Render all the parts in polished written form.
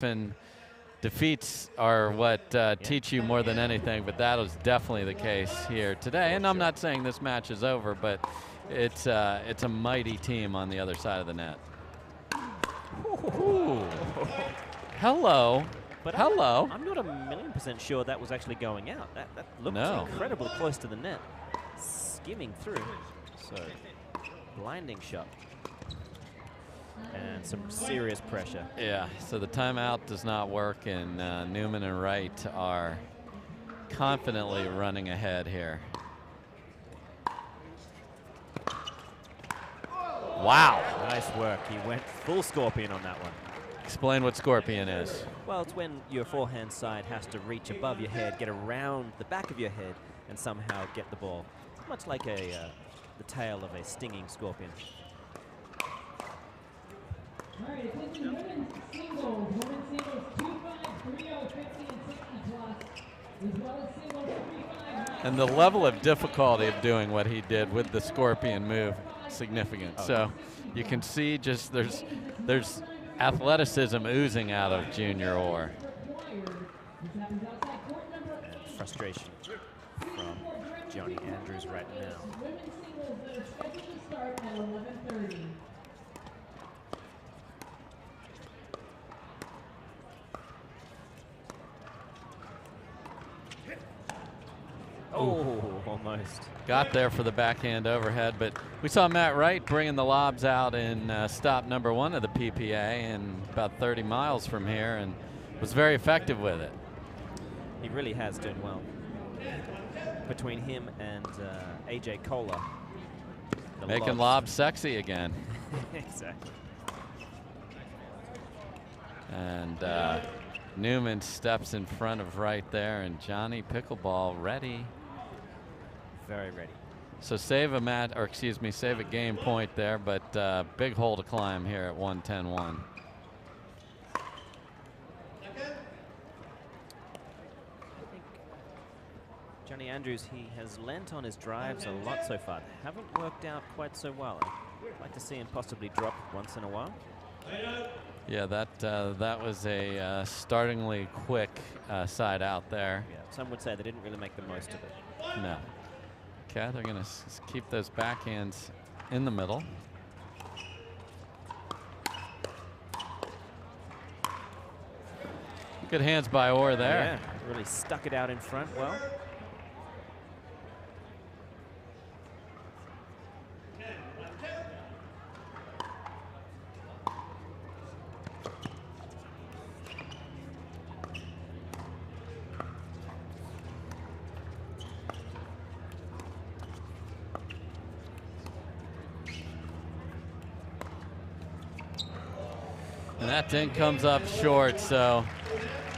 And defeats are what teach you more than anything, but that was definitely the case here today. And I'm not saying this match is over, but it's a mighty team on the other side of the net. Ooh. Hello. But hello. I'm not 1,000,000% sure that was actually going out. That looked incredibly close to the net. Skimming through. So, blinding shot. And some serious pressure. Yeah, so the timeout does not work, and Newman and Wright are confidently running ahead here. Wow. Nice work. He went full scorpion on that one. Explain what scorpion is. Well, it's when your forehand side has to reach above your head, get around the back of your head, and somehow get the ball. Much like the tail of a stinging scorpion. All right, attention women's singles. Women's singles 2-5, 3-0, 50, and 60 plus, as well as singles 3-5. And the level of difficulty of doing what he did with the scorpion move, significant. So you can see just there's athleticism oozing out of Junior Orr. And frustration from Johnny Andrews right now. Women's singles that are scheduled to start at 11:30. Oh, almost. Got there for the backhand overhead, but we saw Matt Wright bringing the lobs out in stop number 1 of the PPA and about 30 miles from here, and was very effective with it. He really has done well. Between him and AJ Koller. Making lobs sexy again. Exactly. And Newman steps in front of Wright there, and Johnny Pickleball ready. Very ready. So save a game point there, but big hole to climb here at 110-1. Johnny Andrews, he has lent on his drives a lot so far. They haven't worked out quite so well. I'd like to see him possibly drop once in a while. Yeah, that was a startlingly quick side out there. Yeah, some would say they didn't really make the most of it. No. Okay, they're going to keep those backhands in the middle. Good hands by Orr there. Yeah, really stuck it out in front well. And that thing comes up short, so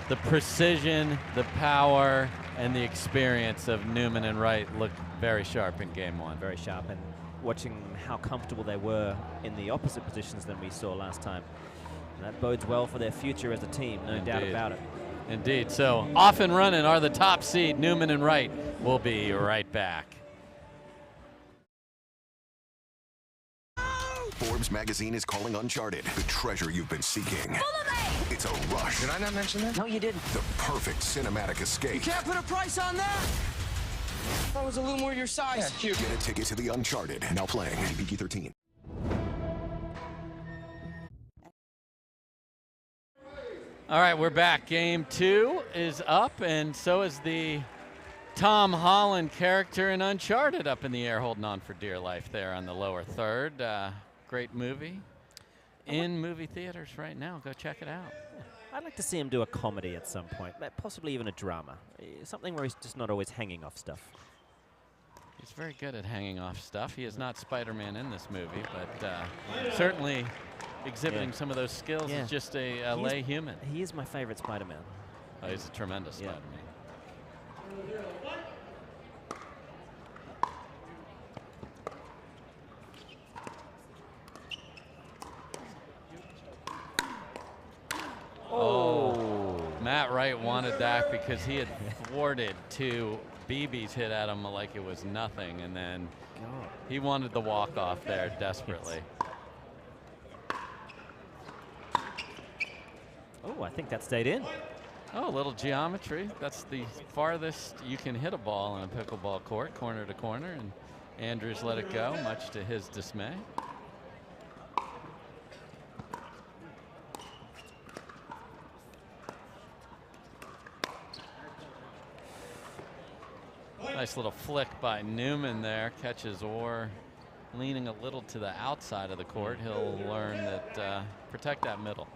the precision, the power, and the experience of Newman and Wright look very sharp in game 1. Very sharp, and watching how comfortable they were in the opposite positions than we saw last time. And that bodes well for their future as a team, no doubt about it. Indeed, so off and running are the top seed, Newman and Wright. We'll be right back. Forbes magazine is calling Uncharted the treasure you've been seeking. It's a rush. Did I not mention that? No, you didn't. The perfect cinematic escape. You can't put a price on that. That was a little more your size. Yeah, cute. Get a ticket to the Uncharted. Now playing PG-13. All right, we're back. Game 2 is up, and so is the Tom Holland character in Uncharted up in the air, holding on for dear life there on the lower third. Great movie. In movie theaters right now. Go check it out. I'd like to see him do a comedy at some point, possibly even a drama. Something where he's just not always hanging off stuff. He's very good at hanging off stuff. He is not Spider-Man in this movie, but certainly exhibiting some of those skills as just a lay human. He is my favorite Spider-Man. Oh, he's a tremendous Spider-Man. Oh. Matt Wright wanted that because he had thwarted 2 BBs hit at him like it was nothing, and then he wanted the walk-off there desperately. Oh, I think that stayed in. Oh, a little geometry. That's the farthest you can hit a ball in a pickleball court, corner to corner, and Andrews let it go, much to his dismay. Nice little flick by Newman there, catches Orr leaning a little to the outside of the court. He'll learn that protect that middle.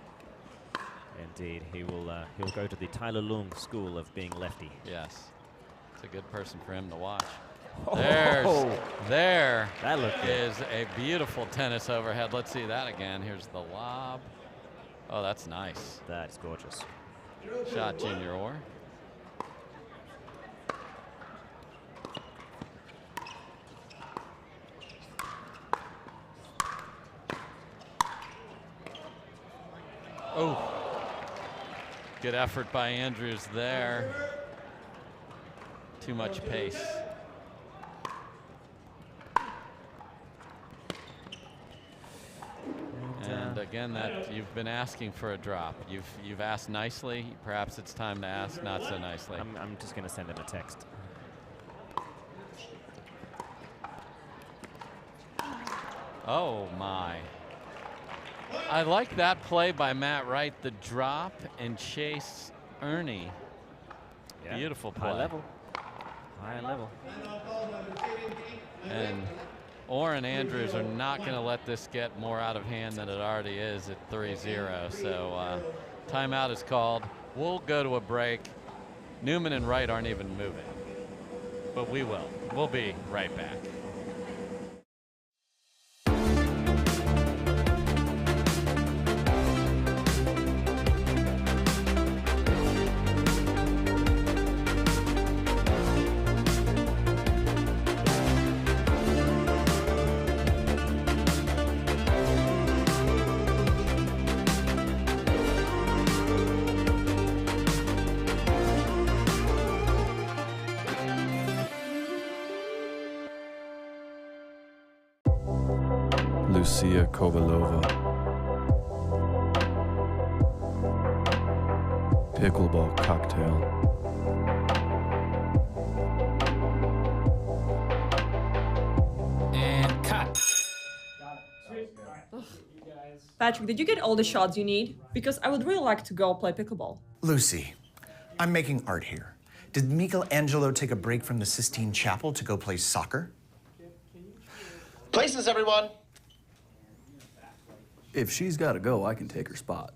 Indeed, he'll go to the Tyler Loong school of being lefty. Yes, it's a good person for him to watch. Oh, There that is a beautiful tennis overhead. Let's see that again. Here's the lob. Oh, that's nice. That's gorgeous. Shot Junior Orr. Oh. Good effort by Andrews there. Too much pace. And again, that you've been asking for a drop. You've asked nicely. Perhaps it's time to ask not so nicely. I'm just going to send him a text. Oh my. I like that play by Matt Wright, the drop and chase Ernie. Yeah. Beautiful play. High level. High level. And Orr and Andrews are not going to let this get more out of hand than it already is at 3-0. So timeout is called. We'll go to a break. Newman and Wright aren't even moving, but we will. We'll be right back. Kovalova. Pickleball cocktail. And cut. Patrick, did you get all the shots you need? Because I would really like to go play pickleball. Lucy, I'm making art here. Did Michelangelo take a break from the Sistine Chapel to go play soccer? Places, everyone. If she's got to go, I can take her spot.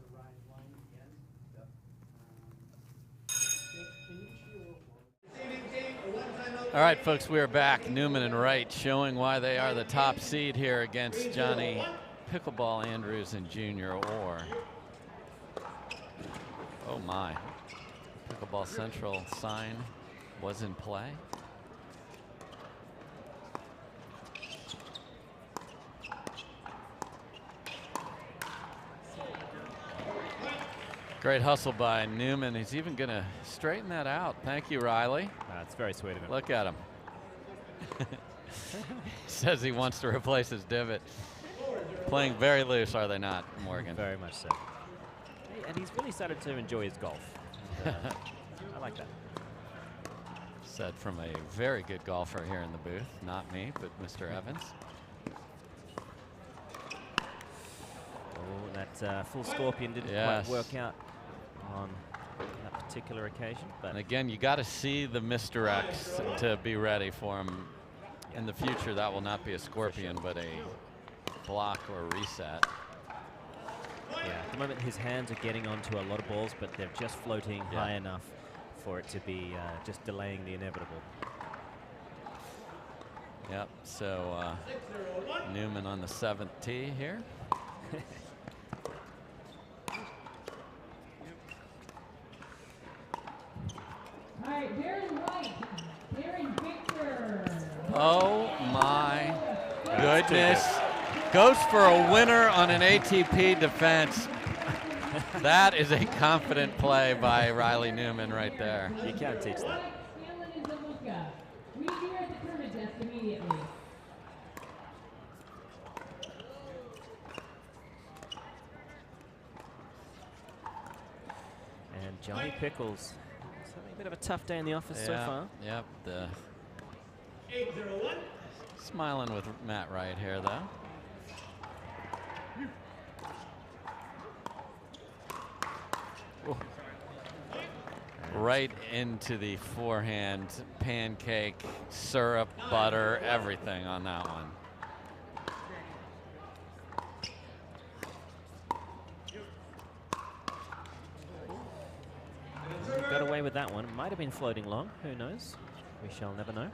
All right, folks, we are back. Newman and Wright showing why they are the top seed here against Johnny Pickleball Andrews and Junior Orr. Oh my. Pickleball Central sign was in play. Great hustle by Newman. He's even going to straighten that out. Thank you, Riley. That's very sweet of him. Look at him. Says he wants to replace his divot. Playing very loose, are they not, Morgan? Very much so. And he's really started to enjoy his golf. I like that. Said from a very good golfer here in the booth. Not me, but Mr. Evans. Oh, that full scorpion didn't quite work out on that particular occasion. But and again, you got to see the misdirects to be ready for him. In the future, that will not be a scorpion, but a block or a reset. Yeah, at the moment his hands are getting onto a lot of balls, but they're just floating high enough for it to be just delaying the inevitable. Yep, so Newman on the 7th tee here. All right, Darren White, Darren Victor. Oh my goodness. Goes for a winner on an ATP defense. That is a confident play by Riley Newman right there. You can't teach that. We here at the tournament desk immediately. And Johnny Pickles, it's having a bit of a tough day in the office so far. Yep. Smiling with Matt Wright here, though. Ooh. Right into the forehand, pancake, syrup, butter, everything on that one. Got away with that one. Might have been floating long. Who knows? We shall never know.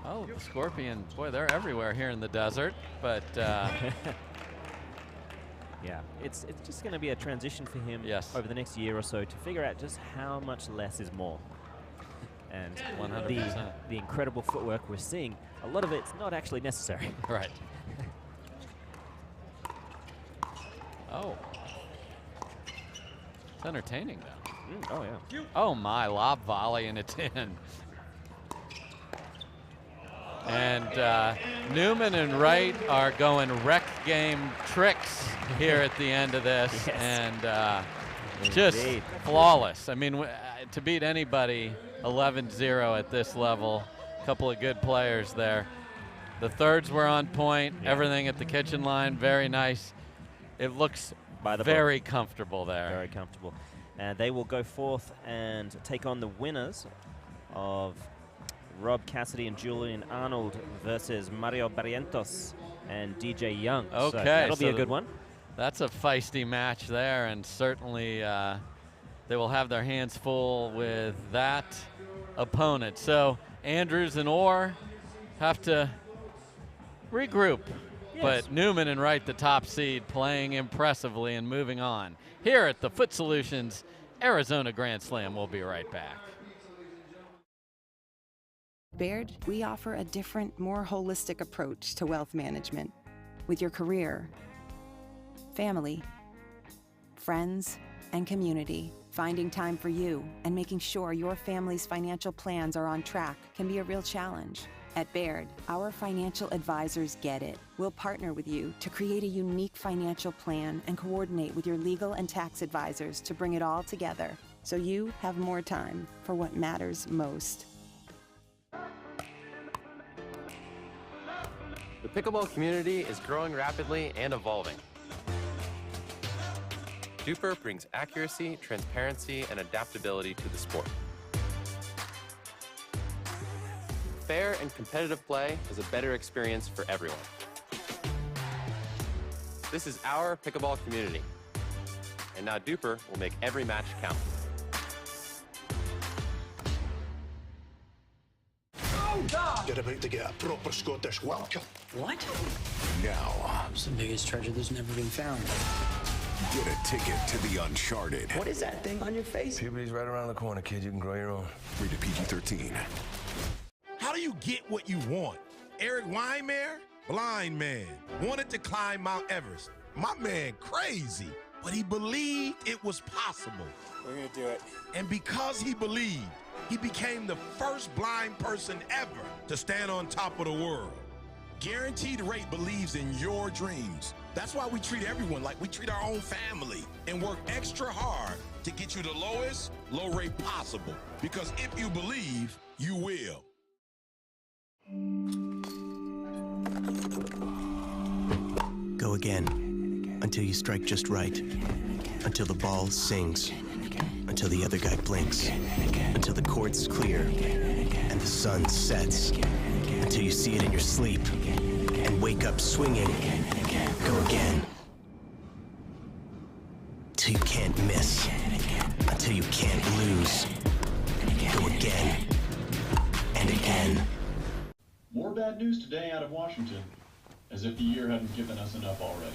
Oh, the Scorpion. Boy, they're everywhere here in the desert. But yeah, it's just going to be a transition for him over the next year or so to figure out just how much less is more. And 100%. The incredible footwork we're seeing, a lot of it's not actually necessary. Right. Oh. It's entertaining, though. Oh, yeah. Oh, my. Lob volley, and it's in. And Newman and Wright are going rec game tricks here at the end of this. Yes. And just flawless. I mean, to beat anybody 11-0 at this level, a couple of good players there. The thirds were on point, everything at the kitchen line, very nice. It looks very comfortable there. Very comfortable. And they will go forth and take on the winners of Rob Cassidy and Julian Arnold versus Mario Barrientos and DJ Young. Okay. So that'll be a good one. That's a feisty match there, and certainly they will have their hands full with that opponent. So Andrews and Orr have to regroup. Yes. But Newman and Wright, the top seed, playing impressively and moving on. Here at the Foot Solutions Arizona Grand Slam, we'll be right back. Baird, we offer a different, more holistic approach to wealth management. With your career, family, friends, and community, finding time for you and making sure your family's financial plans are on track can be a real challenge. At Baird, our financial advisors get it. We'll partner with you to create a unique financial plan and coordinate with your legal and tax advisors to bring it all together so you have more time for what matters most. The pickleball community is growing rapidly and evolving. Duper brings accuracy, transparency, and adaptability to the sport. Fair and competitive play is a better experience for everyone. This is our pickleball community. And now Duper will make every match count. You're about to get a proper Scottish welcome. What? Now, It's the biggest treasure that's never been found. get a ticket to the Uncharted. What is that thing on your face? Puberty's right around the corner, kid. You can grow your own. Rated PG-13. How do you get what you want? Eric Weimer, blind man, wanted to climb Mount Everest. My man crazy, but he believed it was possible. We're gonna do it. And because he believed, he became the first blind person ever to stand on top of the world. Guaranteed Rate believes in your dreams. That's why we treat everyone like we treat our own family and work extra hard to get you the lowest low rate possible. Because if you believe, you will. Go again until you strike just right, until the ball sings, until the other guy blinks, until the court's clear and the sun sets, until you see it in your sleep and wake up swinging. Go again till you can't miss, until you can't lose. Go again and again. More bad news today out of Washington, as if the year hadn't given us enough already.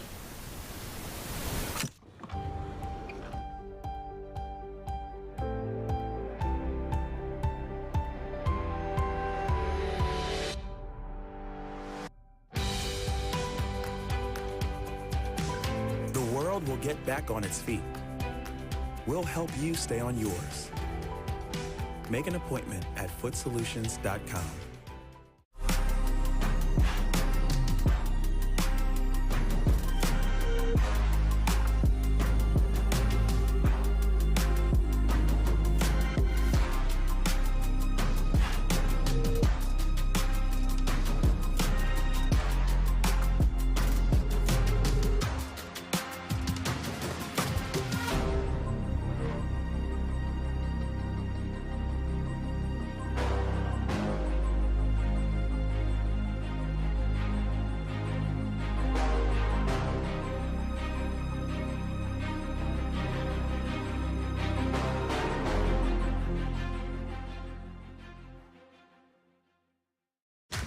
The world will get back on its feet. We'll help you stay on yours. Make an appointment at footsolutions.com.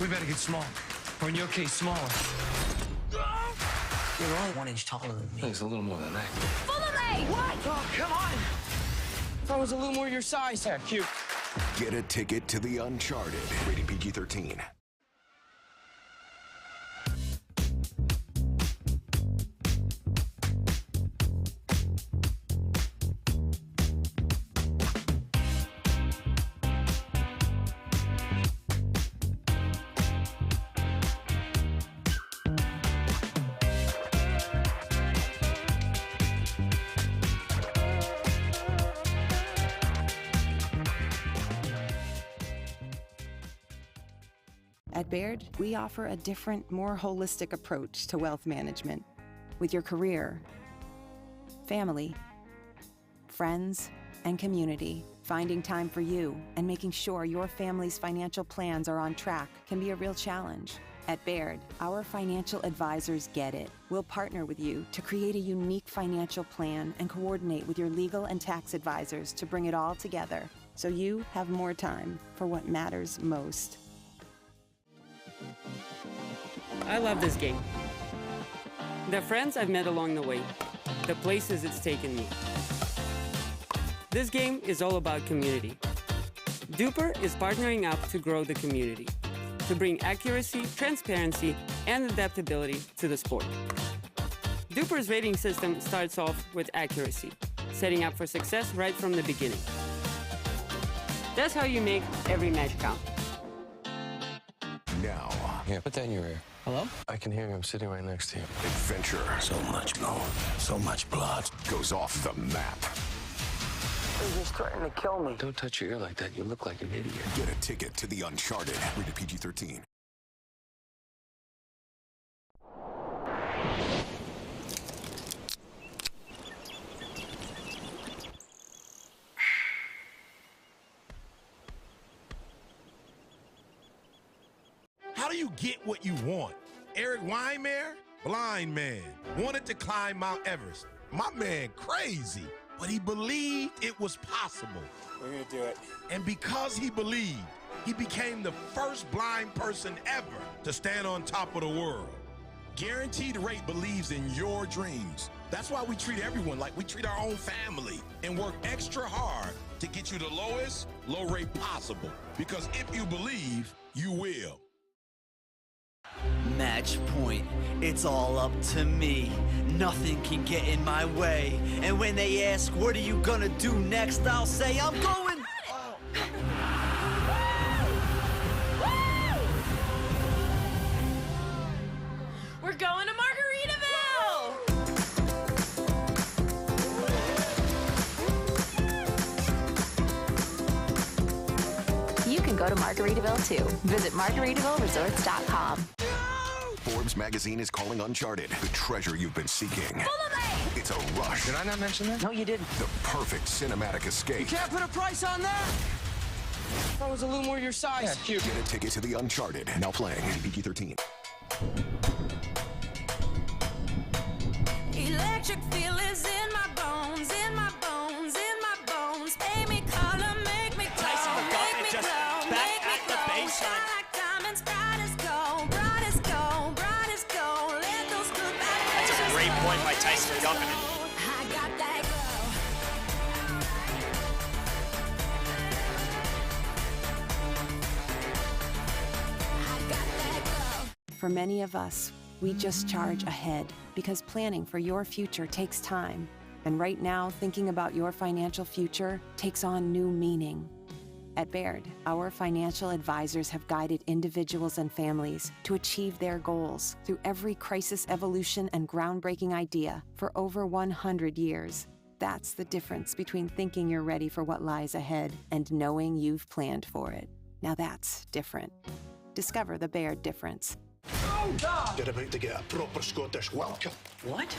We better get small. Or in your case, smaller. You're only 1 inch taller than me. He's a little more than that. Fully! What? Oh, come on! If I was a little more your size. Yeah, cute. Get a ticket to the Uncharted. Rated PG-13. At Baird, we offer a different, more holistic approach to wealth management. With your career, family, friends, and community, finding time for you and making sure your family's financial plans are on track can be a real challenge. At Baird, our financial advisors get it. We'll partner with you to create a unique financial plan and coordinate with your legal and tax advisors to bring it all together so you have more time for what matters most. I love this game. The friends I've met along the way, the places it's taken me. This game is all about community. Duper is partnering up to grow the community, to bring accuracy, transparency, and adaptability to the sport. Duper's rating system starts off with accuracy, setting up for success right from the beginning. That's how you make every match count. Now. Yeah, put that in your ear. Hello? I can hear you. I'm sitting right next to you. Adventure. So much more. So much blood. Goes off the map. He's just threatening to kill me. Don't touch your ear like that. You look like an idiot. Get a ticket to the Uncharted. Rated PG-13. How do you get what you want? Eric Weimer, blind man, wanted to climb Mount Everest. My man crazy, but he believed it was possible. We're gonna do it. And because he believed, he became the first blind person ever to stand on top of the world. Guaranteed Rate believes in your dreams. That's why we treat everyone like we treat our own family and work extra hard to get you the lowest low rate possible. Because if you believe, you will. Match point. It's all up to me. Nothing can get in my way. And when they ask, what are you gonna do next? I'll say, I'm going. We're going to Margaritaville! You can go to Margaritaville too. Visit MargaritavilleResorts.com. Forbes magazine is calling Uncharted the treasure you've been seeking. It's a rush. Did I not mention that? No, you didn't. The perfect cinematic escape. You can't put a price on that! If I was a little more your size. Yeah, cute. Get a ticket to the Uncharted. Now playing. PG-13. Electric feel is in my bones, in my bones, in my bones. Pay me color, make me glow, Tyson McGuffin make me just glow, back make me at the glow. baseline. Shine like diamonds, bright as gold, bright as gold, bright as gold. Let those good vibes. That's a great point by Tyson McGuffin. I got that glow. I got that glow. For many of us, we just charge ahead because planning for your future takes time. And right now, thinking about your financial future takes on new meaning. At Baird, our financial advisors have guided individuals and families to achieve their goals through every crisis evolution and groundbreaking idea for over 100 years. That's the difference between thinking you're ready for what lies ahead and knowing you've planned for it. Now that's different. Discover the Baird difference. You're about to get a proper Scottish welcome. What?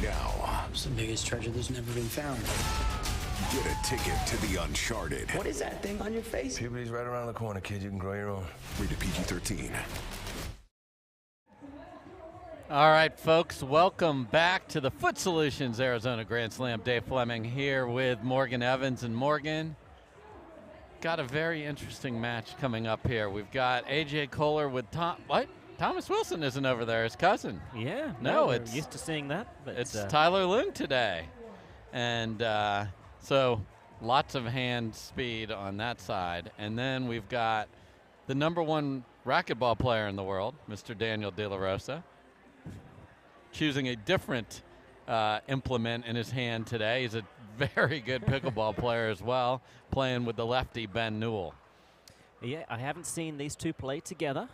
Now, It's the biggest treasure that's never been found. get a ticket to the Uncharted. What is that thing on your face? Puberty's right around the corner, kid. You can grow your own. Rated PG-13. All right, folks, welcome back to the Foot Solutions Arizona Grand Slam. Dave Fleming here with Morgan Evans. And Morgan, got a very interesting match coming up here. We've got AJ Koller with Thomas Wilson isn't over there, his cousin. Yeah, no, we're it's used to seeing that. But it's Tyler Loong today. And so lots of hand speed on that side. And then we've got the #1 racquetball player in the world, Mr. Daniel De La Rosa, choosing a different implement in his hand today. He's a very good pickleball player as well, playing with the lefty Ben Newell. Yeah, I haven't seen these two play together,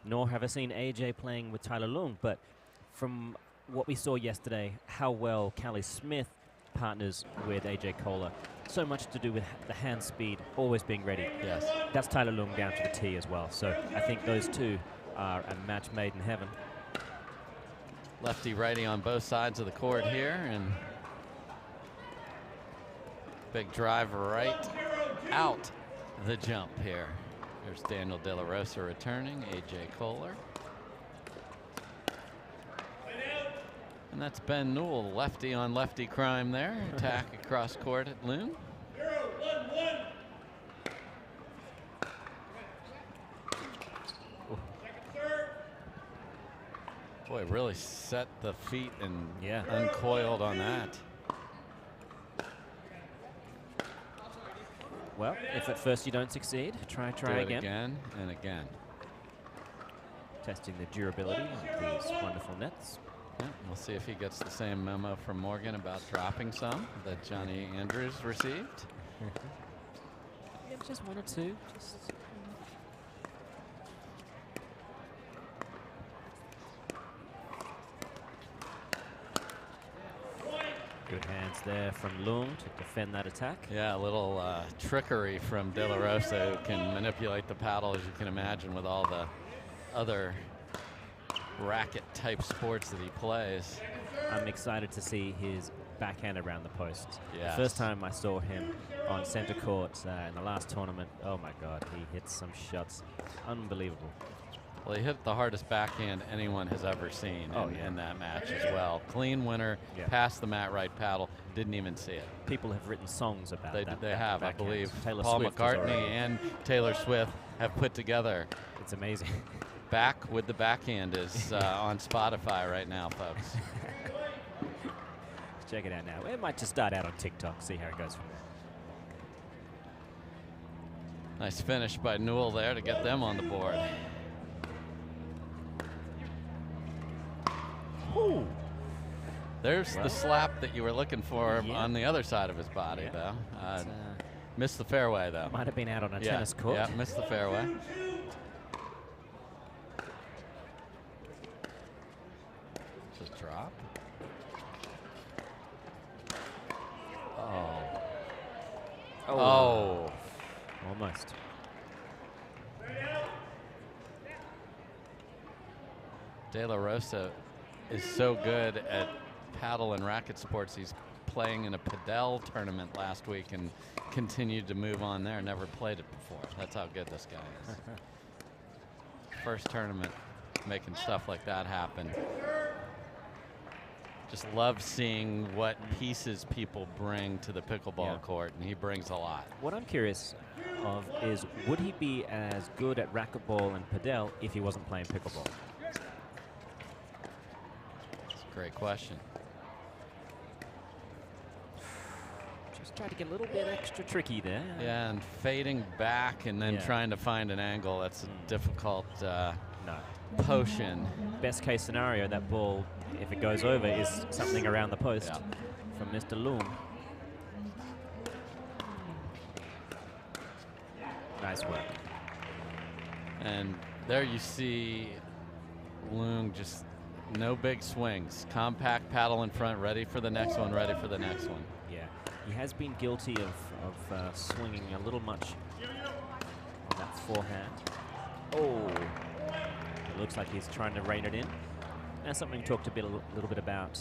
nor have I seen AJ playing with Tyler Loong, but from what we saw yesterday, how well Callie Smith partners with AJ Koller. So much to do with the hand speed, always being ready. Yes. That's Tyler Loong down to the tee as well. So I think those two are a match made in heaven. Lefty-righty on both sides of the court here, and big drive right out the jump here. There's Daniel De La Rosa returning, AJ Koller. And that's Ben Newell, lefty on lefty crime there. Attack across court at Loong. Boy, really set the feet and uncoiled on that. Well, if at first you don't succeed, try Do it again. Again and again. Testing the durability of these wonderful nets. Yeah, we'll see if he gets the same memo from Morgan about dropping some that Johnny Andrews received. Yeah, just one or two. Just good hands there from Loong to defend that attack. Yeah, a little trickery from De La Rosa, who can manipulate the paddle, as you can imagine, with all the other racket-type sports that he plays. I'm excited to see his backhand around the post. Yes. The first time I saw him on center court in the last tournament, oh my God, he hit some shots. Unbelievable. Well, he hit the hardest backhand anyone has ever seen in that match as well. Clean winner, past the mat right paddle, didn't even see it. People have written songs about that. They have, I believe. Taylor Paul Swift McCartney and Taylor Swift have put together. It's amazing. Back with the Backhand is on Spotify right now, folks. Check it out now. It might just start out on TikTok, see how it goes from there. Nice finish by Newell there to get them on the board. Ooh. There's the slap that you were looking for on the other side of his body, though. Missed the fairway, though. Might have been out on a tennis court. Yeah, missed the fairway. Just drop. Oh. Almost. De La Rosa is so good at paddle and racket sports. He's playing in a padel tournament last week and continued to move on there. Never played it before. That's how good this guy is. First tournament making stuff like that happen. Just love seeing what pieces people bring to the pickleball court, and he brings a lot. What I'm curious of is, would he be as good at racquetball and padel if he wasn't playing pickleball? That's a great question. Just try to get a little bit extra tricky there. Yeah, and fading back and then trying to find an angle. That's a difficult potion. Best case scenario, that ball, if it goes over, is something around the post from Mr. Loong. Nice work. And there you see Loong just no big swings. Compact paddle in front, ready for the next one, ready for the next one. Yeah, he has been guilty of swinging a little much on that forehand. Oh, it looks like he's trying to rein it in. And something we talked a little bit about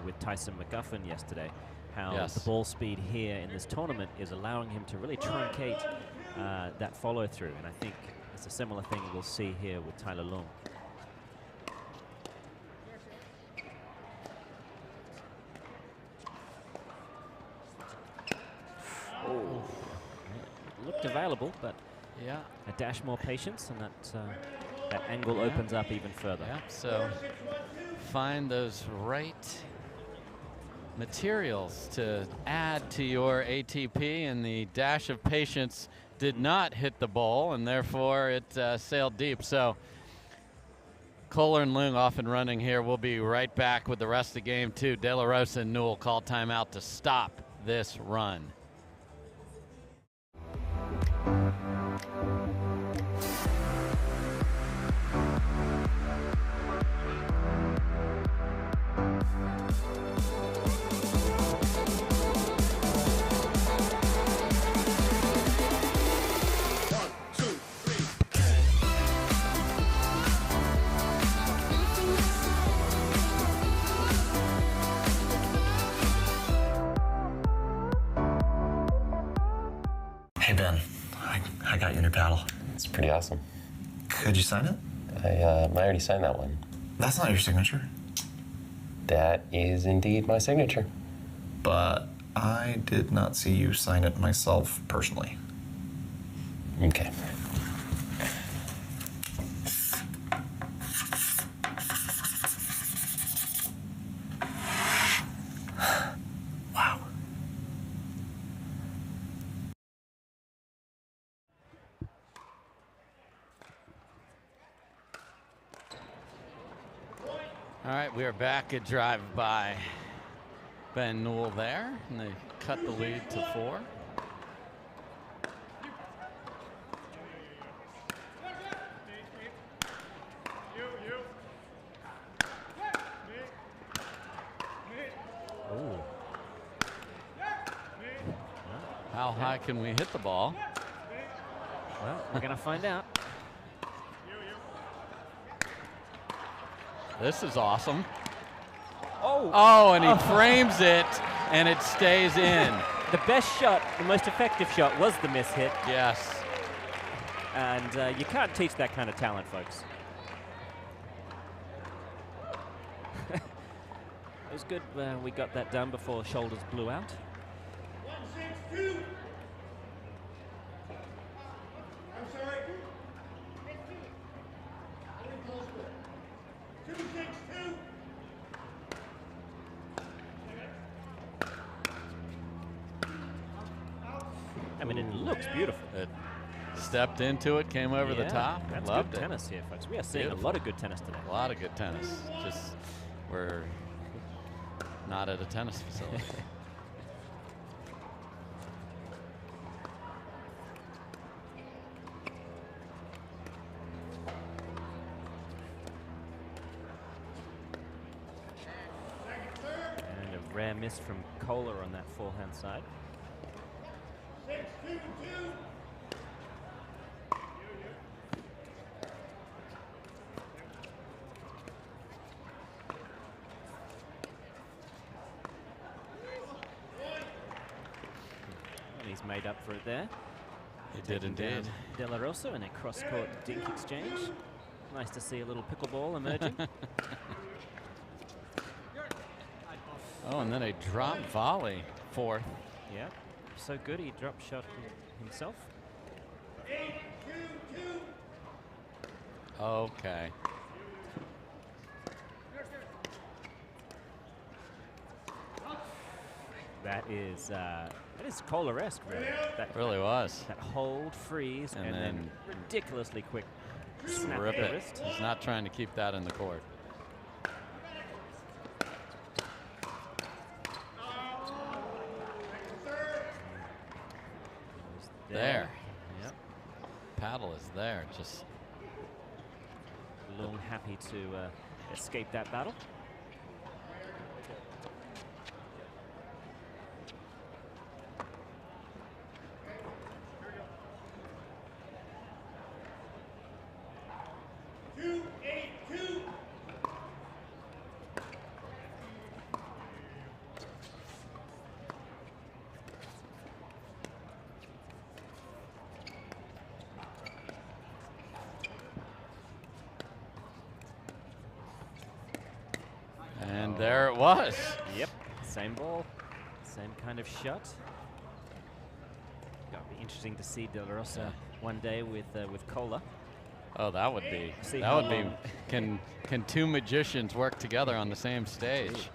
with Tyson McGuffin yesterday, how the ball speed here in this tournament is allowing him to really truncate that follow through. And I think it's a similar thing we'll see here with Tyler Loong. Oh, looked available, but yeah, a dash more patience, and that angle opens up even further. Yeah, so find those right materials to add to your ATP, and the dash of patience did not hit the bowl, and therefore it sailed deep. So Koller and Loong off and running here. We'll be right back with the rest of the game too. De La Rosa and Newell call timeout to stop this run. Hey, Ben. I got your new paddle. It's pretty awesome. Could you sign it? I already signed that one. That's not your signature. That is indeed my signature. But I did not see you sign it myself personally. Okay. Wow. All right, we are back at drive by Ben Newell there, and they cut the lead to 4. Ooh. How high can we hit the ball? Well, we're going to find out. This is awesome. Oh! Oh, and he frames it, and it stays in. The best shot, the most effective shot was the miss hit. Yes. And you can't teach that kind of talent, folks. It was good we got that done before shoulders blew out. 162. I'm sorry. 262. I mean, it looks beautiful. It stepped into it, came over the top. That's Loved good it. tennis here, folks. We are seeing a lot of good tennis today. A lot of good tennis. Just we're not at a tennis facility. And a rare miss from Koller on that forehand side. 622. And he's made up for it there. He did indeed. De La Rosa in a cross-court dink exchange. Nice to see a little pickleball emerging. Oh, and then a drop volley fourth. Yeah, so good. He drop shot himself. 822. Okay. That is Koller-esque, really. That really was. That hold, freeze, and then ridiculously quick snap Rip of the it. wrist. He's not trying to keep that in the court. There. Yep. paddle is there. Just Loong happy to escape that battle. And there it was. Yep, same ball, same kind of shot. It'll be interesting to see De La Rosa one day with Koller. Oh, that would be. See that how would be. long- Can two magicians work together on the same stage?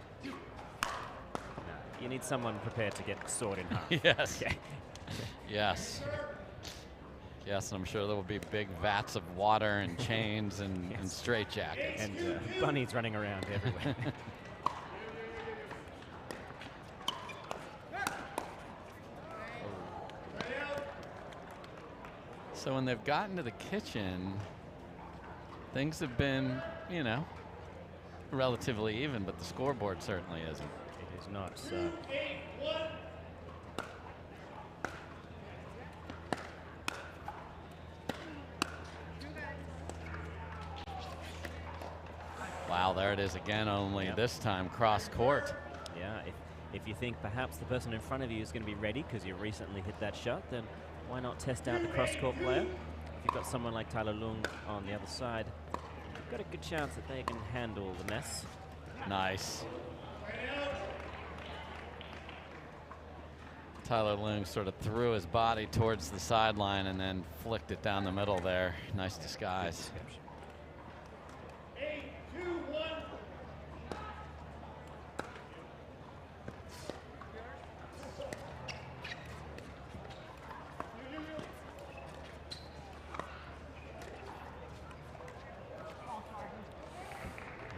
You need someone prepared to get sword in half. Yes. Okay. Yes. Yes, I'm sure there will be big vats of water and chains and, and straitjackets. And bunnies running around everywhere. So when they've gotten to the kitchen, things have been, you know, relatively even, but the scoreboard certainly isn't. It is not. Wow, there it is again, only this time cross court. Yeah, if you think perhaps the person in front of you is going to be ready because you recently hit that shot, then why not test out the cross-court player? If you've got someone like Tyler Loong on the other side, you've got a good chance that they can handle the mess. Nice. Tyler Loong sort of threw his body towards the sideline and then flicked it down the middle there. Nice disguise.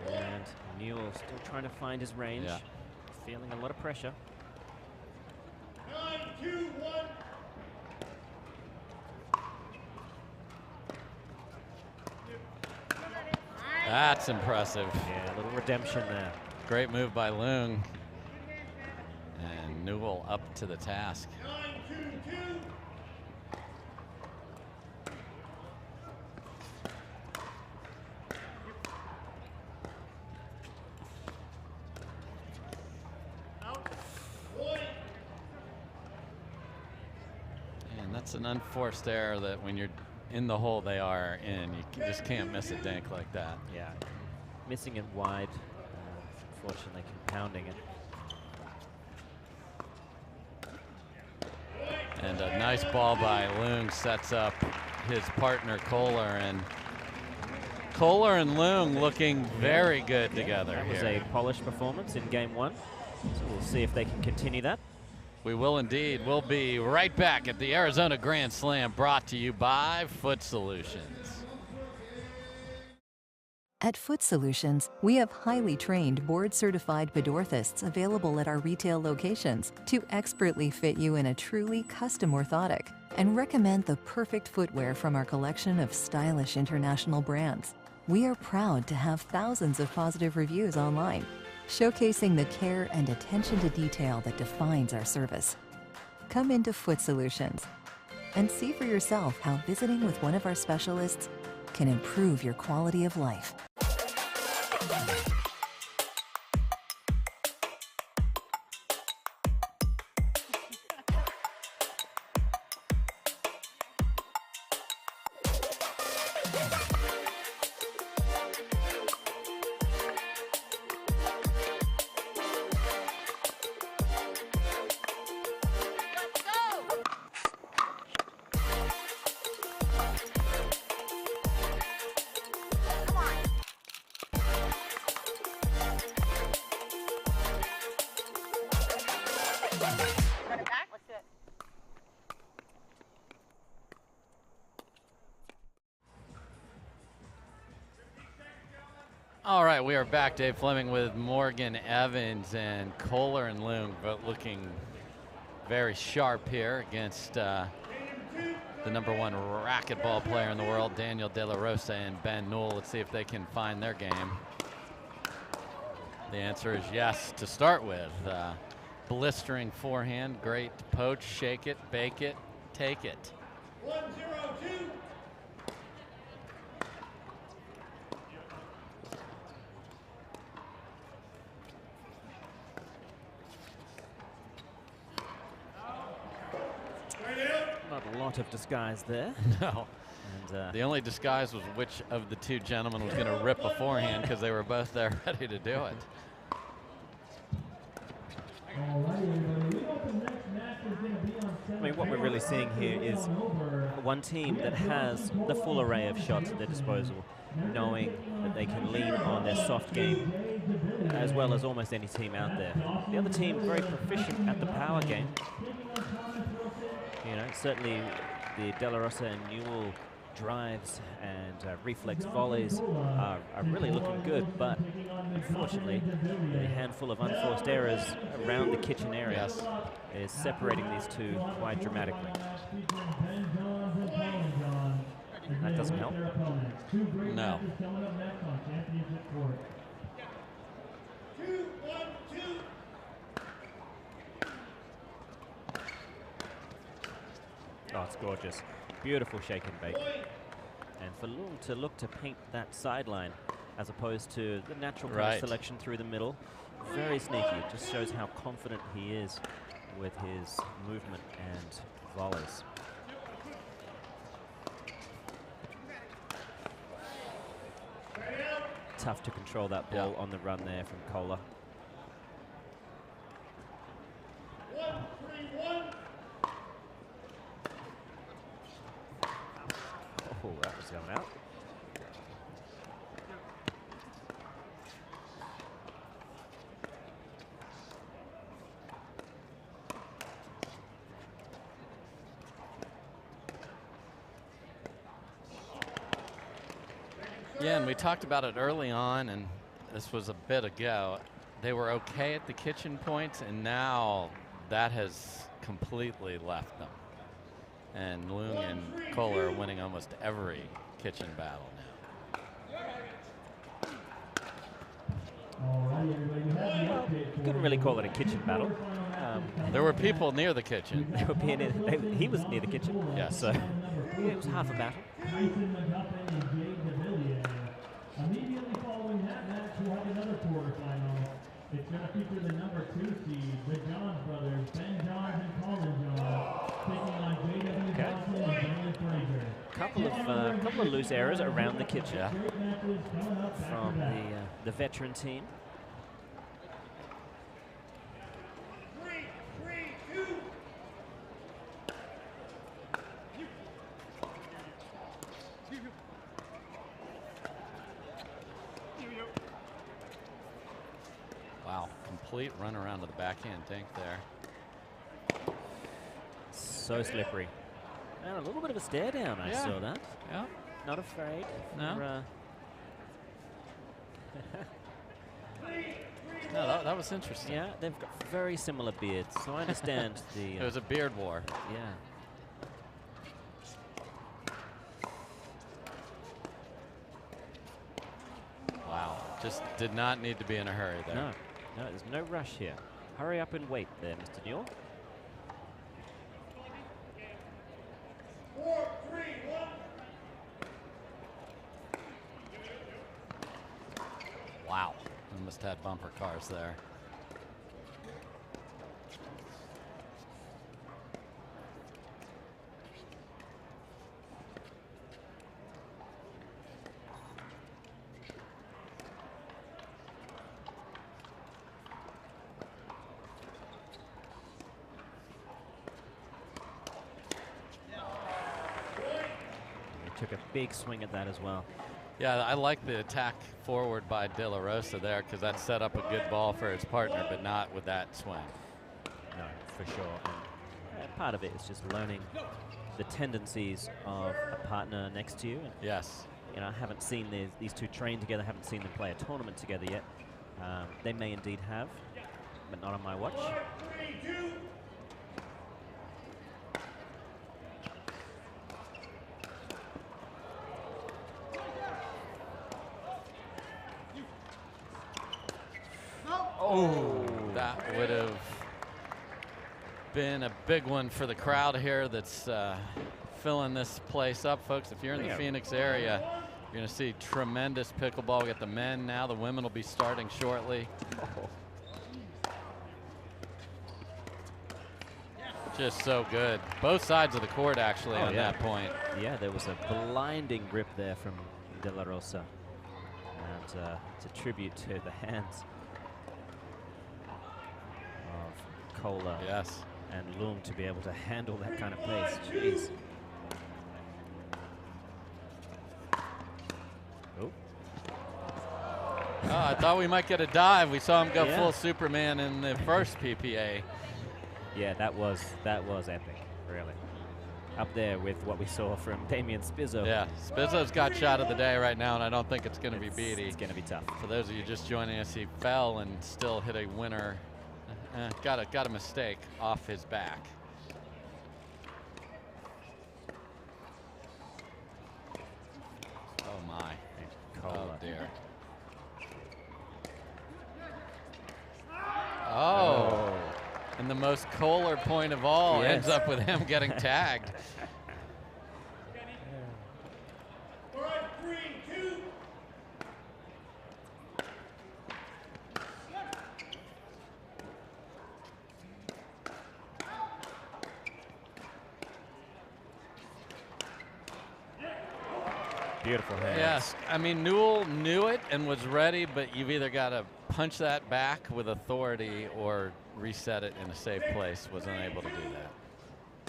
And Newell still trying to find his range. Yeah. Feeling a lot of pressure. 9-2-1. That's impressive. Yeah, a little redemption there. Great move by Loong. And Newell up to the task. 9-2-2. And that's an unforced error that when you're in the hole they are in, you just can't miss a dink like that. Yeah, missing it wide, unfortunately compounding it. And a nice ball by Loong sets up his partner Koller, and Koller and Loong looking very good together That here. was a polished performance in game one, so we'll see if they can continue that. We will indeed. We'll be right back at the Arizona Grand Slam, brought to you by Foot Solutions. At Foot Solutions, we have highly trained, board-certified podorthists available at our retail locations to expertly fit you in a truly custom orthotic and recommend the perfect footwear from our collection of stylish international brands. We are proud to have thousands of positive reviews online, showcasing the care and attention to detail that defines our service. Come into Foot Solutions and see for yourself how visiting with one of our specialists can improve your quality of life. All right, we are back. Dave Fleming with Morgan Evans, and Koller and Loong both looking very sharp here against the #1 racquetball player in the world, Daniel De La Rosa and Ben Newell. Let's see if they can find their game. The answer is yes to start with. Blistering forehand, great poach, shake it, bake it, take it. 1-0-2. Not a lot of disguise there. No. And, the only disguise was which of the two gentlemen was going to rip a forehand, because they were both there ready to do it. I mean, what we're really seeing here is one team that has the full array of shots at their disposal, knowing that they can lean on their soft game, as well as almost any team out there. The other team very proficient at the power game. You know, certainly the De La Rosa and Newell drives and reflex volleys are really looking good, but unfortunately the handful of unforced errors around the kitchen area is separating these two quite dramatically. That doesn't help. No. 2-1-2. Oh, it's gorgeous. Beautiful shake and bake. And for Loong to look to paint that sideline as opposed to the natural kind of selection through the middle, very sneaky. It just shows how confident he is with his movement and volleys. Tough to control that ball on the run there from Koller. 1-3-1. Oh, that was going out. Yeah, and we talked about it early on, and this was a bit ago. They were okay at the kitchen points, and now that has completely left them. And Loong and Koller are winning almost every kitchen battle Well, couldn't really call it a kitchen battle. There were people near the kitchen. He was near the kitchen. Yeah, so it was half a battle. Tyson, McGuffin, and Devilliers. Immediately following that match, we'll have another quarterfinal. It's going to feature the #2 seed, the Johns brothers, Ben Johns and Collin Johns, taking on J.W. Johnson and Daniel Fraser. Couple of loose errors around the kitchen from the veteran team. 3-3-2. Wow, complete run around to the backhand dink there. So slippery. And a little bit of a stare down, I saw that. Yeah. Not afraid. No. No, that was interesting. Yeah, they've got very similar beards, so I understand the... It was a beard war. Yeah. Wow, just did not need to be in a hurry there. No, there's no rush here. Hurry up and wait there, Mr. Newell. 4-3-1. Wow, almost had bumper cars there. Took a big swing at that as well. Yeah, I like the attack forward by De La Rosa there, because that set up a good ball for his partner, but not with that swing. No, for sure. And part of it is just learning the tendencies of a partner next to you. And, yes. You know, I haven't seen these two train together, haven't seen them play a tournament together yet. They may indeed have, but not on my watch. 4-3-2. Oh, that would have been a big one for the crowd here that's filling this place up, folks. If you're in the Phoenix area, you're going to see tremendous pickleball. We got the men now. The women will be starting shortly. Just so good. Both sides of the court, actually, on that point. Yeah, there was a blinding grip there from De La Rosa. And it's a tribute to the hands of Koller and Loong to be able to handle that kind of pace. Jeez. Oh, I thought we might get a dive. We saw him go full Superman in the first PPA. Yeah, that was epic, really. Up there with what we saw from Damian Spizzo. Yeah, Spizzo's got shot of the day right now, and I don't think it's going to be Beatty. It's going to be tough. For those of you just joining us, he fell and still hit a winner. Got a mistake off his back. Oh my. Oh dear. Oh. And the most Koller point of all ends up with him getting tagged. Beautiful hands. Yes, I mean, Newell knew it and was ready, but you've either got to punch that back with authority or reset it in a safe place. Was unable to do that.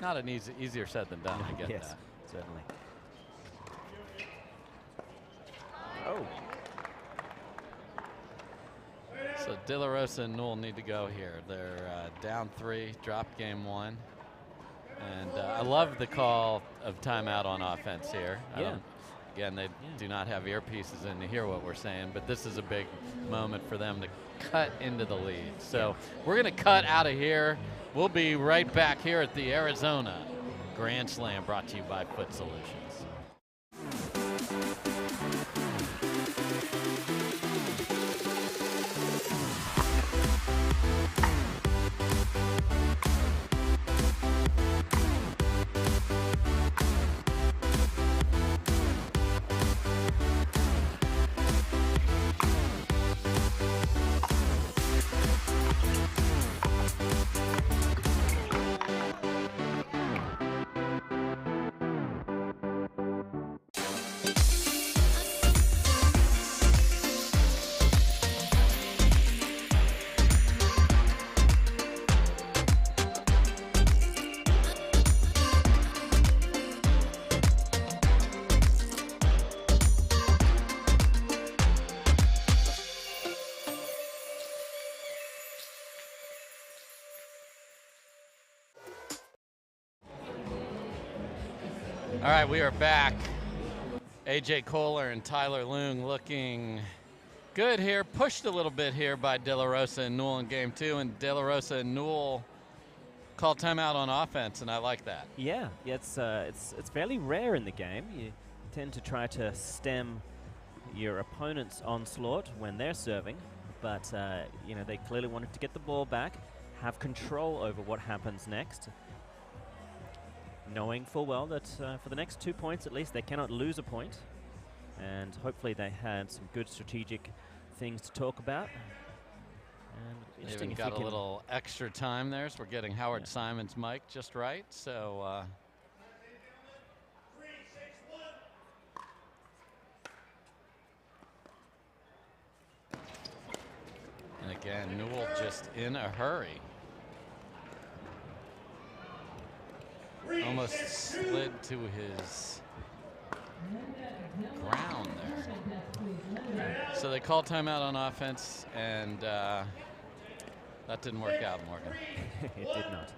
Not an easier said than done, I get that. Certainly. Oh. So De La Rosa and Newell need to go here. They're down 3, dropped game 1. And I love the call of timeout on offense here. Again, they do not have earpieces in to hear what we're saying, but this is a big moment for them to cut into the lead. So we're going to cut out of here. We'll be right back here at the Arizona Grand Slam, brought to you by Foot Solutions. All right, we are back. AJ Koller and Tyler Loong looking good here. Pushed a little bit here by De La Rosa and Newell in game 2, and De La Rosa and Newell called timeout on offense, and I like that. Yeah, it's fairly rare in the game. You tend to try to stem your opponent's onslaught when they're serving, but you know, they clearly wanted to get the ball back, have control over what happens next, knowing full well that for the next 2 points at least they cannot lose a point, and hopefully they had some good strategic things to talk about. And Even got a little extra time there, so we're getting Howard Simon's mic just right. So and again, Newell just in a hurry. Almost slid to his ground there. So they called timeout on offense, and that didn't work out, Morgan. It did not.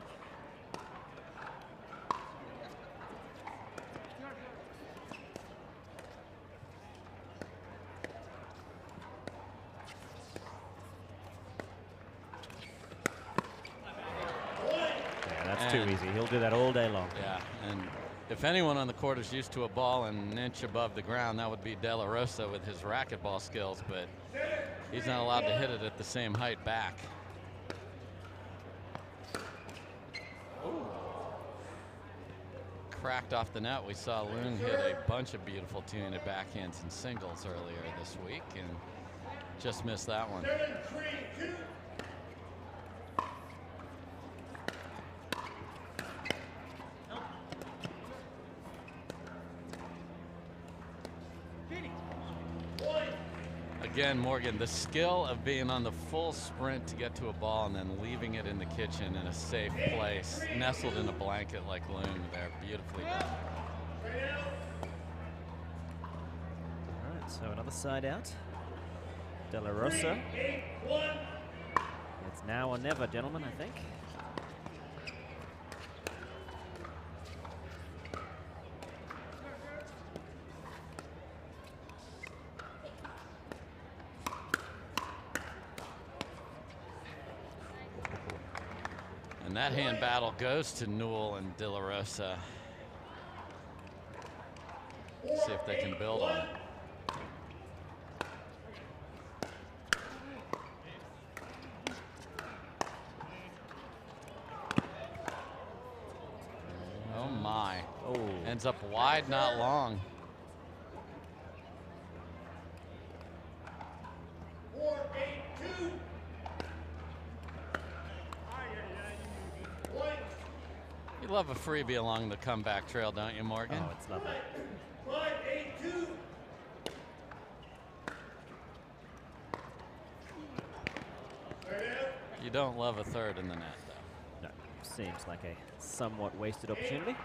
Too easy. He'll do that all day long. Yeah, and if anyone on the court is used to a ball an inch above the ground, that would be De La Rosa with his racquetball skills, but he's not allowed to hit it at the same height back. Ooh. Cracked off the net. We saw Loong hit a bunch of beautiful two-handed backhands and singles earlier this week, and just missed that one. Again, Morgan, the skill of being on the full sprint to get to a ball and then leaving it in the kitchen in a safe place, nestled in a blanket like Loong there, beautifully done. All right, so another side out. De La Rosa. It's now or never, gentlemen, I think. And that hand battle goes to Newell and De La Rosa. See if they can build on it. Oh my. Oh. Ends up wide, not long. You love a freebie along the comeback trail, don't you, Morgan? Oh, it's lovely. You don't love a third in the net, though. No, seems like a somewhat wasted opportunity.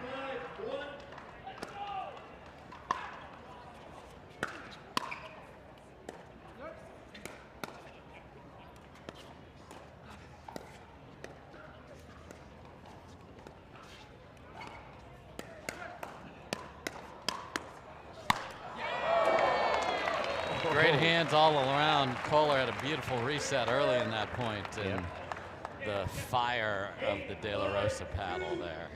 Great hands all around. Koller had a beautiful reset early in that point, and the fire of the De La Rosa paddle there.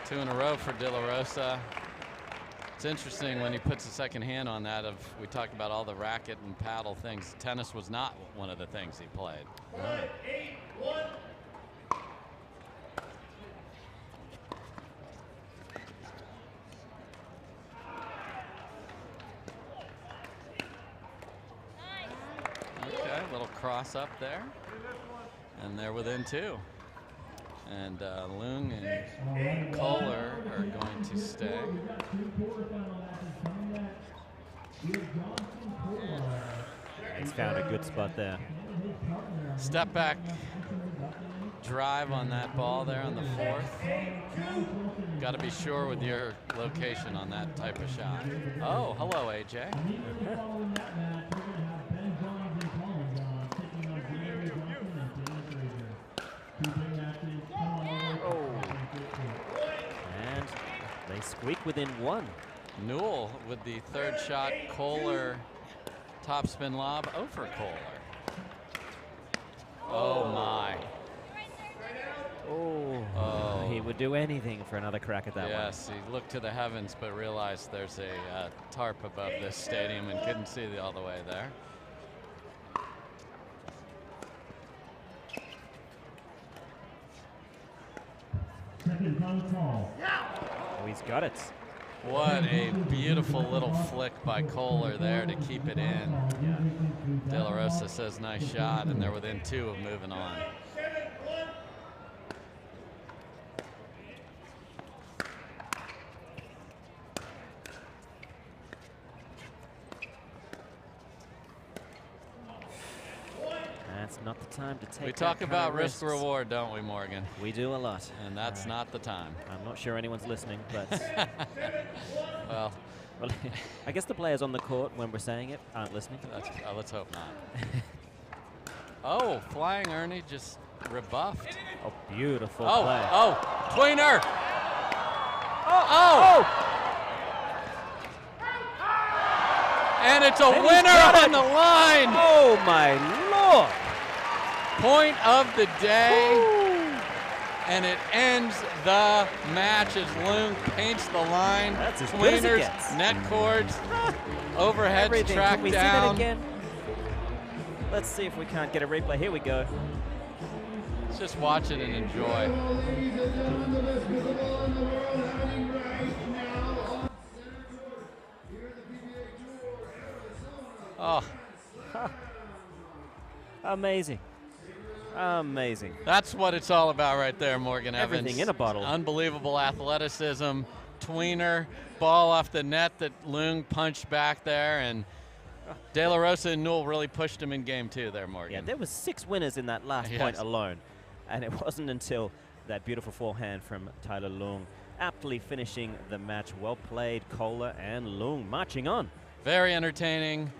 Two in a row for De La Rosa. It's interesting when he puts a second hand on that. We talked about all the racket and paddle things. Tennis was not one of the things he played. Right. 8-1. Okay, a little cross up there. And they're within two. And Loong and Koller are going to stay. He's found a good spot there. Step back drive on that ball there on the fourth. Got to be sure with your location on that type of shot. Oh, hello, AJ. And they squeak within one. Newell with the third shot. Koller topspin lob over Koller. Oh my. Oh, he would do anything for another crack at that one. Yes, he looked to the heavens but realized there's a tarp above this stadium and couldn't see all the way there. Second foul call. Oh, he's got it. What a beautiful little flick by Koller there to keep it in. De La Rosa says nice shot, and they're within two of moving on. That's not the time to take. We talk about risk reward, don't we, Morgan? We do a lot. And that's not the time. I'm not sure anyone's listening, but well, I guess the players on the court when we're saying it aren't listening. Let's hope not. Oh, flying Ernie just rebuffed. Oh, beautiful Oh, play. oh, tweener. Oh. And it's a winner on the line. Oh, my Lord. Point of the day. And it ends the match as Loong paints the line. That's as good as it Tweeners, gets. net cords, overheads Everything. tracked Can we down. see that again? Let's see if we can't get a replay. Here we go. Let's just watch it and enjoy. Oh. Amazing. Amazing. That's what it's all about right there, Morgan Evans. Everything in a bottle. Unbelievable athleticism. Tweener, ball off the net that Loong punched back there, and De La Rosa and Newell really pushed him in game 2 there, Morgan. Yeah, there was 6 winners in that last point alone. And it wasn't until that beautiful forehand from Tyler Loong aptly finishing the match. Well played, Koller and Loong marching on. Very entertaining.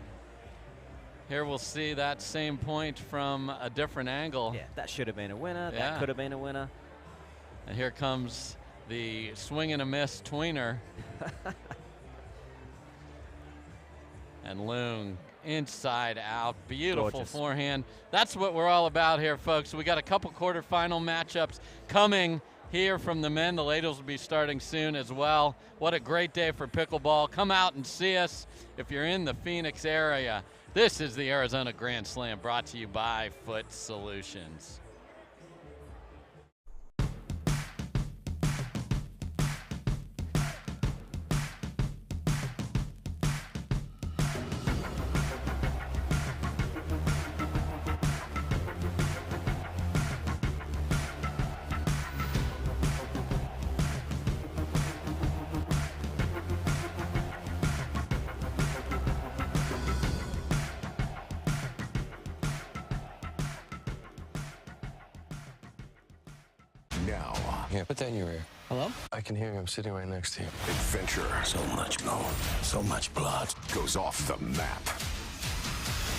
Here we'll see that same point from a different angle. Yeah, that should have been a winner. Yeah. That could have been a winner. And here comes the swing and a miss tweener. And Loong inside out. Beautiful Gorgeous. forehand. That's what we're all about here, folks. We got a couple quarterfinal matchups coming here from the men. The ladies will be starting soon as well. What a great day for pickleball. Come out and see us if you're in the Phoenix area. This is the Arizona Grand Slam, brought to you by Foot Solutions. Now, Here, put that in your ear. Hello? I can hear you. I'm sitting right next to you. adventure So much bone, so much blood. goes off the map.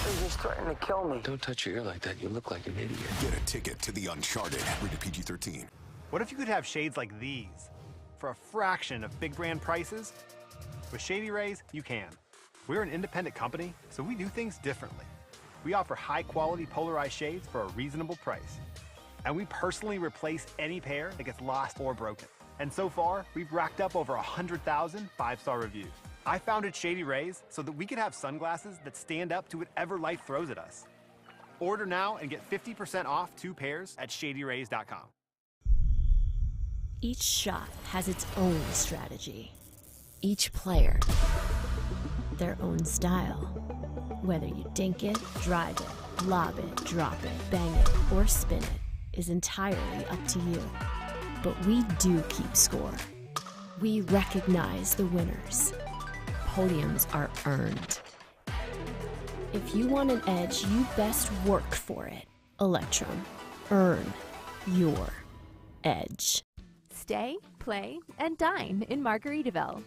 He's just threatening to kill me. Don't touch your ear like that. You look like an idiot. Get a ticket to the Uncharted. Rated PG-13. What if you could have shades like these for a fraction of big brand prices? With Shady Rays, you can. We're an independent company, so we do things differently. We offer high-quality polarized shades for a reasonable price. And we personally replace any pair that gets lost or broken. And so far, we've racked up over 100,000 5-star reviews. I founded Shady Rays so that we could have sunglasses that stand up to whatever life throws at us. Order now and get 50% off 2 pairs at shadyrays.com. Each shot has its own strategy. Each player, their own style. Whether you dink it, drive it, lob it, drop it, bang it, or spin it is entirely up to you. But we do keep score. We recognize the winners. Podiums are earned. If you want an edge, you best work for it. Electrum. Earn your edge. Stay, play, and dine in Margaritaville.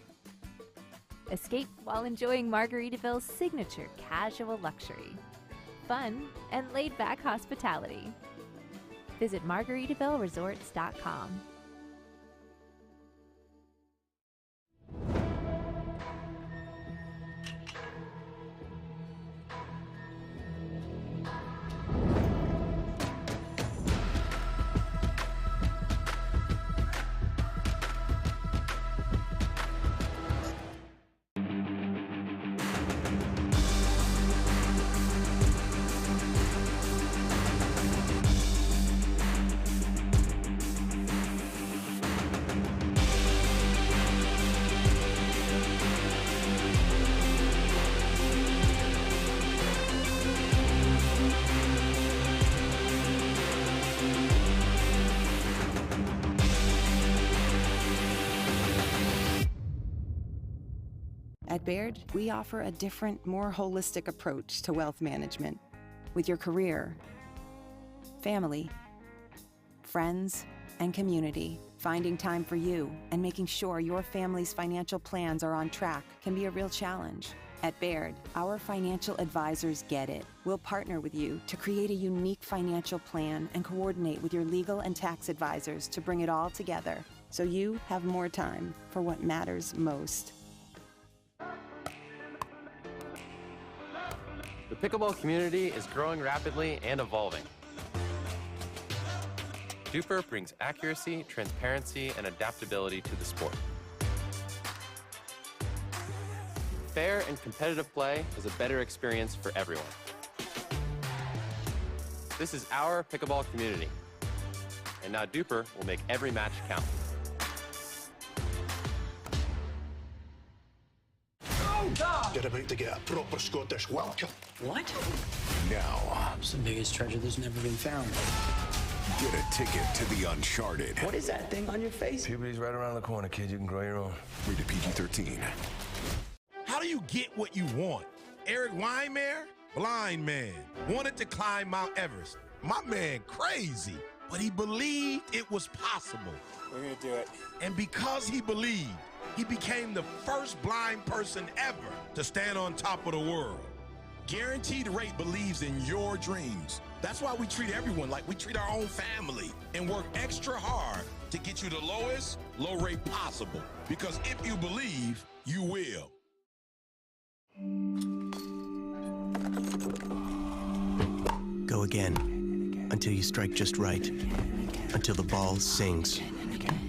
Escape while enjoying Margaritaville's signature casual luxury, fun, and laid-back hospitality. Visit MargaritavilleResorts.com. At Baird, we offer a different, more holistic approach to wealth management. With your career, family, friends, and community, finding time for you and making sure your family's financial plans are on track can be a real challenge. At Baird, our financial advisors get it. We'll partner with you to create a unique financial plan and coordinate with your legal and tax advisors to bring it all together so you have more time for what matters most. The pickleball community is growing rapidly and evolving. Duper brings accuracy, transparency, and adaptability to the sport. Fair and competitive play is a better experience for everyone. This is our pickleball community. And now Duper will make every match count. You're about to get a proper Scottish welcome. What? Now, It's the biggest treasure that's never been found. get a ticket to the Uncharted. What is that thing on your face? Puberty's right around the corner, kid. You can grow your own. Rated PG-13. How do you get what you want? Eric Weimer, blind man, wanted to climb Mount Everest. My man crazy, but he believed it was possible. We're gonna do it. And because he believed, he became the first blind person ever to stand on top of the world. Guaranteed Rate believes in your dreams. That's why we treat everyone like we treat our own family and work extra hard to get you the lowest low rate possible. Because if you believe, you will. Go again until you strike just right, until the ball sings,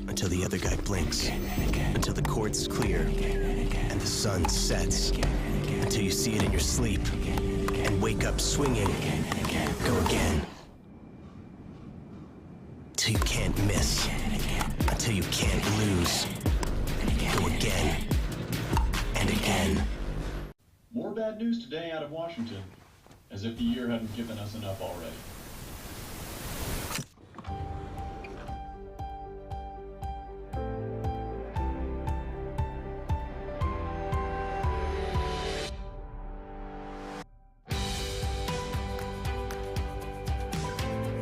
until the other guy blinks, until the court's clear and the sun sets, until you see it in your sleep and wake up swinging. Go again till you can't miss, until you can't lose. Go again and again. More bad news today out of Washington, as if the year hadn't given us enough already.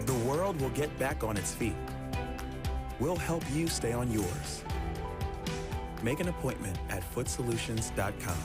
The world will get back on its feet. We'll help you stay on yours. Make an appointment at footsolutions.com.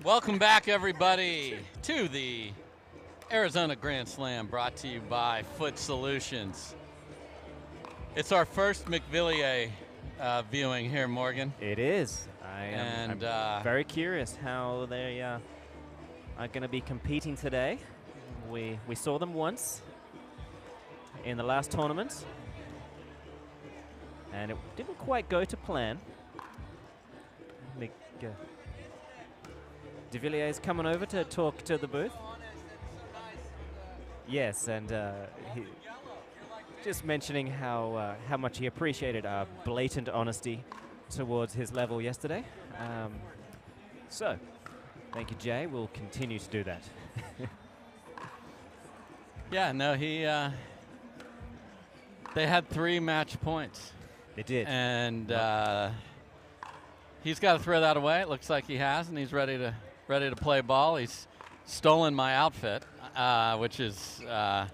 Welcome back, everybody, to the Arizona Grand Slam, brought to you by Foot Solutions. It's our first McVilliers viewing here, Morgan. It is. I'm very curious how they are going to be competing today. We saw them once in the last tournament, and it didn't quite go to plan. Devilliers coming over to talk to the booth. Yes, and he just mentioning how much he appreciated our blatant honesty towards his level yesterday. So, thank you, Jay. We'll continue to do that. Yeah, no, they had 3 match points. They did. And he's got to throw that away. It looks like he has, and he's ready to play ball. He's stolen my outfit, which is I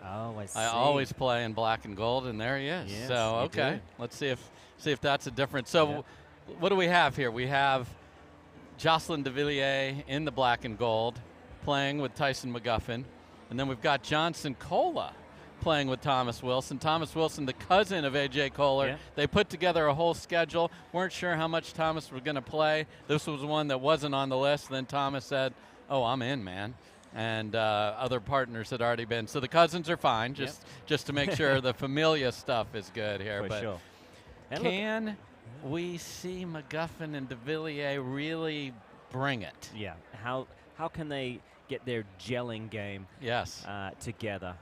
always play in black and gold, and there he is. Yes, so okay, let's see if that's a difference. So what do we have here? We have Jocelyn Devilliers in the black and gold, playing with Tyson McGuffin, and then we've got Johnson Koller playing with Thomas Wilson. Thomas Wilson, the cousin of AJ Koller. Yeah. They put together a whole schedule. Weren't sure how much Thomas was going to play. This was one that wasn't on the list. Then Thomas said, "Oh, I'm in, man." And other partners had already been. So the cousins are fine, just to make sure the familia stuff is good here. For but sure. And can we see McGuffin and Devilliers really bring it. Yeah. How can they get their gelling game together?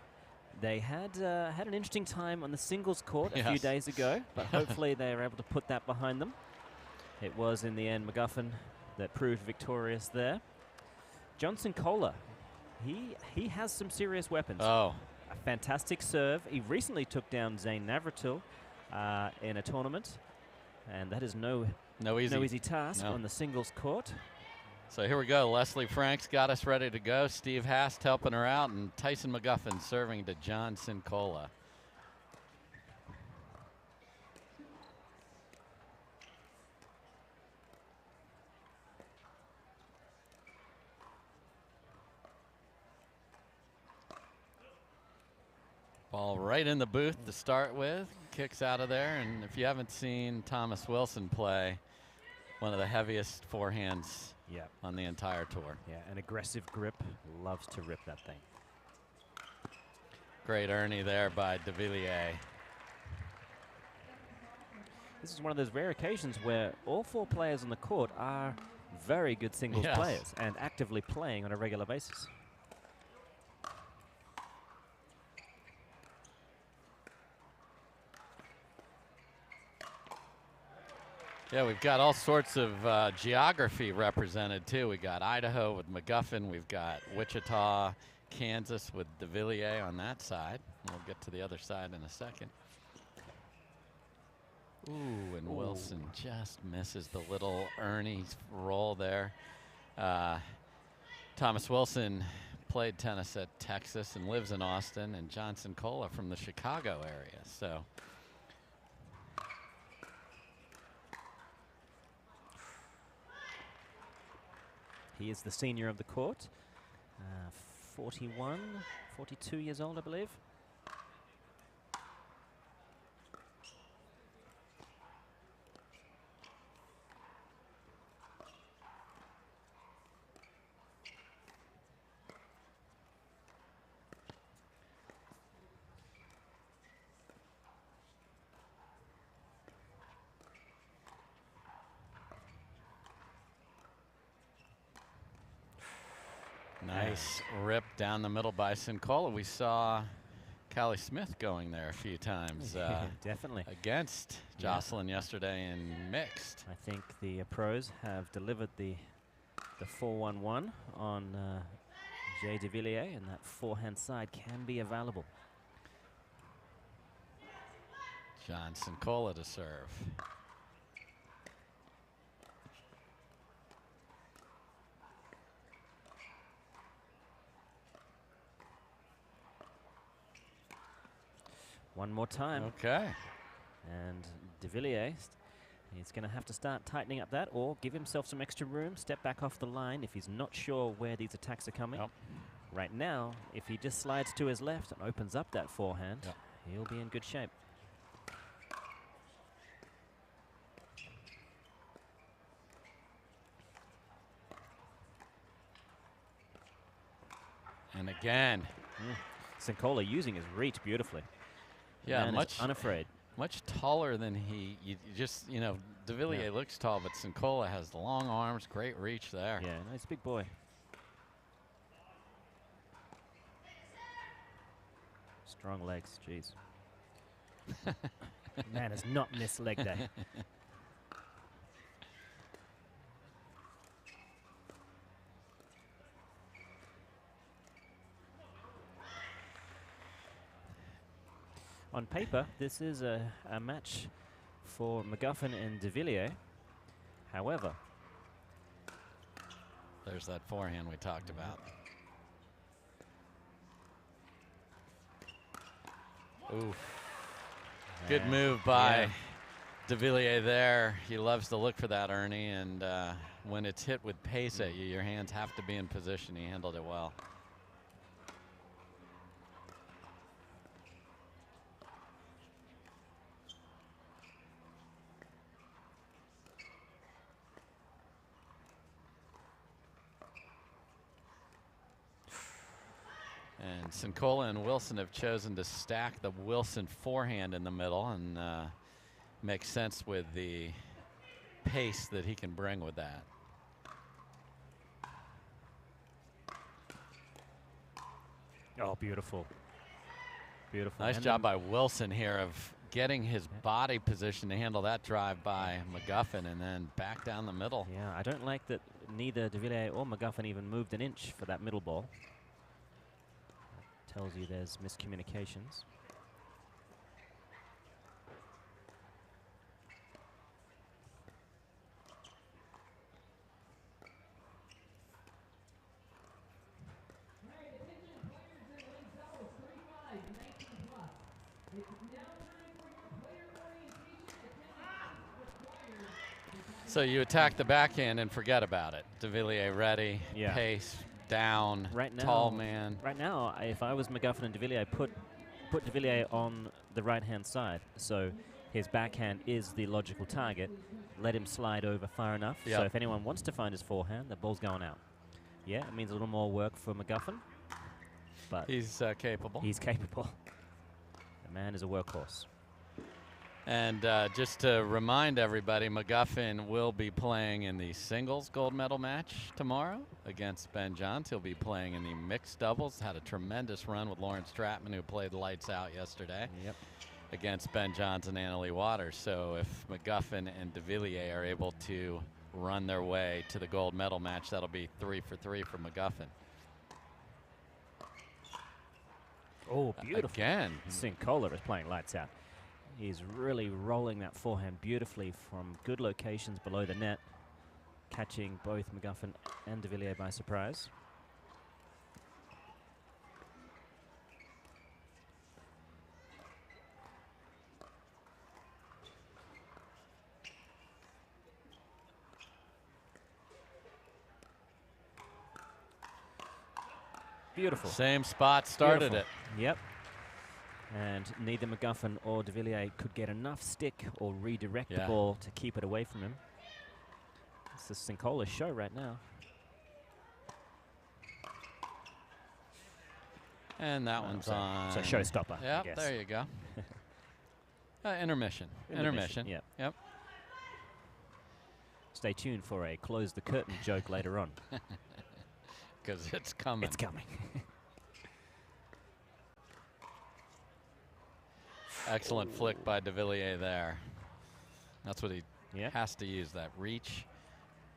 They had an interesting time on the singles court a few days ago, but hopefully they are able to put that behind them. It was in the end McGuffin that proved victorious there. Johnson Koller, he has some serious weapons. Oh. A fantastic serve. He recently took down Zane Navratil in a tournament, and that is no easy task on the singles court. So here we go. Leslie Franks got us ready to go. Steve Hast helping her out, and Tyson McGuffin serving to Johnson Koller. Ball right in the booth to start with. Kicks out of there, and if you haven't seen Thomas Wilson play, one of the heaviest forehands on the entire tour. Yeah, an aggressive grip. Loves to rip that thing. Great Ernie there by Devilliers. This is one of those rare occasions where all 4 players on the court are very good singles players and actively playing on a regular basis. Yeah, we've got all sorts of geography represented, too. We got Idaho with McGuffin. We've got Wichita, Kansas with Devilliers on that side. We'll get to the other side in a second. Ooh, and Wilson just misses the little Ernie roll there. Thomas Wilson played tennis at Texas and lives in Austin, and Johnson Koller from the Chicago area. So. He is the senior of the court, 41, 42 years old, I believe. Nice rip down the middle by Koller. We saw Callie Smith going there a few times. Definitely. Against Jocelyn yesterday in mixed. I think the pros have delivered the 4-1-1 on Jay Devilliers, and that forehand side can be available. Johnson Koller to serve. One more time. Okay. And Devilliers, he's going to have to start tightening up that or give himself some extra room, step back off the line if he's not sure where these attacks are coming. Right now, if he just slides to his left and opens up that forehand, he'll be in good shape. And again. Koller using his reach beautifully. Yeah, Man much unafraid. Much taller than he. You just, you know, Devilliers looks tall, but Koller has the long arms, great reach there. Yeah, nice big boy. Strong legs, jeez. Man has not missed leg day. On paper, this is a match for McGuffin and Devilliers. However, there's that forehand we talked about. Ooh. Good move by Devilliers there. He loves to look for that, Ernie, and when it's hit with pace at you, your hands have to be in position. He handled it well. And Koller and Wilson have chosen to stack the Wilson forehand in the middle, and makes sense with the pace that he can bring with that. Oh, beautiful. Beautiful. Nice And job by Wilson here of getting his body position to handle that drive by McGuffin and then back down the middle. Yeah, I don't like that neither Devilliers or McGuffin even moved an inch for that middle ball. That tells you there's miscommunications. So you attack the backhand and forget about it. Devilliers ready, pace, down, right now, tall man. Right now, if I was McGuffin and Devilliers, put Devilliers on the right-hand side. So his backhand is the logical target. Let him slide over far enough. Yep. So if anyone wants to find his forehand, the ball's going out. Yeah, it means a little more work for McGuffin. But he's capable. He's capable. The man is a workhorse. And just to remind everybody, McGuffin will be playing in the singles gold medal match tomorrow against Ben Johns. He'll be playing in the mixed doubles. Had a tremendous run with Lawrence Stratman, who played lights out yesterday against Ben Johns and Annalie Waters. So if McGuffin and Devilliers are able to run their way to the gold medal match, that'll be 3 for 3 for McGuffin. Oh, beautiful. Again. Koller is playing lights out. He's really rolling that forehand beautifully from good locations below the net, catching both McGuffin and Devilliers by surprise. Beautiful. Same spot started it. Yep. And neither McGuffin or Devilliers could get enough stick or redirect the ball to keep it away from him. It's the Sinkola show right now. And that one's on. So showstopper. Yep, there you go. Intermission. Intermission. Yep. Yep. Stay tuned for a close the curtain joke later on. Because it's coming. It's coming. Excellent flick by Devilliers there. That's what he has to use, that reach.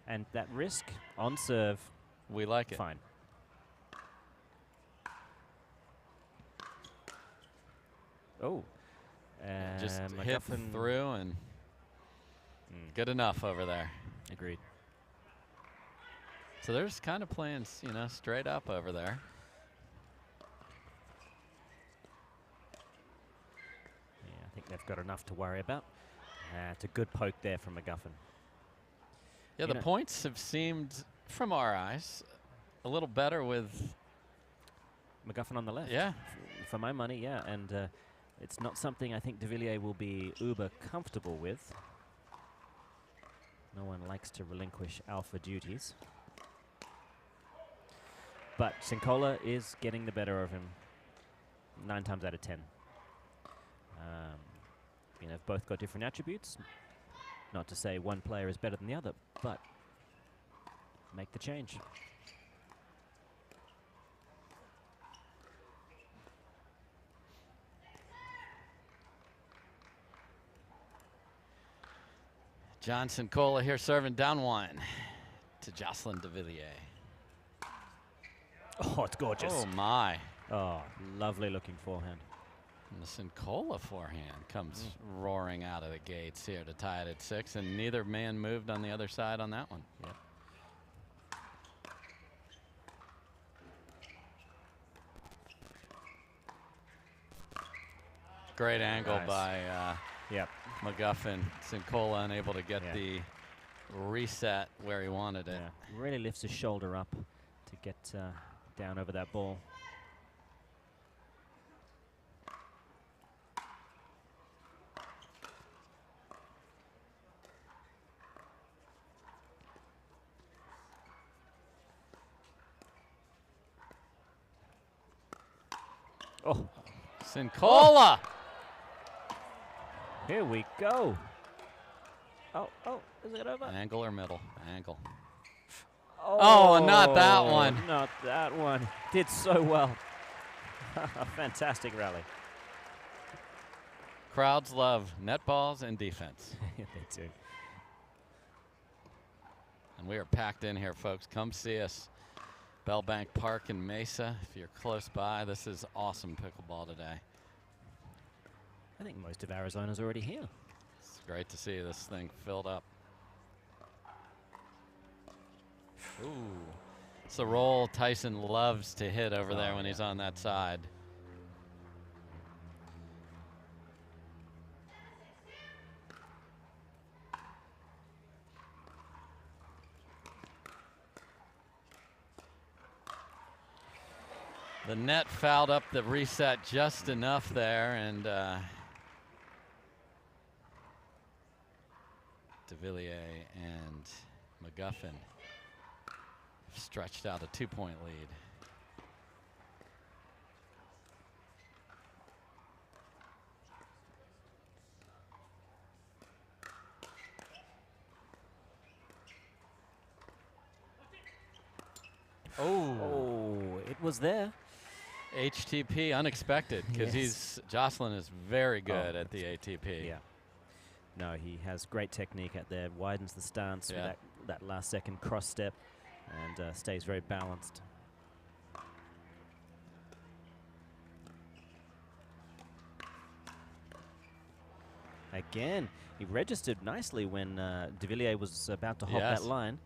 And that risk on serve. We like it. Fine. Oh. Just hit through and good enough over there. Agreed. So they're just kind of playing, you know, straight up over there. I think they've got enough to worry about. It's a good poke there from McGuffin. Yeah, the points have seemed, from our eyes, a little better with McGuffin on the left. Yeah. For my money, yeah. And it's not something I think Devilliers will be uber comfortable with. No one likes to relinquish alpha duties. But Sinkola is getting the better of him 9 times out of 10. You know, they've both got different attributes. Not to say one player is better than the other, but make the change. Johnson Koller here serving down 1 to Jocelyn Devilliers. Oh, it's gorgeous. Oh, my. Oh, lovely looking forehand. And the Sinkola forehand comes roaring out of the gates here to tie it at 6, and neither man moved on the other side on that one. Yeah. Great angle by McGuffin. Sinkola unable to get the reset where he wanted it. Really lifts his shoulder up to get down over that ball. Oh, Sinkola! Here we go. Oh, is it over? Angle or middle? Angle. Oh, not that Oh, one. Not that one. Did so well. A fantastic rally. Crowds love netballs and defense. Yeah, they do. And we are packed in here, folks. Come see us. Bellbank Park in Mesa. If you're close by, this is awesome pickleball today. I think most of Arizona's already here. It's great to see this thing filled up. Ooh. It's the roll Tyson loves to hit over there when he's on that side. The net fouled up the reset just enough there, and Devilliers and McGuffin stretched out a 2-point lead. Oh, it was there. HTP unexpected, because Jocelyn is very good at the ATP. Yeah. No, he has great technique out there. Widens the stance with that last second cross step, and stays very balanced. Again, he registered nicely when Devilliers was about to hop that line.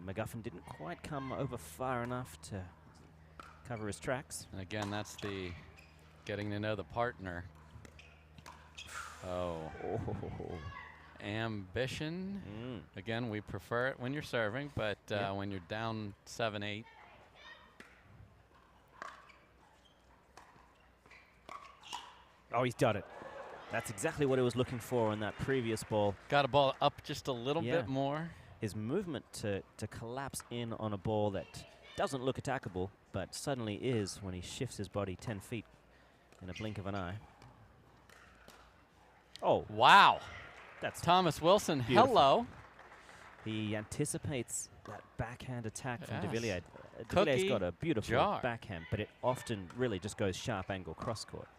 McGuffin didn't quite come over far enough to cover his tracks. And again, that's the getting to know the partner. Oh. Ambition. Again, we prefer it when you're serving, but when you're down 7-8. Oh, he's got it. That's exactly what he was looking for on that previous ball. Got a ball up just a little bit more. His movement to collapse in on a ball that doesn't look attackable, but suddenly is when he shifts his body 10 feet in a blink of an eye. Oh. Wow. That's Thomas Wilson. beautiful. Hello. He anticipates that backhand attack from Yes. Devilliers. Cookie Devilliers got a beautiful jar. backhand, but it often really just goes sharp angle cross court.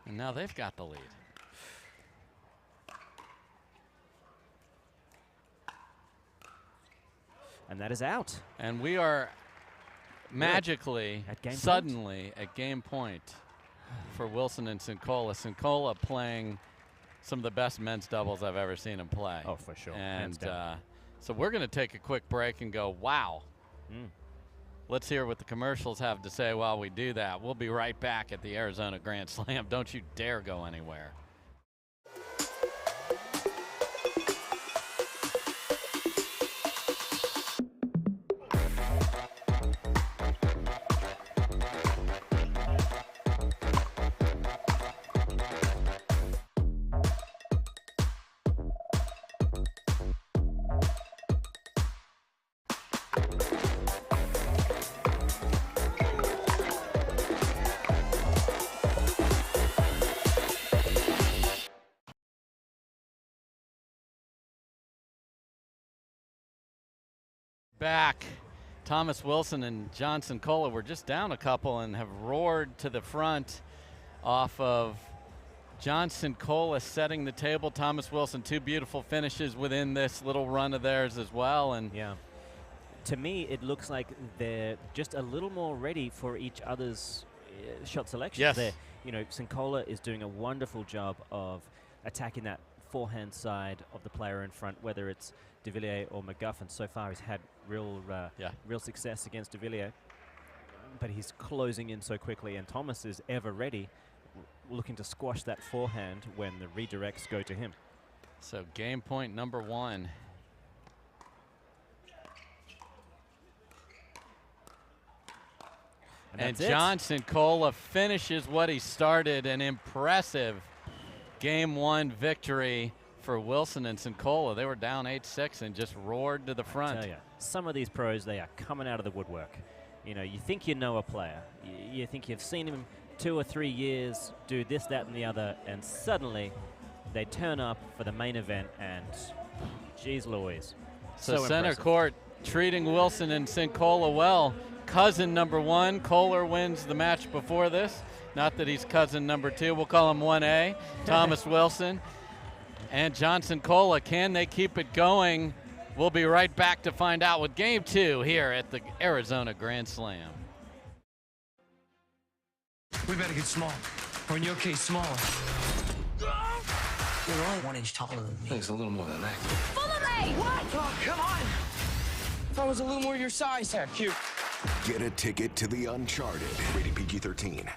And now they've got the lead. And that is out. And we are magically, at game suddenly at game point for Wilson and Sincola. Sincola playing some of the best men's doubles I've ever seen him play. Oh, for sure. And so we're going to take a quick break and go, wow. Let's hear what the commercials have to say while we do that. We'll be right back at the Arizona Grand Slam. Don't you dare go anywhere. Back. Thomas Wilson and Johnson Koller were just down a couple and have roared to the front off of Johnson Koller setting the table. Thomas Wilson, 2 beautiful finishes within this little run of theirs as well. And yeah, to me, it looks like they're just a little more ready for each other's shot selection. Yes. You know, Sincola is doing a wonderful job of attacking that forehand side of the player in front, whether it's Devilliers or McGuffin. So far, he's had real success against Devilliers, but he's closing in so quickly, and Thomas is ever ready, looking to squash that forehand when the redirects go to him. So game point number 1. And Johnson Koller finishes what he started. An impressive game 1 victory for Wilson and Sincola. They were down 8-6 and just roared to the front. I tell you, some of these pros, they are coming out of the woodwork. You know, you think you know a player. You think you've seen him 2 or 3 years do this, that, and the other, and suddenly they turn up for the main event, and geez Louise. So center impressive. court treating Wilson and Sincola well. Cousin number 1, Koller wins the match before this. Not that he's cousin number 2, we'll call him 1A, Thomas Wilson. And Johnson Koller, can they keep it going? We'll be right back to find out with game 2 here at the Arizona Grand Slam. We better get small. Or in your case, smaller. You're only 1 inch taller than me. He's a little more than that. What? Oh, come on. If I was a little more your size. Yeah, cute. Get a ticket to the Uncharted. Rated PG-13.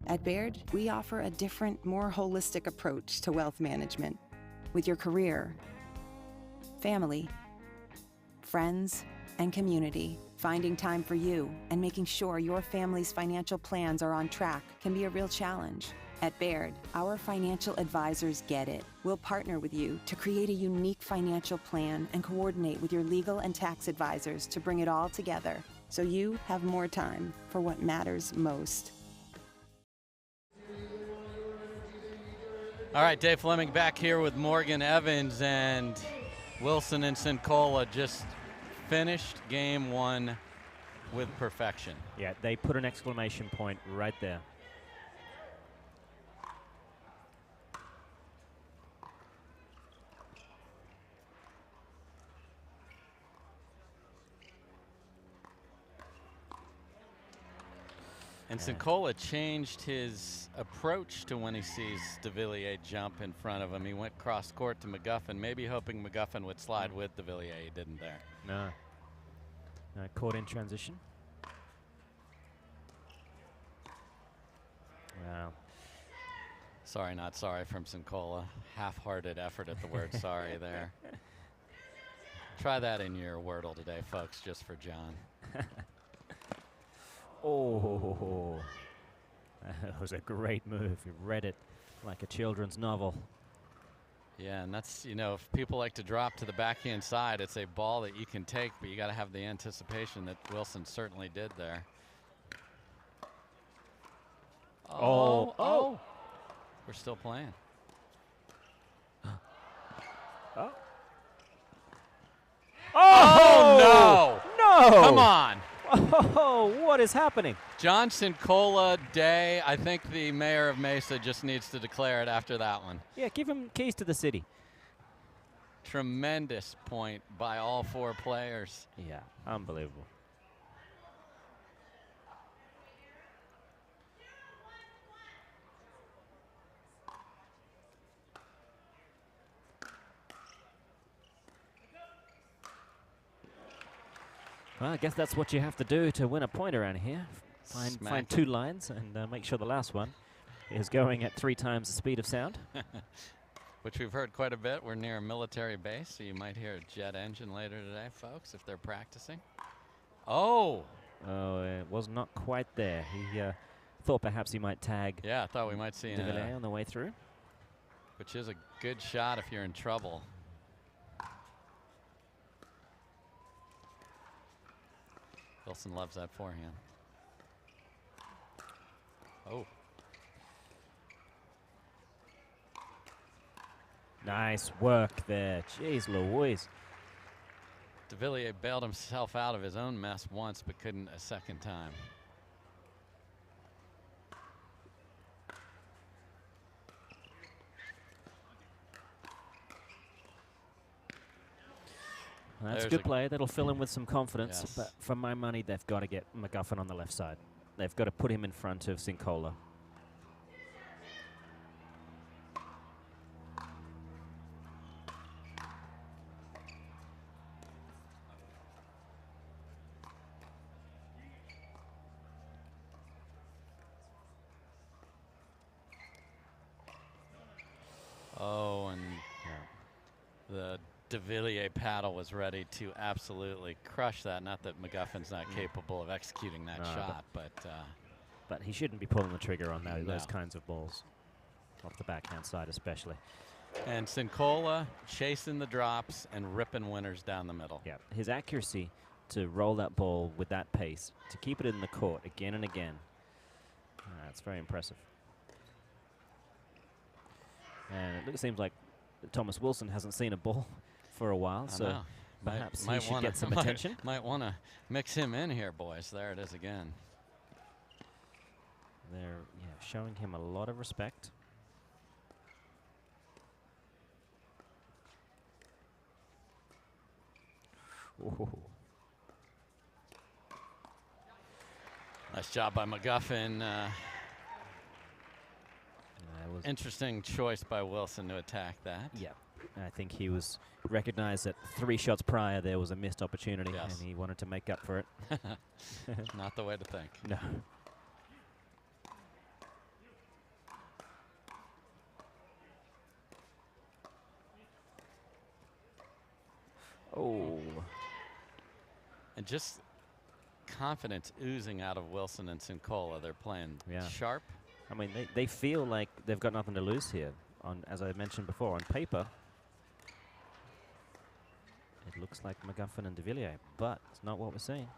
At Baird, we offer a different, more holistic approach to wealth management. With your career, family, friends, and community, finding time for you and making sure your family's financial plans are on track can be a real challenge. At Baird, our financial advisors get it. We'll partner with you to create a unique financial plan and coordinate with your legal and tax advisors to bring it all together so you have more time for what matters most. All right, Dave Fleming back here with Morgan Evans, and Wilson and Sincola just finished game 1 with perfection. Yeah, they put an exclamation point right there. And Sincola changed his approach to when he sees Devilliers jump in front of him. He went cross court to McGuffin, maybe hoping McGuffin would slide with Devilliers. He didn't there. No. Caught in transition. Wow. Sorry, not sorry from Sincola. Half-hearted effort at the word sorry there. Try that in your Wordle today, folks, just for John. Oh, that was a great move. You read it like a children's novel. Yeah, and that's, you know, if people like to drop to the backhand side, it's a ball that you can take, but you got to have the anticipation that Wilson certainly did there. Oh. We're still playing. Oh. Oh, no! No! Come on! Oh, what is happening? Johnson Koller Day. I think the mayor of Mesa just needs to declare it after that one. Yeah, give him keys to the city. Tremendous point by all 4 players. Yeah, unbelievable. Well, I guess that's what you have to do to win a point around here. Find 2 lines and make sure the last one is going at 3 times the speed of sound. Which we've heard quite a bit. We're near a military base, so you might hear a jet engine later today, folks, if they're practicing. Oh! Oh, it was not quite there. He thought perhaps he might tag. Yeah, I thought we might see Devilliers on the way through. Which is a good shot if you're in trouble. Wilson loves that forehand. Oh. Nice work there. Jeez Louise. Devilliers bailed himself out of his own mess once, but couldn't a second time. That's a good play. That'll fill him with some confidence. Yes. But for my money, they've got to get McGuffin on the left side. They've got to put him in front of Sincola. Oh, and the Devilliers paddle was ready to absolutely crush that. Not that McGuffin's not capable of executing that shot, but he shouldn't be pulling the trigger on No. those kinds of balls, off the backhand side especially. And Sincola chasing the drops and ripping winners down the middle. Yeah, his accuracy to roll that ball with that pace, to keep it in the court again and again, that's very impressive. And it seems like Thomas Wilson hasn't seen a ball for a while, so perhaps he should get some attention. Might want to mix him in here, boys. There it is again. They're showing him a lot of respect. Ooh. Nice job by McGuffin. Interesting choice by Wilson to attack that. Yeah, I think he was recognized that 3 shots prior there was a missed opportunity, and he wanted to make up for it. Not the way to think. No. Oh. And just confidence oozing out of Wilson and Sincola. They're playing sharp. I mean, they feel like they've got nothing to lose here. As I mentioned before, on paper, it looks like McGuffin and Devilliers, but it's not what we're seeing.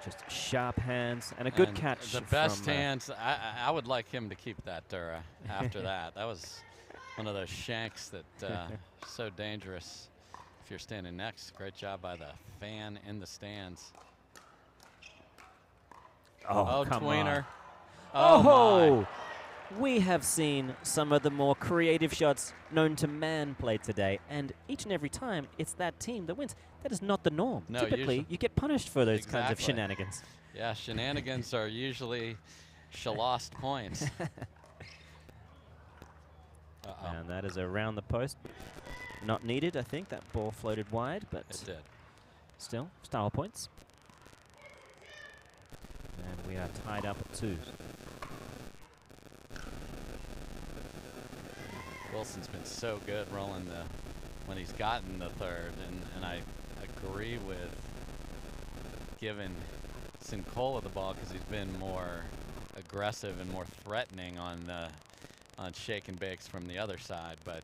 Just sharp hands and a good catch. The best hands. I would like him to keep that after that. That was one of those shanks that so dangerous if you're standing next. Great job by the fan in the stands. Oh, come tweener. On. Oh, we have seen some of the more creative shots known to man play today, and each and every time it's that team that wins. That is not the norm. No, typically, you get punished for those kinds of shenanigans. Yeah, shenanigans are usually lost points. And that is around the post. Not needed, I think. That ball floated wide, but it did. Still, style points. And we are tied up at 2. Wilson's been so good rolling when he's gotten the third, and I agree with giving Sincola the ball because he's been more aggressive and more threatening on shake and bakes from the other side, but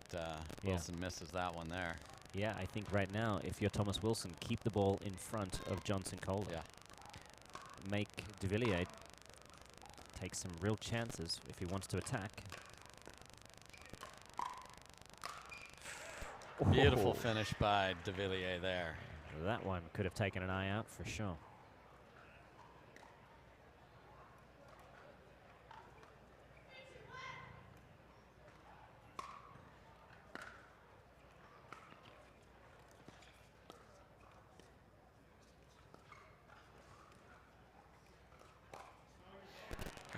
Wilson misses that one there. Yeah, I think right now, if you're Thomas Wilson, keep the ball in front of Johnson Koller. Yeah. Make Devilliers take some real chances if he wants to attack. Beautiful finish by Devilliers there. That one could have taken an eye out for sure.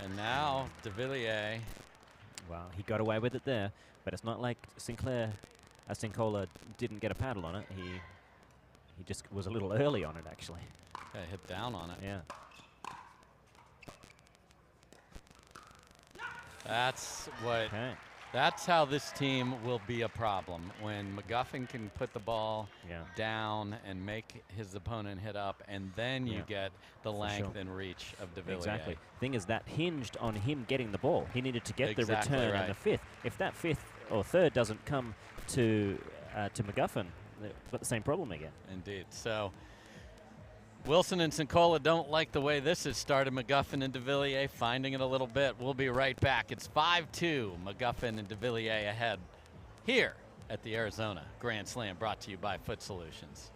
And now Devilliers. Well, he got away with it there, but it's not like Sincola didn't get a paddle on it. He just was a little early on it, actually. Yeah, hit down on it. Yeah. That's what. Okay. That's how this team will be a problem. When McGuffin can put the ball down and make his opponent hit up, and then you get the length and reach of Devilliers. Exactly. Thing is, that hinged on him getting the ball. He needed to get the return and the 5th. If that 5th or 3rd doesn't come to McGuffin, they've got the same problem again. Indeed. So Wilson and Sincola don't like the way this has started. McGuffin and Devilliers finding it a little bit. We'll be right back. It's 5-2. McGuffin and Devilliers ahead here at the Arizona Grand Slam, brought to you by Foot Solutions.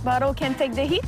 Bottle can take the heat.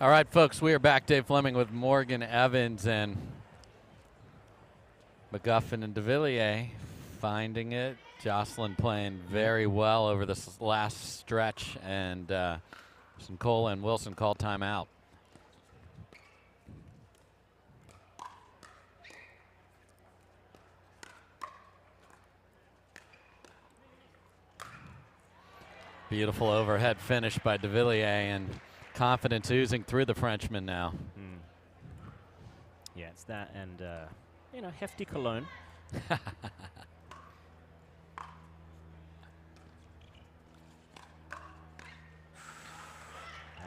All right, folks, we are back. Dave Fleming with Morgan Evans and McGuffin and Devilliers finding it. Jocelyn playing very well over this last stretch, and Koller and Wilson called timeout. Beautiful overhead finish by Devilliers, and confidence oozing through the Frenchman now. Yeah, it's that and, you know, hefty cologne.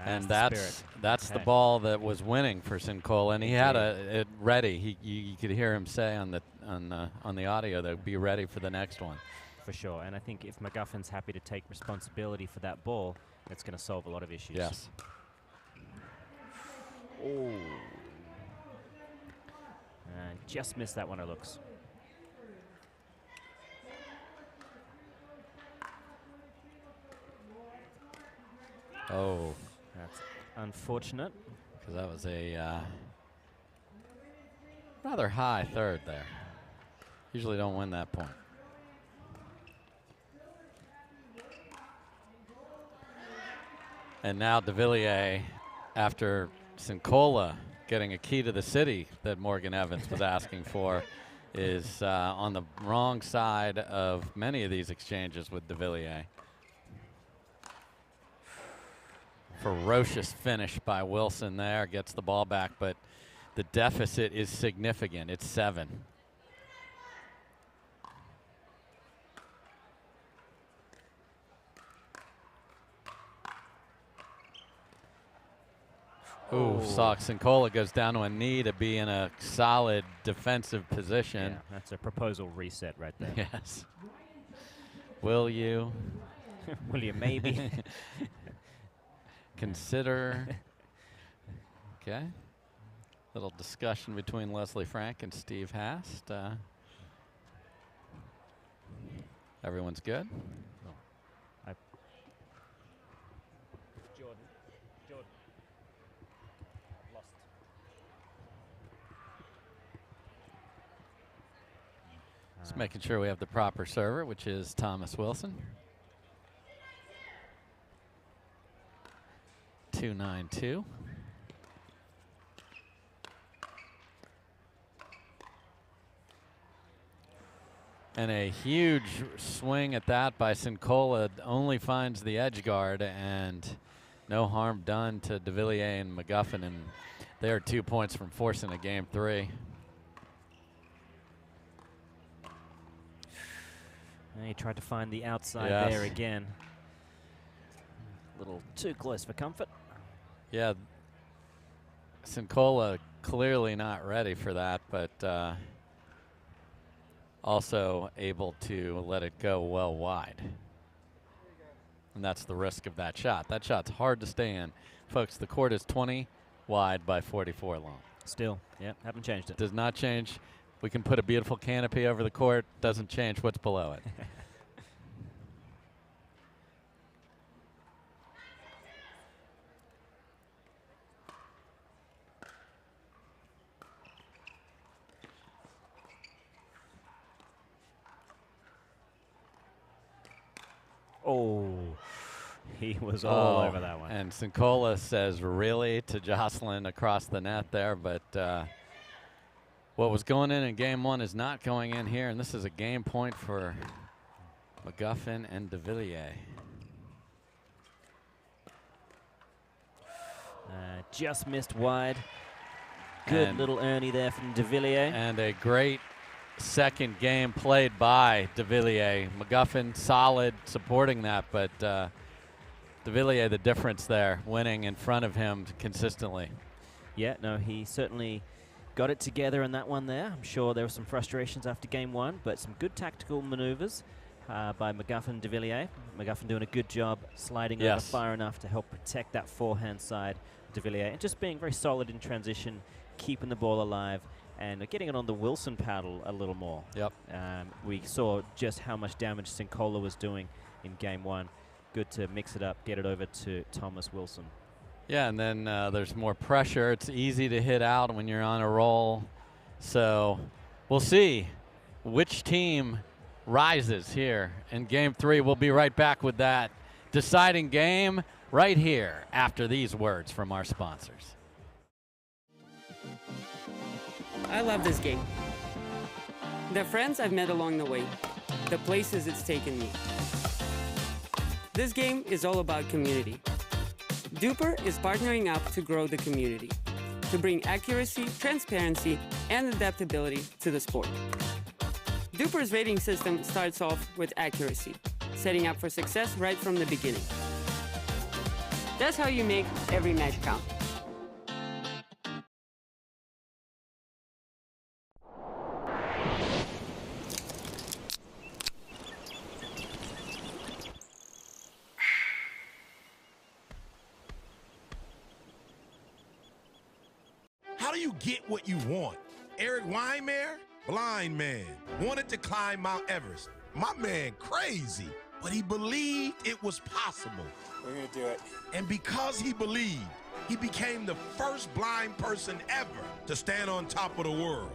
And that's the ball that was winning for Koller, and he had it ready. You could hear him say on the audio that be ready for the next one. For sure, and I think if McGuffin's happy to take responsibility for that ball, it's going to solve a lot of issues. Yes. Oh. And just missed that one, it looks. Oh. That's unfortunate. Because that was a rather high third there. Usually don't win that point. And now Devilliers, after Koller getting a key to the city that Morgan Evans was asking for, is on the wrong side of many of these exchanges with Devilliers. Ferocious finish by Wilson there, gets the ball back, but the deficit is significant. It's 7. Ooh, Sox and Koller goes down to a knee to be in a solid defensive position. Yeah, that's a proposal reset right there. Yes. Will you? Will you maybe? Consider. Okay. Little discussion between Leslie Frank and Steve Hast. Everyone's good? Just making sure we have the proper server, which is Thomas Wilson. 292. And a huge swing at that by Koller, only finds the edge guard, and no harm done to Devilliers and McGuffin, and they are 2 points from forcing a game 3. And he tried to find the outside there again. A little too close for comfort. Yeah, Koller clearly not ready for that, but also able to let it go well wide. And that's the risk of that shot. That shot's hard to stay in. Folks, the court is 20 wide by 44 long. Still, yeah, haven't changed it. Does not change. We can put a beautiful canopy over the court. Doesn't change what's below it. Oh, he was all over that one. And Koller says really to Jocelyn across the net there, but what was going in game 1 is not going in here, and this is a game point for McGuffin and Devilliers. Just missed wide. Good little Ernie there from Devilliers. And a great second game played by Devilliers. McGuffin solid supporting that, but Devilliers the difference there, winning in front of him consistently. Yeah, no, he certainly got it together in that one there. I'm sure there were some frustrations after game 1, but some good tactical maneuvers by McGuffin and Devilliers. McGuffin doing a good job sliding over far enough to help protect that forehand side of Devilliers, and just being very solid in transition, keeping the ball alive, and getting it on the Wilson paddle a little more. Yep. We saw just how much damage Koller was doing in game 1. Good to mix it up, get it over to Thomas Wilson. Yeah, and then there's more pressure. It's easy to hit out when you're on a roll. So we'll see which team rises here in Game 3. We'll be right back with that deciding game right here after these words from our sponsors. I love this game. The friends I've met along the way, the places it's taken me. This game is all about community. Duper is partnering up to grow the community, to bring accuracy, transparency, and adaptability to the sport. Duper's rating system starts off with accuracy, setting up for success right from the beginning. That's how you make every match count. How do you get what you want? Eric Weimer, blind man, wanted to climb Mount Everest. My man crazy, but he believed it was possible. We're gonna do it. And because he believed, he became the first blind person ever to stand on top of the world.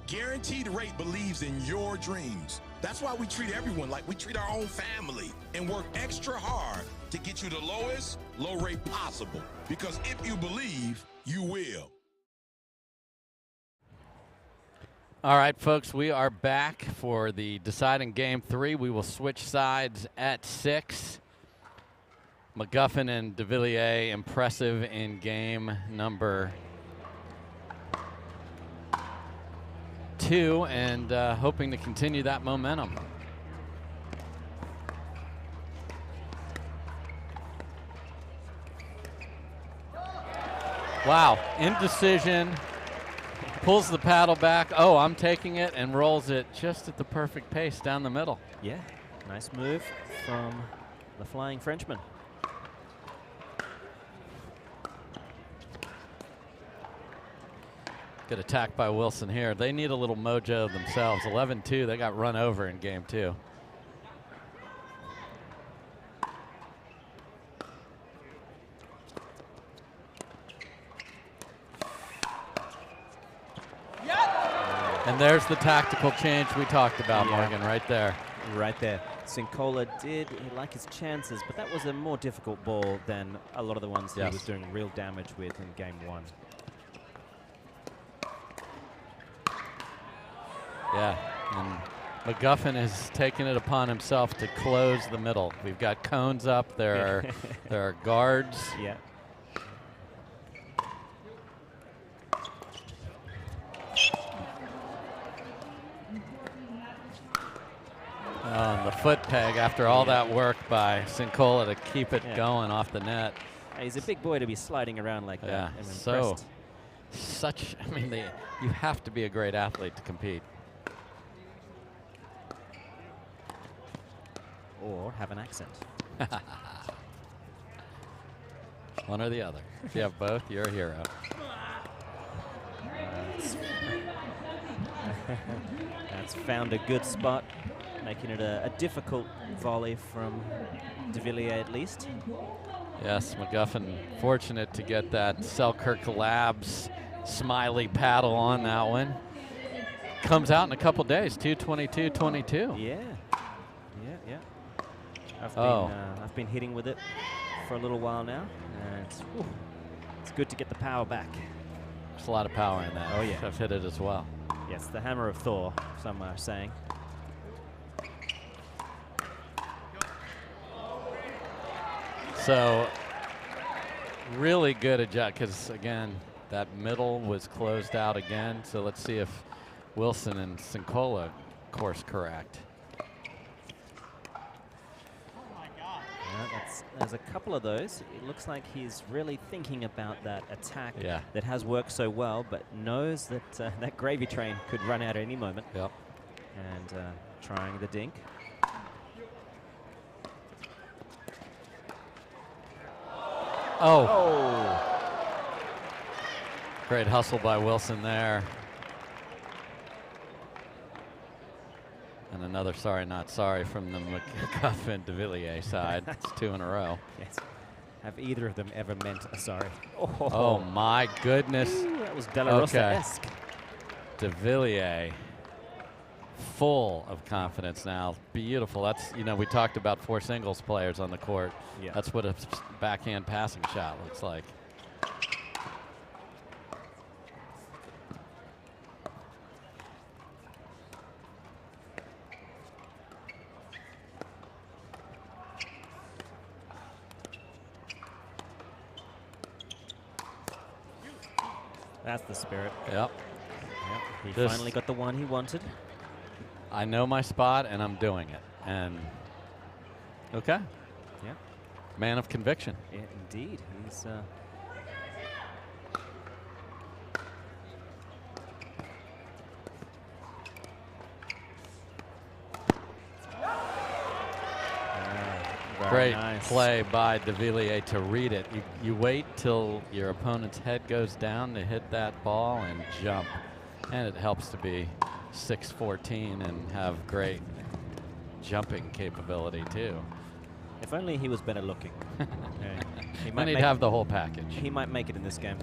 Guaranteed Rate believes in your dreams. That's why we treat everyone like we treat our own family and work extra hard to get you the lowest low rate possible. Because if you believe, you will. All right, folks, we are back for the deciding Game 3. We will switch sides at 6. McGuffin and Devilliers impressive in game number 2 and hoping to continue that momentum. Wow, indecision. Pulls the paddle back. Oh, I'm taking it, and rolls it just at the perfect pace down the middle. Yeah, nice move from the flying Frenchman. Good attack by Wilson here. They need a little mojo themselves. 11-2, they got run over in game 2. And there's the tactical change we talked about, Morgan, right there. Right there. Koller did like his chances, but that was a more difficult ball than a lot of the ones he was doing real damage with in game 1. Yeah, and McGuffin has taken it upon himself to close the middle. We've got cones up. There are guards. Yeah. The foot peg after all that work by Koller to keep it going off the net. He's a big boy to be sliding around like that. Yeah, I'm impressed. I mean, you have to be a great athlete to compete. Or have an accent. One or the other. If you have both, you're a hero. That's found a good spot, making it a difficult volley from Devilliers at least. Yes, McGuffin fortunate to get that Selkirk Labs smiley paddle on that one. Comes out in a couple days, 2:22:22. Yeah. I've been hitting with it for a little while now, and it's good to get the power back. There's a lot of power in that. Oh yeah, I've hit it as well. Yes, the hammer of Thor, some are saying. So really good adjust, because again, that middle was closed out again. So let's see if Wilson and Koller course correct. There's a couple of those. It looks like he's really thinking about that attack that has worked so well, but knows that that gravy train could run out at any moment. Yep. And trying the dink. Oh. Great hustle by Wilson there. And another sorry, not sorry from the McGuffin Devilliers side. It's 2 in a row. Yes. Have either of them ever meant a sorry? Oh my goodness. Ooh, that was De La Rosa-esque. Devilliers, full of confidence now. Beautiful. That's, you know, we talked about 4 singles players on the court. Yeah. That's what a backhand passing shot looks like. That's the spirit. Yep. He finally got the one he wanted. I know my spot, and I'm doing it. And okay. Yeah. Man of conviction. Yeah, indeed. He's great nice play by Devilliers to read it. You wait till your opponent's head goes down to hit that ball and jump. And it helps to be 6'14" and have great jumping capability too. If only he was better looking. Then he'd have the whole package. He might make it in this game.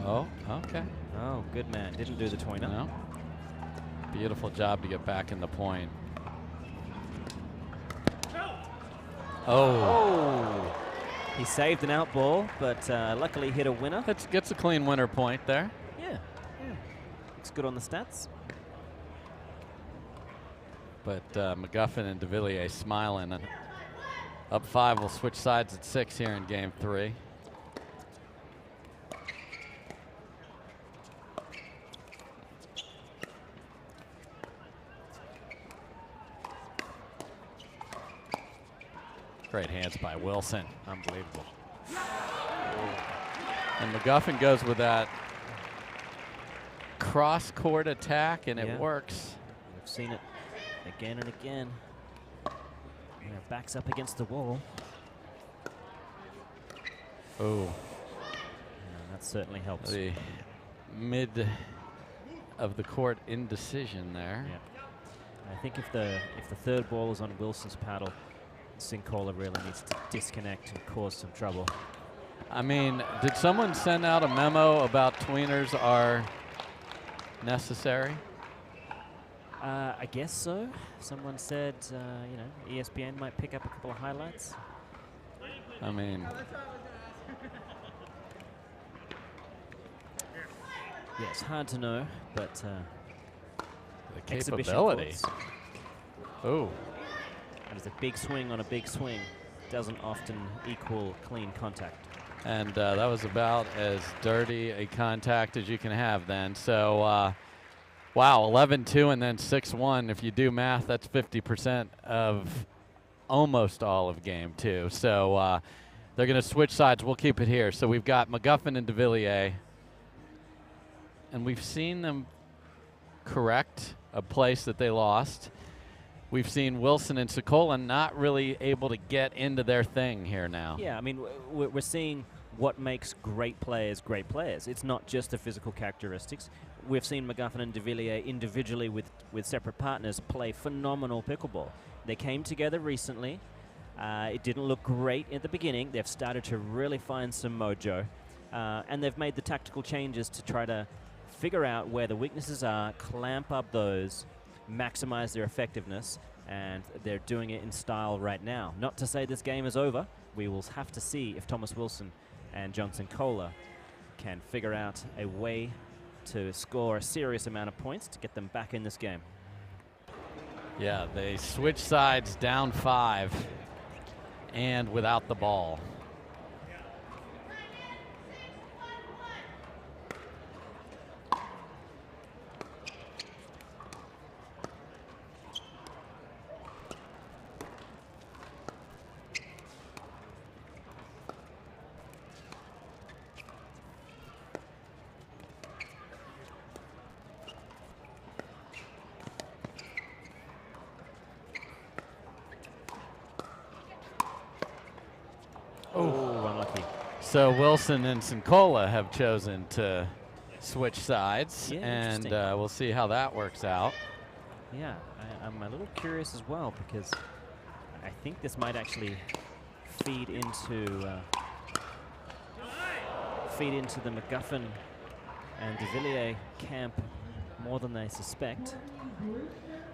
Oh, okay. Oh, good man. Didn't do the tweener. No. Beautiful job to get back in the point. Oh. He saved an out ball, but luckily hit a winner. Gets a clean winner point there. Yeah. Looks good on the stats. But McGuffin and Devilliers smiling. And up 5, will switch sides at 6 here in game 3. Great hands by Wilson. Unbelievable. And McGuffin goes with that cross-court attack, and it works. We've seen it again and again. Backs up against the wall. Oh. That certainly helps. The mid of the court indecision there. Yeah. I think if the third ball is on Wilson's paddle, Koller really needs to disconnect and cause some trouble. I mean, did someone send out a memo about tweeners are necessary? I guess so. Someone said, you know, ESPN might pick up a couple of highlights. I mean, yeah, it's hard to know, but the capability. Oh. That is a big swing on a big swing. Doesn't often equal clean contact. And that was about as dirty a contact as you can have then. So, wow, 11-2 and then 6-1. If you do math, that's 50% of almost all of game 2. So they're going to switch sides. We'll keep it here. So we've got McGuffin and Devilliers. And we've seen them correct a place that they lost. We've seen Wilson and Collin not really able to get into their thing here now. Yeah, I mean, we're seeing what makes great players great players. It's not just the physical characteristics. We've seen McGuffin and Devilliers individually with separate partners play phenomenal pickleball. They came together recently. It didn't look great at the beginning. They've started to really find some mojo. And they've made the tactical changes to try to figure out where the weaknesses are, clamp up those, maximize their effectiveness, and they're doing it in style right now. Not to say this game is over. We will have to see if Thomas Wilson and Johnson Koller can figure out a way to score a serious amount of points to get them back in this game. Yeah, they switch sides down 5 and without the ball. Oh, unlucky. So Wilson and Koller have chosen to switch sides, Yeah, and we'll see how that works out. Yeah, I'm a little curious as well, because I think this might actually feed into the McGuffin and Devilliers camp more than they suspect.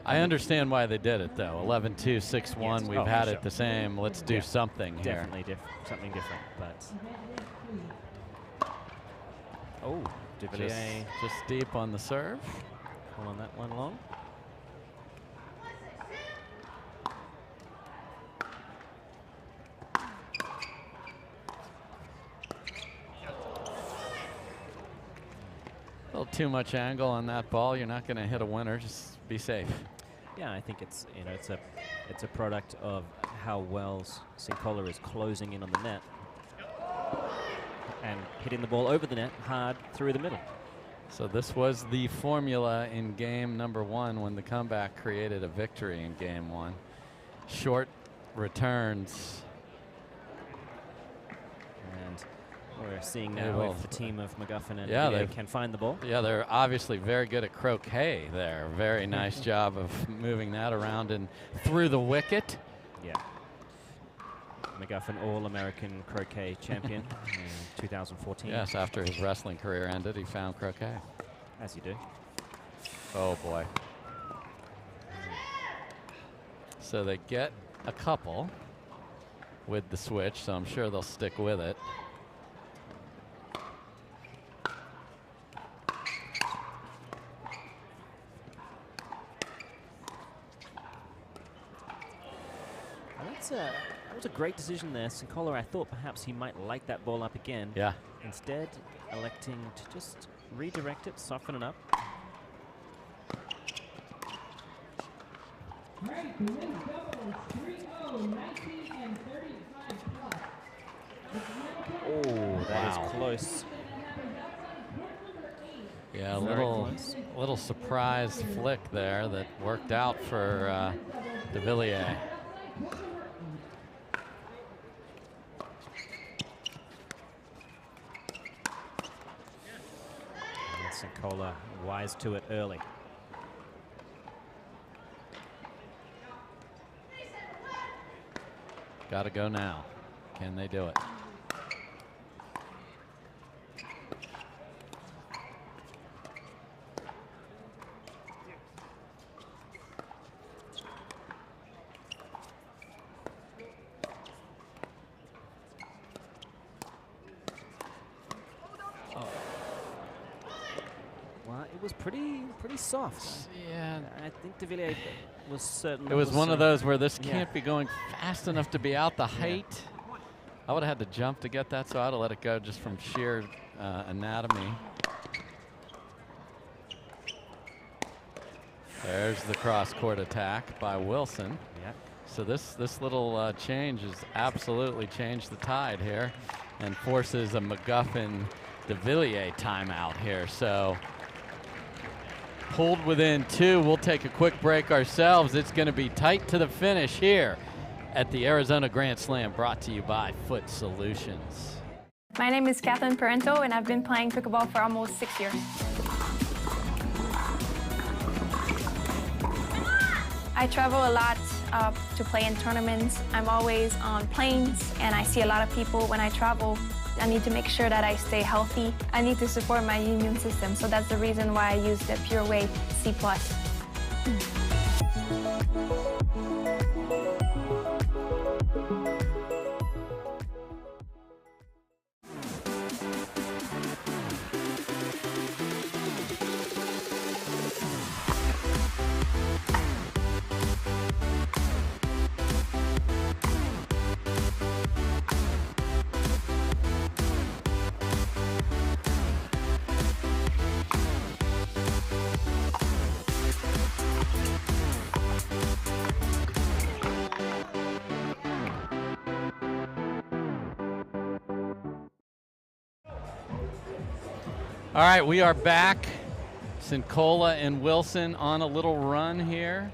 I understand why they did it, though. 11-2, 6-1. Yes. We've had it the same. Let's do something here. Definitely something different. But oh, Devilliers just deep on the serve. Pulling that one long. A little too much angle on that ball. You're not going to hit a winner. Just be safe. Yeah, I think it's it's a product of how well Koller is closing in on the net and hitting the ball over the net hard through the middle. So this was the formula in game number 1 when the comeback created a victory in game 1. Short returns. And we're seeing now if the team of McGuffin and they can find the ball. Yeah, they're obviously very good at croquet there. Very nice job of moving that around and through the wicket. Yeah. McGuffin All-American Croquet champion in 2014. Yes, after his wrestling career ended, he found croquet. As you do. Oh, boy. So they get a couple with the switch, so I'm sure they'll stick with it. That was a great decision there. Koller, I thought perhaps he might light that ball up again. Yeah. Instead, electing to just redirect it, soften it up. Oh, that is close. Yeah, a little surprise flick there that worked out for Devilliers. Koller wise to it early. Got to go now. Can they do it? It was pretty soft. Yeah. I think Devilliers was certain. It was one of those where this can't be going fast enough to be out the height. I would have had to jump to get that, so I'd have let it go just from sheer anatomy. There's the cross-court attack by Wilson. Yep. So this little change has absolutely changed the tide here and forces a McGuffin Devilliers timeout here. So pulled within 2. We'll take a quick break ourselves. It's going to be tight to the finish here at the Arizona Grand Slam, brought to you by Foot Solutions. My name is Parenteau, and I've been playing pickleball for almost 6 years. I travel a lot to play in tournaments. I'm always on planes, and I see a lot of people when I travel. I need to make sure that I stay healthy. I need to support my immune system, so that's the reason why I use the Pure Whey C+. All right, we are back. Koller and Wilson on a little run here.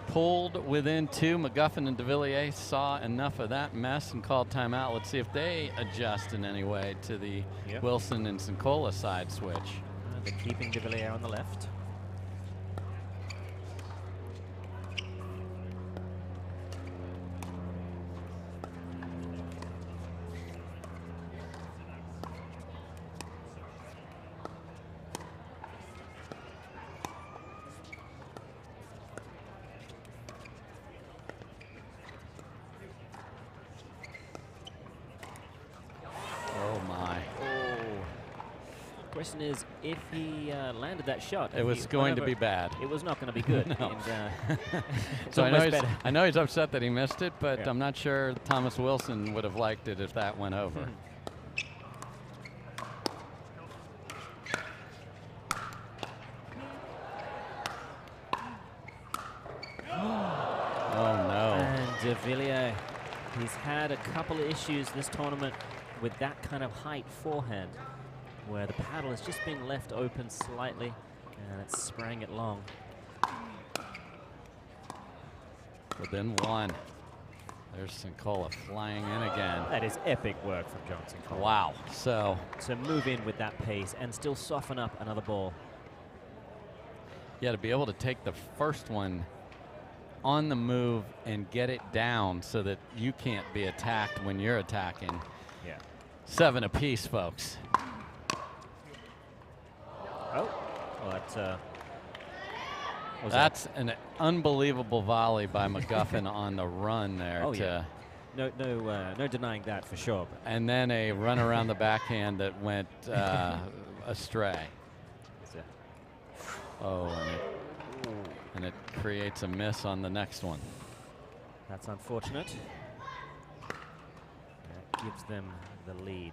Pulled within 2. McGuffin and Devilliers saw enough of that mess and called timeout. Let's see if they adjust in any way to the Wilson and Koller side switch. They're keeping Devilliers on the left. Question is, if he landed that shot, it was going to be bad. It was not going to be good. No. And, so I know he's upset that he missed it, but I'm not sure Thomas Wilson would have liked it if that went over. Oh no. And Devilliers, he's had a couple of issues this tournament with that kind of height forehand, where the paddle is just being left open slightly, and it's spraying it long. Within one. There's Koller flying in again. That is epic work from Johnson. Wow. So to move in with that pace and still soften up another ball. Yeah, to be able to take the first one on the move and get it down so that you can't be attacked when you're attacking. Yeah. 7 apiece, folks. Oh, well, that's an unbelievable volley by McGuffin on the run there. Oh, yeah. No denying that for sure. And then a run around the backhand that went astray. Oh, and it creates a miss on the next one. That's unfortunate. That gives them the lead.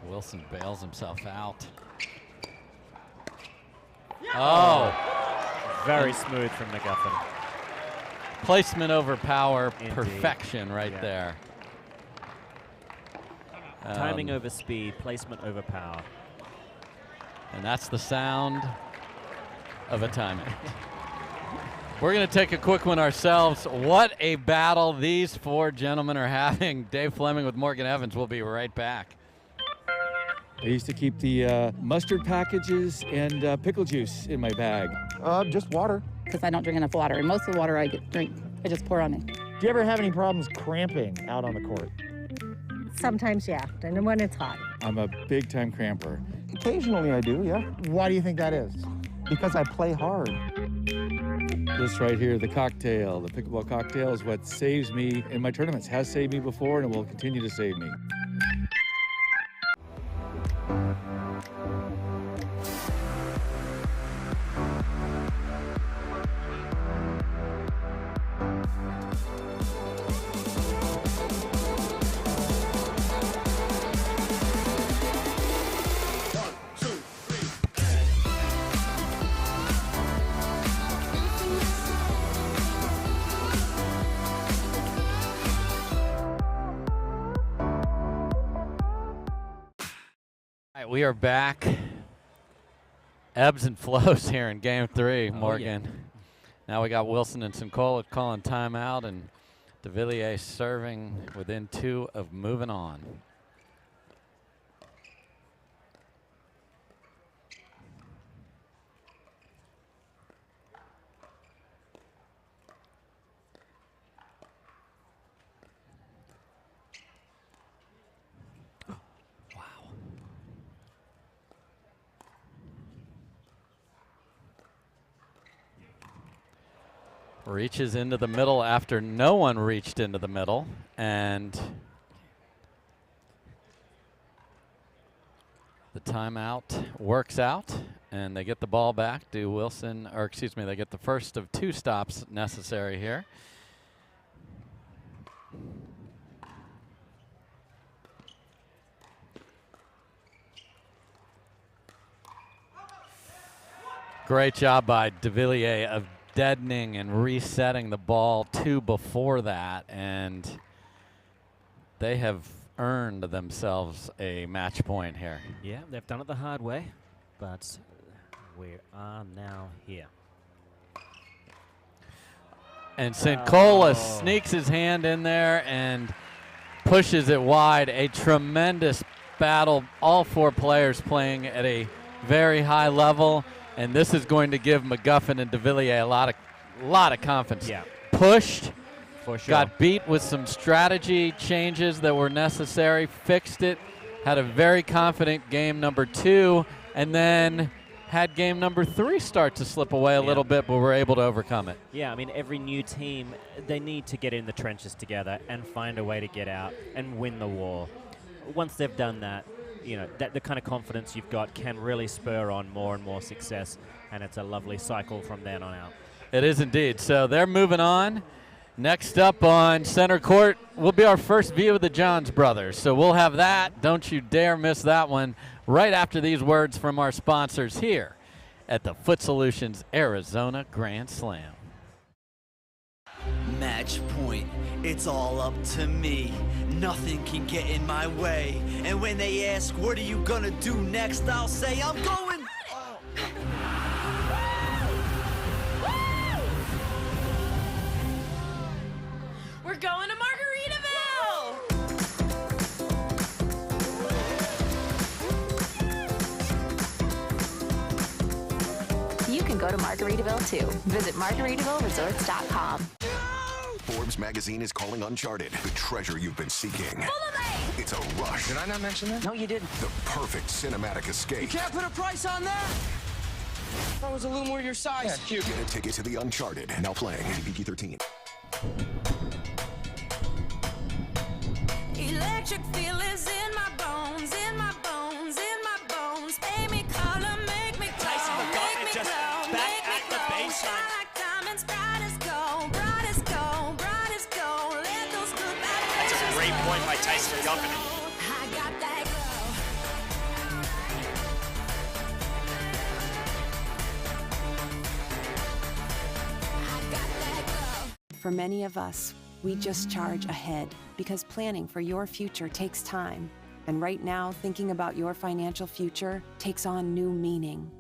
Wilson bails himself out. Oh! Very smooth from McGuffin. Placement over power, Indeed. Perfection right there. Timing over speed, placement over power. And that's the sound of a timeout. We're going to take a quick one ourselves. What a battle these 4 gentlemen are having. Dave Fleming with Morgan Evans. We'll be right back. I used to keep the mustard packages and pickle juice in my bag. Just water. Because I don't drink enough water, and most of the water I drink, I just pour on me. Do you ever have any problems cramping out on the court? Sometimes, yeah, and when it's hot. I'm a big-time cramper. Occasionally I do, yeah. Why do you think that is? Because I play hard. This right here, the cocktail, the pickleball cocktail, is what saves me in my tournaments. Has saved me before, and it will continue to save me. We are back. Ebbs and flows here in game 3, Morgan. Yeah. Now we got Wilson and Koller calling timeout, and Devilliers serving within 2 of moving on. Reaches into the middle after no one reached into the middle, and the timeout works out, and they get the ball back. They get the first of 2 stops necessary here. Great job by Devilliers of deadening and resetting the ball 2 before that, and they have earned themselves a match point here. Yeah, they've done it the hard way, but we are now here. And St. Koller sneaks his hand in there and pushes it wide. A tremendous battle. All 4 players playing at a very high level. And this is going to give McGuffin and Devilliers a lot of confidence. Yeah. Pushed, for sure. Got beat with some strategy changes that were necessary, fixed it, had a very confident game number 2, and then had game number 3 start to slip away a little bit, but were able to overcome it. Yeah, I mean, every new team, they need to get in the trenches together and find a way to get out and win the war. Once they've done that, you know, that the kind of confidence you've got can really spur on more and more success, and it's a lovely cycle from then on out. It is indeed. So they're moving on. Next up on center court will be our first view of the Johns brothers. So we'll have that. Don't you dare miss that one right after these words from our sponsors here at the Foot Solutions Arizona Grand Slam. Match point, it's all up to me. Nothing can get in my way. And when they ask, what are you gonna do next? I'll say, I'm going. We're going to Margaritaville! You can go to Margaritaville too. Visit MargaritavilleResorts.com. Forbes magazine is calling Uncharted the treasure you've been seeking. It's a rush. Did I not mention that? No, you didn't. The perfect cinematic escape. You can't put a price on that! That was a little more your size. Yeah, cute. Get a ticket to the Uncharted. Now playing PG-13. Electric feel is in my bones, in my bones, in my bones. Pay me color, make me glow, Tyson McGuffin make me just glow, back make me at the glow. baseline. Shine like diamonds, bright as gold, bright as gold, bright as gold. Let those good vibrations That's a great point by Tyson McGuffin. I got that glow. For many of us, we just charge ahead because planning for your future takes time. And right now, thinking about your financial future takes on new meaning.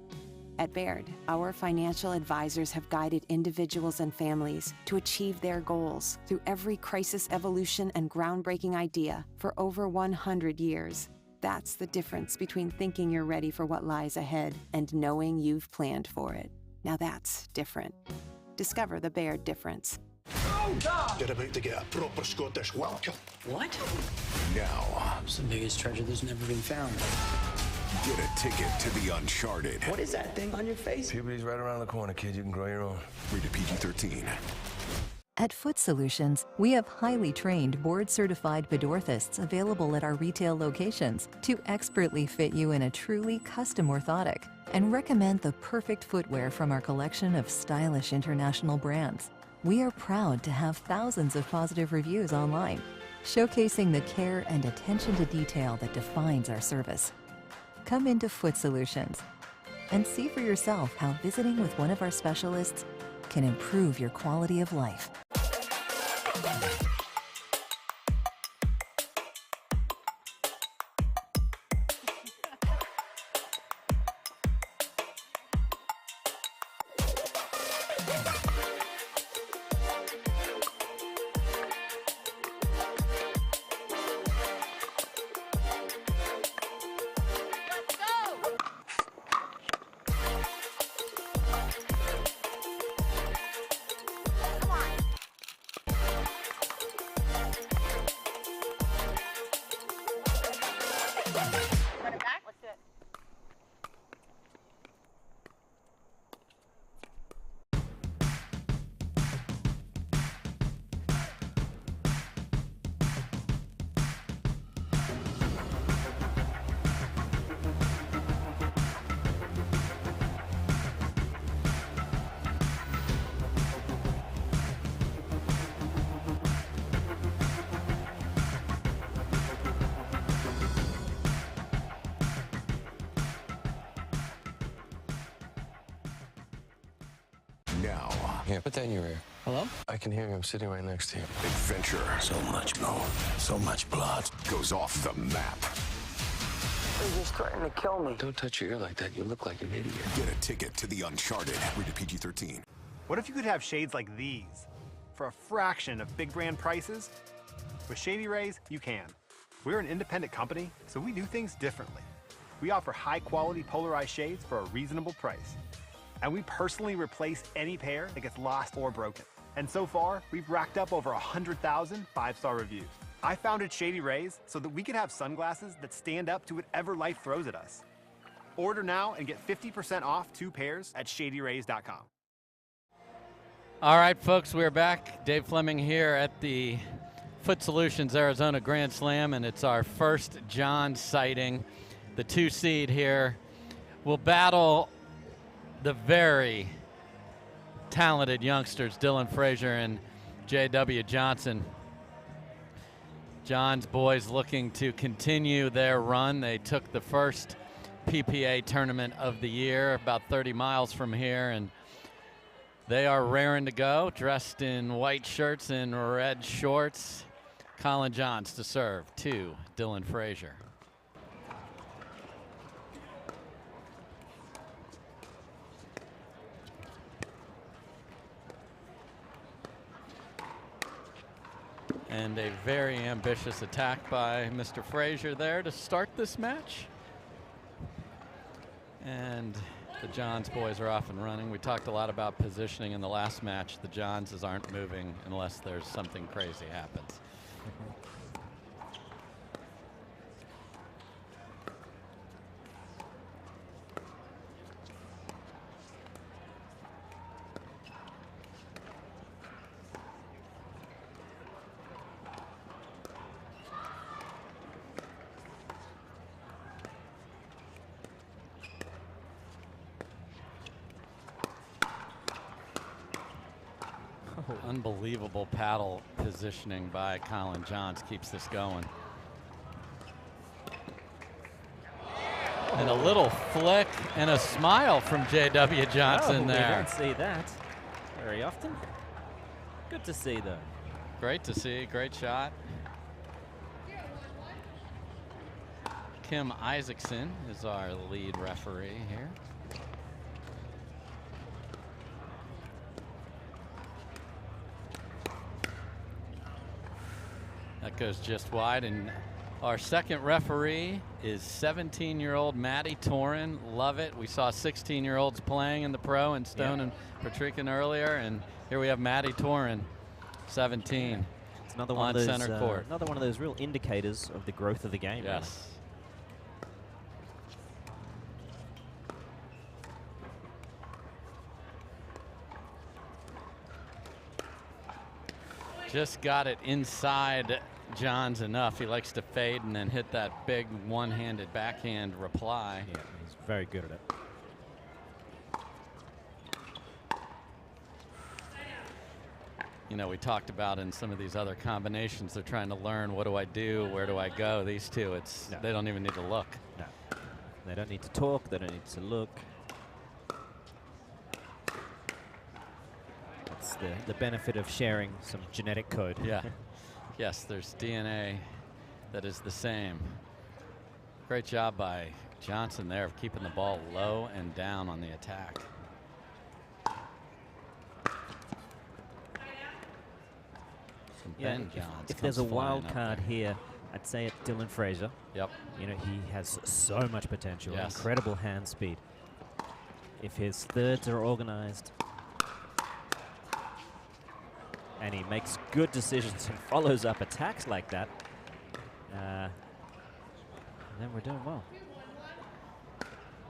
At Baird, our financial advisors have guided individuals and families to achieve their goals through every crisis evolution and groundbreaking idea for over 100 years. That's the difference between thinking you're ready for what lies ahead and knowing you've planned for it. Now that's different. Discover the Baird difference. You're about to get a proper Scottish welcome. What? Now, It's the biggest treasure that's never been found. get a ticket to the Uncharted. What is that thing on your face? Puberty's right around the corner, kid. You can grow your own. Rated PG-13. At Foot Solutions, we have highly trained, board-certified pedorthists available at our retail locations to expertly fit you in a truly custom orthotic and recommend the perfect footwear from our collection of stylish international brands. We are proud to have thousands of positive reviews online, showcasing the care and attention to detail that defines our service. Come into Foot Solutions and see for yourself how visiting with one of our specialists can improve your quality of life. Now, Yeah, put that in your ear. Hello? I can hear you. I'm sitting right next to you. adventure So much bone. So much blood. goes off the map. They're just threatening to kill me. Don't touch your ear like that. You look like an idiot. Get a ticket to the Uncharted. Rated PG-13. What if you could have shades like these for a fraction of big brand prices? With Shady Rays, you can. We're an independent company, so we do things differently. We offer high-quality polarized shades for a reasonable price. And we personally replace any pair that gets lost or broken. And so far, we've racked up over 100,000 five-star reviews. I founded Shady Rays so that we could have sunglasses that stand up to whatever life throws at us. Order now and get 50% off 2 pairs at shadyrays.com. All right, folks, we're back. Dave Fleming here at the Foot Solutions Arizona Grand Slam, and it's our first Johns sighting. The 2 seed here will battle the very talented youngsters, Dylan Frazier and J.W. Johnson. Johns boys looking to continue their run. They took the first PPA tournament of the year about 30 miles from here, and they are raring to go, dressed in white shirts and red shorts. Collin Johns to serve to Dylan Frazier. And a very ambitious attack by Mr. Frazier there to start this match. And the Johns boys are off and running. We talked a lot about positioning in the last match. The Johnses aren't moving unless there's something crazy happens. Unbelievable paddle positioning by Collin Johns keeps this going. And a little flick and a smile from J.W. Johnson there. We don't see that very often. Good to see, though. Great to see. Great shot. Kim Isaacson is our lead referee here. That goes just wide, and our second referee is 17-year-old Maddie Torin. Love it. We saw 16-year-olds playing in the pro in Stone and Patrican earlier, and here we have Maddie Torin, 17. It's another one on of those, center court. Another one of those real indicators of the growth of the game. Yes. Really. Just got it inside Johns enough. He likes to fade and then hit that big one-handed backhand reply. Yeah, he's very good at it. You know, we talked about in some of these other combinations, they're trying to learn, what do I do, where do I go? These two, they don't even need to look. No. They don't need to talk, they don't need to look. That's the benefit of sharing some genetic code. Yeah. Yes, there's DNA that is the same. Great job by Johnson there of keeping the ball low and down on the attack. Yeah, if there's a wild card here, I'd say it's Dylan Frazier. Yep. You know, he has so much potential, yes. Incredible hand speed. If his thirds are organized, and he makes good decisions and follows up attacks like that, then we're doing well.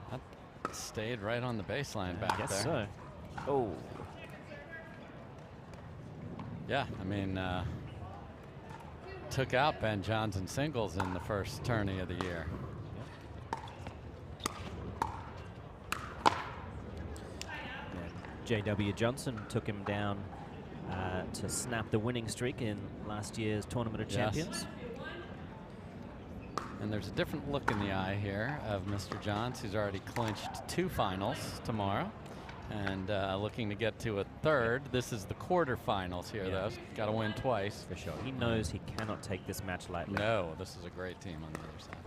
That stayed right on the baseline back there. I guess so. Oh. Yeah, I mean, took out Ben Johnson singles in the first tourney of the year. J.W. Johnson took him down to snap the winning streak in last year's Tournament of Champions. And there's a different look in the eye here of Mr. Johns, who's already clinched 2 finals tomorrow and looking to get to a third. This is the quarterfinals here, though. Got to win twice. For sure. He knows he cannot take this match lightly. No, this is a great team on the other side.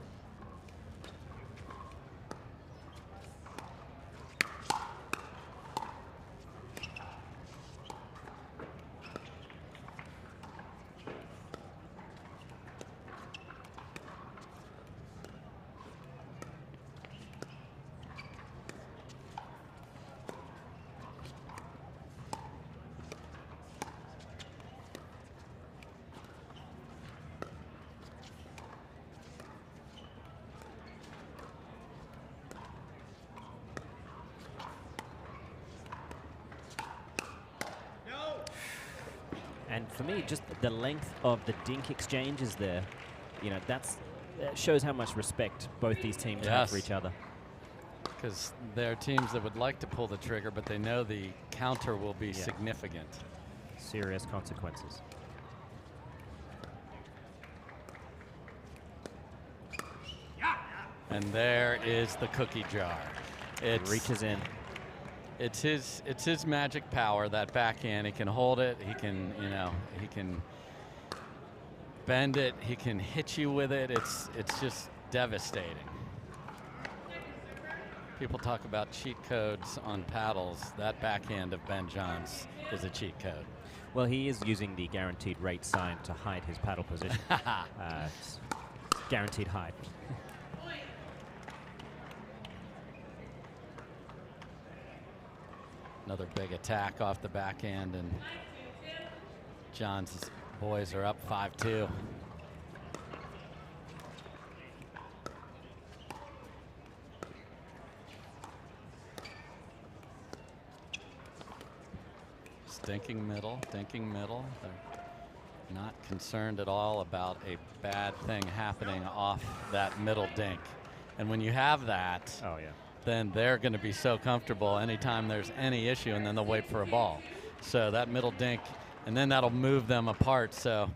for me, just the length of the dink exchanges there, you know, that shows how much respect both these teams have for each other. Because they're teams that would like to pull the trigger, but they know the counter will be significant. Serious consequences. And there is the cookie jar. It reaches in. It's his magic power, that backhand. He can hold it. He can, you know, he can bend it. He can hit you with it. It's just devastating. People talk about cheat codes on paddles. That backhand of Ben Johns is a cheat code. Well, he is using the guaranteed rate sign to hide his paddle position. Guaranteed hide. Another big attack off the backhand, and Johns' boys are up 5-2. Dinking middle, dinking middle. They're not concerned at all about a bad thing happening off that middle dink. And when you have that, then they're going to be so comfortable anytime there's any issue, and then they'll wait for a ball. So that middle dink, and then that'll move them apart. So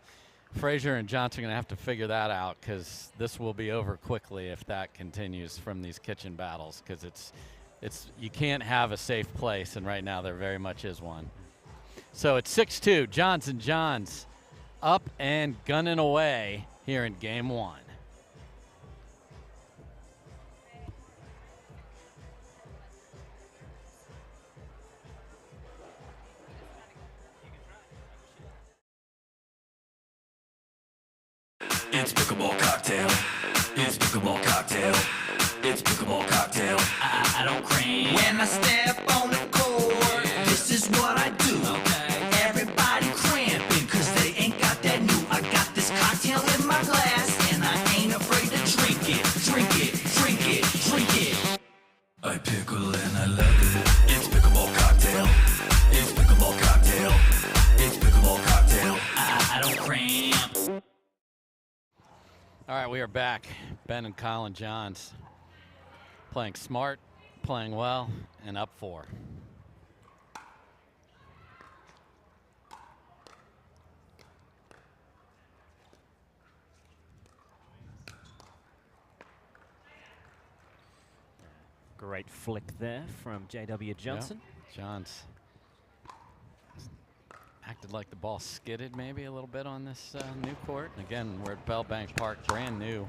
Frazier and Johnson are going to have to figure that out, because this will be over quickly if that continues from these kitchen battles, because it's you can't have a safe place, and right now there very much is one. So it's 6-2, Johns and Johns up and gunning away here in game one. It's pickleball cocktail. It's pickleball cocktail. It's pickleball cocktail. I don't cream. When I step on the court, this is what I do. Everybody cramping, cause they ain't got that new. I got this cocktail in my glass, and I ain't afraid to drink it. Drink it, drink it, drink it. I pickle and I love it. It's pickleball cocktail. It's pickleball cocktail. It's pickleball cocktail. I don't cramp. All right, we are back. Ben and Collin Johns playing smart, playing well, and up 4. Great flick there from J.W. Johnson. Yep. Johns acted like the ball skidded maybe a little bit on this new court. And again, we're at Bellbank Park, brand new.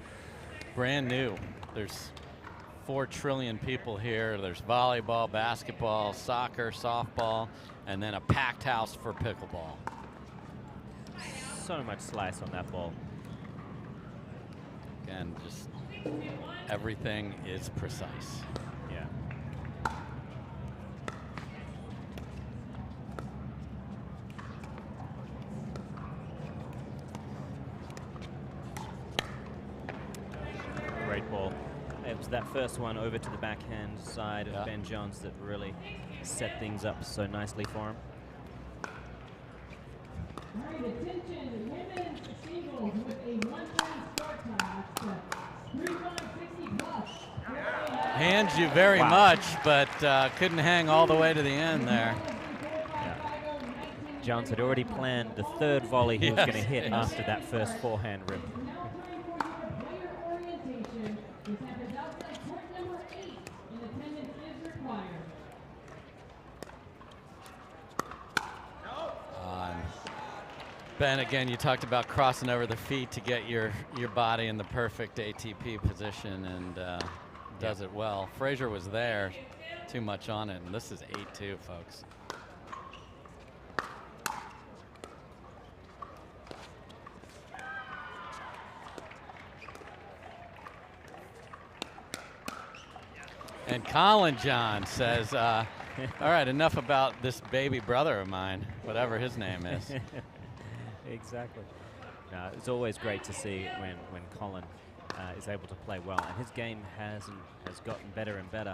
Brand new. There's 4 trillion people here. There's volleyball, basketball, soccer, softball, and then a packed house for pickleball. So much slice on that ball. Again, just everything is precise. Yeah. Great ball. It was that first one over to the backhand side of Ben Johns that really set things up so nicely for him. All right, attention, women's singles with a 1:30 start time. 3:60 plus. Hands you very much, but couldn't hang all the way to the end there. Johns had already planned the third volley he was going to hit after that first forehand rip. Ben, again, you talked about crossing over the feet to get your body in the perfect ATP position, and does it well. Frazier was there, too much on it, and this is 8-2, folks. And Collin John says, all right, enough about this baby brother of mine, whatever his name is. Exactly. No, it's always great to see when Collin is able to play well, and his game has gotten better and better.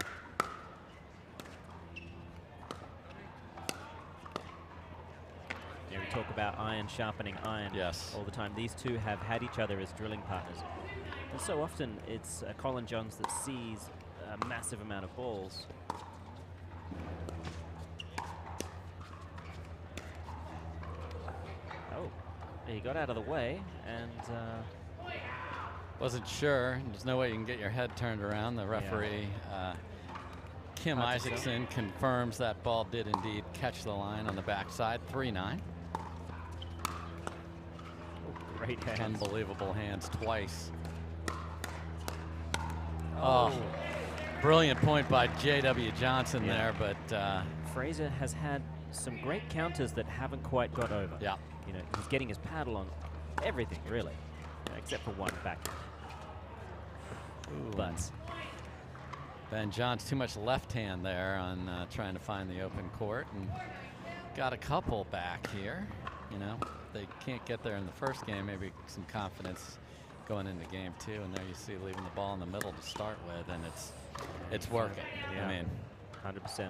You know, we talk about iron sharpening iron all the time. These two have had each other as drilling partners. And so often it's Collin Johns that sees a massive amount of balls. Oh, he got out of the way and wasn't sure. There's no way you can get your head turned around. The referee, Kim Isaacson, confirms that ball did indeed catch the line on the backside. 3-9. Great hands. Unbelievable hands twice. Oh, brilliant point by J.W. Johnson there, but Fraser has had some great counters that haven't quite got over. Yeah. You know, he's getting his paddle on everything, really, except for one back. But Ben Johns too much left hand there on trying to find the open court, and got a couple back here. You know, they can't get there in the first game. Maybe some confidence going into game 2, and there you see leaving the ball in the middle to start with, and it's working. Yeah. I mean, 100%.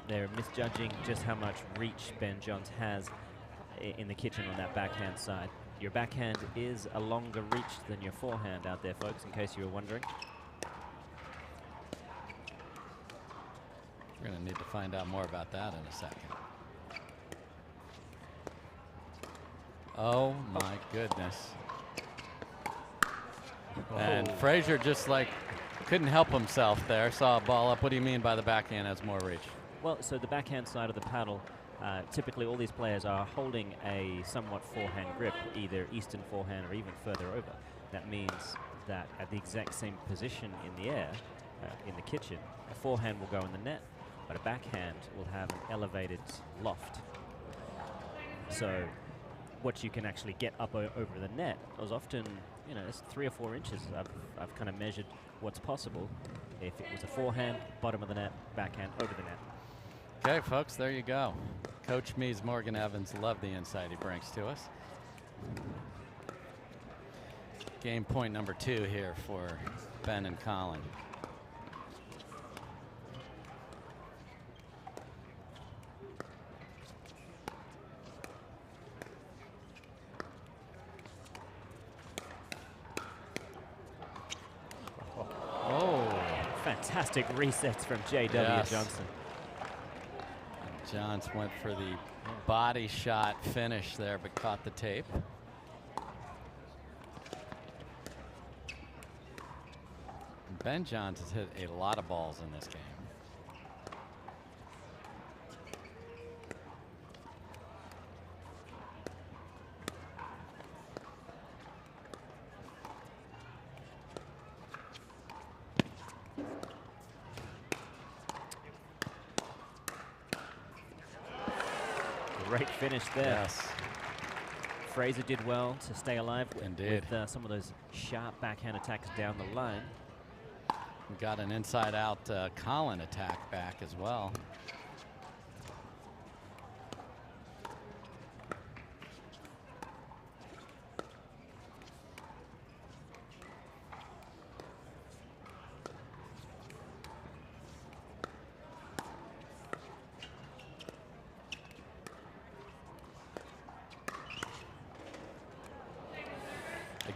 They're misjudging just how much reach Ben Johns has in the kitchen on that backhand side. Your backhand is a longer reach than your forehand out there, folks, in case you were wondering. We're going to need to find out more about that in a second. Oh my goodness. And Fraser just like couldn't help himself there. Saw a ball up. What do you mean by the backhand has more reach? Well, so the backhand side of the paddle, typically all these players are holding a somewhat forehand grip, either eastern forehand or even further over. That means that at the exact same position in the air, in the kitchen, a forehand will go in the net, but a backhand will have an elevated loft. So what you can actually get up over the net is often, you know, it's 3 or 4 inches. I've kind of measured what's possible. If it was a forehand, bottom of the net, backhand, over the net. Okay, folks, there you go. Coach Mees Morgan Evans, love the insight he brings to us. Game point number 2 here for Ben and Collin. Fantastic resets from J.W. Johnson. Johns went for the body shot finish there, but caught the tape. Ben Johns has hit a lot of balls in this game. Great finish there. Yes. Fraser did well to stay alive Indeed. with some of those sharp backhand attacks down the line. Got an inside-out Collin attack back as well.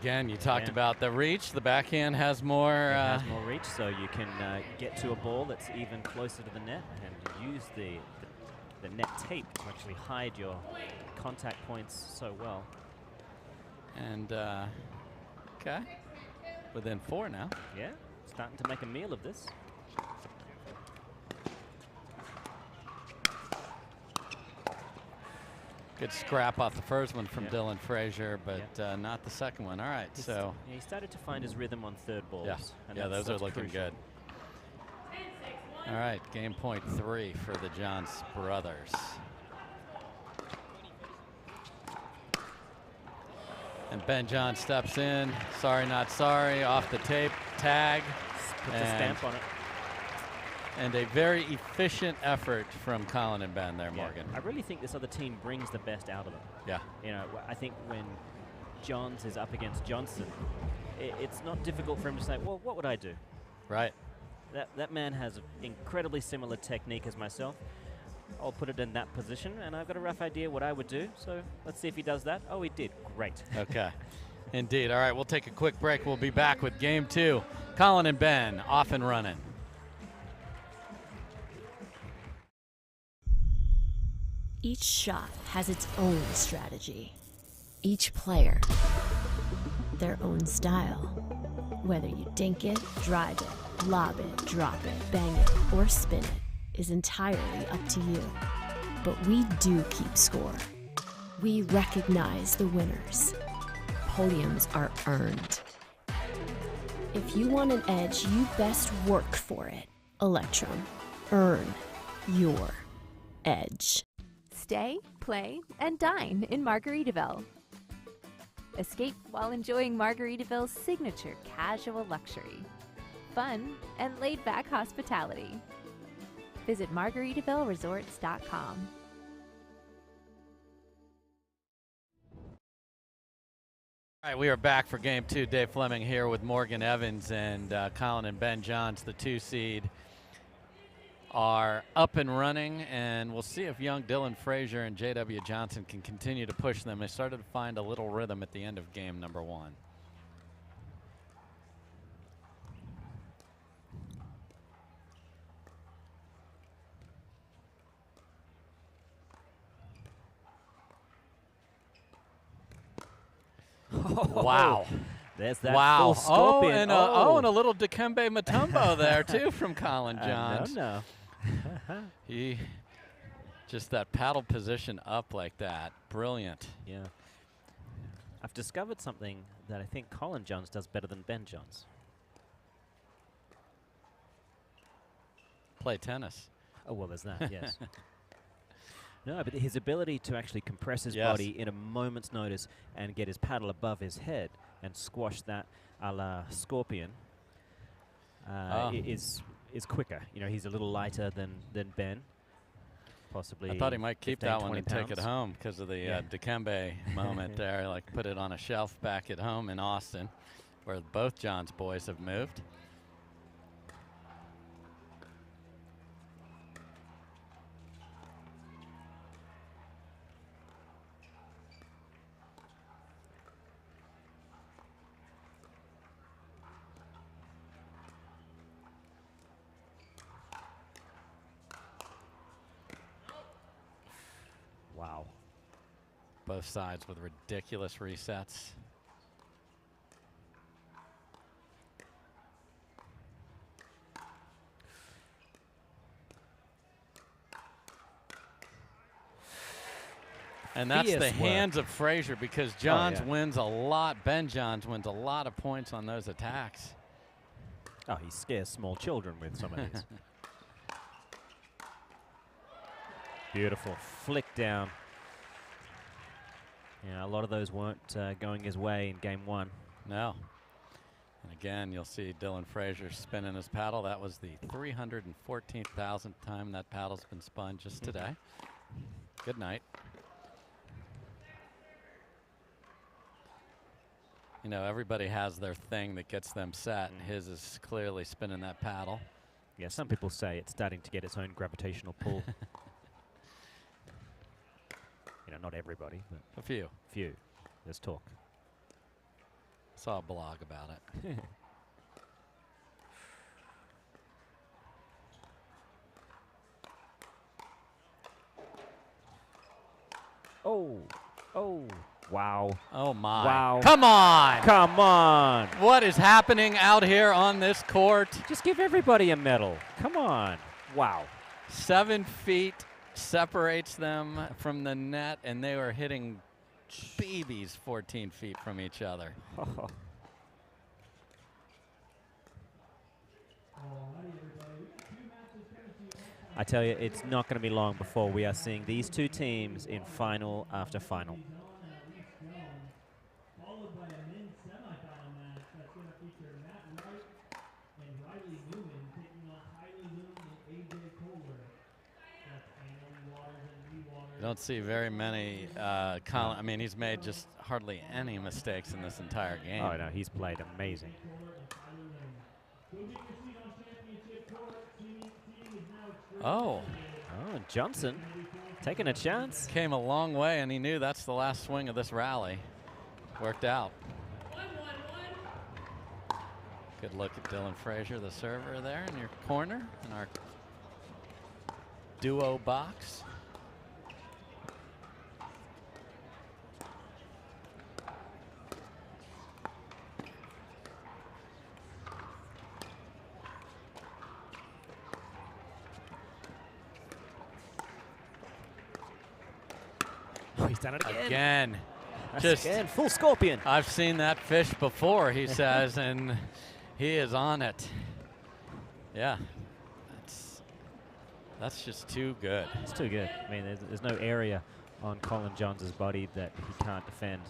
Again, you talked about the reach. The backhand has more. It has more reach, so you can get to a ball that's even closer to the net and use the net tape to actually hide your contact points so well. And okay, within 4 now. Yeah, starting to make a meal of this. Good scrap off the first one from Dylan Fraser, but not the second one. All right, so. Yeah, he started to find his rhythm on third balls. Yeah, and those are looking crucial. good. All right, game point 3 for the Johns brothers. And Ben Johns steps in. Sorry, not sorry. Off the tape, tag. Puts a stamp on it. And a very efficient effort from Collin and Ben there, Morgan. I really think this other team brings the best out of them. Yeah. You know, I think when Johns is up against Johnson, it's not difficult for him to say, well, what would I do? Right. That man has incredibly similar technique as myself. I'll put it in that position, and I've got a rough idea what I would do. So let's see if he does that. Oh, he did. Great. Okay. Indeed. All right, we'll take a quick break. We'll be back with game 2. Collin and Ben off and running. Each shot has its own strategy. Each player, their own style. Whether you dink it, drive it, lob it, drop it, bang it, or spin it is entirely up to you. But we do keep score. We recognize the winners. Podiums are earned. If you want an edge, you best work for it. Electrum. Earn your edge. Stay, play, and dine in Margaritaville. Escape while enjoying Margaritaville's signature casual luxury, fun, and laid-back hospitality. Visit MargaritavilleResorts.com. All right, we are back for game 2. Dave Fleming here with Morgan Evans and Collin and Ben Johns, the 2 seed, are up and running, and we'll see if young Dylan Frazier and J.W. Johnson can continue to push them. They started to find a little rhythm at the end of game number 1. Wow. There's that wow. full scorpion. And a little Dikembe Mutombo there, too, from Collin Johns. No. He just that paddle position up like that. Brilliant. Yeah. I've discovered something that I think Collin Johns does better than Ben Johns. Play tennis. Oh, well, there's that, yes. No, but his ability to actually compress his body in a moment's notice and get his paddle above his head and squash that a la scorpion is quicker. You know, he's a little lighter than Ben. Possibly. I thought he might keep 15, that one and 20 take it pounds. home because of the Dikembe moment there. Like put it on a shelf back at home in Austin, where both Johns boys have moved. Wow. Both sides with ridiculous resets. And that's the hands of Frazier, because Johns wins a lot. Ben Johns wins a lot of points on those attacks. Oh, he scares small children with some of these. Beautiful flick down. Yeah, a lot of those weren't going his way in game 1. No. And again, you'll see Dylan Frazier spinning his paddle. That was the 314,000th time that paddle's been spun just today. Good night. You know, everybody has their thing that gets them set, and his is clearly spinning that paddle. Yeah, some people say it's starting to get its own gravitational pull. You know, not everybody, but a few. Few. There's talk. Saw a blog about it. Oh, wow. Oh, my. Wow. Come on. Come on. What is happening out here on this court? Just give everybody a medal. Come on. Wow. 7 feet separates them from the net, and they were hitting babies 14 feet from each other. I tell you, it's not going to be long before we are seeing these two teams in final after final. Followed by a men's semifinal match that's going to feature Wright and Newman taking on Loong and AJ Koller. You don't see very many. Collin, I mean, he's made just hardly any mistakes in this entire game. Oh, no, he's played amazing. Oh. Oh, and Johnson taking a chance. Came a long way, and he knew that's the last swing of this rally. Worked out. Good look at Dylan Frazier, the server there in your corner in our duo box. Oh, he's done it again. Again. Just again, full scorpion. I've seen that fish before, he says, and he is on it. Yeah, that's just too good. It's too good. I mean, there's no area on Collin Johns' body that he can't defend.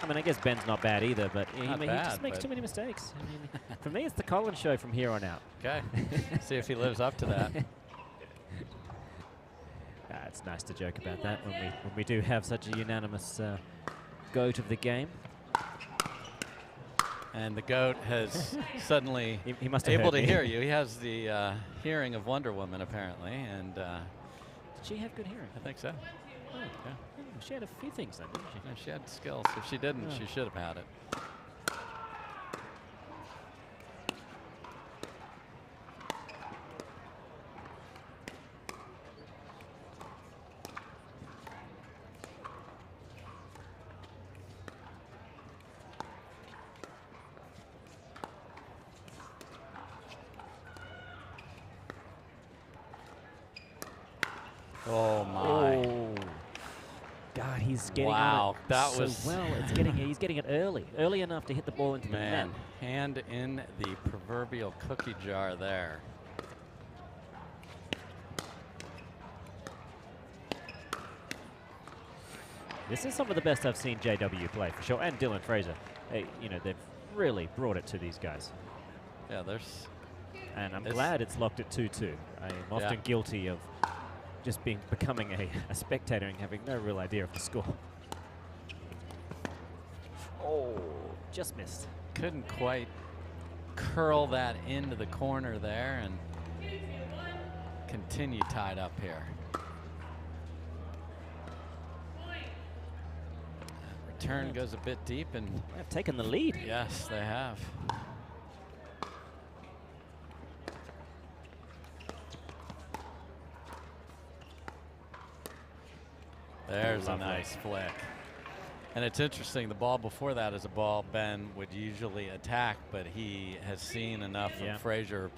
I mean, I guess Ben's not bad either, but he just makes too many mistakes. I mean, for me, it's the Collin show from here on out. Okay, see if he lives up to that. It's nice to joke about that when we do have such a unanimous GOAT of the game. And the GOAT has suddenly he must have able heard to me. hear you. He has the hearing of Wonder Woman, apparently. And did she have good hearing? I think so. Oh, yeah. She had a few things then, didn't she? Yeah, she had skills. If she didn't, she should have had it. Oh my! Oh. God, he's getting wow, on it that so was well. He's getting it early enough to hit the ball into the net. Hand in the proverbial cookie jar there. This is some of the best I've seen JW play for sure, and Dylan Frazier. They've really brought it to these guys. Yeah, there's. And I'm glad it's locked at 2-2. I'm often guilty of just becoming a spectator and having no real idea of the score. Oh, just missed. Couldn't quite curl that into the corner there and continue tied up here. Return goes a bit deep and they've taken the lead. Yes, they have. There's a nice flick. And it's interesting, the ball before that is a ball Ben would usually attack, but he has seen enough from Frazier,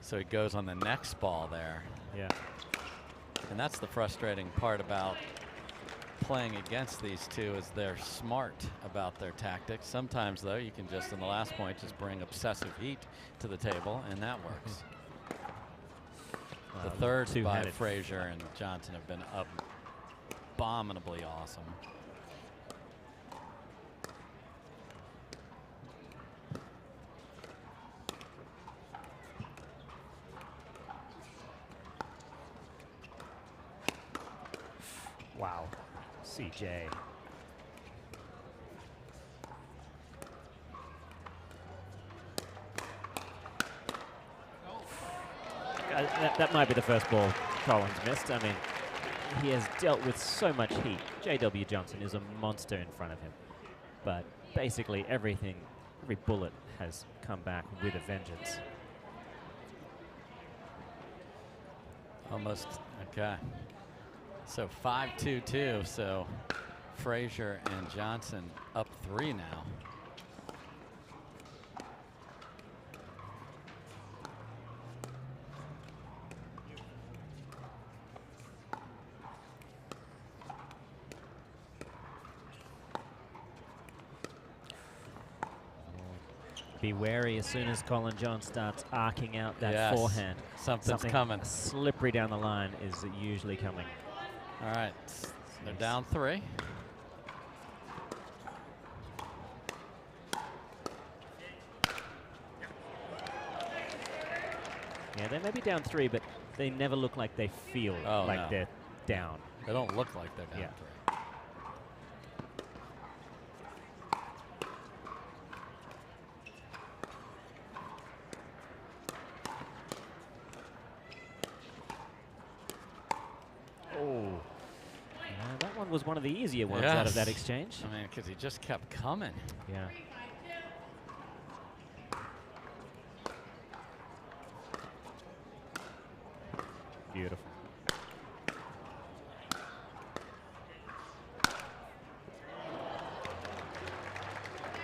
so he goes on the next ball there. Yeah. And that's the frustrating part about playing against these two, is they're smart about their tactics. Sometimes, though, you can just, in the last point, just bring obsessive heat to the table, and that works. The thirds by Frazier and Johnson have been abominably awesome. Wow, CJ. That might be the first ball Collins missed. I mean, he has dealt with so much heat. J.W. Johnson is a monster in front of him. But basically every bullet has come back with a vengeance. Almost, okay. So 5-2-2, so Frazier and Johnson up 3 now. Be wary as soon as Collin Johns starts arcing out that forehand. Something's coming. Slippery down the line is usually coming. All right, they're down 3. Yeah, they may be down 3, but they never look like they feel like they're down. They don't look like they're down 3. was one of the easier ones out of that exchange. I mean, because he just kept coming. Yeah. Beautiful.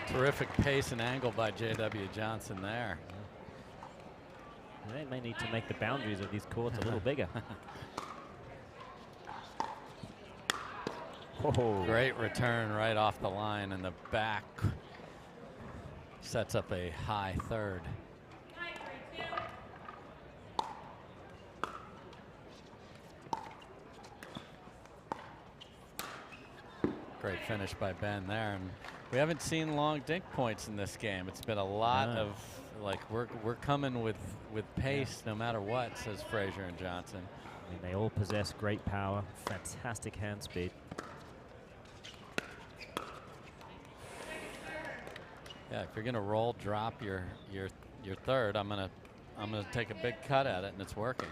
Terrific pace and angle by J.W. Johnson there. They may need to make the boundaries of these courts a little bigger. Oh. Great return right off the line, and the back sets up a high third. Great finish by Ben there, and we haven't seen long dink points in this game. It's been a lot of like we're coming with pace no matter what, says Frazier and Johnson. I mean, they all possess great power, fantastic hand speed. Yeah, if you're gonna roll drop your third, I'm gonna take a big cut at it, and it's working.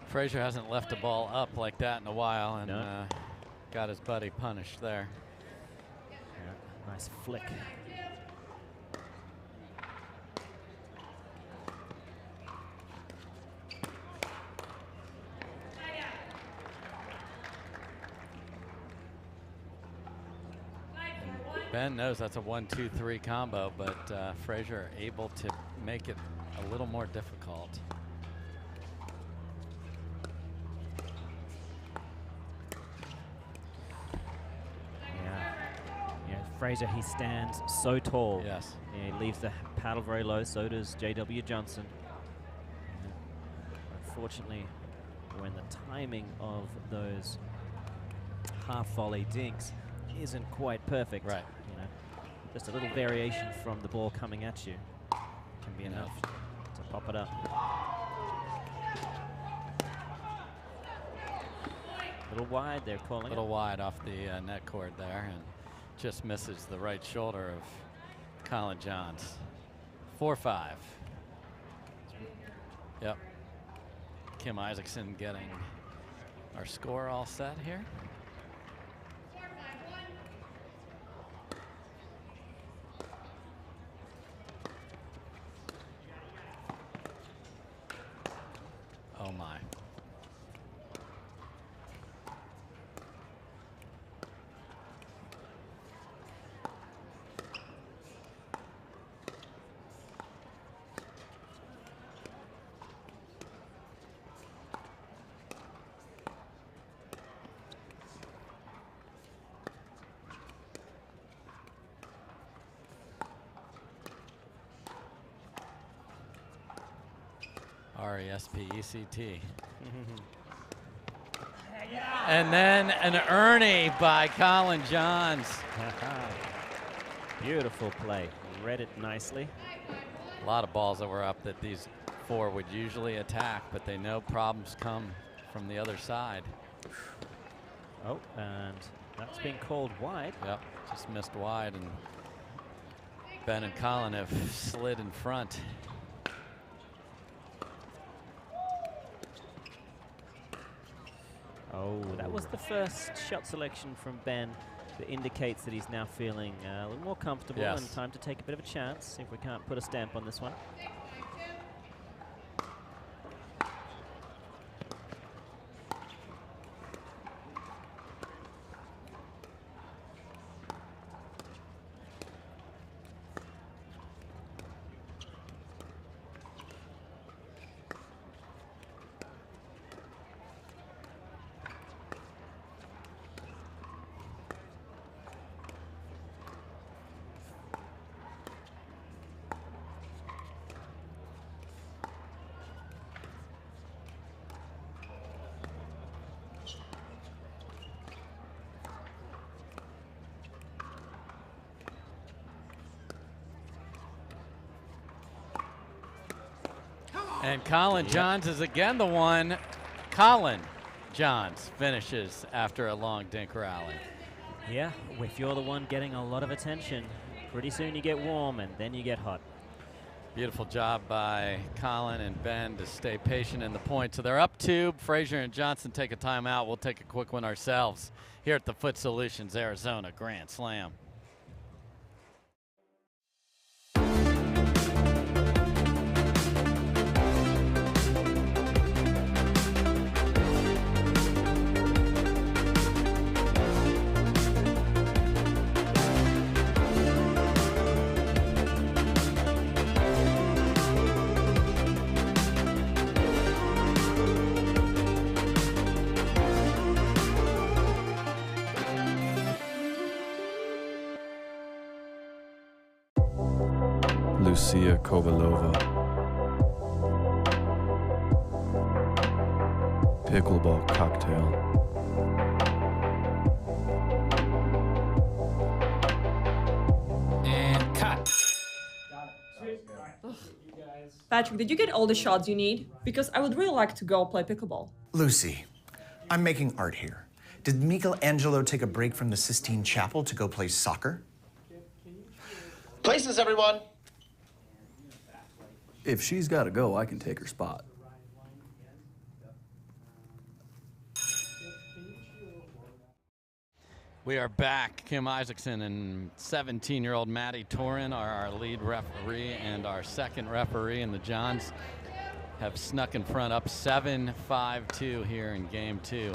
Frazier hasn't left a ball up like that in a while, and got his buddy punished there. Yeah, nice flick. Ben knows that's a 1-2-3 combo, but Frazier able to make it a little more difficult. Frazier, he stands so tall. Yes. He leaves the paddle very low, so does J.W. Johnson. Unfortunately, when the timing of those half volley dinks isn't quite perfect, right? You know, just a little variation from the ball coming at you can be enough to pop it up. A little wide, they're calling it. A little wide off the net cord there, and just misses the right shoulder of Collin Johns. 4-5. Yep. Kim Isaacson getting our score all set here. Oh my. R-E-S-P-E-C-T. And then an Ernie by Collin Johns. Beautiful play. Read it nicely. A lot of balls that were up that these four would usually attack, but they know problems come from the other side. Oh, and that's been called wide. Yep, just missed wide, and Ben and Collin have slid in front. Oh, that was the first shot selection from Ben that indicates that he's now feeling a little more comfortable and time to take a bit of a chance. See if we can't put a stamp on this one. And Collin Johns is again the one. Collin Johns finishes after a long dink rally. Yeah, if you're the one getting a lot of attention, pretty soon you get warm and then you get hot. Beautiful job by Collin and Ben to stay patient in the point. So they're up 2. Frazier and Johnson take a timeout. We'll take a quick one ourselves here at the Foot Solutions Arizona Grand Slam. Lucia Kovalova. Pickleball cocktail. And cut. Patrick, did you get all the shots you need? Because I would really like to go play pickleball. Lucy, I'm making art here. Did Michelangelo take a break from the Sistine Chapel to go play soccer? Places, everyone. If she's got to go, I can take her spot. We are back. Kim Isaacson and 17-year-old Maddie Torin are our lead referee, and our second referee in the Johns have snuck in front, up 7-5-2 here in game 2.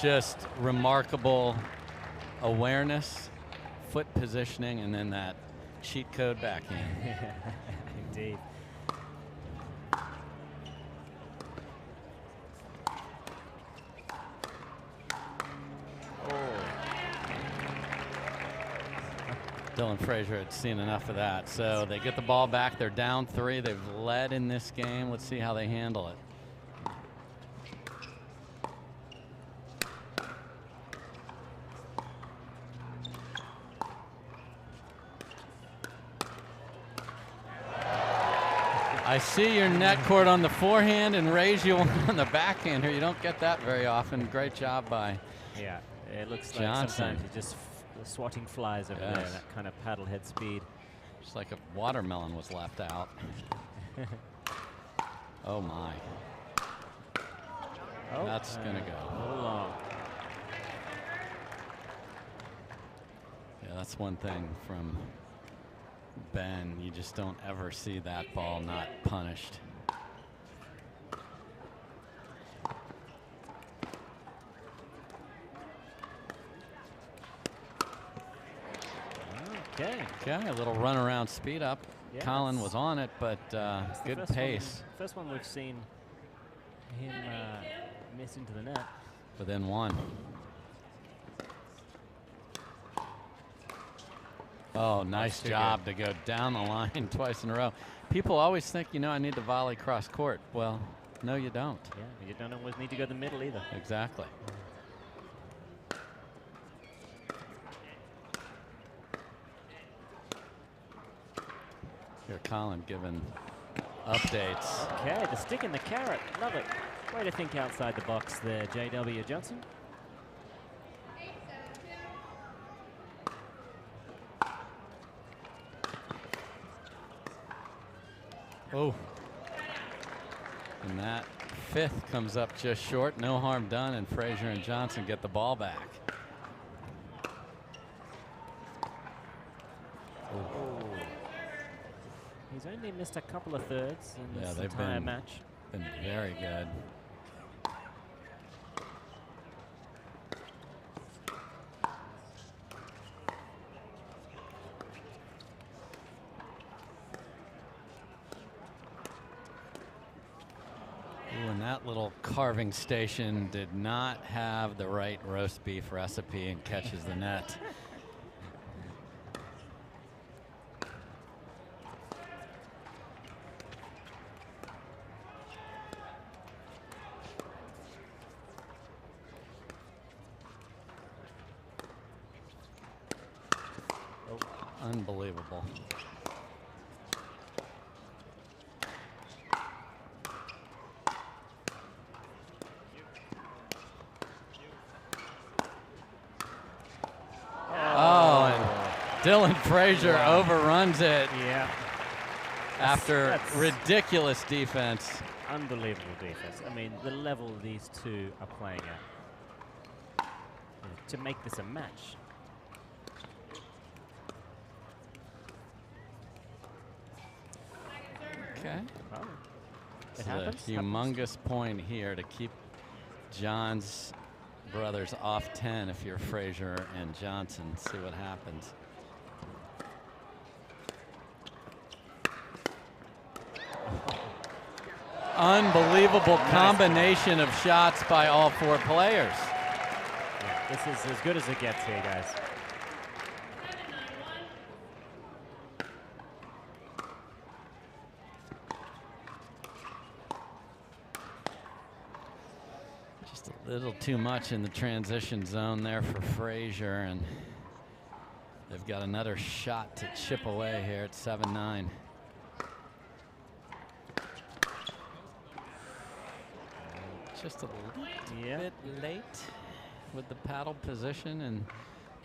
Just remarkable awareness, foot positioning, and then that cheat code backhand. Indeed. Dylan Frazier had seen enough of that. So they get the ball back. They're down 3. They've led in this game. Let's see how they handle it. I see your net cord on the forehand and raise you on the backhand here. You don't get that very often. Great job by Yeah, it looks like Johnson. sometimes you're just swatting flies over there, that kind of paddle head speed. Just like a watermelon was left out. Oh my. Oh, that's gonna go. A little long. Yeah, that's one thing from Ben. You just don't ever see that ball not punished. Okay, a little run around speed up. Yeah, Collin was on it, but good pace. First one we've seen him miss into the net. Within 1. Oh, nice job to go down the line twice in a row. People always think, you know, I need to volley cross court. Well, no, you don't. Yeah, you don't always need to go to the middle either. Exactly. Here, Collin giving updates. Okay, the stick and the carrot. Love it. Way to think outside the box there, J.W. Johnson. Oh. And that 5th comes up just short. No harm done, and Frazier and Johnson get the ball back. Oh. He's only missed a couple of thirds in this entire match. Been very good. Ooh, and that little carving station did not have the right roast beef recipe and catches the net. Unbelievable. Oh, and Dylan Frazier overruns it. Yeah. After ridiculous defense. Unbelievable defense. I mean, the level these two are playing at. To make this a match. Okay. Well, It's a humongous point here to keep Johns brothers off 10 if you're Frazier and Johnson. See what happens. Unbelievable combination of shots by all four players. Yeah, this is as good as it gets here, guys. Just a little too much in the transition zone there for Frazier, and they've got another shot to chip away here at 7-9. Just a little bit late with the paddle position, and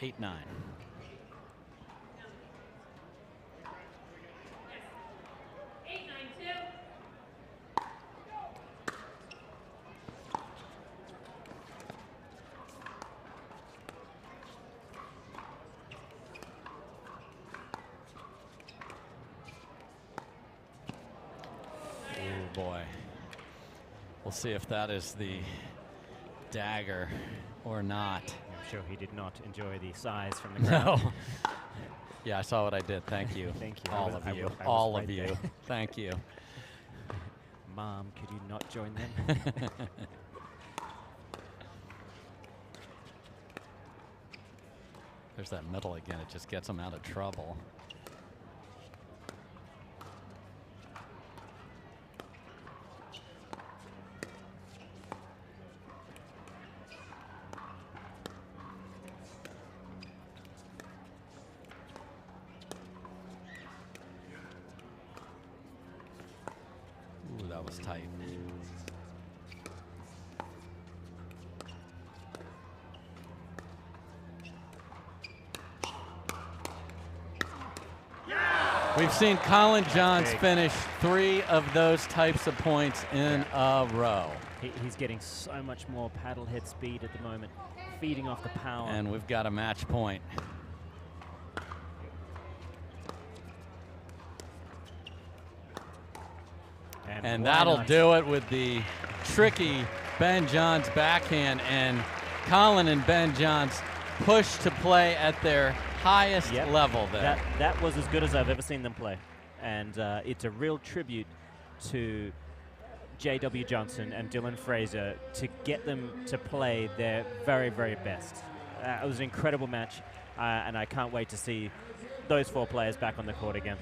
8-9. Oh boy. We'll see if that is the dagger or not. I'm sure he did not enjoy the size from the ground. No. Yeah, I saw what I did. Thank you. Thank you. All of you. All of you. Thank you. Mom, could you not join them? There's that middle again. It just gets them out of trouble. Ooh, that was tight. We've seen Collin Johns finish 3 of those types of points in a row. He's getting so much more paddle head speed at the moment, feeding off the power. And we've got a match point. And that'll do it with the tricky Ben Johns backhand. And Collin and Ben Johns push to play at their highest level there. That was as good as I've ever seen them play. And it's a real tribute to J.W. Johnson and Dylan Frazier to get them to play their very, very best. It was an incredible match, and I can't wait to see those 4 players back on the court again.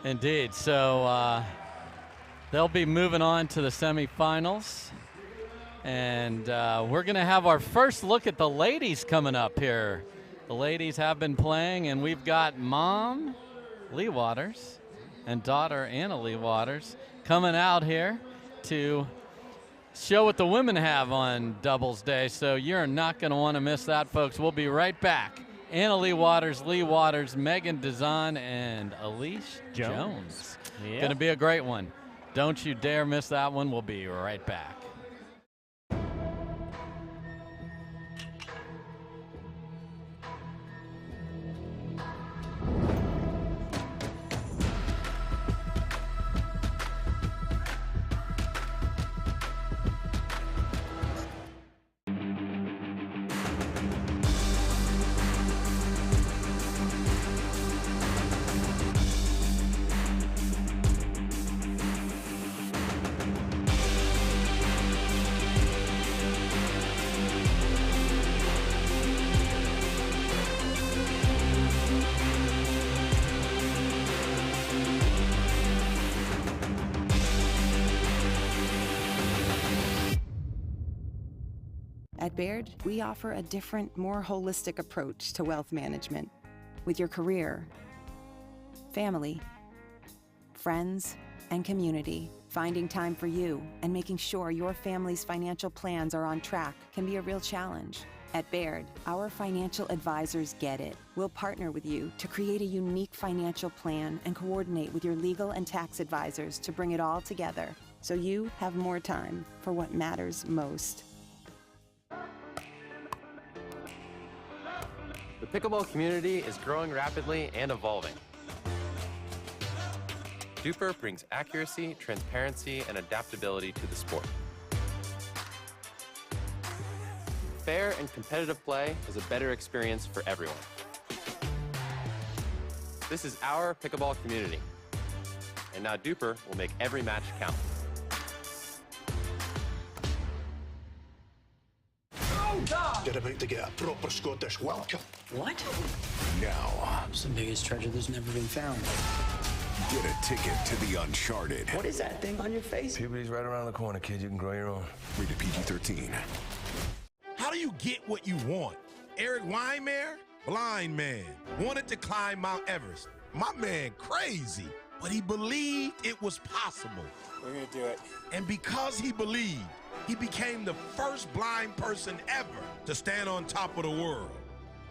Indeed. So they'll be moving on to the semifinals. And we're going to have our first look at the ladies coming up here. The ladies have been playing, and we've got mom, Leigh Waters, and daughter, Anna Leigh Waters, coming out here to show what the women have on doubles day. So you're not going to want to miss that, folks. We'll be right back. Anna Leigh Waters, Megan Dazan, and Elise Jones. Yeah. Going to be a great one. Don't you dare miss that one. We'll be right back. At Baird, we offer a different, more holistic approach to wealth management. With your career, family, friends, and community. Finding time for you and making sure your family's financial plans are on track can be a real challenge. At Baird, our financial advisors get it. We'll partner with you to create a unique financial plan and coordinate with your legal and tax advisors to bring it all together so you have more time for what matters most. The pickleball community is growing rapidly and evolving. Duper brings accuracy, transparency, and adaptability to the sport. Fair and competitive play is a better experience for everyone. This is our pickleball community. And now Duper will make every match count. You're about to get a proper Scottish welcome. What? Now, It's the biggest treasure that's never been found. get a ticket to the Uncharted. What is that thing on your face? Puberty's right around the corner, kid. You can grow your own. Rated PG-13. How do you get what you want? Eric Weimer, blind man, wanted to climb Mount Everest. My man crazy, but he believed it was possible. We're gonna do it. And because he believed, he became the first blind person ever to stand on top of the world.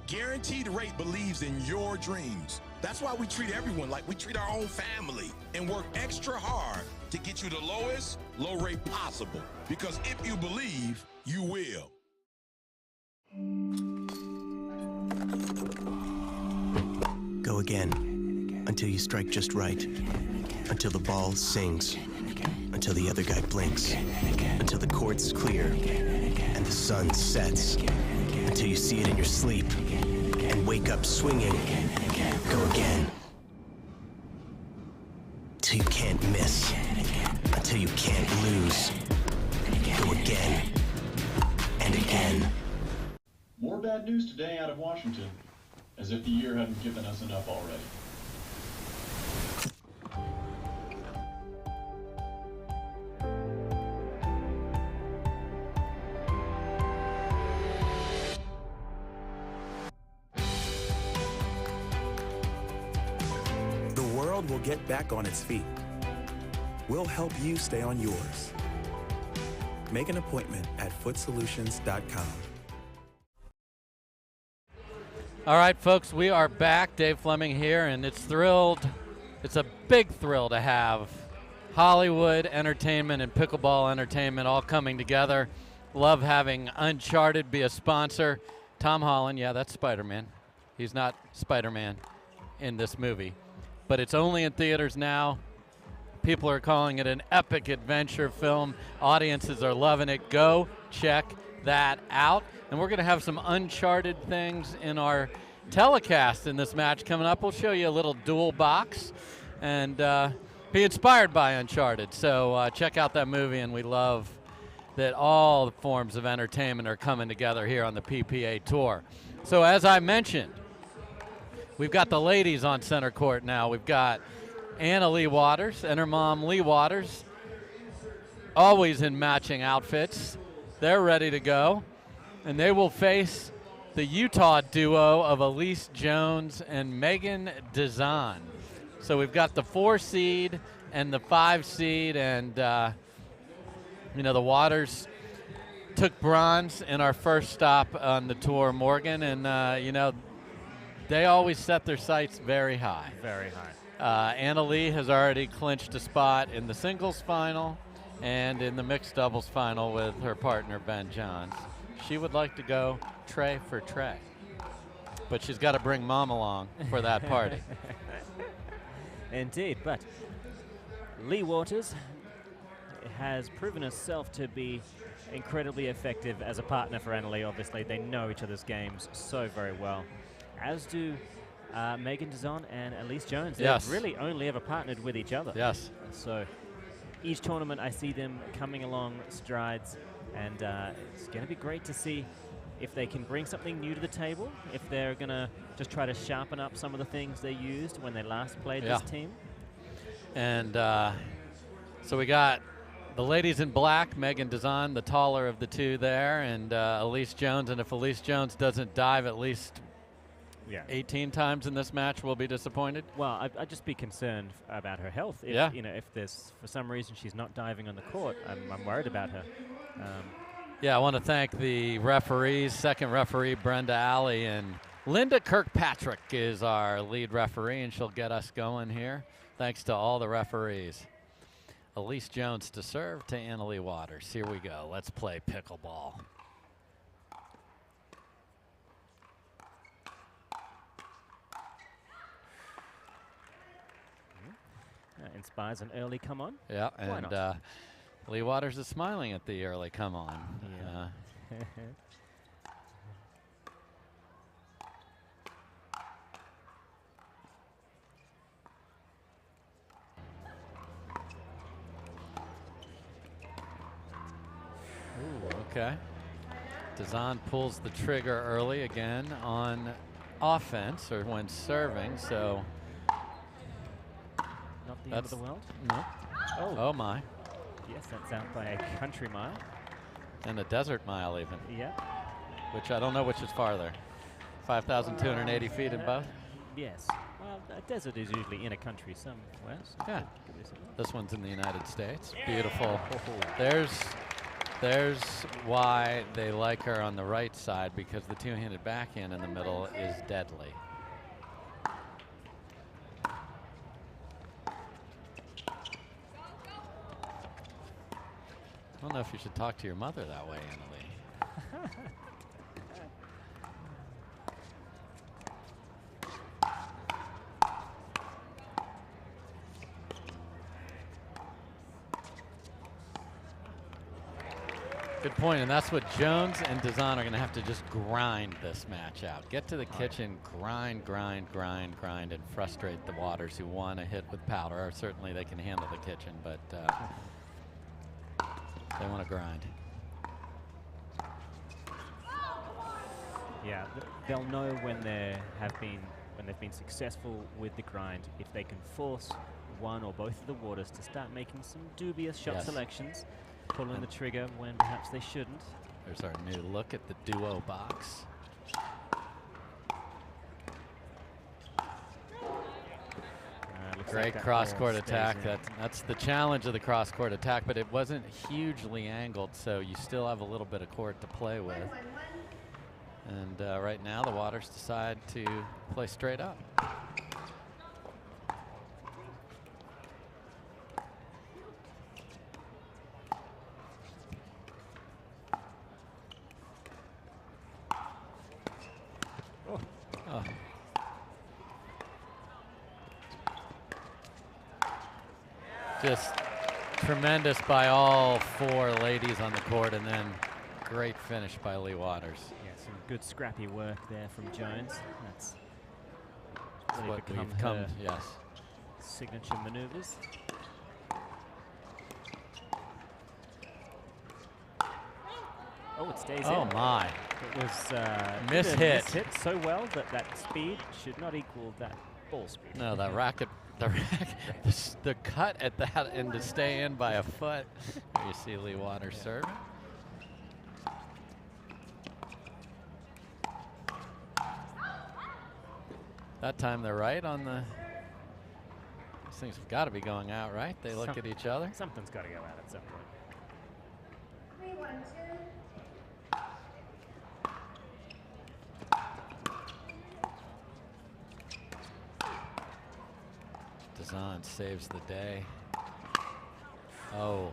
Guaranteed Rate believes in your dreams. That's why we treat everyone like we treat our own family and work extra hard to get you the lowest low rate possible. Because if you believe, you will. Go again, until you strike just right, until the ball sings, until the other guy blinks, until the court's clear, and the sun sets, until you see it in your sleep, and wake up swinging. Go again. Till you can't miss, until you can't lose. Go again, and again. More bad news today out of Washington, as if the year hadn't given us enough already. The world will get back on its feet. We'll help you stay on yours. Make an appointment at footsolutions.com. All right, folks, we are back. Dave Fleming here, and it's a big thrill to have Hollywood entertainment and pickleball entertainment all coming together. Love having Uncharted be a sponsor. Tom Holland, yeah, that's Spider-Man. He's not Spider-Man in this movie, but it's only in theaters now. People are calling it an epic adventure film. Audiences are loving it. Go check that out. And we're going to have some Uncharted things in our telecast in this match coming up. We'll show you a little dual box and be inspired by Uncharted. So check out that movie, and we love that all the forms of entertainment are coming together here on the PPA Tour. So as I mentioned, we've got the ladies on center court now. We've got Anna Leigh Waters and her mom, Leigh Waters, always in matching outfits. They're ready to go. And they will face the Utah duo of Elise Jones and Megan Dizon. So we've got the 4 seed and the 5 seed, and the Waters took bronze in our first stop on the tour, Morgan, and they always set their sights very high. Very high. Anna Leigh has already clinched a spot in the singles final and in the mixed doubles final with her partner, Ben Johns. She would like to go tray for tray, but she's got to bring Mom along for that party. Indeed, but Leigh Waters has proven herself to be incredibly effective as a partner for Anna Leigh. Obviously, they know each other's games so very well, as do Megan Dizon and Elise Jones. Yes. They've really only ever partnered with each other. Yes. So each tournament, I see them coming along strides, and it's going to be great to see if they can bring something new to the table, if they're going to just try to sharpen up some of the things they used when they last played this team. And so we got the ladies in black, Megan Dizon, the taller of the two there, and Elise Jones. And if Elise Jones doesn't dive at least Yeah. 18 times in this match will be disappointed? Well, I'd just be concerned about her health. If, Yeah. You know, if there's, for some reason, she's not diving on the court, I'm worried about her. Yeah, I want to thank the referees, second referee, Brenda Alley, and Linda Kirkpatrick is our lead referee, and she'll get us going here. Thanks to all the referees. Elise Jones to serve to Annalie Waters. Here we go. Let's play pickleball. Inspires an early come on. Yeah, Why and not? Lee Waters is smiling at the early come on. Yeah. Ooh, okay. Dazan pulls the trigger early again on offense or when serving, so Not the end of the world? No. Oh my. Yes, that's out by a country mile. And a desert mile even. Yeah. Which I don't know which is farther. 5,280 feet in both? Yes. Well, a desert is usually in a country somewhere. So Yeah. could be somewhere. This one's in the United States. Beautiful. There's why they like her on the right side, because the two-handed backhand in the middle is deadly. I don't know if you should talk to your mother that way, Annalie. Good point, and that's what Jones and Dazan are going to have to just grind this match out. Get to the kitchen, grind, and frustrate the Waters who want to hit with powder. Or certainly they can handle the kitchen, but they want to grind. Yeah, they'll know when they've been successful with the grind if they can force one or both of the Waters to start making some dubious shot selections, pulling the trigger when perhaps they shouldn't. There's our new look at the duo box. Great like cross-court attack. That's the challenge of the cross-court attack, but it wasn't hugely angled, so you still have a little bit of court to play with. And right now, the Waters decide to play straight up. Oh. Just tremendous by all four ladies on the court, and then great finish by Leigh Waters. Yeah, some good scrappy work there from Jones. That's really what become we've come, her yes. signature maneuvers. Oh, it stays in. Oh my. It was Miss-hit. Hit so well that that speed should not equal that ball speed. No, the racket, the cut at that and to stay in by a foot. There you see Leigh Waters serving. That time they're right on the. These things have got to be going out, right? They look at each other. Something's got to go out at some point. Dazan saves the day. Oh.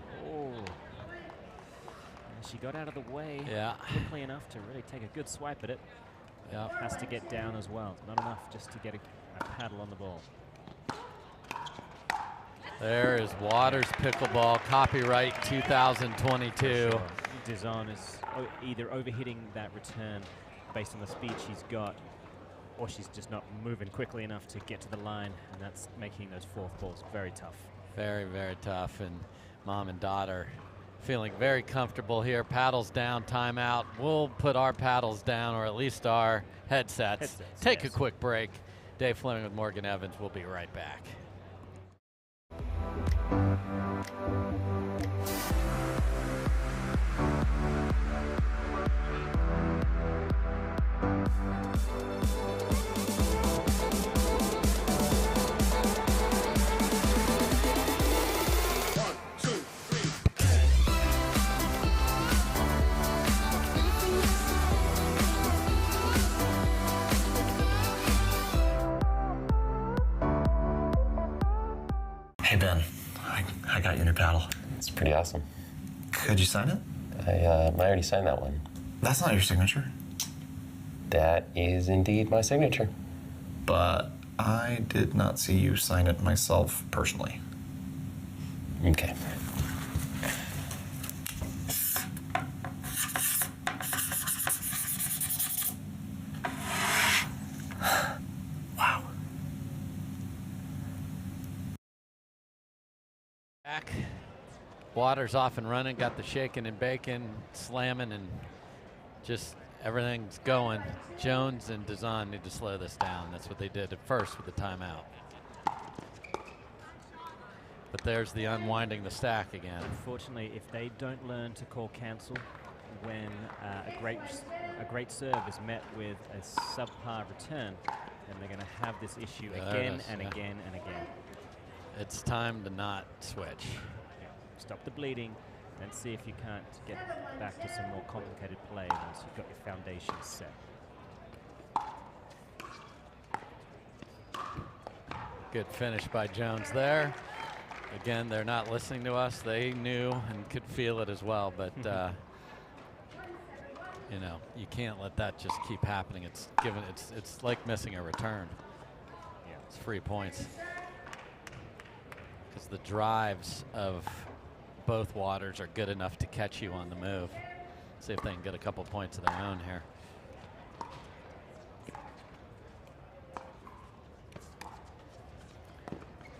She got out of the way Yeah. quickly enough to really take a good swipe at it. Yeah. Has to get down as well. Not enough just to get a paddle on the ball. There is Waters pickleball, copyright 2022. Sure. Dazan is either overhitting that return based on the speed she's got, or she's just not moving quickly enough to get to the line, and that's making those fourth balls very tough. Very, very tough, and mom and daughter feeling very comfortable here. Paddles down, timeout. We'll put our paddles down, or at least our headsets. Take a quick break. Dave Fleming with Morgan Evans. We'll be right back. Hey, Ben. I got your new paddle. It's pretty awesome. Could you sign it? I already signed that one. That's not your signature. That is indeed my signature. But I did not see you sign it myself personally. Okay. Wow. Back. Water's off and running, got the shaking and baking, slamming, and just everything's going. Jones and Dazan need to slow this down. That's what they did at first with the timeout. But there's the unwinding the stack again. Unfortunately, if they don't learn to call cancel when a great serve is met with a subpar return, then they're going to have this issue again and again and again. It's time to not switch. Stop the bleeding and see if you can't get back to some more complicated play once you've got your foundation set. Good finish by Jones there. Again, they're not listening to us. They knew and could feel it as well, but you know, you can't let that just keep happening. It's like missing a return. Yeah. It's free points. Because the drives of both Waters are good enough to catch you on the move. See if they can get a couple points of their own here.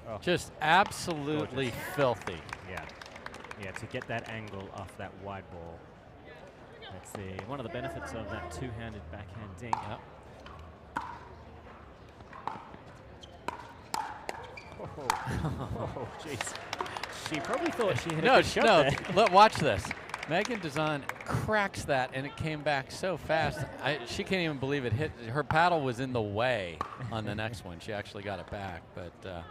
Oh, just absolutely gorgeous. Filthy. Yeah, to get that angle off that wide ball. Let's see, one of the benefits of that two-handed backhand dink. Yep. Oh, jeez. She probably thought she had a No, good shot there. Watch this. Megan Dazan cracks that, and it came back so fast. She can't even believe it hit. Her paddle was in the way on the next one. She actually got it back, but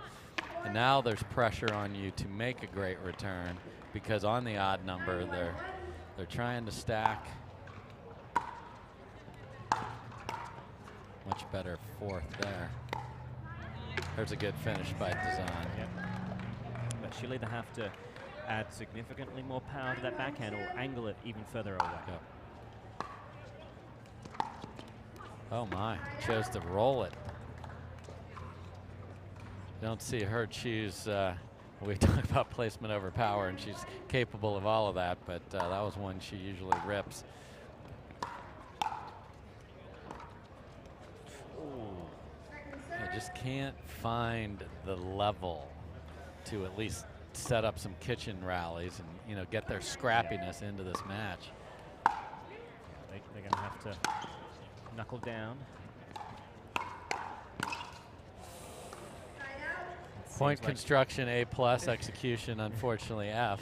and now there's pressure on you to make a great return because on the odd number they're trying to stack. Much better fourth there. There's a good finish by Dazan. Yep. But she'll either have to add significantly more power to that backhand or angle it even further away. Yep. Oh my, chose to roll it. Don't see her choose, we talk about placement over power, and she's capable of all of that, but that was one she usually rips. I just can't find the level to at least set up some kitchen rallies and, you know, get their scrappiness into this match. They're going to have to knuckle down. Point construction A+, execution unfortunately F.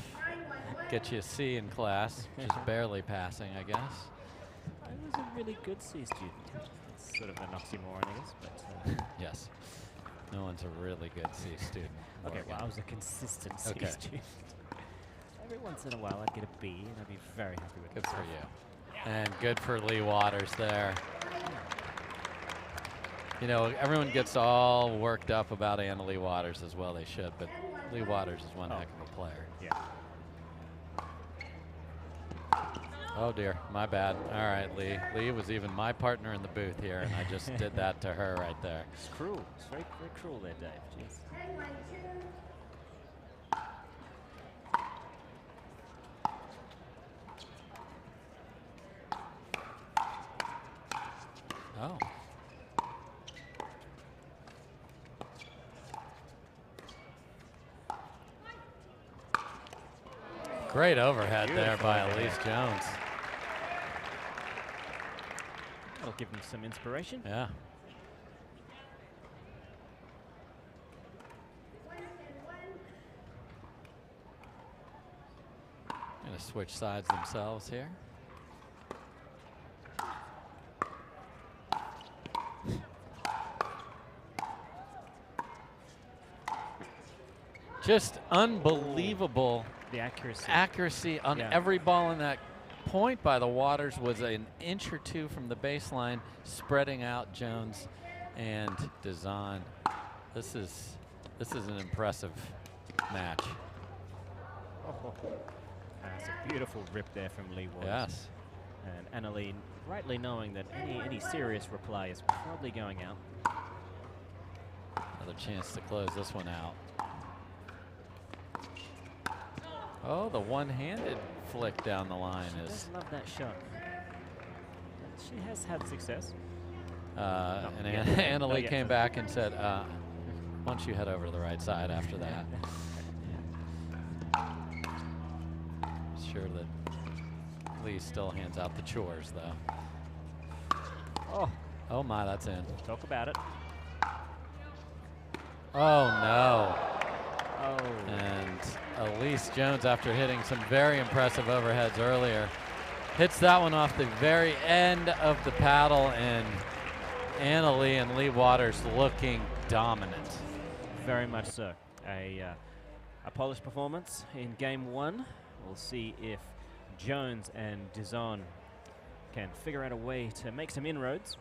Get you a C in class, just barely passing, I guess. I was a really good C student. It's sort of an oxymoron, I guess, but yes. No one's a really good C student. Okay, well, I was a consistent C student. Every once in a while I'd get a B and I'd be very happy with it. Good for you. And good for Leigh Waters there. You know, everyone gets all worked up about Anna Leigh Waters as well. They should, but Leigh Waters is one heck of a player. Yeah. Oh dear, my bad. All right, Leigh. Leigh was even my partner in the booth here, and I just did that to her right there. It's cruel. It's very, very cruel there, Dave. Jeez. Oh. Great overhead there by Elise Jones. That'll give him some inspiration. Yeah. Gonna switch sides themselves here. Just unbelievable. The accuracy. Accuracy on every ball in that point by the Waters was an inch or two from the baseline, spreading out Jones and Dazan. This is an impressive match. That's a beautiful rip there from Leigh Waters. Yes. And Annalie rightly knowing that any serious reply is probably going out. Another chance to close this one out. Oh, the one-handed flick down the line She is. does love that shot. She has had success. And yeah. Annalie came back and said, "Why don't you head over to the right side after that?" Sure that Leigh still hands out the chores, though. Oh my, that's in. Talk about it. Oh no. Oh. And Elise Jones, after hitting some very impressive overheads earlier, hits that one off the very end of the paddle, and Annalie and Leigh Waters looking dominant. Very much so. A polished performance in game 1. We'll see if Jones and Dizon can figure out a way to make some inroads.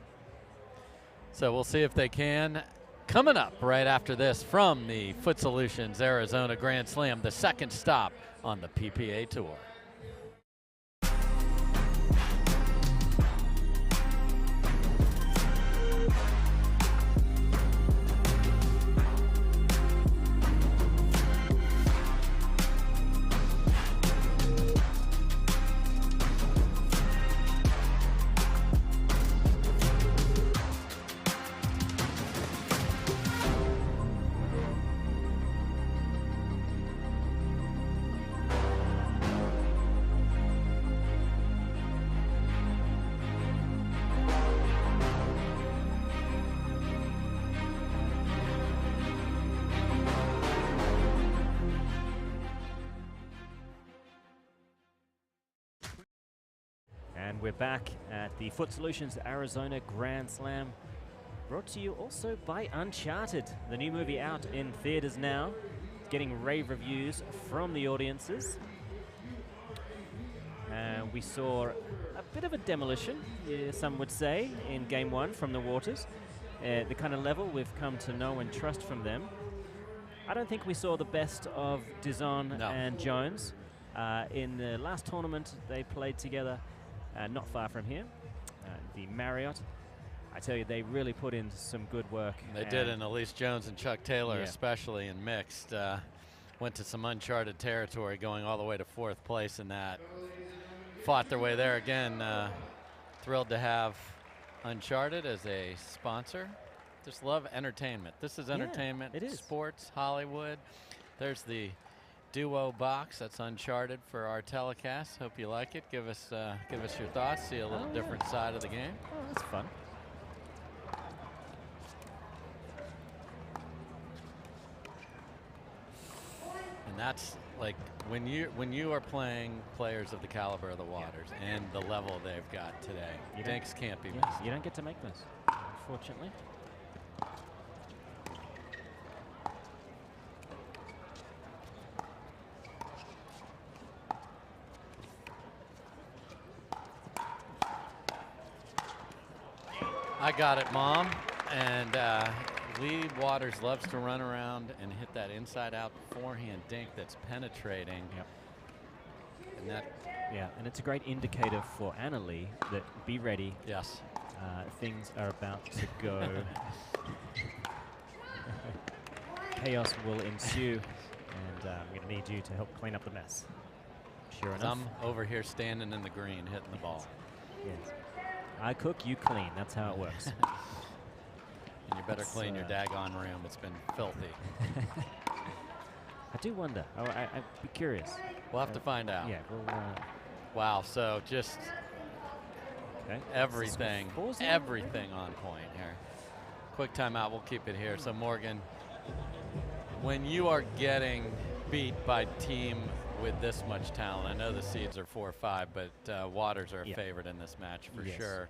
So we'll see if they can. Coming up right after this from the Foot Solutions Arizona Grand Slam, the second stop on the PPA Tour. We're back at the Foot Solutions Arizona Grand Slam, brought to you also by Uncharted, the new movie out in theaters now, getting rave reviews from the audiences. We saw a bit of a demolition, some would say, in game 1 from the Waters. The kind of level we've come to know and trust from them. I don't think we saw the best of Dizon and Jones. In the last tournament they played together, not far from here, the Marriott. I tell you, they really put in some good work. They did, and Elise Jones and Chuck Taylor especially in mixed went to some uncharted territory, going all the way to 4th place in that. Fought their way there again. Thrilled to have Uncharted as a sponsor. Just love entertainment. This is entertainment, it is. Sports, Hollywood. There's the duo box. That's Uncharted for our telecast. Hope you like it. Give us your thoughts. See a little different side of the game. Oh, that's fun. And that's like when you are playing players of the caliber of the Waters and the level they've got today. Dinks can't be missed. You don't get to make those, unfortunately. I got it, Mom. And Leigh Waters loves to run around and hit that inside-out forehand dink that's penetrating. Yep. And that. Yeah, and it's a great indicator for Annalie that be ready. Yes. Things are about to go. Chaos will ensue, and I'm going to need you to help clean up the mess. Sure enough. I'm over here standing in the green, hitting the ball. Yes. I cook, you clean. That's how it works. And you better clean your daggone room. It's been filthy. I do wonder. I'd be curious. We'll have to find out. Yeah. We'll, wow. So just everything on point here. Quick timeout. We'll keep it here. So Morgan, when you are getting beat by team with this much talent, I know the seeds are 4 or 5, but Waters are a favorite in this match for sure.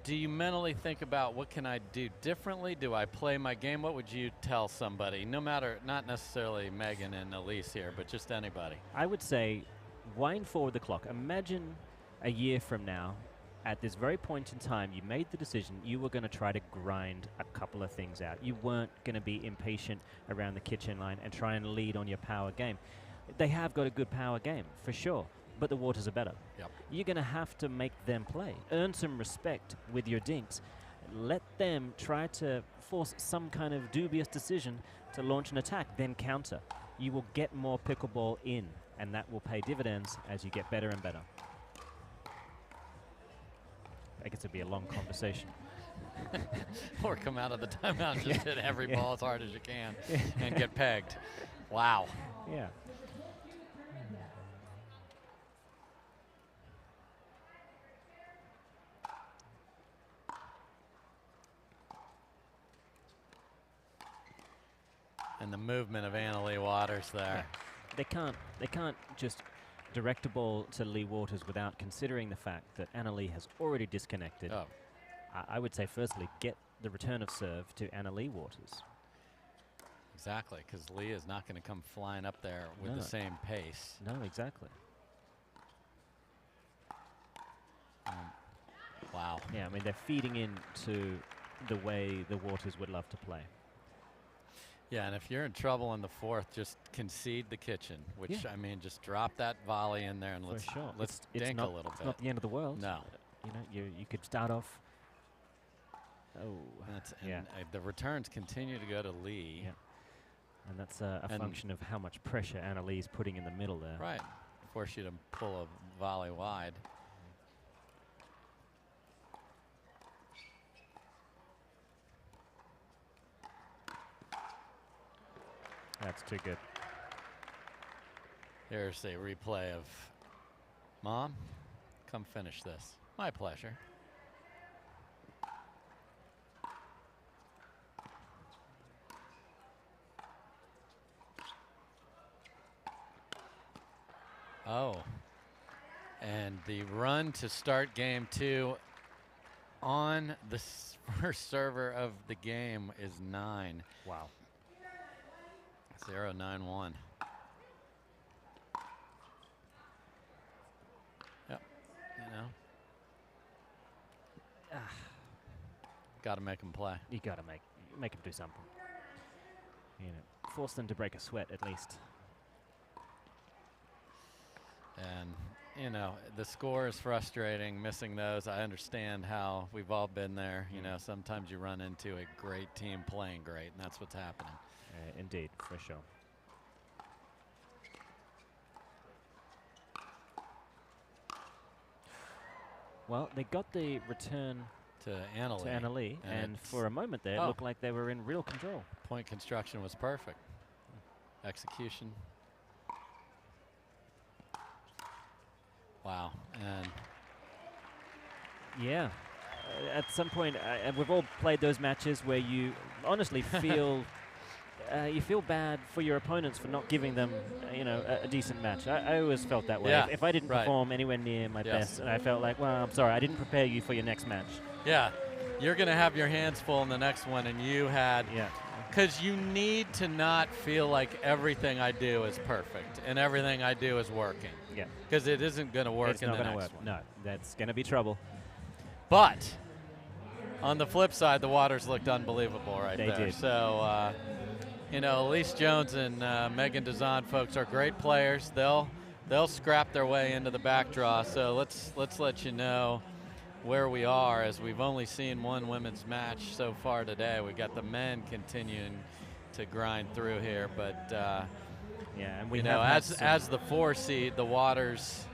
Do you mentally think about what can I do differently? Do I play my game? What would you tell somebody, no matter, not necessarily Megan and Elise here, but just anybody? I would say wind forward the clock. Imagine a year from now at this very point in time, you made the decision you were going to try to grind a couple of things out. You weren't going to be impatient around the kitchen line and try and lead on your power game. They have got a good power game, for sure, but the waters are better. Yep. You're going to have to make them play. Earn some respect with your dinks. Let them try to force some kind of dubious decision to launch an attack, then counter. You will get more pickleball in, and that will pay dividends as you get better and better. I guess it'd be a long conversation. Or come out of the timeout and just hit every ball as hard as you can and get pegged. Wow. Yeah. And the movement of Leigh Waters there. Yeah. They can't just direct a ball to Leigh Waters without considering the fact that Leigh has already disconnected. Oh. I would say, firstly, get the return of serve to Leigh Waters. Exactly, because Leigh is not going to come flying up there with the same pace. No, exactly. Wow. Yeah, I mean, they're feeding into the way the Waters would love to play. Yeah, and if you're in trouble in the fourth, just concede the kitchen, which, I mean, just drop that volley in there and let's dink a little bit. It's not the end of the world. No. You know, you could start off. Oh. The returns continue to go to Leigh. Yeah. And that's a function of how much pressure Leigh is putting in the middle there. Right. Force you to pull a volley wide. That's too good. Here's a replay of Mom, come finish this. My pleasure. Oh. And the run to start game 2 on the first server of the game is 9. Wow. 0-9-1. Yep. You know. Got to make them play. You got to make them do something. You know, force them to break a sweat at least. And you know, the score is frustrating. Missing those, I understand how we've all been there. You know, sometimes you run into a great team playing great, and that's what's happening. Indeed, for sure. Well, they got the return to Leigh, and for a moment there, it looked like they were in real control. Point construction was perfect. Execution. Wow. And yeah, at some point, we've all played those matches where you honestly feel you feel bad for your opponents for not giving them, you know, a decent match. I always felt that way. Yeah, if I didn't perform anywhere near my best, and I felt like, well, I'm sorry, I didn't prepare you for your next match. Yeah, you're going to have your hands full in the next one, and you had, because you need to not feel like everything I do is perfect and everything I do is working. Yeah. Because it isn't going to work in the next one. No, that's going to be trouble. But on the flip side, the Waters looked unbelievable right there. They did. So, you know, Elise Jones and Megan Dazan folks are great players. They'll scrap their way into the back draw. So let's let you know where we are, as we've only seen one women's match so far today. We got the men continuing to grind through here, but yeah, and we you know, as the 4 seed, the Waters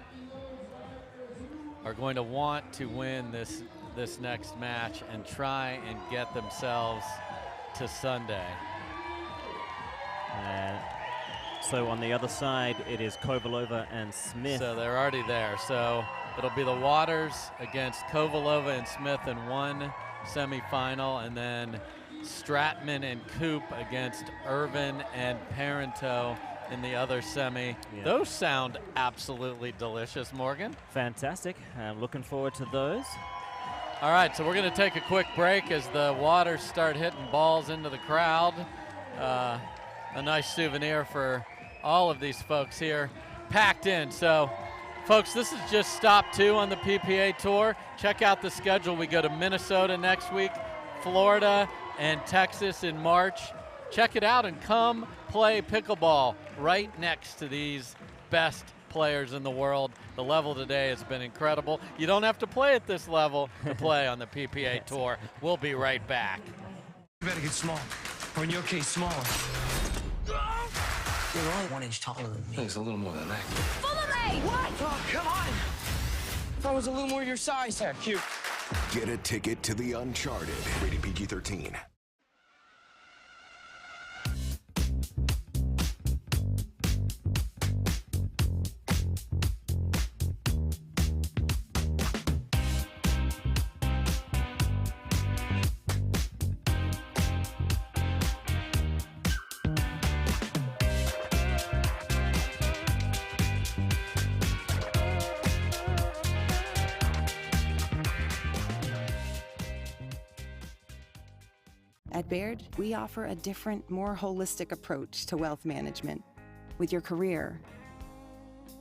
are going to want to win this next match and try and get themselves to Sunday. So on the other side, it is Kovalova and Smith. So they're already there. So it'll be the Waters against Kovalova and Smith in one semifinal, and then Stratman and Coop against Irvine and Parenteau in the other semi. Yeah. Those sound absolutely delicious, Morgan. Fantastic. I'm looking forward to those. All right, so we're going to take a quick break as the Waters start hitting balls into the crowd. A nice souvenir for all of these folks here, packed in. So Folks, this is just stop 2 on the PPA Tour. Check out the schedule. We go to Minnesota next week, Florida, and Texas in March. Check it out and come play pickleball right next to these best players in the world. The level today has been incredible. You don't have to play at this level to play on the PPA Tour. We'll be right back. You better get small, or in your case, smaller. You're only 1 inch taller than me. He's a little more than that. What? Oh, come on! If I was a little more your size. Yeah, cute. Get a ticket to the Uncharted. Rated PG-13. At Baird, we offer a different, more holistic approach to wealth management. With your career,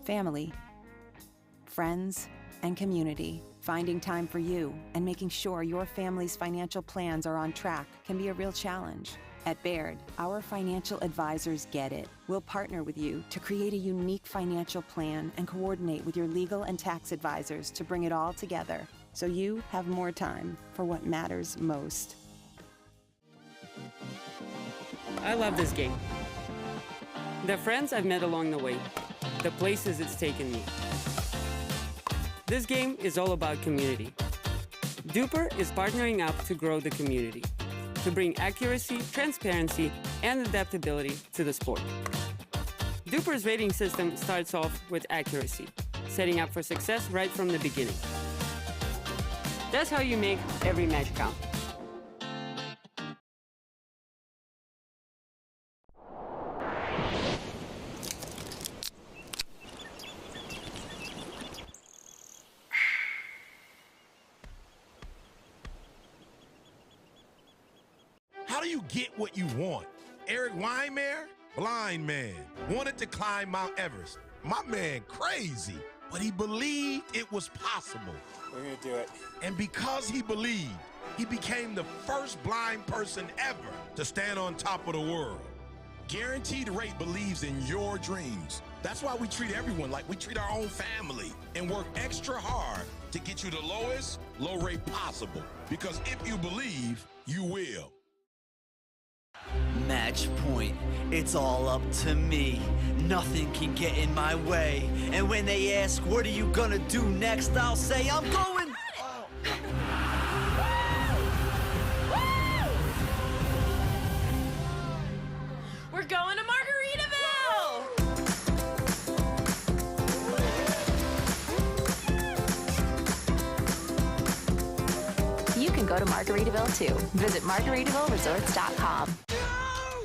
family, friends, and community, finding time for you and making sure your family's financial plans are on track can be a real challenge. At Baird, our financial advisors get it. We'll partner with you to create a unique financial plan and coordinate with your legal and tax advisors to bring it all together so you have more time for what matters most. I love this game. The friends I've met along the way, the places it's taken me. This game is all about community. Duper is partnering up to grow the community, to bring accuracy, transparency, and adaptability to the sport. Duper's rating system starts off with accuracy, setting up for success right from the beginning. That's how you make every match count. How do you get what you want? Eric Weimer, blind man, wanted to climb Mount Everest. My man crazy, but he believed it was possible. We're gonna do it. And because he believed, he became the first blind person ever to stand on top of the world. Guaranteed Rate believes in your dreams. That's why we treat everyone like we treat our own family and work extra hard to get you the lowest low rate possible. Because if you believe, you will. Match point. It's all up to me. Nothing can get in my way. And when they ask, what are you gonna do next? I'll say, I'm going. We're going to Margaritaville! You can go to Margaritaville too. Visit MargaritavilleResorts.com.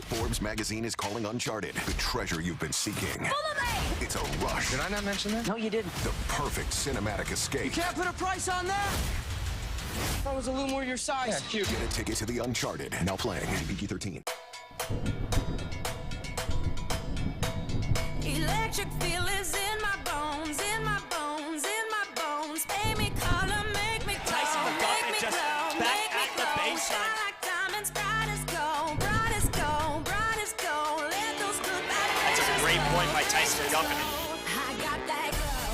Forbes magazine is calling Uncharted the treasure you've been seeking. It's a rush. Did I not mention that? No, you didn't. The perfect cinematic escape. You can't put a price on that! If I was a little more your size. Yeah, cute. Get a ticket to the Uncharted. Now playing PG-13. Electric feel is in my bones, in my bones, in my bones. Pay me color, make me glow, Tyson, McGuffin, make me just glow, back make me at the glow. baseline. Shine like diamonds, bright as gold, bright as gold, bright as gold. Let those good vibrations That's a great point by Tyson, McGuffin. I got that glow.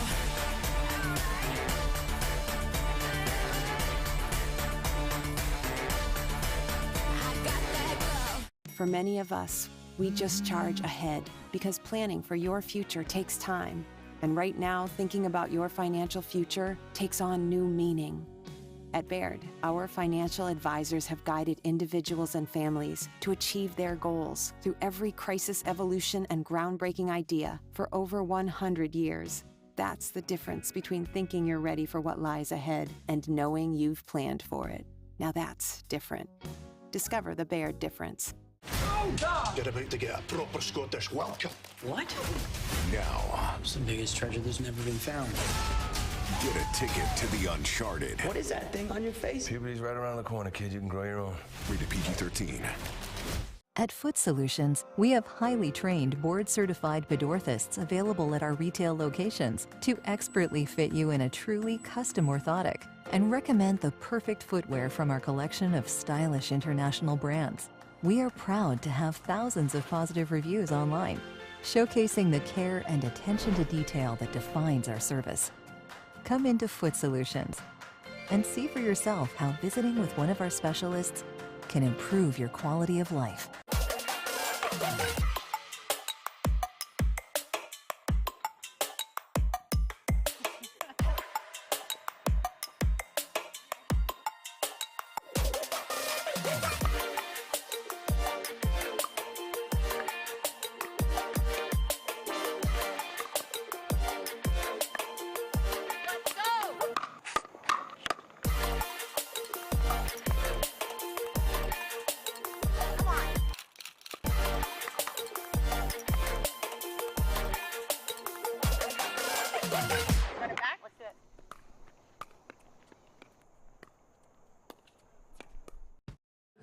I got that glow. For many of us, we just charge ahead because planning for your future takes time. And right now, thinking about your financial future takes on new meaning. At Baird, our financial advisors have guided individuals and families to achieve their goals through every crisis evolution and groundbreaking idea for over 100 years. That's the difference between thinking you're ready for what lies ahead and knowing you've planned for it. Now that's different. Discover the Baird difference. You're about to get a proper Scottish welcome. What? Now, It's the biggest treasure that's never been found. get a ticket to the Uncharted. What is that thing on your face? Puberty's right around the corner, kid. You can grow your own. Rated PG-13. At Foot Solutions, we have highly trained, board-certified podorthists available at our retail locations to expertly fit you in a truly custom orthotic and recommend the perfect footwear from our collection of stylish international brands. We are proud to have thousands of positive reviews online, showcasing the care and attention to detail that defines our service. Come into Foot Solutions and see for yourself how visiting with one of our specialists can improve your quality of life.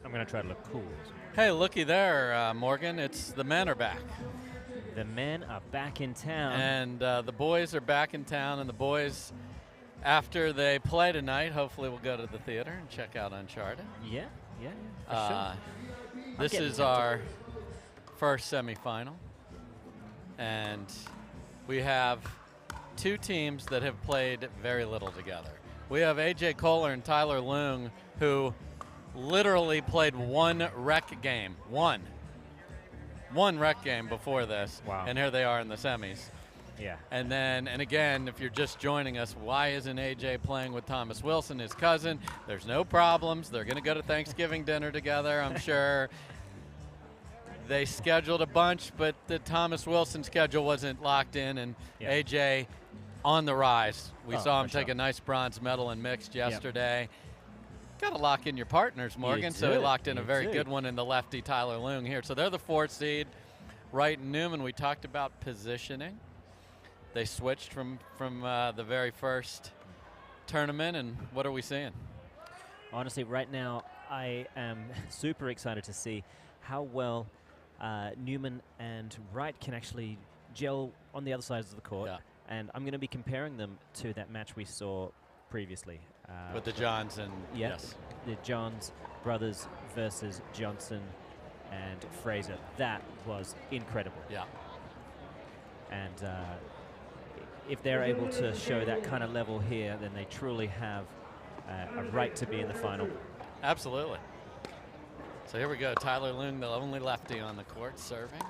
I'm going to try to look cool. Hey, looky there, Morgan. It's the men are back. The men are back in town. And the boys are back in town. And the boys, after they play tonight, hopefully will go to the theater and check out Uncharted. Yeah, for sure. This is our first semifinal. And we have two teams that have played very little together. We have AJ Koller and Tyler Loong, who literally played one rec game. One rec game before this. Wow. And here they are in the semis. Yeah. And then, and again, if you're just joining us, why isn't AJ playing with Thomas Wilson, his cousin? There's no problems. They're going to go to Thanksgiving dinner together, I'm sure. They scheduled a bunch, but the Thomas Wilson schedule wasn't locked in, and AJ on the rise. We saw him take a nice bronze medal in mixed yesterday. Got to lock in your partners, Morgan. So he locked in a very good one in the lefty Tyler Loong here. So they're the 4th seed. Wright and Newman, we talked about positioning. They switched from the very first tournament, and what are we seeing? Honestly, right now, I am super excited to see how well Newman and Wright can actually gel on the other sides of the court. Yeah. And I'm going to be comparing them to that match we saw previously. With the Johns and yes. The Johns brothers versus Johnson and Fraser. That was incredible. Yeah. And if they're able to show that kind of level here, then they truly have a right to be in the final. Absolutely. So here we go. Tyler Loong, the only lefty on the court, serving.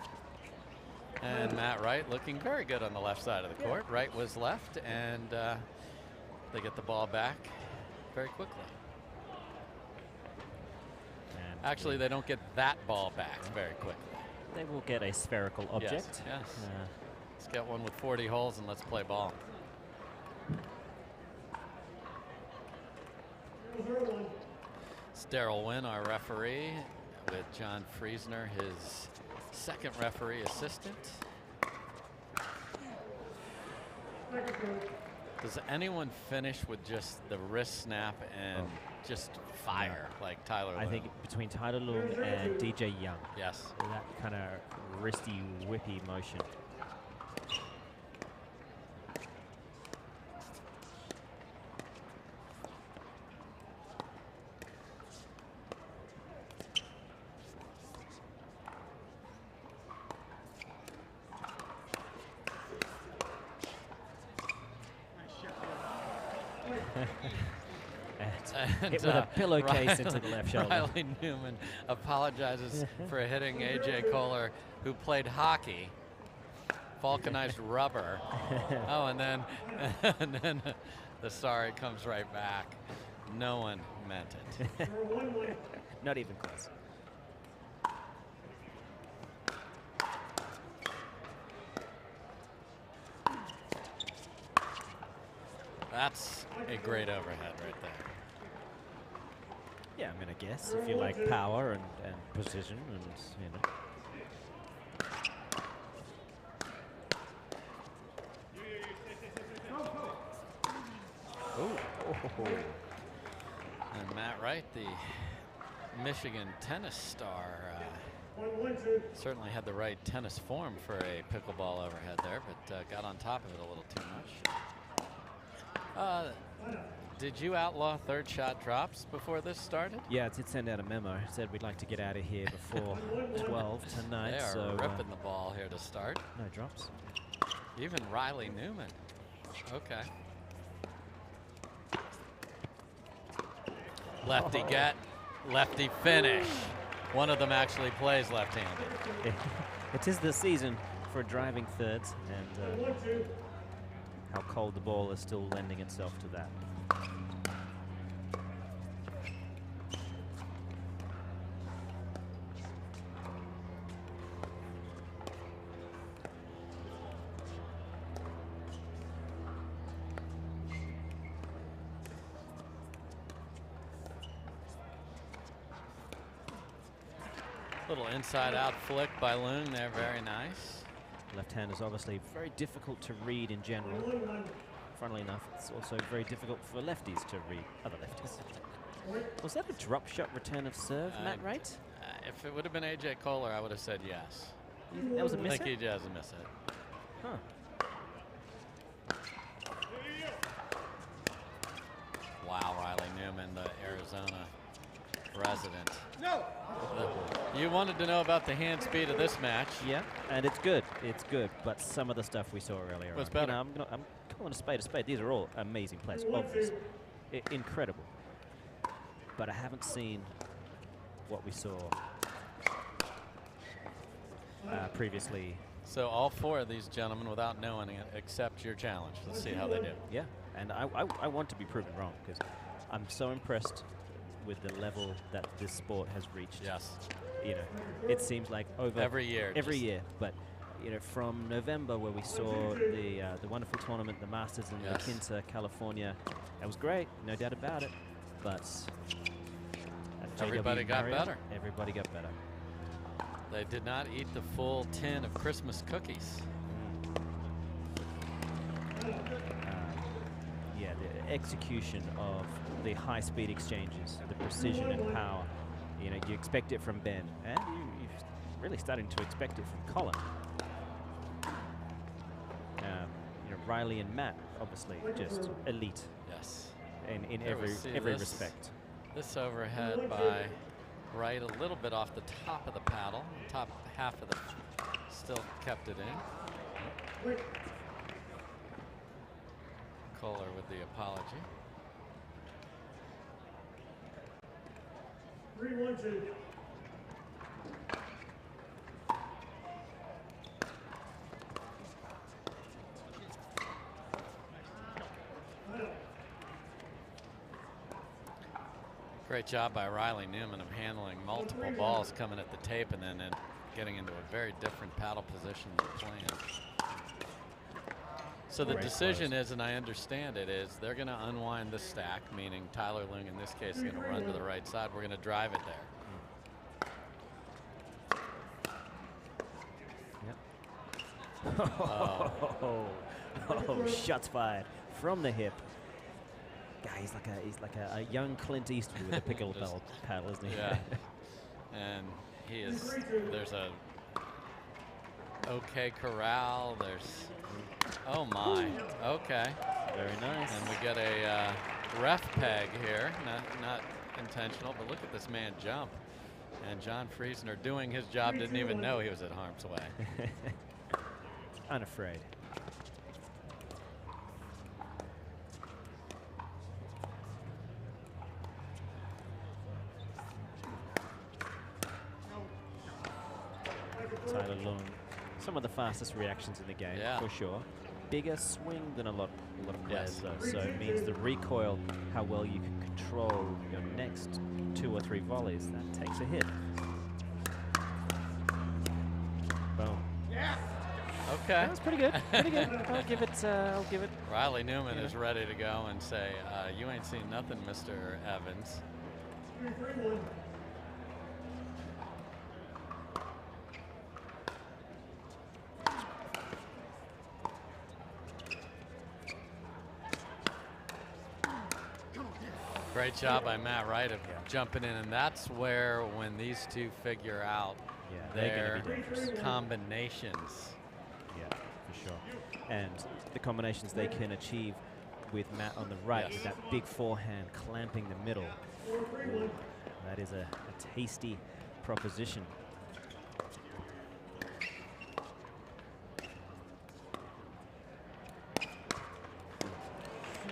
And Matt Wright looking very good on the left side of the court. Wright was left, and they get the ball back very quickly. And actually, they don't get that ball back very quickly. They will get a spherical object. Yes. Let's get one with 40 holes and let's play ball. It's Daryl Wynn, our referee, with John Friesner, his second referee assistant. Does anyone finish with just the wrist snap and just fire like Tyler Loong? I think between Tyler Loong and DJ Young. Yes. That kind of wristy, whippy motion. And hit with a pillowcase into the left shoulder. Riley Newman apologizes for hitting AJ Koller, who played hockey, vulcanized rubber. Oh, and then the sorry comes right back. No one meant it. Not even close. That's a great overhead right there. Yeah, I'm gonna guess if you like power and precision and Oh. And Matt Wright, the Michigan tennis star, Certainly had the right tennis form for a pickleball overhead there, but got on top of it a little too much. Did you outlaw third shot drops before this started? Yeah, it did send out a memo. It said we'd like to get out of here before 12 tonight. They are so ripping the ball here to start. No drops. Even Riley Newman. Okay. Lefty get, lefty finish. One of them actually plays left-handed. It is the season for driving thirds, and how cold the ball is still lending itself to that. Little inside-out flick by Loong there, very nice. Left hand is obviously very difficult to read in general. Funnily enough, it's also very difficult for lefties to read other lefties. Was that a drop shot return of serve, Matt Wright? If it would have been AJ Koller, I would have said yes. That was a miss. I think he does a miss it. Huh. Wow, Riley Newman, the Arizona resident. No. You wanted to know about the hand speed of this match. Yeah, and it's good. It's good, but some of the stuff we saw earlier. What's on, better? I'm calling a spade a spade. These are all amazing plays, obviously, incredible. But I haven't seen what we saw previously. So all four of these gentlemen, without knowing it, accept your challenge. Let's see how they do. Yeah, and I want to be proven wrong because I'm so impressed with the level that this sport has reached. Yes. You know, it seems like over every year. But you know, from November where we saw the wonderful tournament, the Masters in La Quinta, California, that was great, no doubt about it. But everybody got better. Everybody got better. They did not eat the full tin of Christmas cookies. Yeah, the execution of the high-speed exchanges, the precision and power. You know, you expect it from Ben, and you're really starting to expect it from Collin. You know, Riley and Matt, obviously, just elite. Yes. In every respect. This overhead by Wright a little bit off the top of the paddle, top half of the, still kept it in. Koller with the apology. 3-1-2. Great job by Riley Newman of handling multiple balls coming at the tape and then getting into a very different paddle position than planned. So the decision is, and I understand it, is they're going to unwind the stack, meaning Tyler Loong in this case is going to run to the right side. We're going to drive it there. Oh, shots fired from the hip. Yeah, he's like a young Clint Eastwood with a pickleball paddle, isn't he? Yeah. And he is. There's a okay corral. There's. Oh my. Okay. Very nice. And we get a ref peg here. Not intentional, but look at this man jump. And John Friesner, doing his job, didn't even know he was at harm's way. Unafraid. Tyler Loong, some of the fastest reactions in the game, for sure. Bigger swing than a lot of players, though. So it means the recoil, how well you can control your next 2 or 3 volleys. That takes a hit. Boom. Yeah. Okay. That was pretty good. Pretty good. I'll give it. I'll give it. Riley Newman is ready to go and say, "You ain't seen nothing, Mr. Evans." 3-3-1. Great job by Matt Wright of jumping in, and that's where, when these two figure out they're gonna be dangerous. Combinations. Yeah, for sure. And the combinations they can achieve with Matt on the right, with that big forehand clamping the middle. Ooh, that is a tasty proposition.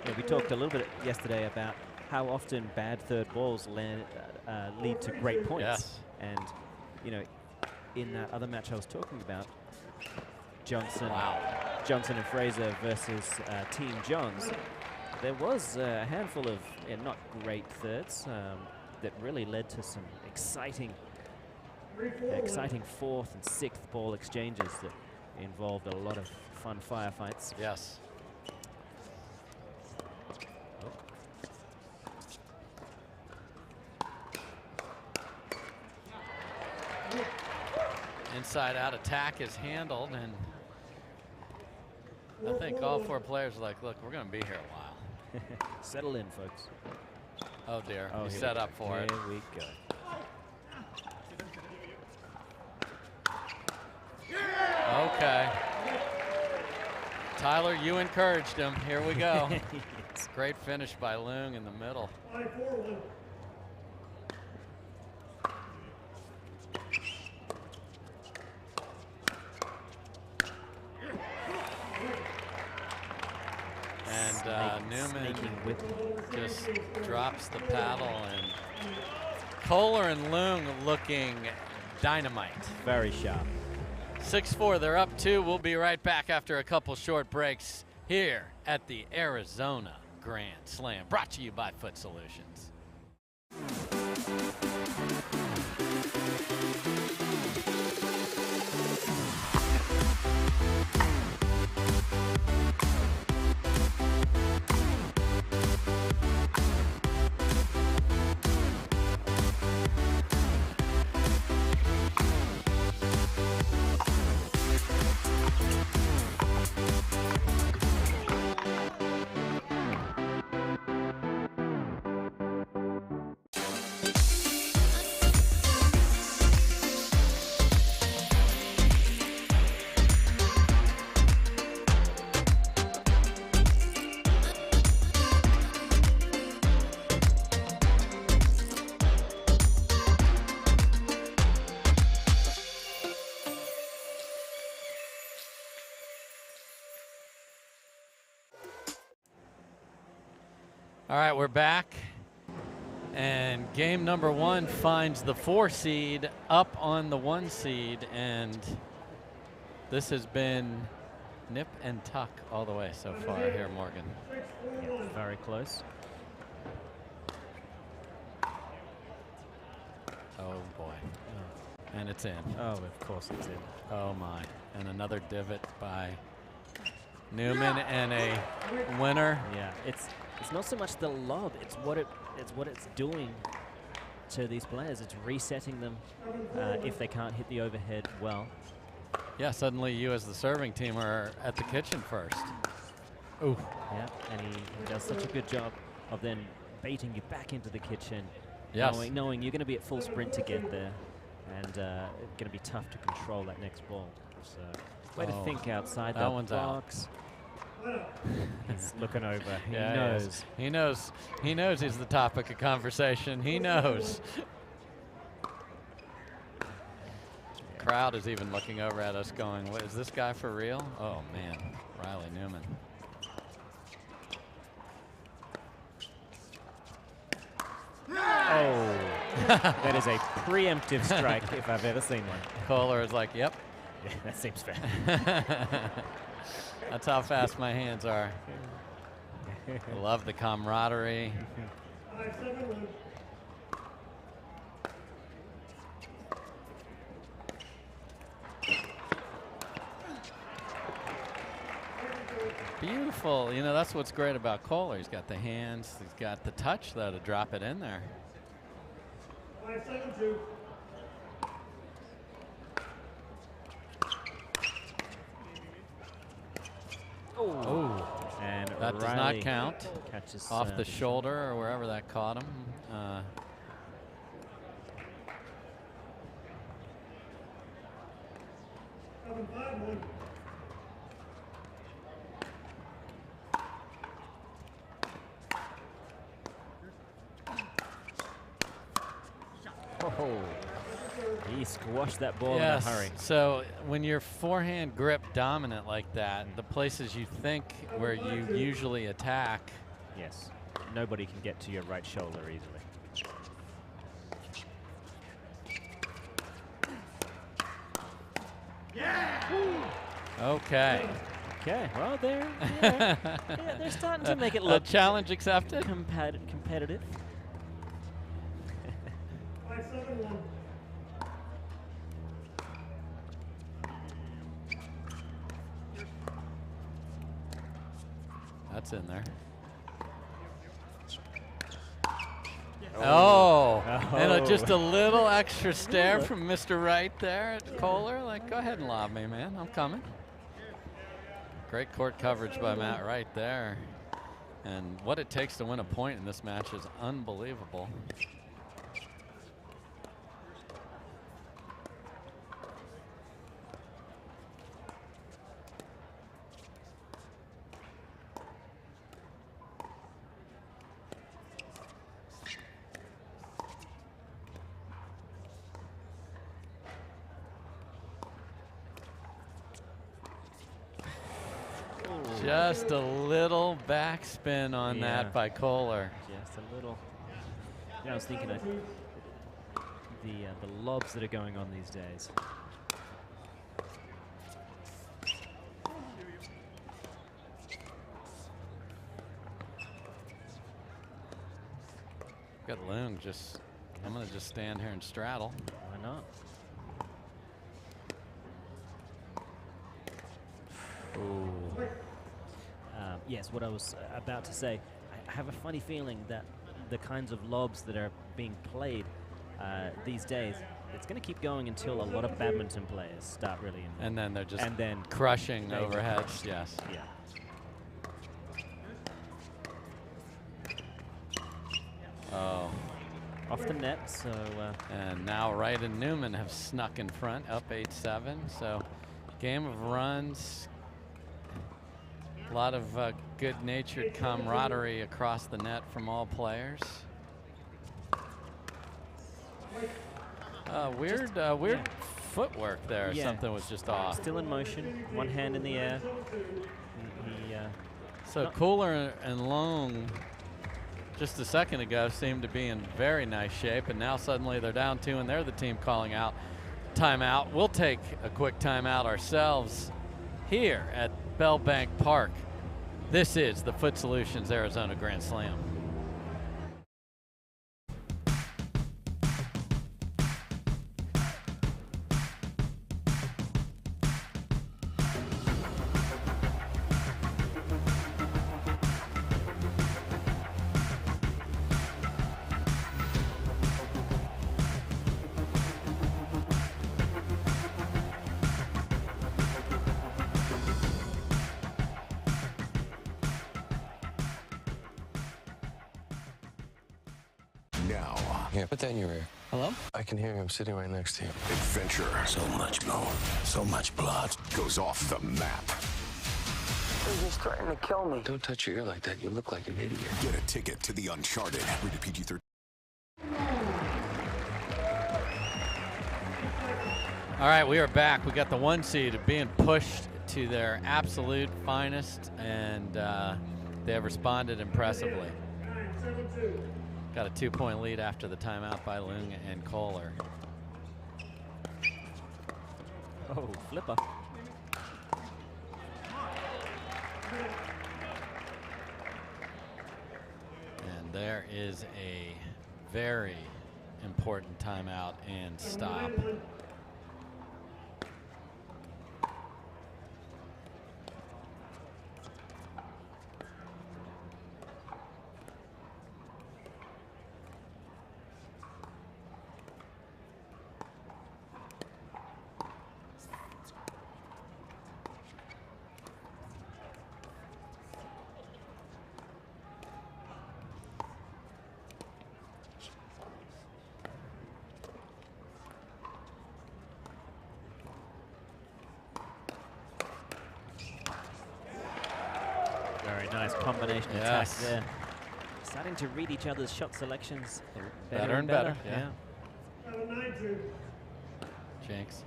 Yeah, we talked a little bit yesterday about how often bad third balls lead to great points. Yes. And, you know, in that other match I was talking about, Johnson and Fraser versus Team Johns, there was a handful of not great thirds that really led to some exciting fourth and sixth ball exchanges that involved a lot of fun firefights. Yes. Inside out attack is handled, and I think all four players are like, look, we're going to be here a while. Settle in, folks. Oh dear, he set up for it. Here we go. Okay. Tyler, you encouraged him. Here we go. Great finish by Loong in the middle. And Newman just drops the paddle, and Koller and Loong looking dynamite. Very sharp. 6-4, they're up 2. We'll be right back after a couple short breaks here at the Arizona Grand Slam, brought to you by Foot Solutions. All right, we're back, and game number 1 finds the 4 seed up on the 1 seed, and this has been nip and tuck all the way so far here, Morgan. Yeah, very close. Oh boy, and it's in. Oh, of course it's in. Oh my, and another divot by Newman and a winner. Yeah, it's not so much the lob, it's what it's doing to these players. It's resetting them if they can't hit the overhead well. Yeah, suddenly you as the serving team are at the kitchen first. Ooh. Yeah, and he does such a good job of then baiting you back into the kitchen, yes, knowing you're going to be at full sprint to get there, and it's going to be tough to control that next ball. So, way to think outside that one's box. He's looking over. He Yeah, knows. He knows. He knows he's the topic of conversation. He knows. Crowd is even looking over at us going, what, is this guy for real? Oh man, Riley Newman. Oh, that is a preemptive strike if I've ever seen one. Koller is like, yep. Yeah, that seems fair. That's how fast my hands are. I love the camaraderie. Beautiful. You know, that's what's great about Koller. He's got the hands. He's got the touch, though, to drop it in there. 5-7-2. Oh, and that does Riley not count. Catches off the shoulder or wherever that caught him. Oh, he squashed that ball in a hurry. So when you're forehand grip dominant like that, the places you think where you usually attack. Yes, nobody can get to your right shoulder easily. Okay. Okay, well, they're starting to make it look challenge accepted. Competitive. That's in there. Oh, and just a little extra stare from Mr. Wright there at Koller. Like, go ahead and lob me, man. I'm coming. Great court coverage by Matt Wright there. And what it takes to win a point in this match is unbelievable. Just a little backspin on that by Koller. Just a little. I was thinking of the lobs that are going on these days. Got Loong just. I'm gonna just stand here and straddle. Why not? Ooh. Yes, what I was about to say, I have a funny feeling that the kinds of lobs that are being played these days, it's going to keep going until a lot of badminton players start really involved. And then they're just crushing overheads, yes. Yeah. Oh. Off the net, so... and now Wright and Newman have snuck in front, up 8-7. So game of runs. A lot of good-natured camaraderie across the net from all players. Weird footwork there. Yeah. Something was just off. Still in motion, one hand in the air. So Koller and Loong just a second ago seemed to be in very nice shape, and now suddenly they're down 2 and they're the team calling out timeout. We'll take a quick timeout ourselves here at Bell Bank Park. This is the Foot Solutions Arizona Grand Slam. Yeah, put that in your ear. Hello? I can hear you. I'm sitting right next to you. Adventure. So much more. So much blood. Goes off the map. They're just threatening to kill me. Don't touch your ear like that. You look like an idiot. Get a ticket to the Uncharted. Rated PG-13. All right, we are back. We got the 1 seed being pushed to their absolute finest, and they have responded impressively. Got a 2-point lead after the timeout by Loong and Koller. Oh, flipper. And there is a very important timeout and stop. nice combination attack there. Starting to read each other's shot selections better and better. Yeah. Jinx.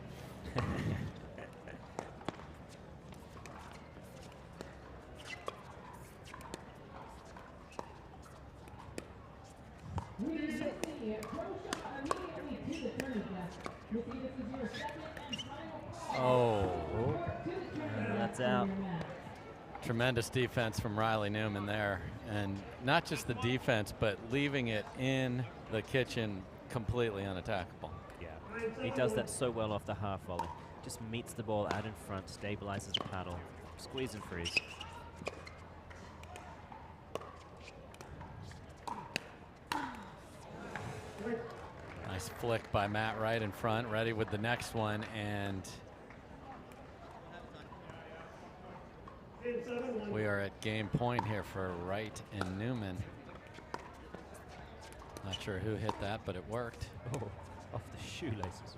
Oh. That's out. Tremendous defense from Riley Newman there. And not just the defense, but leaving it in the kitchen completely unattackable. Yeah, he does that so well off the half volley. Just meets the ball out in front, stabilizes the paddle, squeeze and freeze. Nice flick by Matt Wright in front, ready with the next one, and we are at game point here for Wright and Newman. Not sure who hit that, but it worked. Oh, off the shoelaces.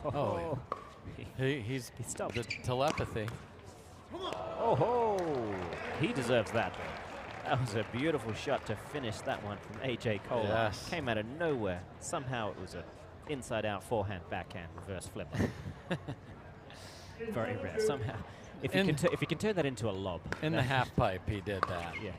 Oh, he's stopped. The telepathy. Oh ho! He deserves that. That was a beautiful shot to finish that one from AJ Koller. Yes. Came out of nowhere. Somehow it was a inside-out forehand, backhand, reverse flip. Very rare. Somehow, if you can turn that into a lob. In the half pipe, he did that. Yes.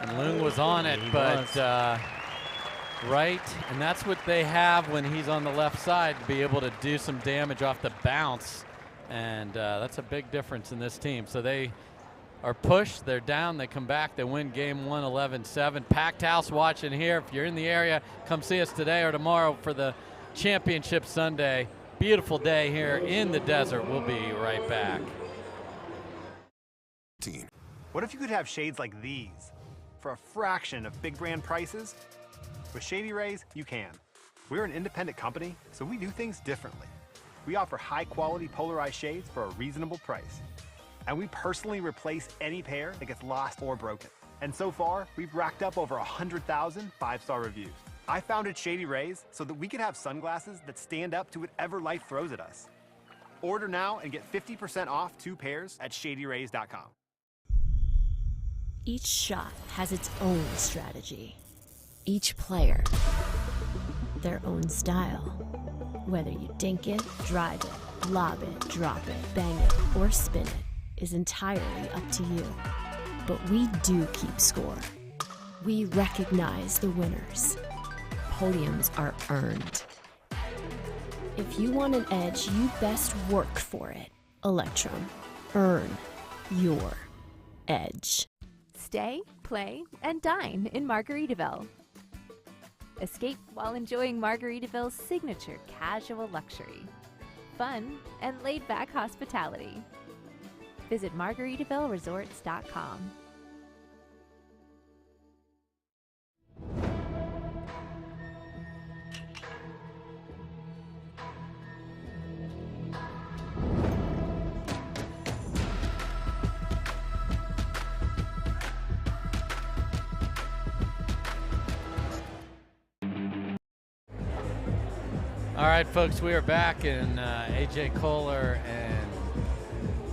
And Loong was on it, but Wright, and that's what they have when he's on the left side, to be able to do some damage off the bounce. And that's a big difference in this team. So they are pushed, they're down, they come back, they win game 1, 11-7. Packed house watching here. If you're in the area, come see us today or tomorrow for the championship Sunday. Beautiful day here in the desert. We'll be right back. What if you could have shades like these for a fraction of big brand prices? With Shady Rays, you can. We're an independent company, so we do things differently. We offer high-quality polarized shades for a reasonable price. And we personally replace any pair that gets lost or broken. And so far, we've racked up over 100,000 5-star reviews. I founded Shady Rays so that we could have sunglasses that stand up to whatever life throws at us. Order now and get 50% off 2 pairs at shadyrays.com. Each shot has its own strategy. Each player, their own style. Whether you dink it, drive it, lob it, drop it, bang it, or spin it is entirely up to you. But we do keep score. We recognize the winners. Podiums are earned. If you want an edge, you best work for it. Electrum. Earn your edge. Stay, play, and dine in Margaritaville. Escape while enjoying Margaritaville's signature casual luxury, fun, and laid-back hospitality. Visit MargaritavilleResorts.com. All right, folks, we are back, and AJ Koller and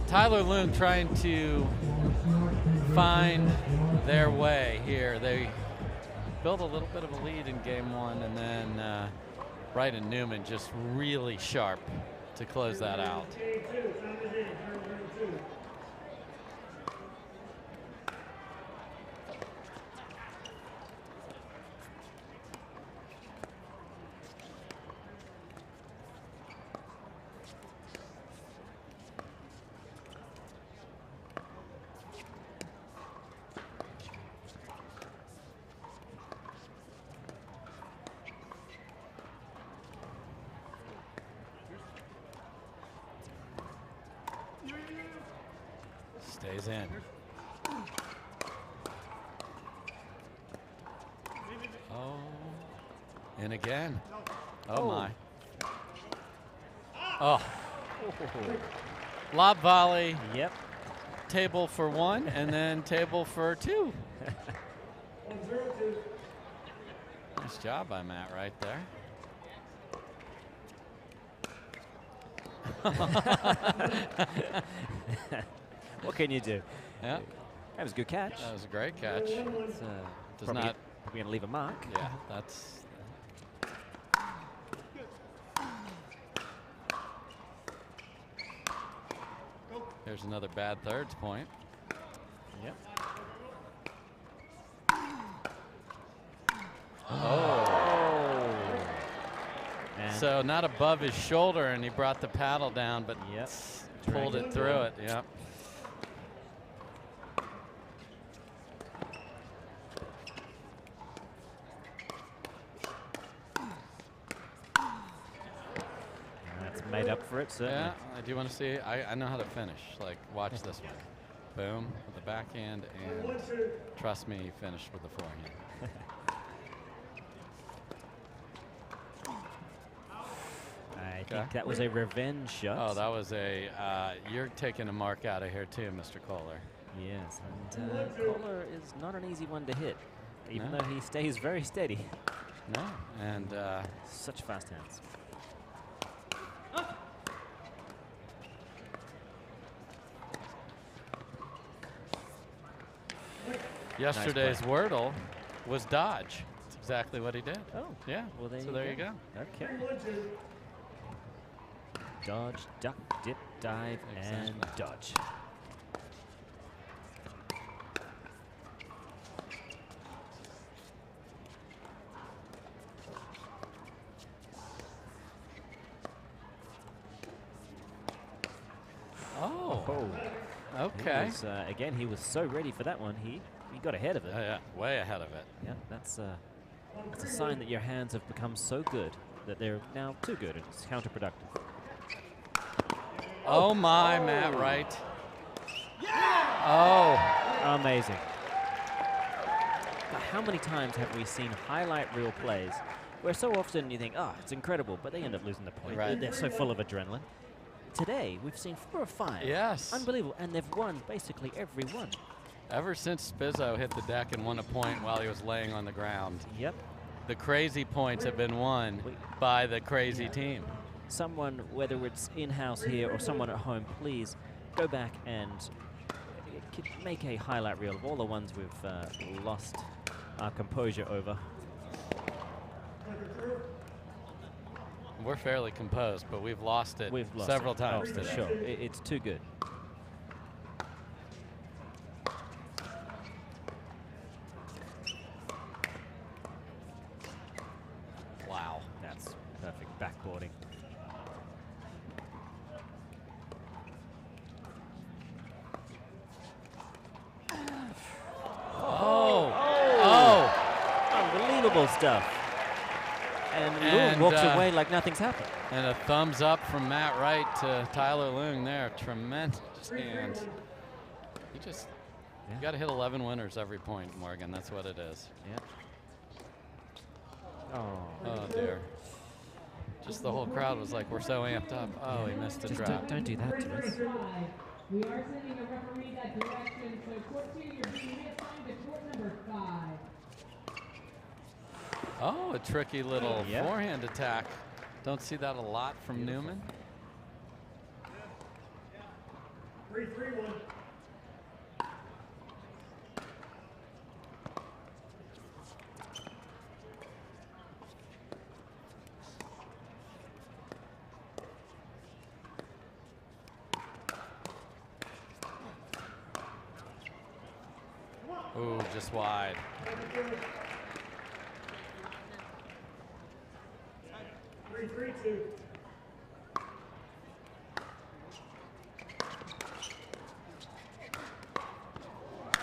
Tyler Loong trying to find their way here. They built a little bit of a lead in game 1, and then Wright and Newman just really sharp to close that out. Stays in. Oh, and again. Oh my. Oh. Lob volley. Yep. Table for 1 and then table for 2. Nice job by Matt right there. What can you do? Yeah. That was a good catch. That was a great catch. Does probably not. Probably gonna leave a mark. Yeah, that's. Here's another bad thirds point. Yep. Oh. And So not above his shoulder, and he brought the paddle down, but pulled it through it. Yep. That's made up for it, certainly. Yeah, I do want to see. I know how to finish. Like, watch this one. Boom, with the backhand, and trust me, he finished with the forehand. I think that was a revenge shot. Oh, that was a, you're taking a mark out of here too, Mr. Koller. Yes, and Koller is not an easy one to hit, even though he stays very steady. No, and such fast hands. Yesterday's Wordle was dodge. That's exactly what he did. Oh, yeah. Well, there you go. Okay. Dodge, duck, dip, dive, and dodge. Oh. Okay. He was, again, he was so ready for that one. He got ahead of it. Yeah, way ahead of it. Yeah, that's a sign that your hands have become so good that they're now too good. It's counterproductive. Oh my, Matt Wright. Oh. Amazing. How many times have we seen highlight reel plays where so often you think, oh, it's incredible, but they end up losing the point. Right. They're so full of adrenaline. Today, we've seen 4 or 5. Yes. Unbelievable. And they've won basically every one. Ever since Spizzo hit the deck and won a point while he was laying on the ground. Yep. The crazy points have been won by the crazy team. Someone, whether it's in-house here or someone at home, please go back and make a highlight reel of all the ones we've lost our composure over. We're fairly composed, but we've lost it several times today. Sure. It's too good. Wow. That's perfect backboarding. Oh. Unbelievable stuff. And Loong walks away like nothing's happened. And a thumbs up from Matt Wright to Tyler Loong there. Tremendous hands. You got to hit 11 winners every point, Morgan. That's what it is. Yeah. Oh, dear. Just the whole crowd was like, we're so amped up. Oh, he missed a drop. Don't do that to us. We are sending a referee that direction, so court 2, you're being reassigned to court number 5. Oh, a tricky little forehand attack. Don't see that a lot from Newman. 3-3-1. Ooh, just wide. 3-3-2.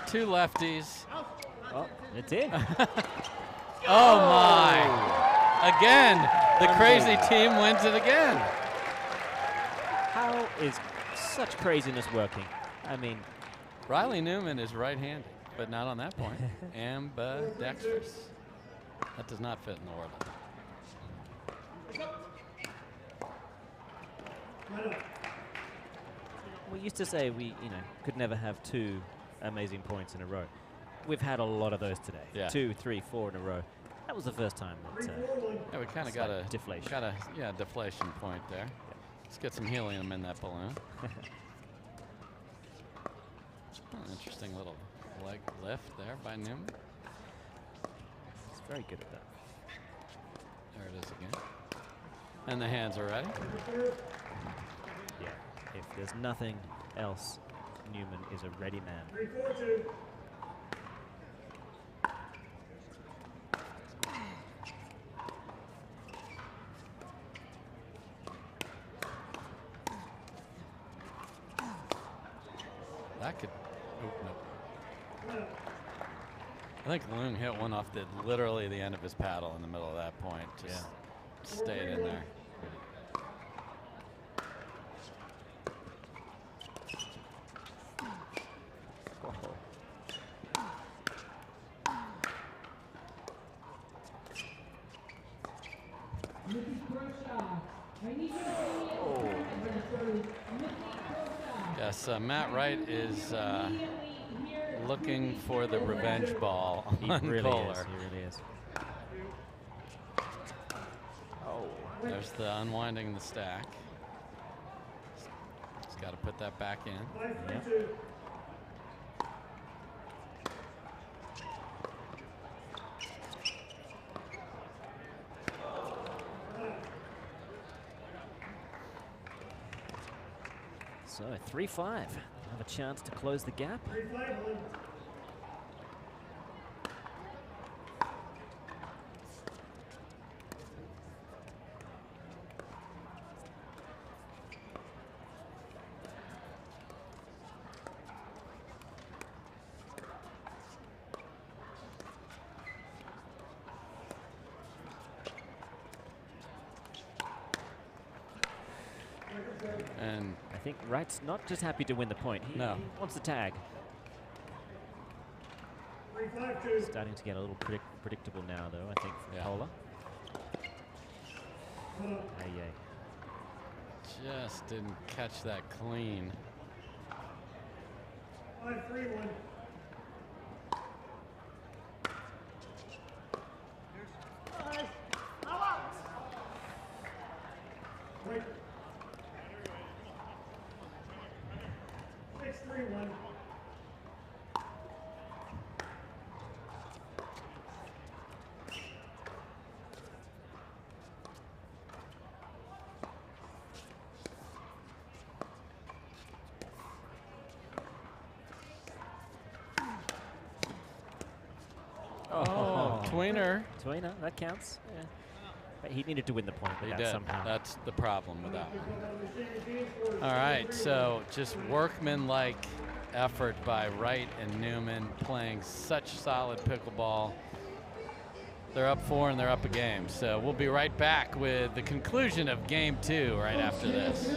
Two lefties. Oh, it's in. Oh my! Again, the crazy team wins it again. How is such craziness working? I mean, Riley Newman is right-handed, but not on that point. Ambidextrous. That does not fit in the world. We used to say we, could never have 2 amazing points in a row. We've had a lot of those today. Yeah. 2, 3, 4 in a row. That was the first time that yeah, we kind of got a deflation. Got a deflation point there. Yeah. Let's get some helium in that balloon. Interesting little leg lift there by Newman. He's very good at that. There it is again. And the hands are ready. Yeah, if there's nothing else, Newman is a ready man. 3-4-2. That could open up. I think Loong hit one off literally the end of his paddle in the middle of that point. Just stayed in there. Yes, Matt Wright is looking for the revenge ball on He really Koller. is. He really is. Oh. There's the unwinding the stack. He's got to put that back in. Yep. So 3-5. Have a chance to close the gap. 3-5-1. And I think Wright's not just happy to win the point. He wants the tag. 3-5-2. Starting to get a little predictable now, though, I think, for Koller. just didn't catch that clean. 5-3-1. Right. 6-3-1. Oh, tweener. Tweener, that counts. Yeah. But he needed to win the point, but He that did. somehow. That's the problem with that one. All right, so just workman-like effort by Wright and Newman playing such solid pickleball. They're up 4 and they're up a game. So we'll be right back with the conclusion of game 2 right after this.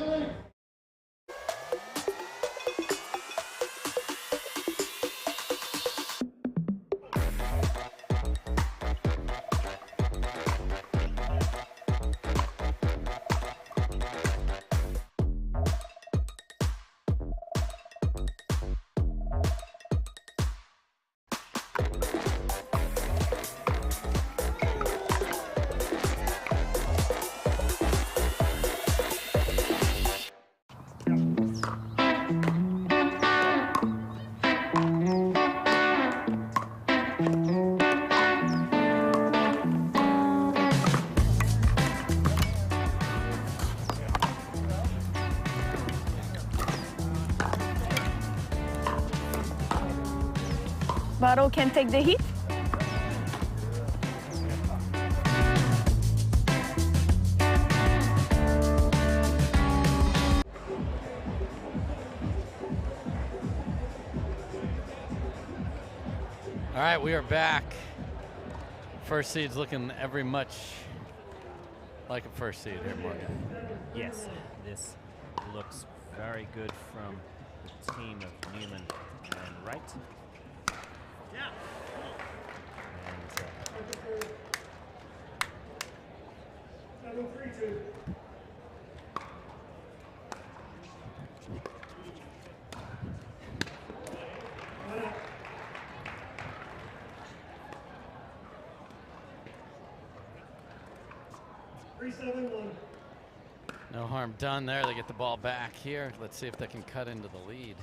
Bottle can take the heat. All right, we are back. First seed's looking every much like a first seed here, Morgan. Yes, this looks very good from the team of Newman and Wright. No harm done there. They get the ball back here. Let's see if they can cut into the lead.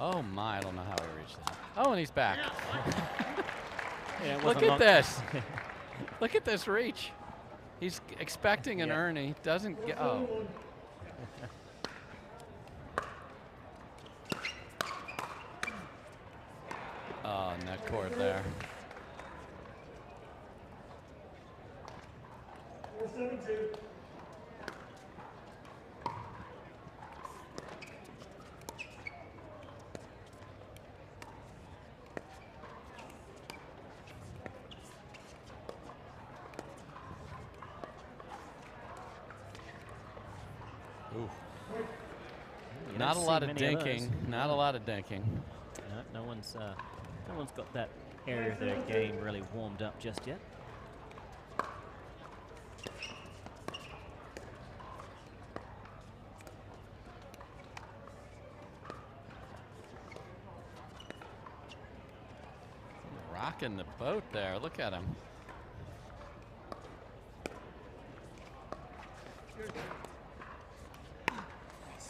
Oh my, I don't know how he reached that. Oh, and he's back. Yeah, look at this. Look at this reach. He's expecting an Ernie. Doesn't get, oh. Oh, net cord there. Not a lot of dinking. Not a lot of dinking. No one's got that area of their game really warmed up just yet. Rocking the boat there. Look at him.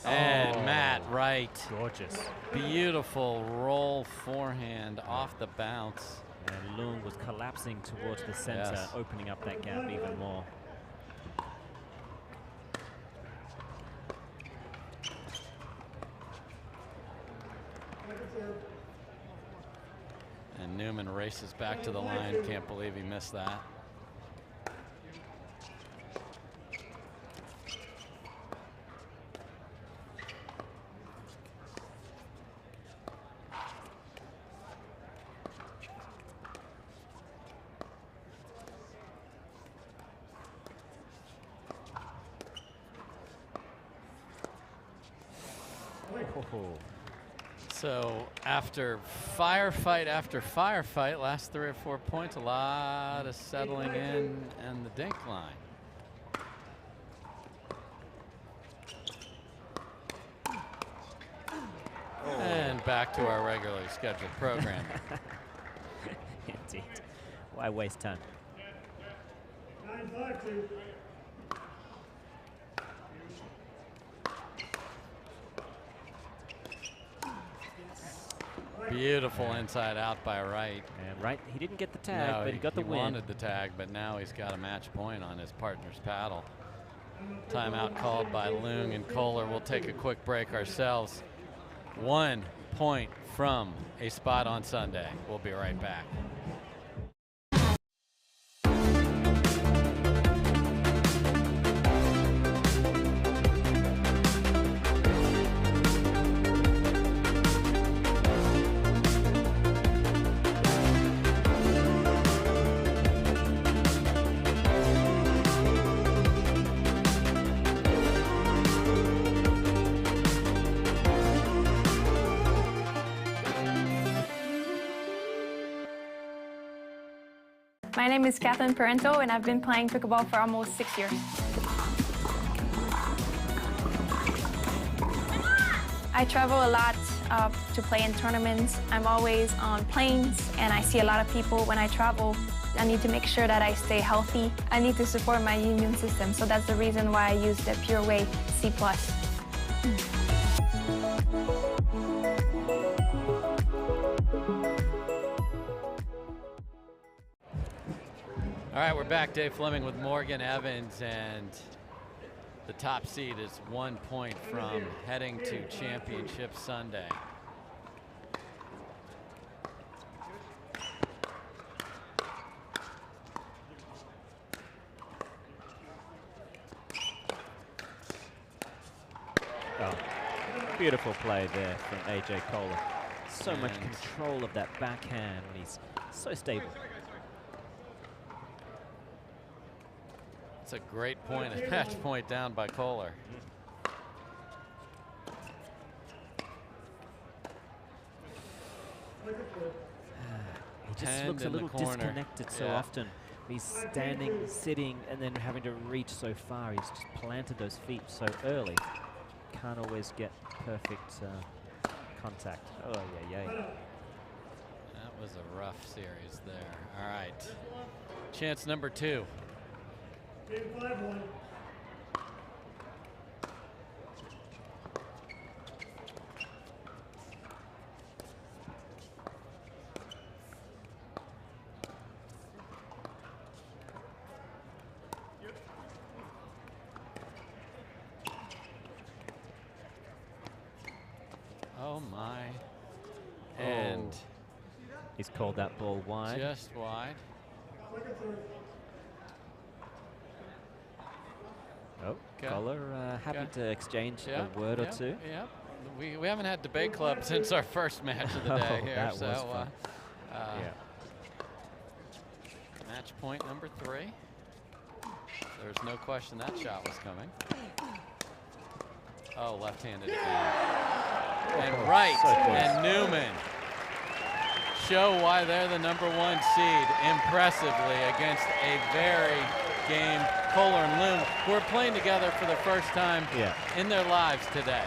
And Matt Wright. Gorgeous. Beautiful roll forehand off the bounce. And Loong was collapsing towards the center, opening up that gap even more. And Newman races back to the line. Can't believe he missed that. So after firefight, last 3 or 4 points, a lot of settling in and the dink line. And back to our regularly scheduled program. Indeed. Why waste time? 9-5-2. Beautiful inside out by Wright. And Wright, he didn't get the tag, but he got the win. He wanted the tag, but now he's got a match point on his partner's paddle. Timeout called by Loong and Koller. We'll take a quick break ourselves. 1 point from a spot on Sunday. We'll be right back. My name is Parenteau, and I've been playing pickleball for almost 6 years. I travel a lot to play in tournaments. I'm always on planes, and I see a lot of people when I travel. I need to make sure that I stay healthy. I need to support my immune system, so that's the reason why I use the Pure Whey C+. All right, we're back. Dave Fleming with Morgan Evans, and the top seed is 1 point from heading to Championship Sunday. Oh, beautiful play there from AJ Koller. So much control of that backhand, and he's so stable. It's a great point, a match point down by Koller. He just looks a little disconnected so often. He's standing, sitting, and then having to reach so far. He's just planted those feet so early. Can't always get perfect contact. Oh, yeah, yeah. That was a rough series there. All right. Chance number 2. Game 5-1. Oh my. And he's called that ball wide. Just wide. Oh, Koller happy to exchange a word or two. Yep. We haven't had debate club since our first match of the day here. That so was fun. Match point number 3. There's no question that shot was coming. Oh, left-handed again. And Wright and Newman show why they're the #1 seed impressively against a very game Koller and Loong, who are playing together for the first time in their lives today.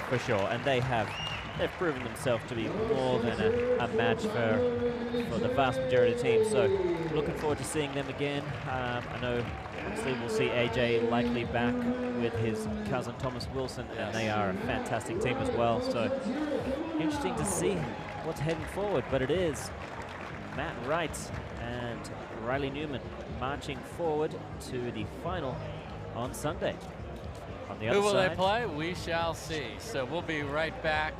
For sure, and they've proven themselves to be more than a match for the vast majority of teams. So looking forward to seeing them again. I know obviously we'll see AJ likely back with his cousin Thomas Wilson, and they are a fantastic team as well. So interesting to see what's heading forward, but it is Matt Wright and Riley Newman marching forward to the final on Sunday. On the other Who will side, they play? We shall see. So we'll be right back.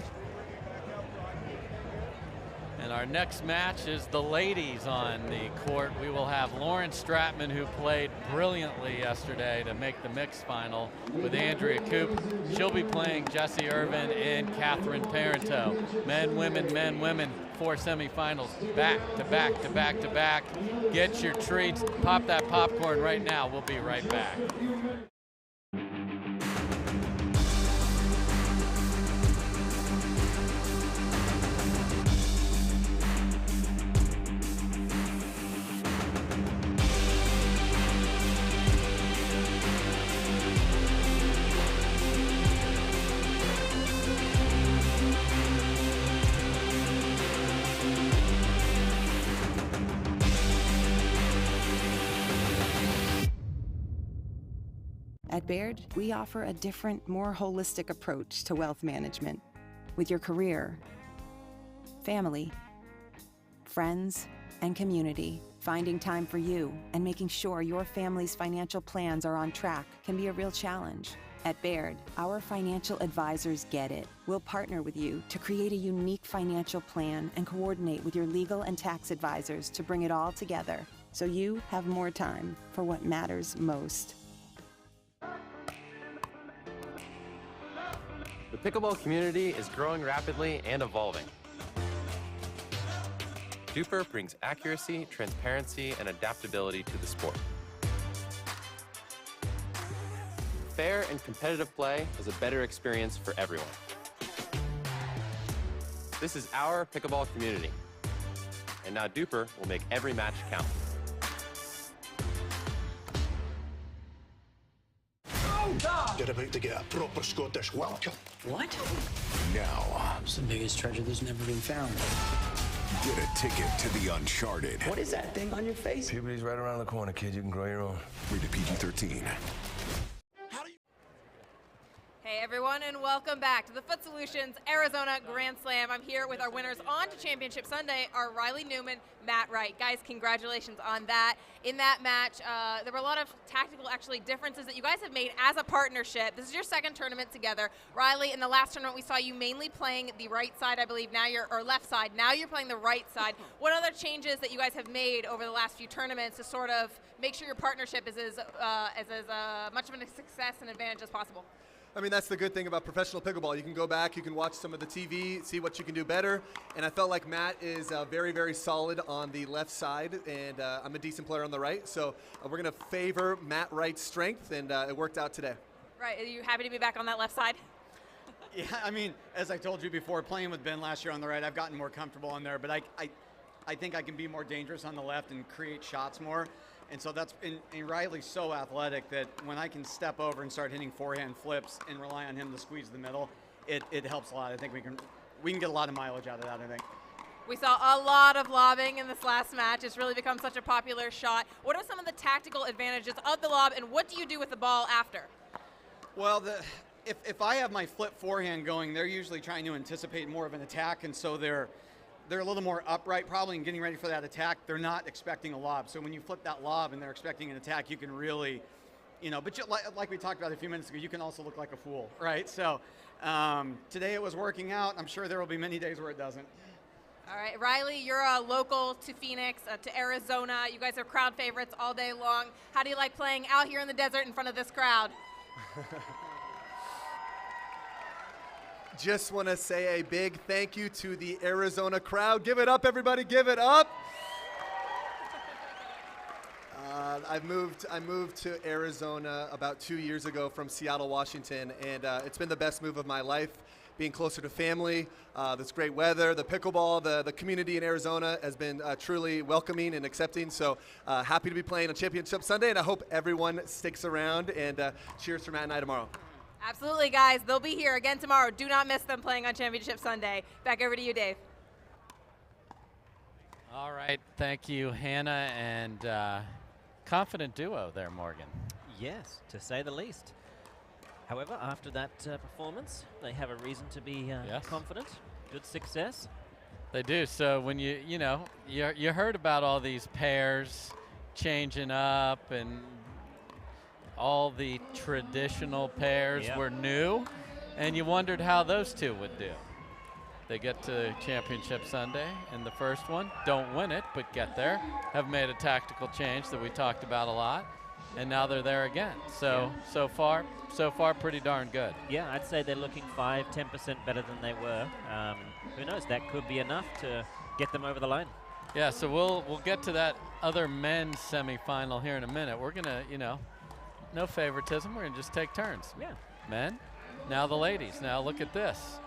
And our next match is the ladies on the court. We will have Lauren Stratman, who played brilliantly yesterday to make the mixed final with Andrea Coop. She'll be playing Jessie Irvine and Catherine Parenteau. Men, women, 4 semifinals, back to back to back to back. Get your treats, pop that popcorn right now. We'll be right back. At Baird, we offer a different, more holistic approach to wealth management. With your career, family, friends, and community, finding time for you and making sure your family's financial plans are on track can be a real challenge. At Baird, our financial advisors get it. We'll partner with you to create a unique financial plan and coordinate with your legal and tax advisors to bring it all together so you have more time for what matters most. The pickleball community is growing rapidly and evolving. Duper brings accuracy, transparency, and adaptability to the sport. Fair and competitive play is a better experience for everyone. This is our pickleball community. And now Duper will make every match count. You're about to get a proper Scottish welcome. What? Now, It's the biggest treasure that's never been found. get a ticket to the Uncharted. What is that thing on your face? Puberty's right around the corner, kid. You can grow your own. Rated PG-13. Hey everyone, and welcome back to the Foot Solutions Arizona Grand Slam. I'm here with our winners on to Championship Sunday, are Riley Newman, Matt Wright. Guys, congratulations on that. In that match, there were a lot of tactical differences that you guys have made as a partnership. This is your second tournament together. Riley, in the last tournament we saw you mainly playing the right side, I believe, or left side. Now you're playing the right side. What other changes that you guys have made over the last few tournaments to sort of make sure your partnership is as much of a success and advantage as possible? I mean, that's the good thing about professional pickleball. You can go back, you can watch some of the TV, see what you can do better. And I felt like Matt is very, very solid on the left side, and I'm a decent player on the right. So we're going to favor Matt Wright's strength, and it worked out today. Right. Are you happy to be back on that left side? Yeah, I mean, as I told you before, playing with Ben last year on the right, I've gotten more comfortable on there. But I think I can be more dangerous on the left and create shots more. And so that's, and Riley's so athletic that when I can step over and start hitting forehand flips and rely on him to squeeze the middle, it helps a lot. I think we can get a lot of mileage out of that, I think. We saw a lot of lobbing in this last match. It's really become such a popular shot. What are some of the tactical advantages of the lob, and what do you do with the ball after? Well, if I have my flip forehand going, they're usually trying to anticipate more of an attack, and so they're a little more upright probably in getting ready for that attack. They're not expecting a lob. So when you flip that lob and they're expecting an attack, you can really, but like we talked about a few minutes ago, you can also look like a fool, right? So today it was working out. I'm sure there will be many days where it doesn't. All right, Riley, you're local to Phoenix, to Arizona. You guys are crowd favorites all day long. How do you like playing out here in the desert in front of this crowd? Just want to say a big thank you to the Arizona crowd. Give it up, everybody, give it up. I moved to Arizona about 2 years ago from Seattle, Washington, and it's been the best move of my life. Being closer to family, this great weather, the pickleball, the community in Arizona has been truly welcoming and accepting. So happy to be playing on Championship Sunday, and I hope everyone sticks around, and cheers for Matt and I tomorrow. Absolutely, guys. They'll be here again tomorrow. Do not miss them playing on Championship Sunday. Back over to you, Dave. All right. Thank you, Hannah, and confident duo there, Morgan. Yes, to say the least. However, after that performance, they have a reason to be confident. Good success. They do. So when you heard about all these pairs changing up and all the traditional pairs were new, and you wondered how those two would do. They get to Championship Sunday in the first one, don't win it, but get there, have made a tactical change that we talked about a lot, and now they're there again. So so far pretty darn good. Yeah, I'd say they're looking 5-10% better than they were. Who knows, that could be enough to get them over the line. Yeah, so we'll get to that other men's semifinal here in a minute. We're gonna, no favoritism, we're gonna just take turns. Yeah. Men, now the ladies. Now look at this.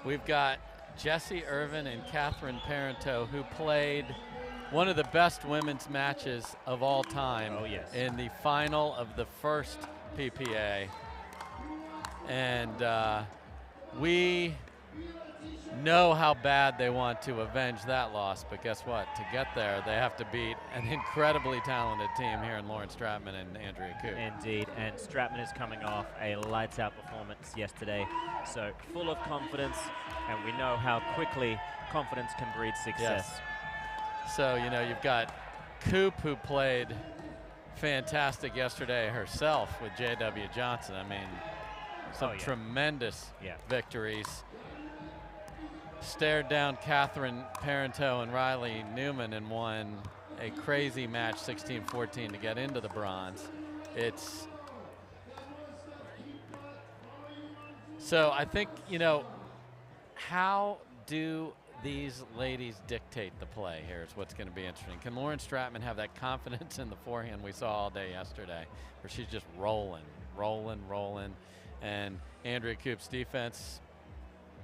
We've got Jessie, Irvine, and Catherine Parenteau, who played one of the best women's matches of all time in the final of the first PPA. And we know how bad they want to avenge that loss, but guess what? To get there, they have to beat an incredibly talented team here in Lauren Stratman and Andrea Koop. Indeed, and Stratman is coming off a lights-out performance yesterday, so full of confidence, and we know how quickly confidence can breed success. Yes. So, you've got Koop, who played fantastic yesterday herself with J.W. Johnson. I mean, some tremendous victories. Stared down Catherine Parenteau and Riley Newman and won a crazy match, 16-14, to get into the bronze. So I think, how do these ladies dictate the play here is what's going to be interesting. Can Lauren Stratman have that confidence in the forehand we saw all day yesterday, where she's just rolling, and Andrea Koop's defense,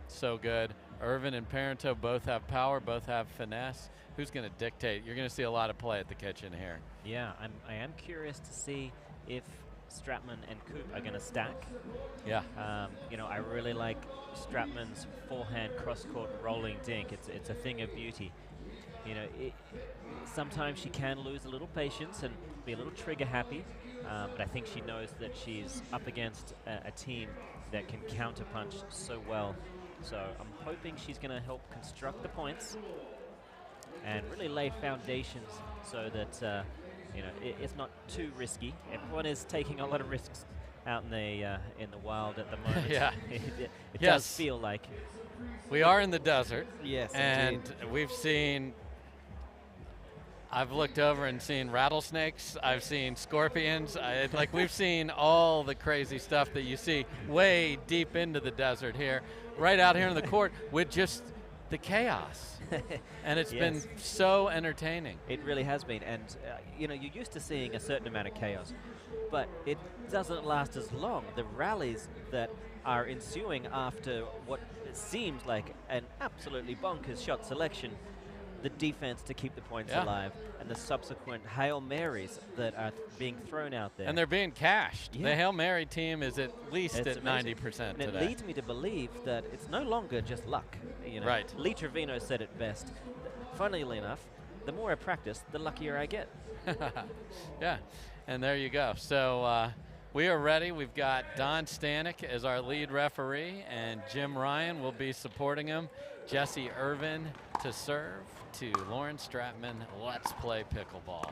so good. Irvine and Parenteau both have power, both have finesse. Who's going to dictate? You're going to see a lot of play at the kitchen here. Yeah, I am curious to see if Stratman and Koop are going to stack. Yeah. I really like Stratman's forehand cross-court rolling dink. It's a thing of beauty. Sometimes she can lose a little patience and be a little trigger happy, but I think she knows that she's up against a team that can counterpunch so well. So I'm hoping she's going to help construct the points and really lay foundations so that it's not too risky. Everyone is taking a lot of risks out in the wild at the moment. Yeah. It does feel like. We are in the desert. Yes, and indeed. we've seen. I've looked over and seen rattlesnakes. I've seen scorpions. We've seen all the crazy stuff that you see way deep into the desert here, right out here in the court with just the chaos. And it's been so entertaining. It really has been. And, you're used to seeing a certain amount of chaos, but it doesn't last as long. The rallies that are ensuing after what seems like an absolutely bonkers shot selection, the defense to keep the points alive, and the subsequent Hail Marys that are being thrown out there. And they're being cashed. Yeah. The Hail Mary team is at least at 90% today. And it leads me to believe that it's no longer just luck. Right. Leigh Trevino said it best. funnily enough, the more I practice, the luckier I get. Yeah, and there you go. So we are ready. We've got Don Stanek as our lead referee, and Jim Ryan will be supporting him. Jessie Irvine to serve to Lauren Stratman. Let's play pickleball.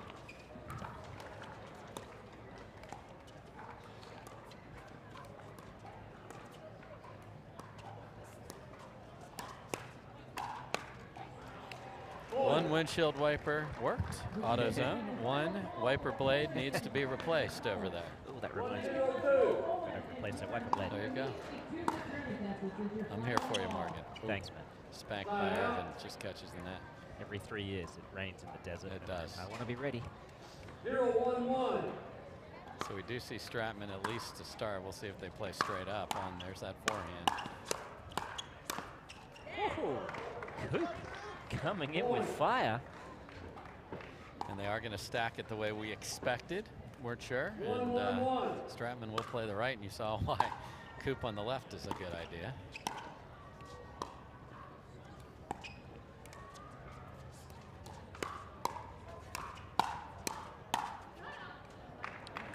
One windshield wiper worked, AutoZone. One wiper blade needs to be replaced over there. Oh, that reminds me. Gotta replace that wiper blade. There you go. I'm here for you, Morgan. Thanks, man. Spanked by Irvin, just catches the net. Every 3 years it rains in the desert. It does. I want to be ready. 0-1-1. So we do see Stratman at least to start. We'll see if they play straight up on. There's that forehand. Oh, Coop coming in with fire. And they are going to stack it the way we expected. We're sure. And Stratman will play the right, and you saw why Coop on the left is a good idea.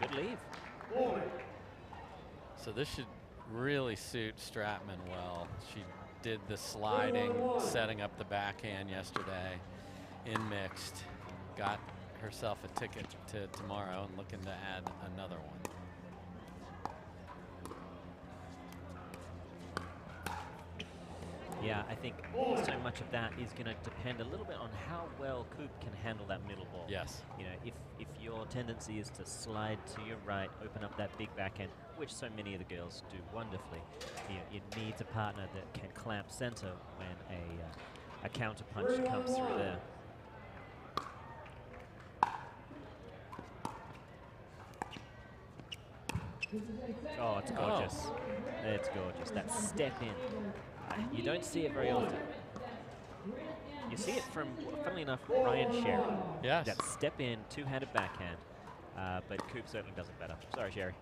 Good leave. So this should really suit Stratman well. She did the sliding, setting up the backhand yesterday in mixed. Got herself a ticket to tomorrow and looking to add another one. Yeah, I think so much of that is going to depend a little bit on how well Coop can handle that middle ball. Yes. You know, if your tendency is to slide to your right, open up that big backhand, which so many of the girls do wonderfully, it needs a partner that can clamp center when a counter punch comes through there. Oh, it's gorgeous. It's gorgeous. That step in. You don't see it very often. You see it from, funnily enough, Ryan Sherry. Yes. That step in, two-handed backhand. But Coop certainly does it better. Sorry, Sherry.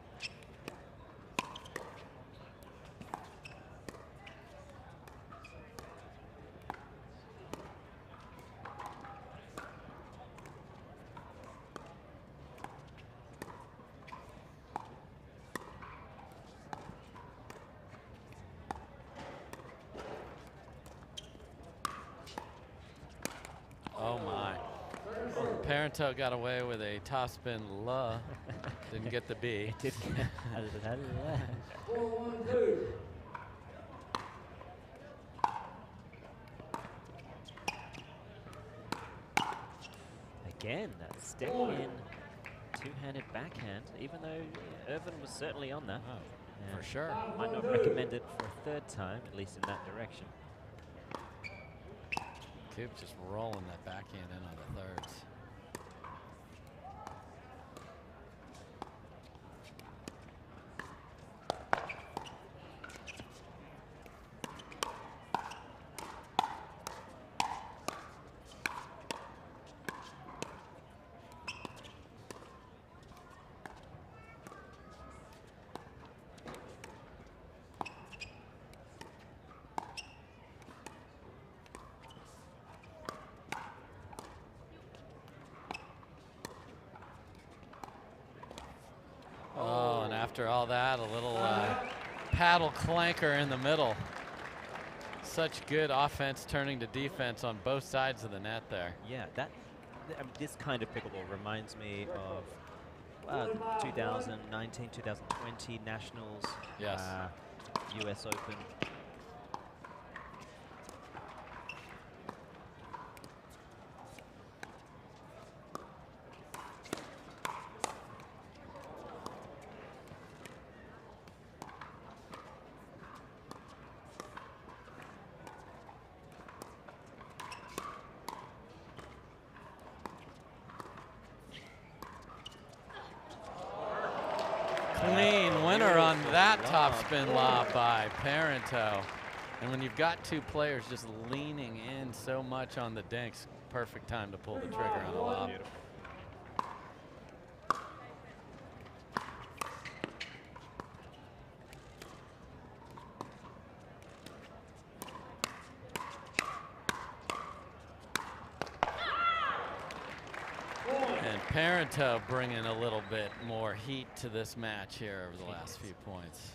Oh my. Parenteau got away with a topspin la. Didn't get the B. Again, that step in, two-handed backhand, even though Irvin was certainly on that. Oh, for sure. Might not recommend it for a third time, at least in that direction. Coop just rolling that backhand in on the thirds. Oh, and after all that, a little paddle clanker in the middle. Such good offense turning to defense on both sides of the net there. Yeah, this kind of pickleball reminds me of 2019, 2020 Nationals, yes. US Open. Clean winner on that topspin lob by Parenteau. And when you've got two players just leaning in so much on the dinks, perfect time to pull the trigger on a lob. Beautiful. Parenteau bringing a little bit more heat to this match here over the last few points.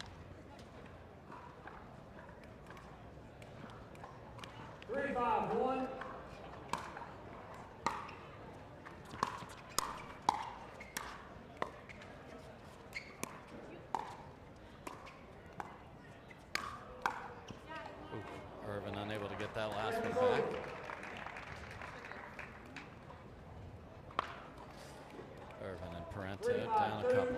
3-5-1. Irvine unable to get that last one back. Irvine and Parenteau down a couple.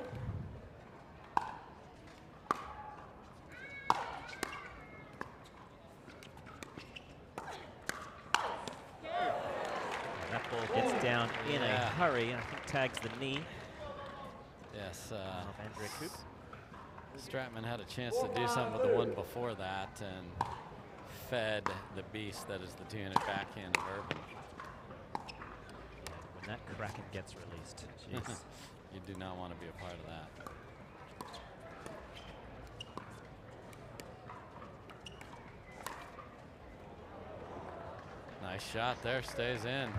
That ball gets down in a hurry, and I think tags the knee. Yes. Of Andrea Koop. Stratman had a chance to do something with the one before that and fed the beast that is the 2-unit backhand of Irvine. When that Kraken gets released, jeez. You do not want to be a part of that. Nice shot there, stays in.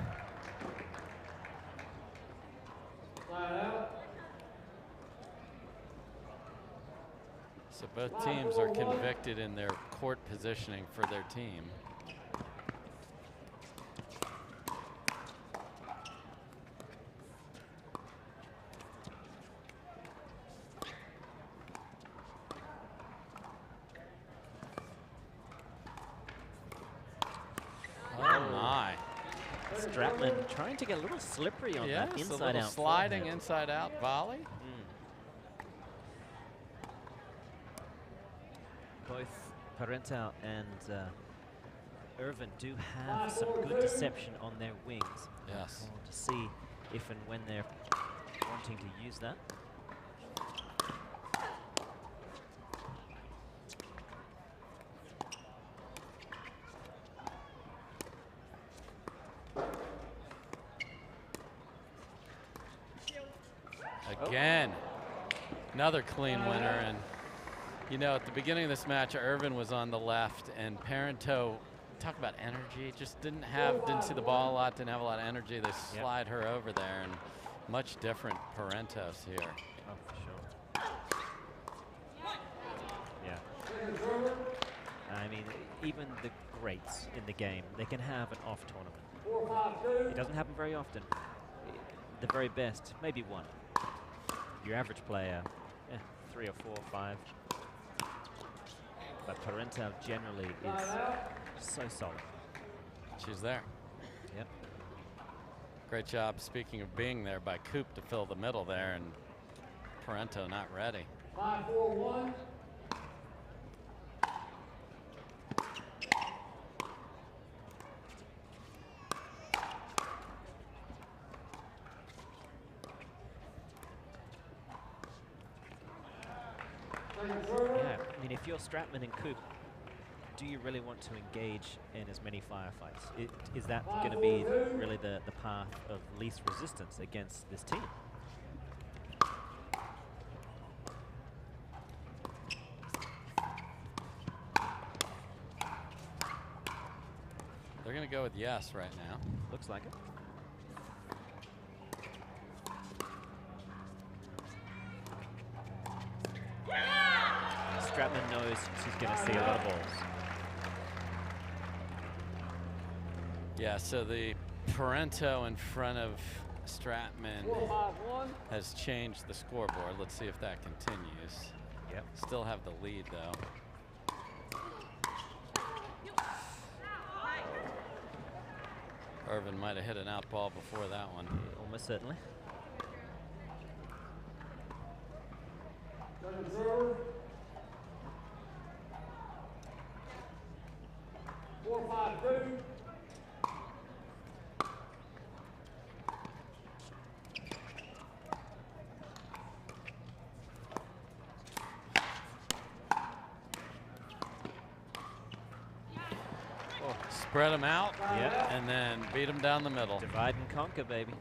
So both teams are convicted in their court positioning for their team. Oh my. Stratman trying to get a little slippery on that inside out. Sliding forehand. inside out volley. Both Parenteau and Irvine do have some good deception on their wings. Yes. To see if and when they're wanting to use that. Again, another clean winner. And you know, at the beginning of this match, Irvine was on the left, and Parenteau, talk about energy, just didn't see the ball a lot, didn't have a lot of energy. They slide her over there, and much different Parenteau's here. Oh, for sure. Yeah. I mean, even the greats in the game, they can have an off tournament. It doesn't happen very often. The very best, maybe one. Your average player, 3 or 4 or 5. But Parenteau generally is so solid. She's there. Yep. Great job, speaking of being there, by Koop to fill the middle there, and Parenteau not ready. 5-4-1. Yeah, I mean, if you're Stratman and Koop, do you really want to engage in as many firefights? Is that going to be really the path of least resistance against this team? They're going to go with yes right now. Looks like it. Stratman knows she's going to see a lot of balls. Yeah, so the Parenteau in front of Stratman has changed the scoreboard. Let's see if that continues. Yep. Still have the lead, though. Irvine might have hit an out ball before that one. Almost certainly. Spread them out, and then beat them down the middle. Divide and conquer, baby.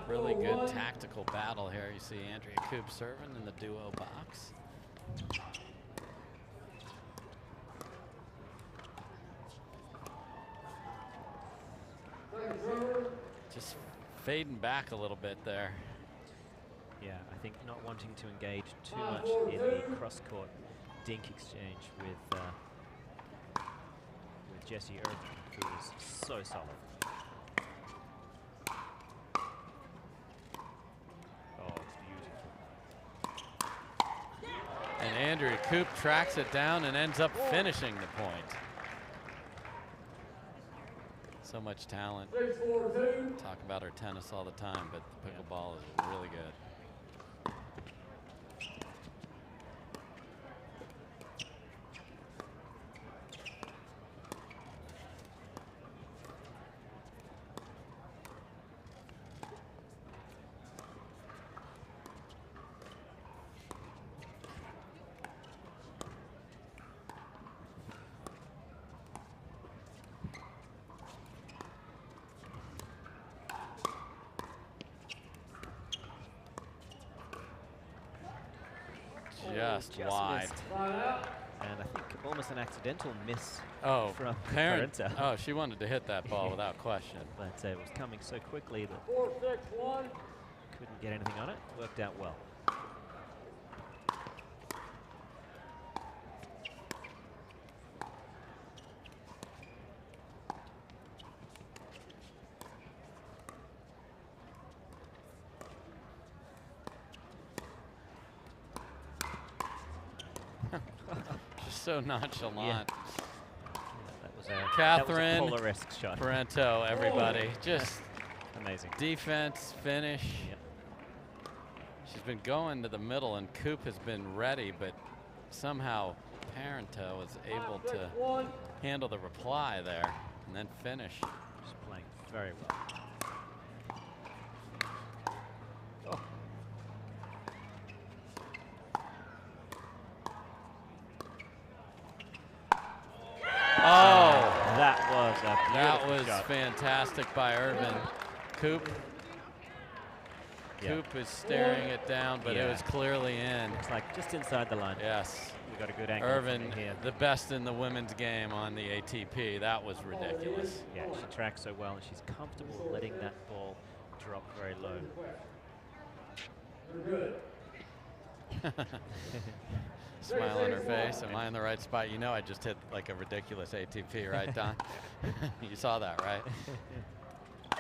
Really good tactical battle here. You see Andrea Koop serving in the duo box. fading back a little bit there. Yeah, I think not wanting to engage too much in the cross-court dink exchange with Jessie Irvine, who is so solid. Oh, it's beautiful. And Andrea Koop tracks it down and ends up finishing the point. So much talent. Talk about her tennis all the time, but the pickleball is really good. Just wide. Missed. And I think almost an accidental miss from Parenteau. Oh, she wanted to hit that ball without question. But it was coming so quickly that couldn't get anything on it. Worked out well. Just so nonchalant. Yeah. That was a Catherine Koller-esque shot. Parenteau, everybody. Just amazing. Defense, finish. Yep. She's been going to the middle, and Koop has been ready, but somehow Parenteau was able to handle the reply there and then finish. Just playing very well. Oh, that was a beautiful shot. Fantastic by Irvine. Koop. Koop is staring it down, but it was clearly in. It's like just inside the line. Yes. We got a good angle. Irvine, here. the best in the women's game on the ATP. That was ridiculous. Yeah, she tracks so well, and she's comfortable letting that ball drop very low. Smile on her face. Am I in the right spot? You know I just hit like a ridiculous ATP, right, Don? You saw that, right? Oh,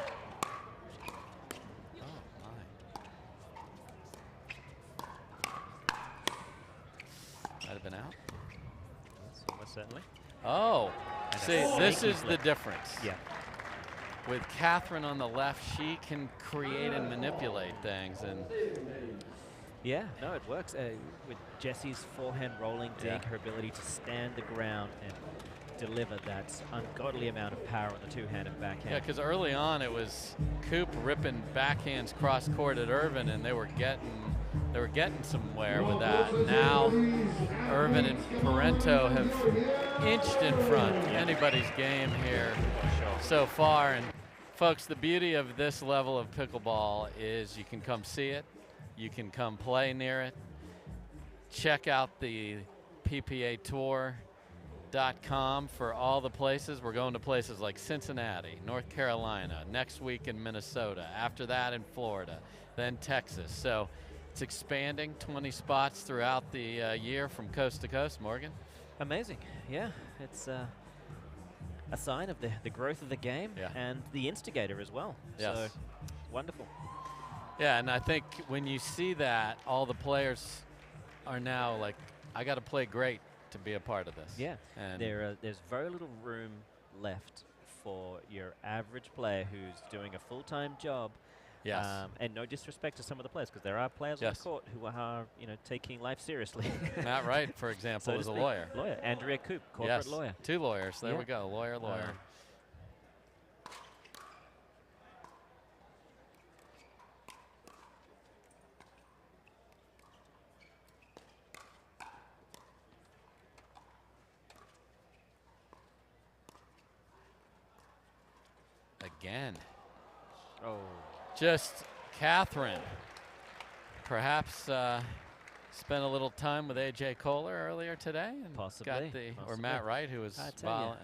my. Might have been out. Yes, almost certainly. Oh, And see, this is the flick. difference. Yeah. With Catherine on the left, she can create and manipulate things. And yeah, no, it works. With Jessie's forehand rolling dink, her ability to stand the ground and deliver that ungodly amount of power on the two-handed backhand. yeah, because early on it was Koop ripping backhands cross court at Irvine, and they were getting somewhere with that. Now Irvine and Parenteau have inched in front. Anybody's game here so far. And folks, the beauty of this level of pickleball is you can come see it. You can come play near it. Check out the PPAtour.com for all the places. We're going to places like Cincinnati, North Carolina, next week in Minnesota, after that in Florida, then Texas. So it's expanding, 20 spots throughout the year from coast to coast. Morgan? Amazing, yeah. It's a sign of the growth of the game and the instigator as well. Yes. So wonderful. Yeah, and I think when you see that, all the players are now like, I got to play great to be a part of this. Yeah, and there's very little room left for your average player who's doing a full-time job. Yes. And no disrespect to some of the players, because there are players on the court who are, taking life seriously. Matt Wright, for example, so is a lawyer. Lawyer. Andrea Koop, corporate lawyer. 2 lawyers. There we go. Lawyer. Again. Oh. Just Catherine. Perhaps Spent a little time with AJ Koller earlier today, and Possibly. or Matt Wright, who was, there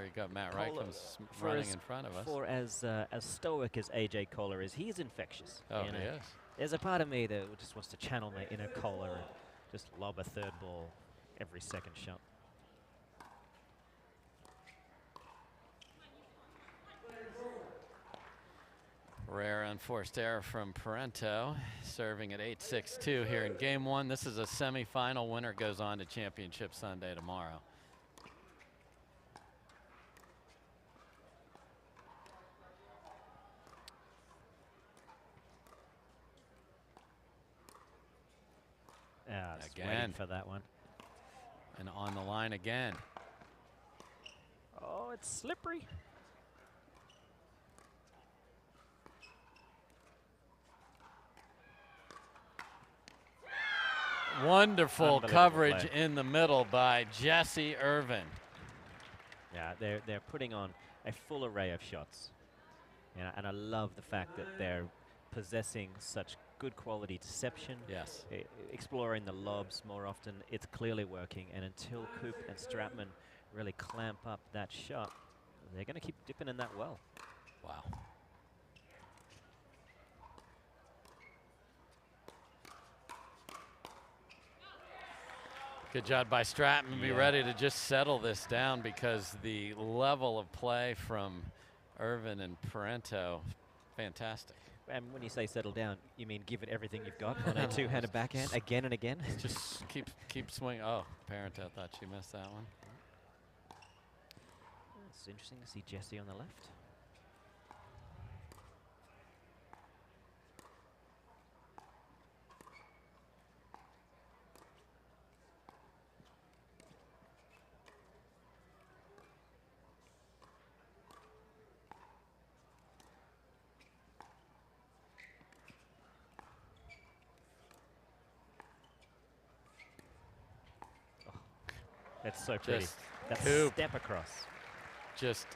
you go. Matt Wright Koller, comes running in front of us. For as stoic as AJ Koller is, he's infectious. Oh, he is. There's a part of me that just wants to channel my inner Koller and just lob a third ball every second shot. Rare unforced error from Parenteau, serving at 8-6-2 here in game one. This is a semifinal. Winner goes on to Championship Sunday tomorrow. Again for that one. And on the line again. Oh, it's slippery. Wonderful coverage in the middle by Jessie Irvine. Yeah, they're putting on a full array of shots. Yeah, and I love the fact that they're possessing such good quality deception. Yes. Exploring the lobs more often. It's clearly working. And until Coop and Stratman really clamp up that shot, they're going to keep dipping in that well. Wow. Good job by Stratman. Be ready to just settle this down, because the level of play from Irvine and Parenteau, fantastic. And when you say settle down, you mean give it everything you've got on a two-handed backhand again and again? Just keep swinging. Oh, Parenteau thought she missed that one. It's interesting to see Jessie on the left. That's so pretty. That step across. Just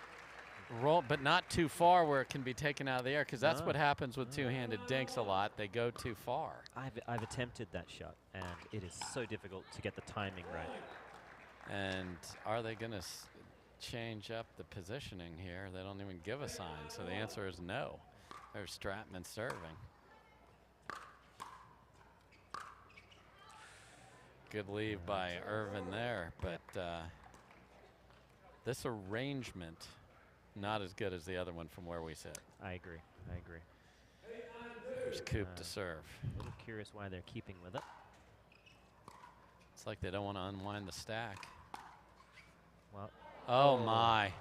roll, but not too far where it can be taken out of the air, because that's what happens with two-handed dinks a lot. They go too far. I've attempted that shot, and it is so difficult to get the timing right. And are they going to change up the positioning here? They don't even give a sign, so the answer is no. There's Stratman serving. Good leave by Irvine there, but this arrangement not as good as the other one from where we sit. I agree. There's Coop to serve. A little curious why they're keeping with it. It's like they don't want to unwind the stack. Well, oh my.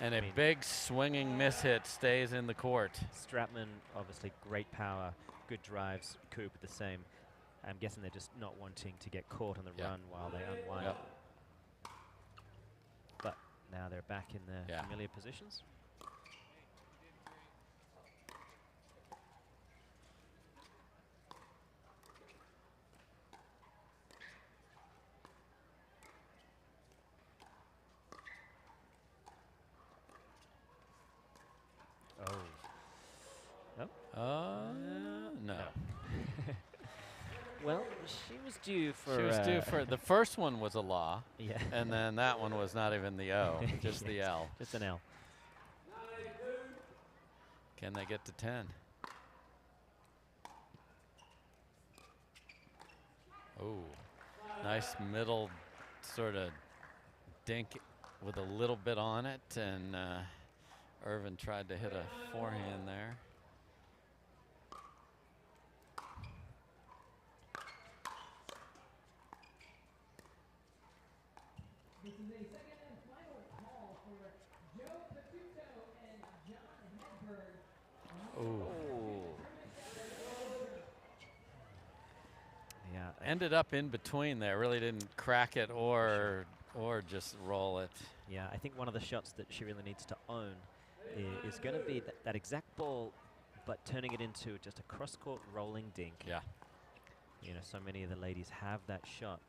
And a big swinging mishit stays in the court. Stratman, obviously great power, good drives. Coop the same. I'm guessing they're just not wanting to get caught on the run while they unwind. But now they're back in their familiar positions. No. Well, she was due for... She was due for... The first one was a law. Yeah. And then that one was not even the O, just the L. Just an L. Can they get to 10? Oh, nice middle sort of dink with a little bit on it. And Irvine tried to hit a forehand there. This is a second and final call for Joe Patuto and John Hedberg. Oh. Yeah. Ended up in between there. Really didn't crack it or just roll it. Yeah, I think one of the shots that she really needs to own is going to be that exact ball, but turning it into just a cross-court rolling dink. Yeah. You know, so many of the ladies have that shot.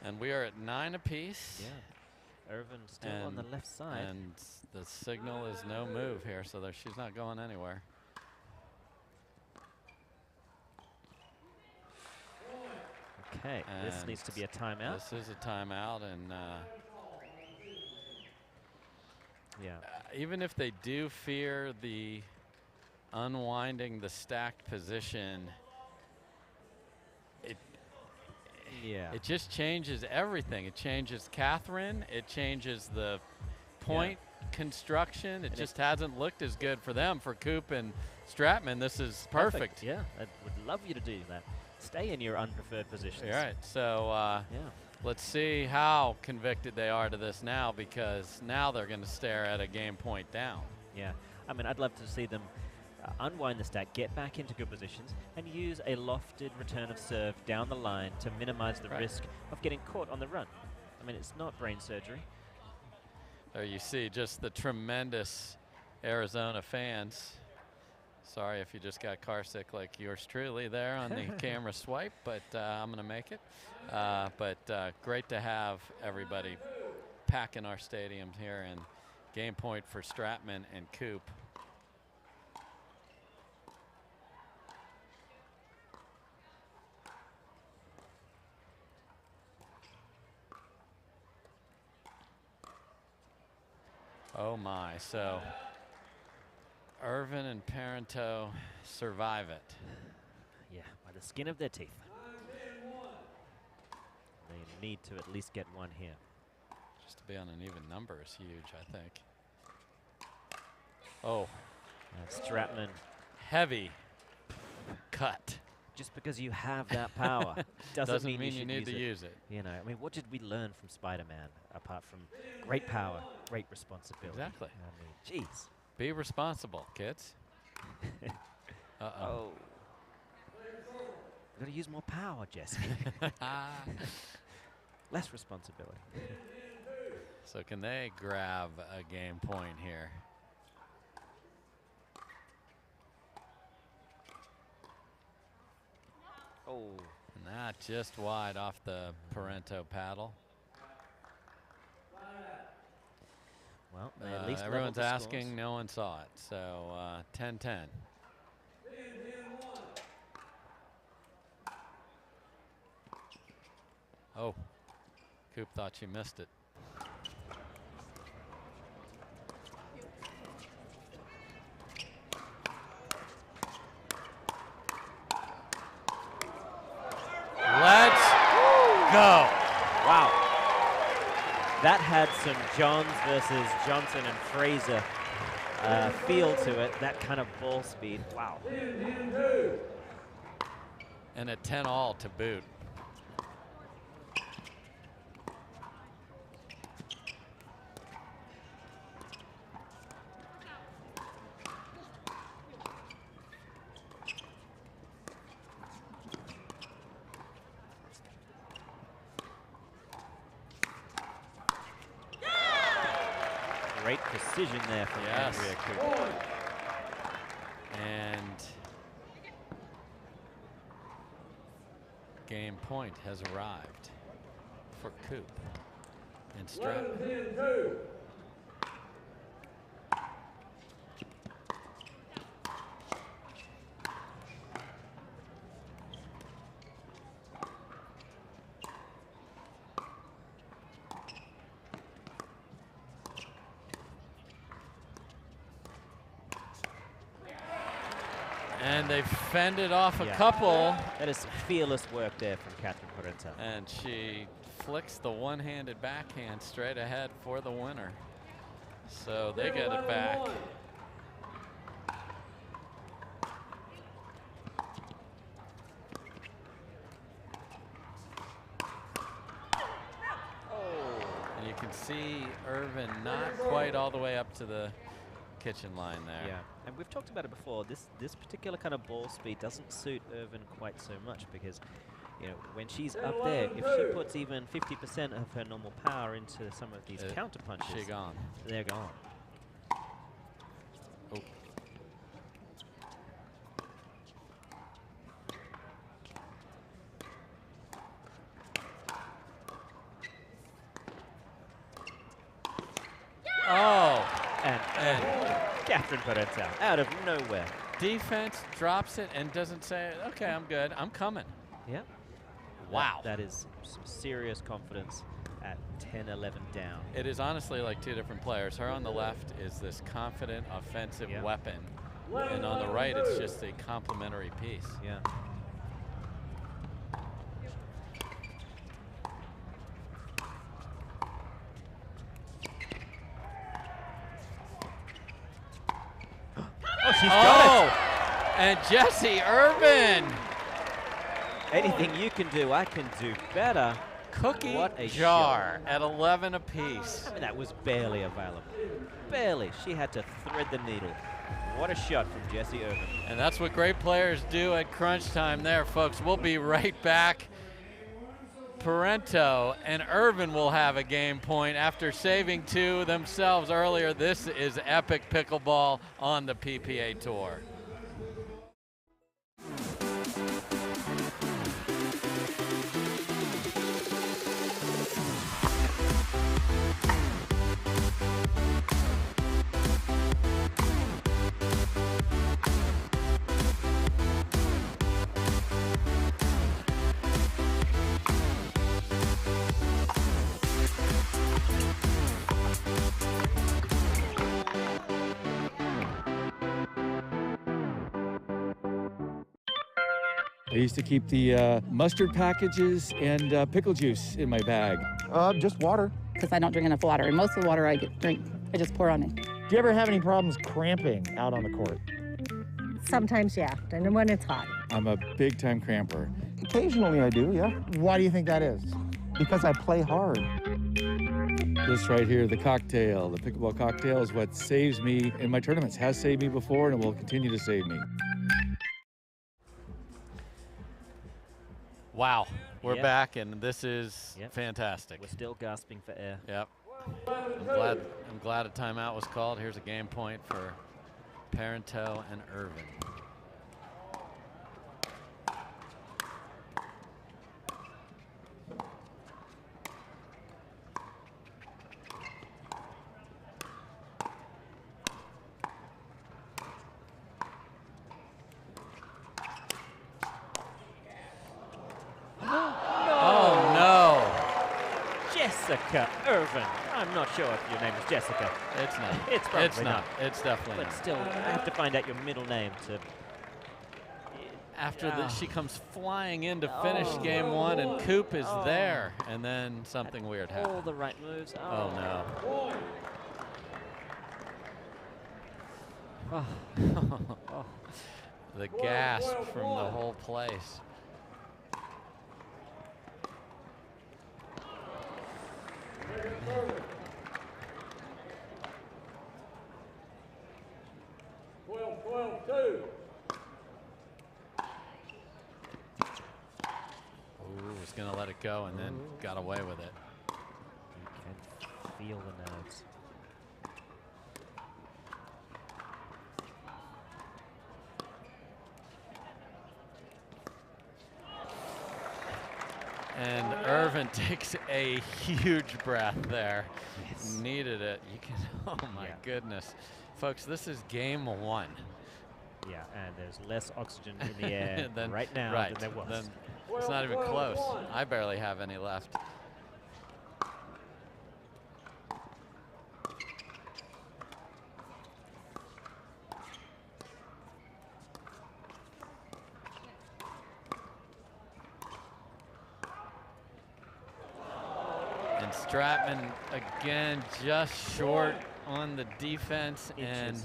And we are at 9 apiece. Yeah. Irvine still on the left side. And the signal is no move here, so she's not going anywhere. Okay, this needs to be a timeout. This is a timeout, and even if they do fear the unwinding the stacked position, it just changes everything. It changes Catherine. It changes the point construction. It just hasn't looked as good for them. For Coop and Stratman, this is perfect. Yeah, I would love you to do that. Stay in your unpreferred positions. All right, so let's see how convicted they are to this now, because now they're going to stare at a game point down. Yeah, I mean, I'd love to see them unwind the stack, get back into good positions, and use a lofted return of serve down the line to minimize the risk of getting caught on the run. I mean, it's not brain surgery. There you see just the tremendous Arizona fans. Sorry if you just got car sick like yours truly there on the camera swipe, but I'm going to make it. But great to have everybody packing our stadium here, and game point for Stratman and Coop. Oh my, so Irvine and Parenteau survive it. Yeah, by the skin of their teeth. They need to at least get one here. Just to be on an even number is huge, I think. Oh. Stratman. Heavy cut. Just because you have that power doesn't mean you need to use it. You know, I mean, what did we learn from Spider-Man apart from great power, great responsibility? Exactly. I mean, jeez. Be responsible, kids. Oh. Got to use more power, Jessie. Less responsibility. So can they grab a game point here? Oh. Not just wide off the Parenteau paddle. Well, they at least everyone's asking, scores. no one saw it. So 10-10. Oh, Coop thought she missed it. Let's go. Wow. That had some Johns versus Johnson and Fraser feel to it. That kind of ball speed. Wow. And a 10-all to boot. Great precision there from Andrea Coop. And game point has arrived for Coop and Stratman. And they fended off a couple. That is fearless work there from Catherine Parenteau. And she flicks the one-handed backhand straight ahead for the winner. So they get it back. And you can see Irvine not quite all the way up to the kitchen line there. Yeah, and we've talked about it before. This particular kind of ball speed doesn't suit Irvine quite so much because, you know, when she's up there, if she puts even 50% of her normal power into some of these counter punches, she's gone. They're gone. Oh. Oh. And Catherine Parenteau out of nowhere. Defense drops it and doesn't say, okay, I'm good, I'm coming. Yeah. Wow. That is some serious confidence at 10-11 down. It is honestly like two different players. Her on the left is this confident offensive weapon, and on the right it's just a complementary piece. Yeah. Oh, she's got it. And Jessie Irvine. Anything you can do, I can do better. Cookie what a jar shot. at 11 apiece. I mean, that was barely available. Barely. She had to thread the needle. What a shot from Jessie Irvine. And that's what great players do at crunch time there, folks. We'll be right back. Parenteau and Irvine will have a game point after saving two themselves earlier. This is epic pickleball on the PPA Tour. I used to keep the mustard packages and pickle juice in my bag. Just water. Because I don't drink enough water, and most of the water I drink, I just pour on me. Do you ever have any problems cramping out on the court? Sometimes, yeah, and when it's hot. I'm a big-time cramper. Occasionally I do, yeah. Why do you think that is? Because I play hard. This right here, the cocktail, the pickleball cocktail is what saves me in my tournaments, has saved me before, and it will continue to save me. Wow, we're back, and this is fantastic. We're still gasping for air. Yep. I'm glad a timeout was called. Here's a game point for Parenteau and Irvine. Jessica Irvine. I'm not sure if your name is Jessica. It's not. It's probably It's not. It's definitely but not. still, I have to find out your middle name to. After this, she comes flying in to finish game one, and Coop is there, and then something weird happens. All the right moves. Oh no. The gasp from the whole place. Was going to let it go and then got away with it. You can feel the nerves. And Irvine takes a huge breath there. Yes. Needed it. You can. Oh my goodness, folks! This is game one. Yeah, and there's less oxygen in the air right now than there was. It's not even close. I barely have any left. And Stratman again just short on the defense, and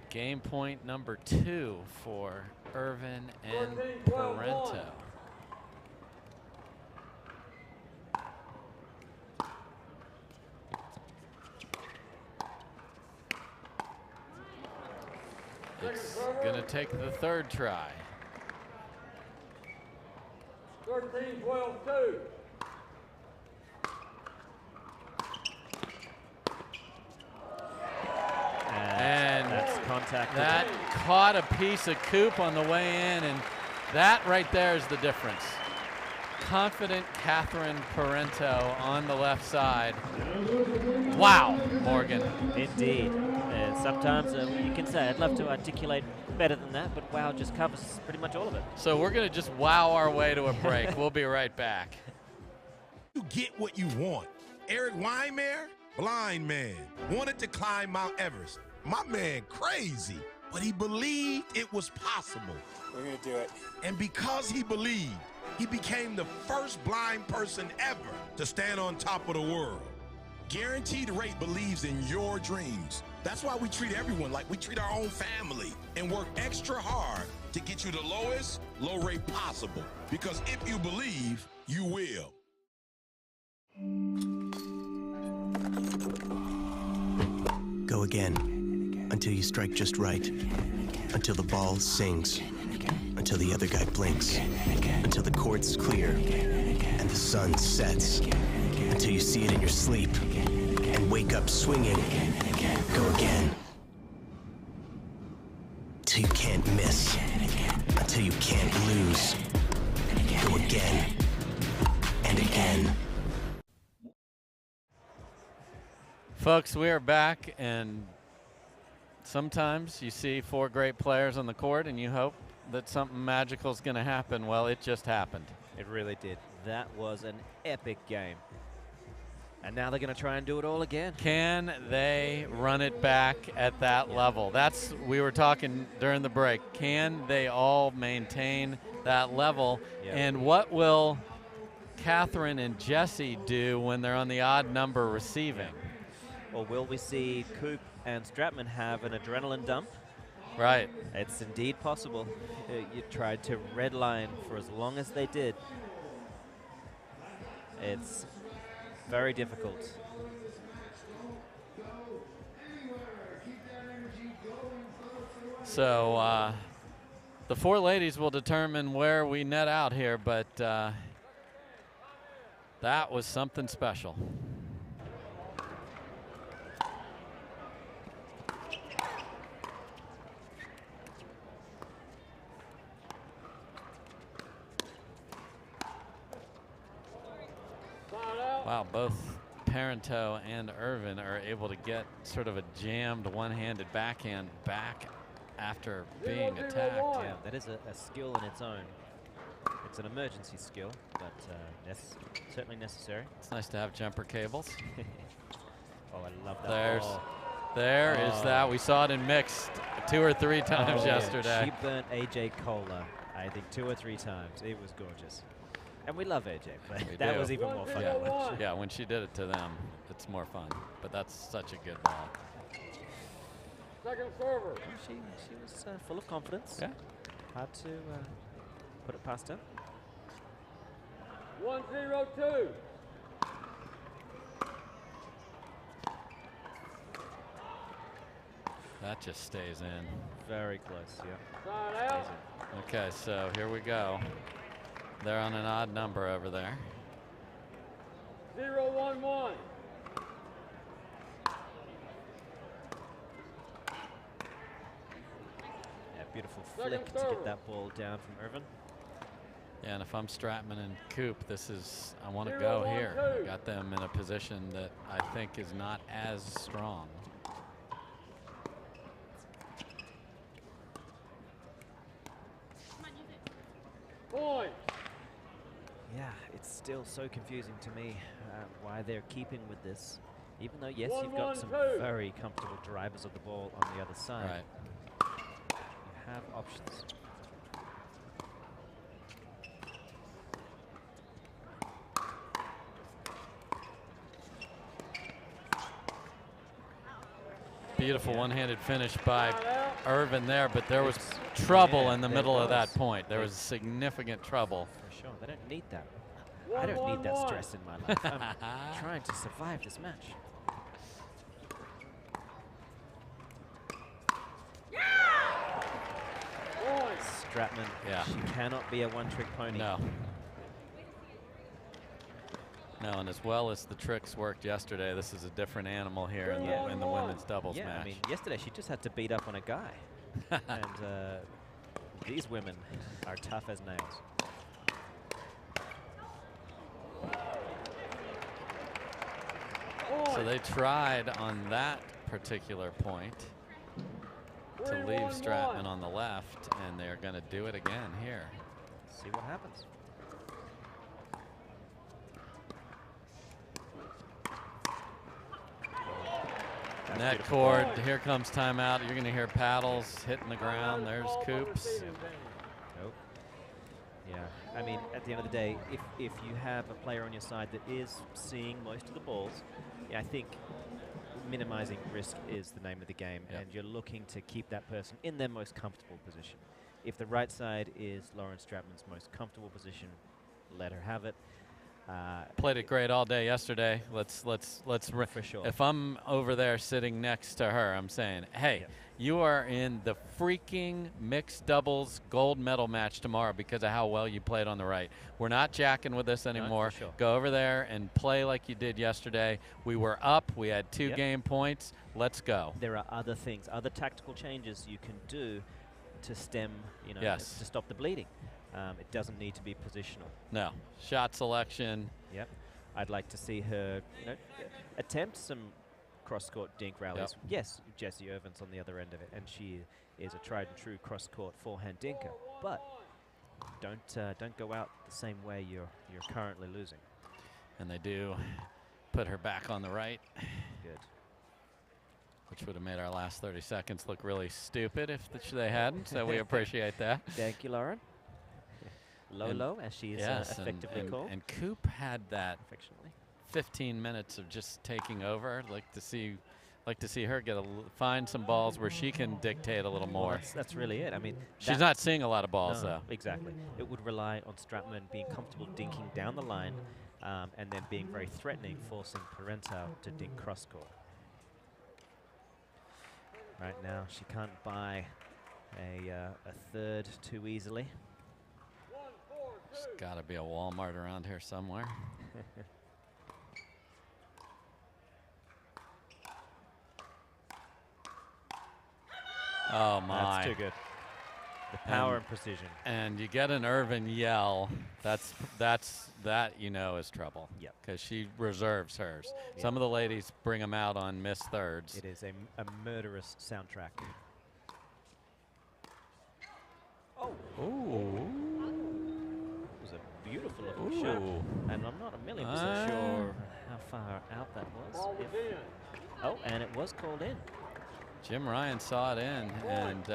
game point number 2 for Irvine and Parenteau. It's gonna take the third try. 13-12-2. And that's contact. That caught a piece of Coop on the way in, and that right there is the difference. confident Catherine Parenteau on the left side. Wow, Morgan. Indeed. And sometimes you can say, I'd love to articulate better than that, but wow just covers pretty much all of it. So we're going to just wow our way to a break. We'll be right back. You get what you want. Eric Weimer, blind man, wanted to climb Mount Everest. My man crazy, but he believed it was possible. We're gonna do it. And because he believed, he became the first blind person ever to stand on top of the world. Guaranteed Rate believes in your dreams. That's why we treat everyone like we treat our own family and work extra hard to get you the lowest low rate possible. Because if you believe, you will. Go again until you strike just right. Until the ball sings. Until the other guy blinks. Until the court's clear and the sun sets. Until you see it in your sleep and wake up swinging. Go again. Till you can't miss. Until you can't lose. Go again and again. Folks, we are back, and sometimes you see 4 great players on the court and you hope that something magical is going to happen. Well, it just happened. It really did. That was an epic game. And now they're going to try and do it all again. Can they run it back at that level? That's, we were talking during the break. Can they all maintain that level? Yep. And what will Catherine and Jessie do when they're on the odd number receiving? Or will we see Coop and Stratman have an adrenaline dump? Right. It's indeed possible. You tried to redline for as long as they did. It's very difficult. So the 4 ladies will determine where we net out here, but that was something special. Wow, both Parenteau and Irvine are able to get sort of a jammed one-handed backhand back after being attacked. Yeah, that is a skill in its own. It's an emergency skill, but certainly necessary. It's nice to have jumper cables. Oh, I love that. There is that. We saw it in mixed 2 or 3 times yesterday. She burnt AJ Koller, I think 2 or 3 times. It was gorgeous. And we love AJ, but that was even more fun to watch. Yeah, when she did it to them, it's more fun. But that's such a good ball. Second server. She was full of confidence. Yeah. Hard to put it past her. 1-0-2. That just stays in. Very close, yeah. Side out. Okay, so here we go. They're on an odd number over there. 0-1-1. Yeah, beautiful flick to get that ball down from Irvine. Yeah, and if I'm Stratman and Coop, this is, I want to go here. Got them in a position that I think is not as strong. Point. Yeah, it's still so confusing to me why they're keeping with this. Even though, yes, you've got some very comfortable drivers of the ball on the other side. Right. You have options. Beautiful one-handed finish by Irvine there, but there was trouble in the middle of that point. There was significant trouble. For sure, they don't need that. I don't need that stress in my life. I'm trying to survive this match. Stratman, yeah. She cannot be a one-trick pony. No. No, and as well as the tricks worked yesterday, this is a different animal here in the women's doubles match. I mean, yesterday she just had to beat up on a guy. And these women are tough as nails. So they tried on that particular point to leave Stratman on the left, and they're going to do it again here. See what happens. Net cord, here comes timeout. You're going to hear paddles hitting the ground. There's Coops. Nope. Yeah, I mean, at the end of the day, if you have a player on your side that is seeing most of the balls, yeah, I think minimizing risk is the name of the game, and you're looking to keep that person in their most comfortable position. If the right side is Lauren Stratman's most comfortable position, let her have it. Played it great all day yesterday. Let's for sure. If I'm over there sitting next to her, I'm saying, hey, you are in the freaking mixed doubles gold medal match tomorrow because of how well you played on the right. We're not jacking with this anymore. For sure. Go over there and play like you did yesterday. We were up. We had 2 game points. Let's go. There are other things, other tactical changes you can do to stem, you know, to stop the bleeding. It doesn't need to be positional. No. Shot selection. Yep. I'd like to see her, you know, attempt some cross-court dink rallies. Yep. Yes, Jessie Irvine's on the other end of it, and she is a tried-and-true cross-court forehand dinker. But don't go out the same way you're currently losing. And they do put her back on the right. Good. Which would have made our last 30 seconds look really stupid if they hadn't, so we appreciate that. Thank you, Lauren. Lolo, as she is effectively called. And Coop had that 15 minutes of just taking over. Like to see her find some balls where she can dictate a little more. Well, that's really it. I mean, she's not seeing a lot of balls though. Exactly. It would rely on Stratman being comfortable dinking down the line, and then being very threatening, forcing Parenteau to dink cross court. Right now, she can't buy a third too easily. There's got to be a Walmart around here somewhere. Oh my! That's too good. The power and precision. And you get an Irvine yell. That you know is trouble. Yep. Because she reserves hers. Yep. Some of the ladies bring them out on missed thirds. It is a murderous soundtrack. Oh. Ooh. It was a beautiful looking shot, and I'm not 1,000,000% sure how far out that was. Oh, and it was called in. Jim Ryan saw it in and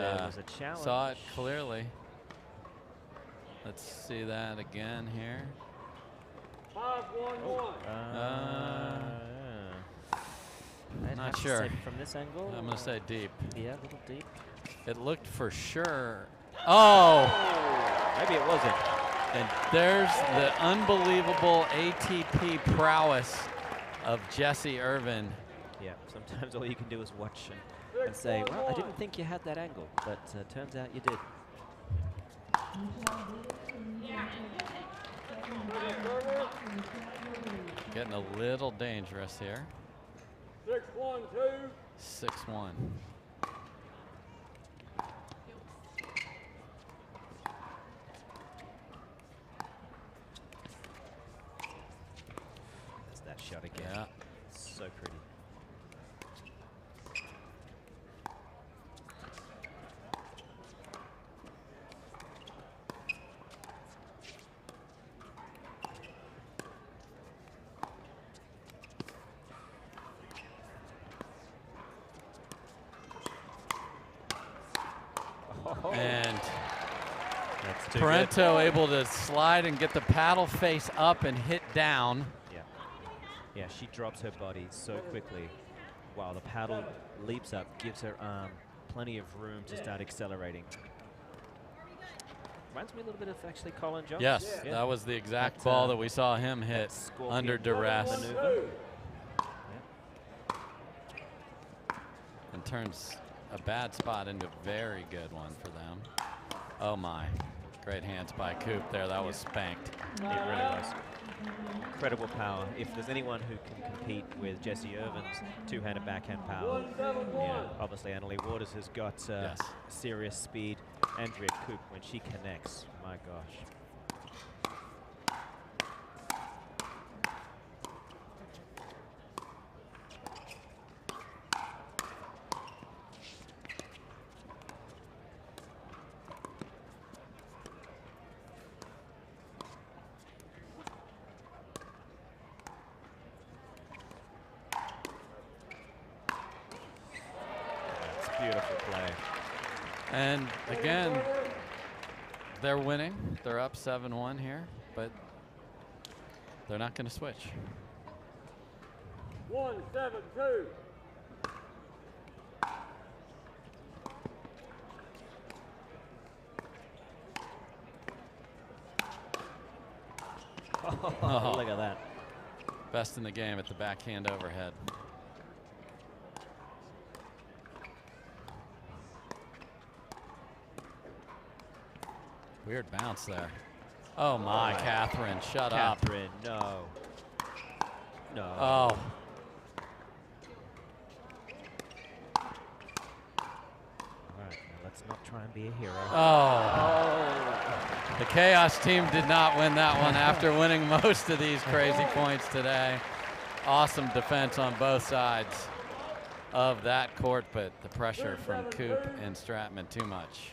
saw it clearly. Let's see that again here. 5-1-1. Not sure. From this angle? I'm going to say deep. Yeah, a little deep. It looked for sure. Oh! Maybe it wasn't. And there's the unbelievable ATP prowess of Jessie Irvine. Yeah, sometimes all you can do is watch and say, well, I didn't think you had that angle, but turns out you did. Getting a little dangerous here. 6-1-2. 6-1. That's that shot again. Yeah. So pretty. And that's too Parenteau able to slide and get the paddle face up and hit down. Yeah. Yeah, she drops her body so quickly while the paddle leaps up, gives her arm plenty of room to start accelerating. Reminds me a little bit of actually Collin Jones. Yes, that was the exact ball that we saw him hit under duress. Maneuver. And turns a bad spot into a very good one for them. Oh my, great hands by Coop there. That was spanked. It really was. Incredible power. If there's anyone who can compete with Jessie Irvine's two-handed backhand power, obviously Annalie Waters has got serious speed. Andrea Coop, when she connects, my gosh. Beautiful play. And again, they're winning. They're up 7-1 here, but they're not going to switch. 1-7-2. Oh, look at that. Best in the game at the backhand overhead. Weird bounce there. Oh my, Catherine, shut up. Catherine, no. No. Oh. All right, now let's not try and be a hero. Oh. The Chaos team did not win that one after winning most of these crazy points today. Awesome defense on both sides of that court, but the pressure from Coop and Stratman too much.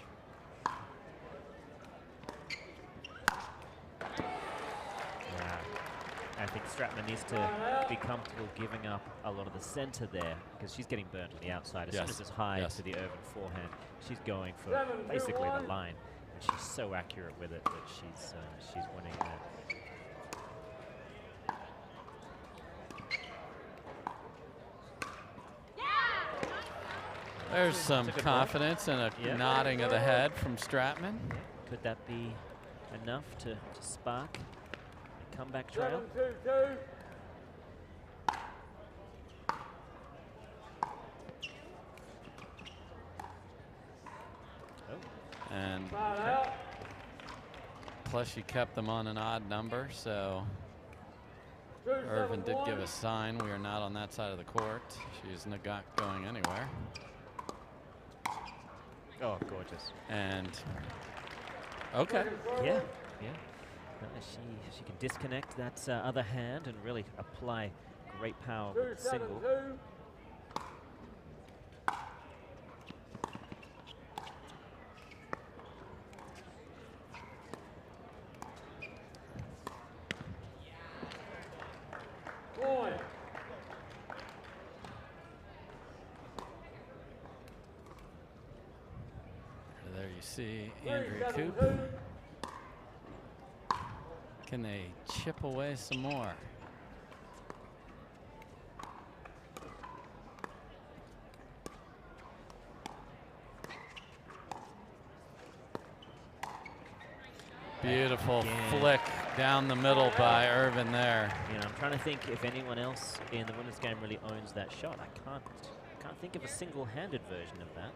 I think Stratman needs to be comfortable giving up a lot of the center there because she's getting burnt on the outside. As soon as it's high to the Irvine forehand, she's going for basically the line. And she's so accurate with it that she's winning that. There's some confidence and a nodding of the head from Stratman. Could that be enough to spark a comeback trail? 7-2-2. And plus she kept them on an odd number, so Irvine did give a sign. We are not on that side of the court. She's not going anywhere. Oh, gorgeous. And okay. Yeah, yeah. She can disconnect that other hand and really apply great power with the single. There you see Andrea Coop. Can they chip away some more? Beautiful flick down the middle by Irvine there. You know, I'm trying to think if anyone else in the women's game really owns that shot. I can't think of a single-handed version of that.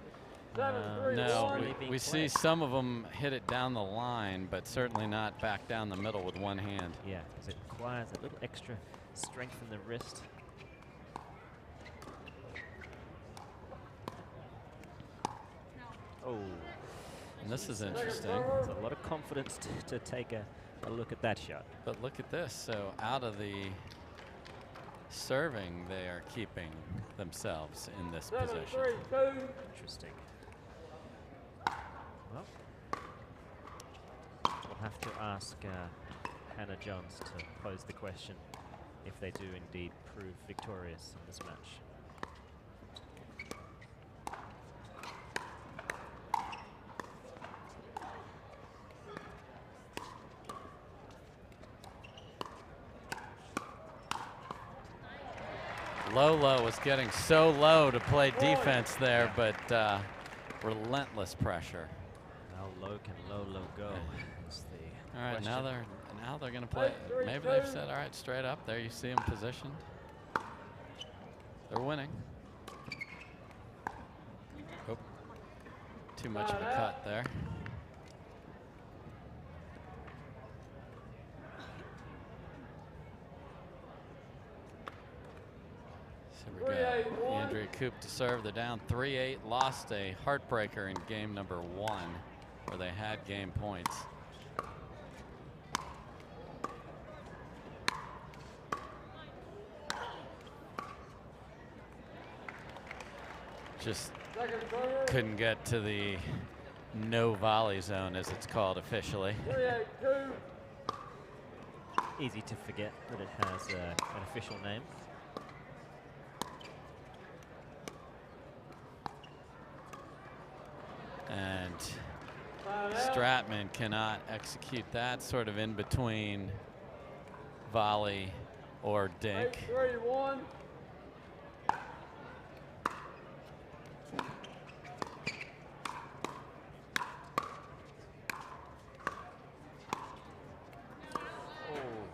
No, we see some of them hit it down the line, but certainly not back down the middle with one hand. Yeah, because it requires a little extra strength in the wrist. Oh. And this is interesting. There's a lot of confidence to take a look at that shot. But look at this. So out of the serving, they are keeping themselves in this position. Interesting. Well, we'll have to ask Hannah Johns to pose the question if they do indeed prove victorious in this match. Lolo was getting so low to play defense there, but relentless pressure. How low can Lolo go? All right, now they're going to play. Maybe they've said, all right, straight up. There you see them positioned. They're winning. Oh, too much of a cut there. So we got Andrea Coop to serve. They're down 3-8. Lost a heartbreaker in game number 1, where they had game points. Just couldn't get to the no volley zone, as it's called officially. Easy to forget that it has an official name. Stratman cannot execute that sort of in between volley or dink. 8-3-1.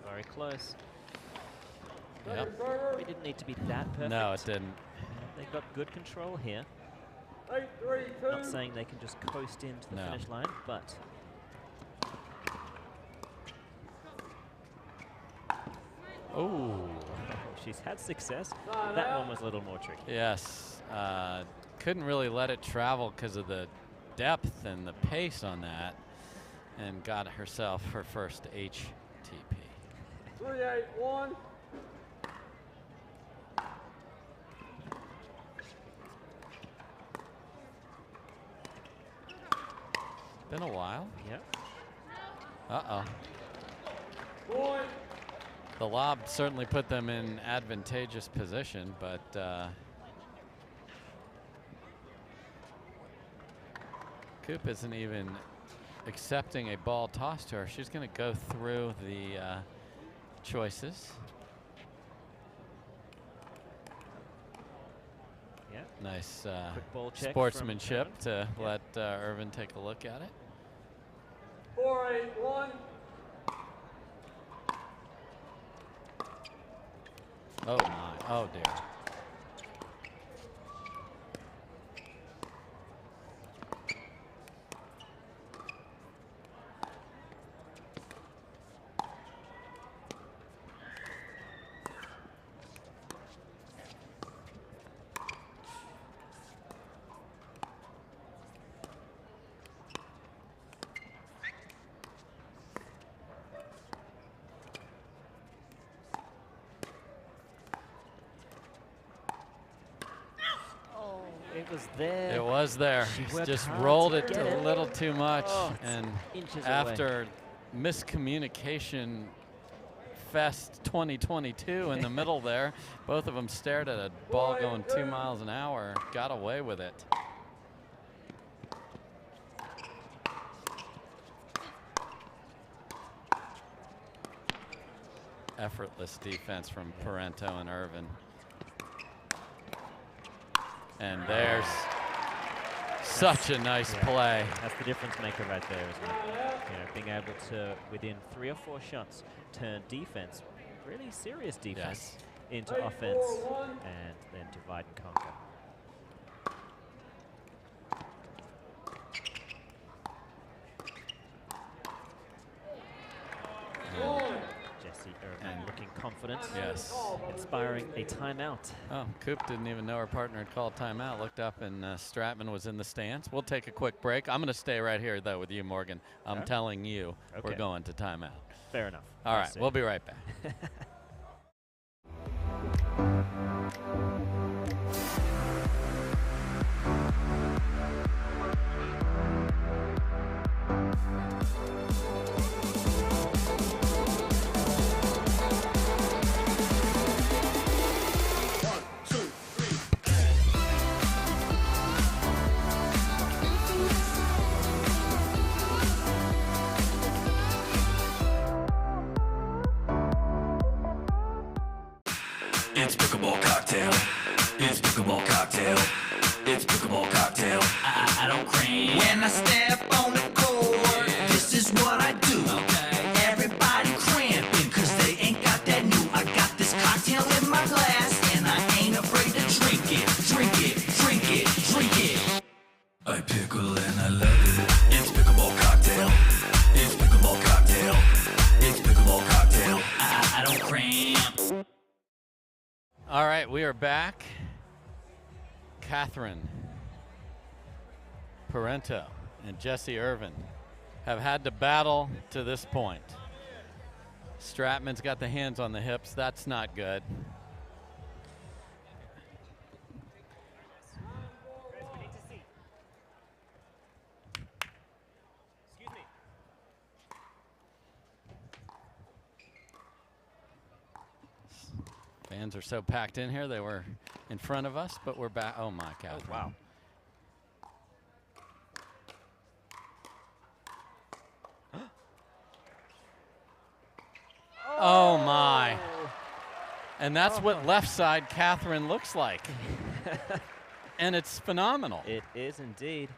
Very close. Yep. We didn't need to be that perfect. No, it didn't. They got good control here. 8-3-2. Not saying they can just coast into the finish line, but she's had success. That one was a little more tricky. Yes, couldn't really let it travel because of the depth and the pace on that, and got herself her first HTP. 3-8-1. Been a while. Yep. Uh-oh. Point. The lob certainly put them in advantageous position, but Coop isn't even accepting a ball toss to her. She's going to go through the choices. Yeah. Nice quick ball check sportsmanship to let Irvine take a look at it. 4-8-1. Oh my, oh dear. It was there. It was there. She Just hard rolled to it get a little too much. Oh, and inches after miscommunication fest 2022 in the middle there, both of them stared at a ball going 2 miles an hour, got away with it. Effortless defense from Parenteau and Irvine. And there's such a nice play. That's the difference maker right there, isn't it? You know, being able to, within 3 or 4 shots, turn defense, really serious defense, into offense, and then divide and conquer. Jessie Irvine looking confident. Yes. Inspiring a timeout. Oh, Coop didn't even know her partner had called timeout. Looked up and Stratman was in the stands. We'll take a quick break. I'm going to stay right here, though, with you, Morgan. I'm telling you we're going to timeout. Fair enough. All right, we'll be right back. It's pickleball cocktail. It's pickleball cocktail. It's pickleball cocktail. I don't cream. When I step on the court, this is what I do. Okay. Everybody cramping, cause they ain't got that new. I got this cocktail in my glass, and I ain't afraid to drink it. Drink it, drink it, drink it. I pickle and I love it. It's pickleball cocktail. It's pickleball cocktail. It's pickleball cocktail. I don't cramp. All right, we are back. Catherine Parenteau and Jessie Irvine have had to battle to this point. Stratman's got the hands on the hips. That's not good. Fans are so packed in here. They were in front of us, but we're back. Oh, my, Catherine. Oh, wow. Oh, my. And that's what left side Catherine looks like. And it's phenomenal. It is indeed.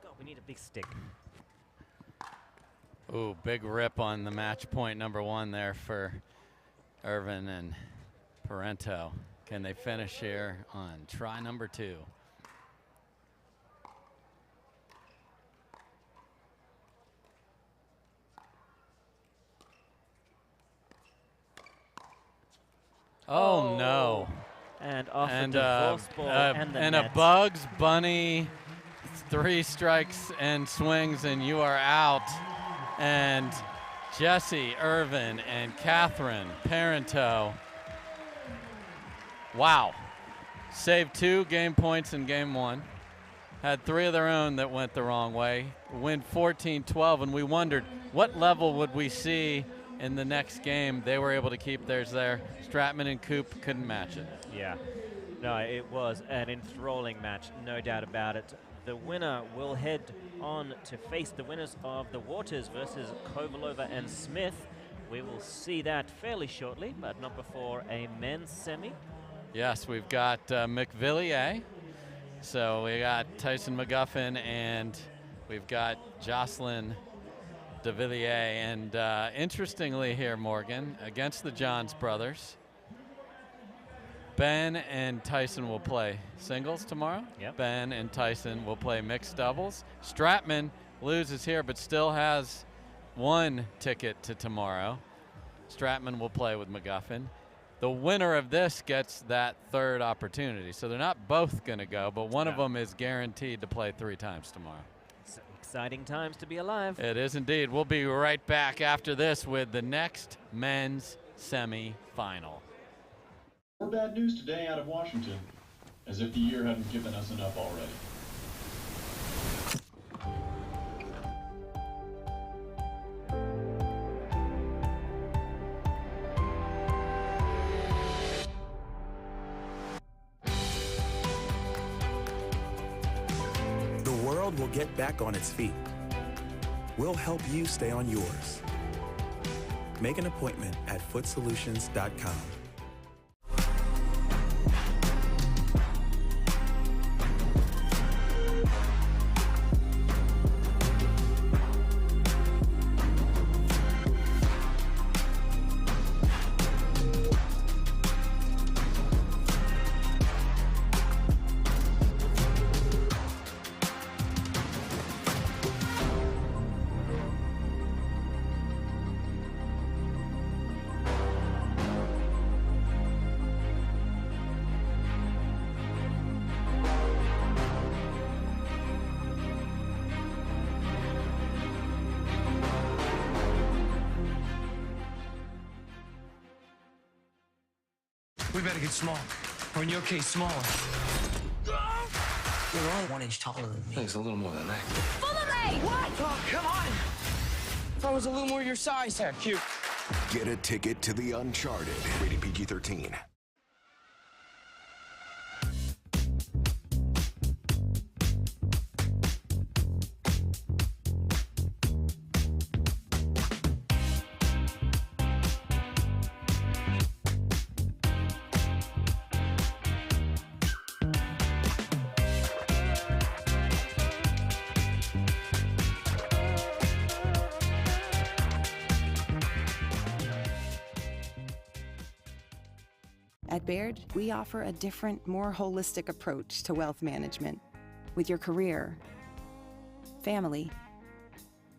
God, we need a big stick. Ooh, big rip on the match point number 1 there for Irvine and Parenteau. Can they finish here on try number 2? Oh, no. And off the divorce ball and the and net. a Bugs Bunny 3 strikes and swings, and you are out. And Jessie, Irvine, and Catherine Parenteau. Wow. Saved 2 game points in game 1. Had 3 of their own that went the wrong way. Win 14-12, and we wondered what level would we see in the next game. They were able to keep theirs there. Stratman and Coop couldn't match it. Yeah. No, it was an enthralling match, no doubt about it. The winner will head on to face the winners of the Waters versus Kovalova and Smith. We will see that fairly shortly, but not before a men's semi. Yes, we've got McVilliers. So we got Tyson McGuffin, and we've got Jocelyn Devilliers. And interestingly here, Morgan, against the Johns brothers, Ben and Tyson will play singles tomorrow. Yep. Ben and Tyson will play mixed doubles. Stratman loses here, but still has 1 ticket to tomorrow. Stratman will play with McGuffin. The winner of this gets that 3rd opportunity. So they're not both going to go, but one of them is guaranteed to play 3 times tomorrow. It's exciting times to be alive. It is indeed. We'll be right back after this with the next men's semi-final. More bad news today out of Washington, as if the year hadn't given us enough already. The world will get back on its feet. We'll help you stay on yours. Make an appointment at footsolutions.com. We better get small. Or in your case, smaller. You're only 1 inch taller than me. He's a little more than that. What? Oh, come on. If I was a little more your size, yeah, cute. Get a ticket to the Uncharted. Rated PG-13. At Baird, we offer a different, more holistic approach to wealth management. With your career, family,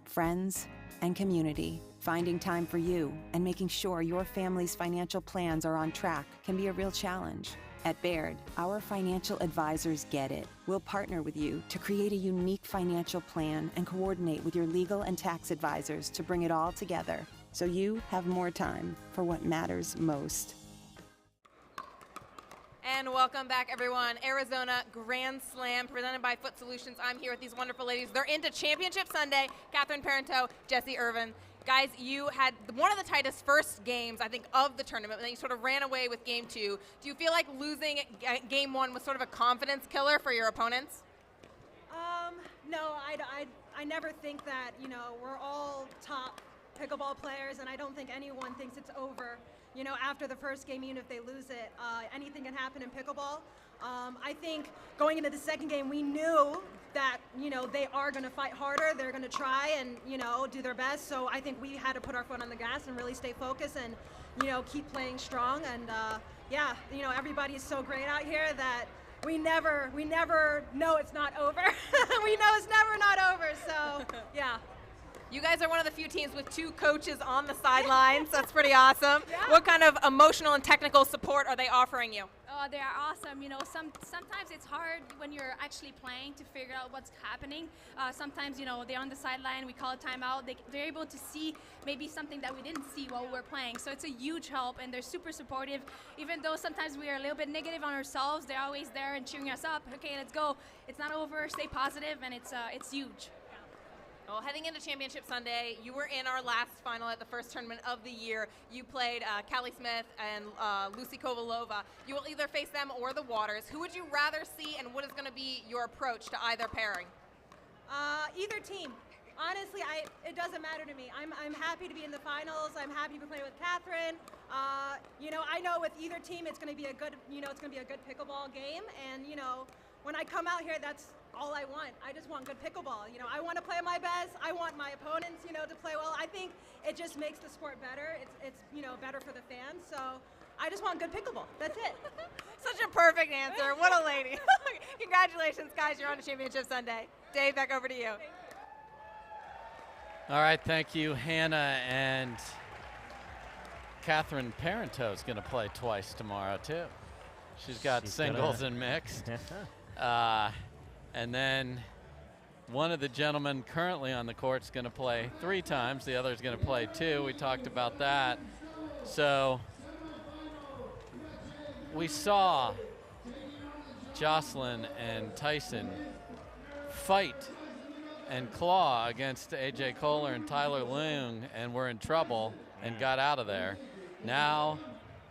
friends, and community, finding time for you and making sure your family's financial plans are on track can be a real challenge. At Baird, our financial advisors get it. We'll partner with you to create a unique financial plan and coordinate with your legal and tax advisors to bring it all together so you have more time for what matters most. And welcome back, everyone. Arizona Grand Slam presented by Foot Solutions. I'm here with these wonderful ladies. They're into Championship Sunday. Catherine Parenteau, Jessie Irvine. Guys, you had one of the tightest first games, I think, of the tournament, and then you sort of ran away with game 2. Do you feel like losing game 1 was sort of a confidence killer for your opponents? No, I never think that, you know, we're all top pickleball players, and I don't think anyone thinks it's over, you know, after the first game, even if they lose it. Anything can happen in pickleball. I think going into the second game, we knew that, you know, they are going to fight harder. They're going to try and, you know, do their best. So I think we had to put our foot on the gas and really stay focused and, you know, keep playing strong. And, yeah, you know, everybody is so great out here that we never know it's not over. We know it's never not over, so, yeah. You guys are one of the few teams with 2 coaches on the sidelines. That's pretty awesome. Yeah. What kind of emotional and technical support are they offering you? Oh, they are awesome. You know, sometimes it's hard when you're actually playing to figure out what's happening. Sometimes, you know, they're on the sideline, we call a timeout. They're able to see maybe something that we didn't see while we were playing. So it's a huge help, and they're super supportive. Even though sometimes we are a little bit negative on ourselves, they're always there and cheering us up. Okay, let's go. It's not over. Stay positive, and it's huge. Well, heading into Championship Sunday, you were in our last final at the first tournament of the year. You played Callie Smith and Lucy Kovalova. You will either face them or the Waters. Who would you rather see, and what is going to be your approach to either pairing? Either team. Honestly, it doesn't matter to me. I'm happy to be in the finals. I'm happy to play with Catherine. You know, I know with either team, it's going to be a good, you know, it's going to be a good pickleball game. And you know, when I come out here, that's all I want. I just want good pickleball. You know, I want to play my best. I want my opponents, you know, to play well. I think it just makes the sport better. It's you know, better for the fans. So I just want good pickleball. That's it. Such a perfect answer. What a lady. Congratulations, guys. You're on to Championship Sunday. Dave, back over to you. All right, thank you, Hannah. And Catherine Parenteau is going to play twice tomorrow, too. She's got singles and mixed. And then one of the gentlemen currently on the court is going to play 3 times. The other is going to play 2. We talked about that. So we saw Jocelyn and Tyson fight and claw against A.J. Koller and Tyler Loong, and were in trouble and got out of there. Now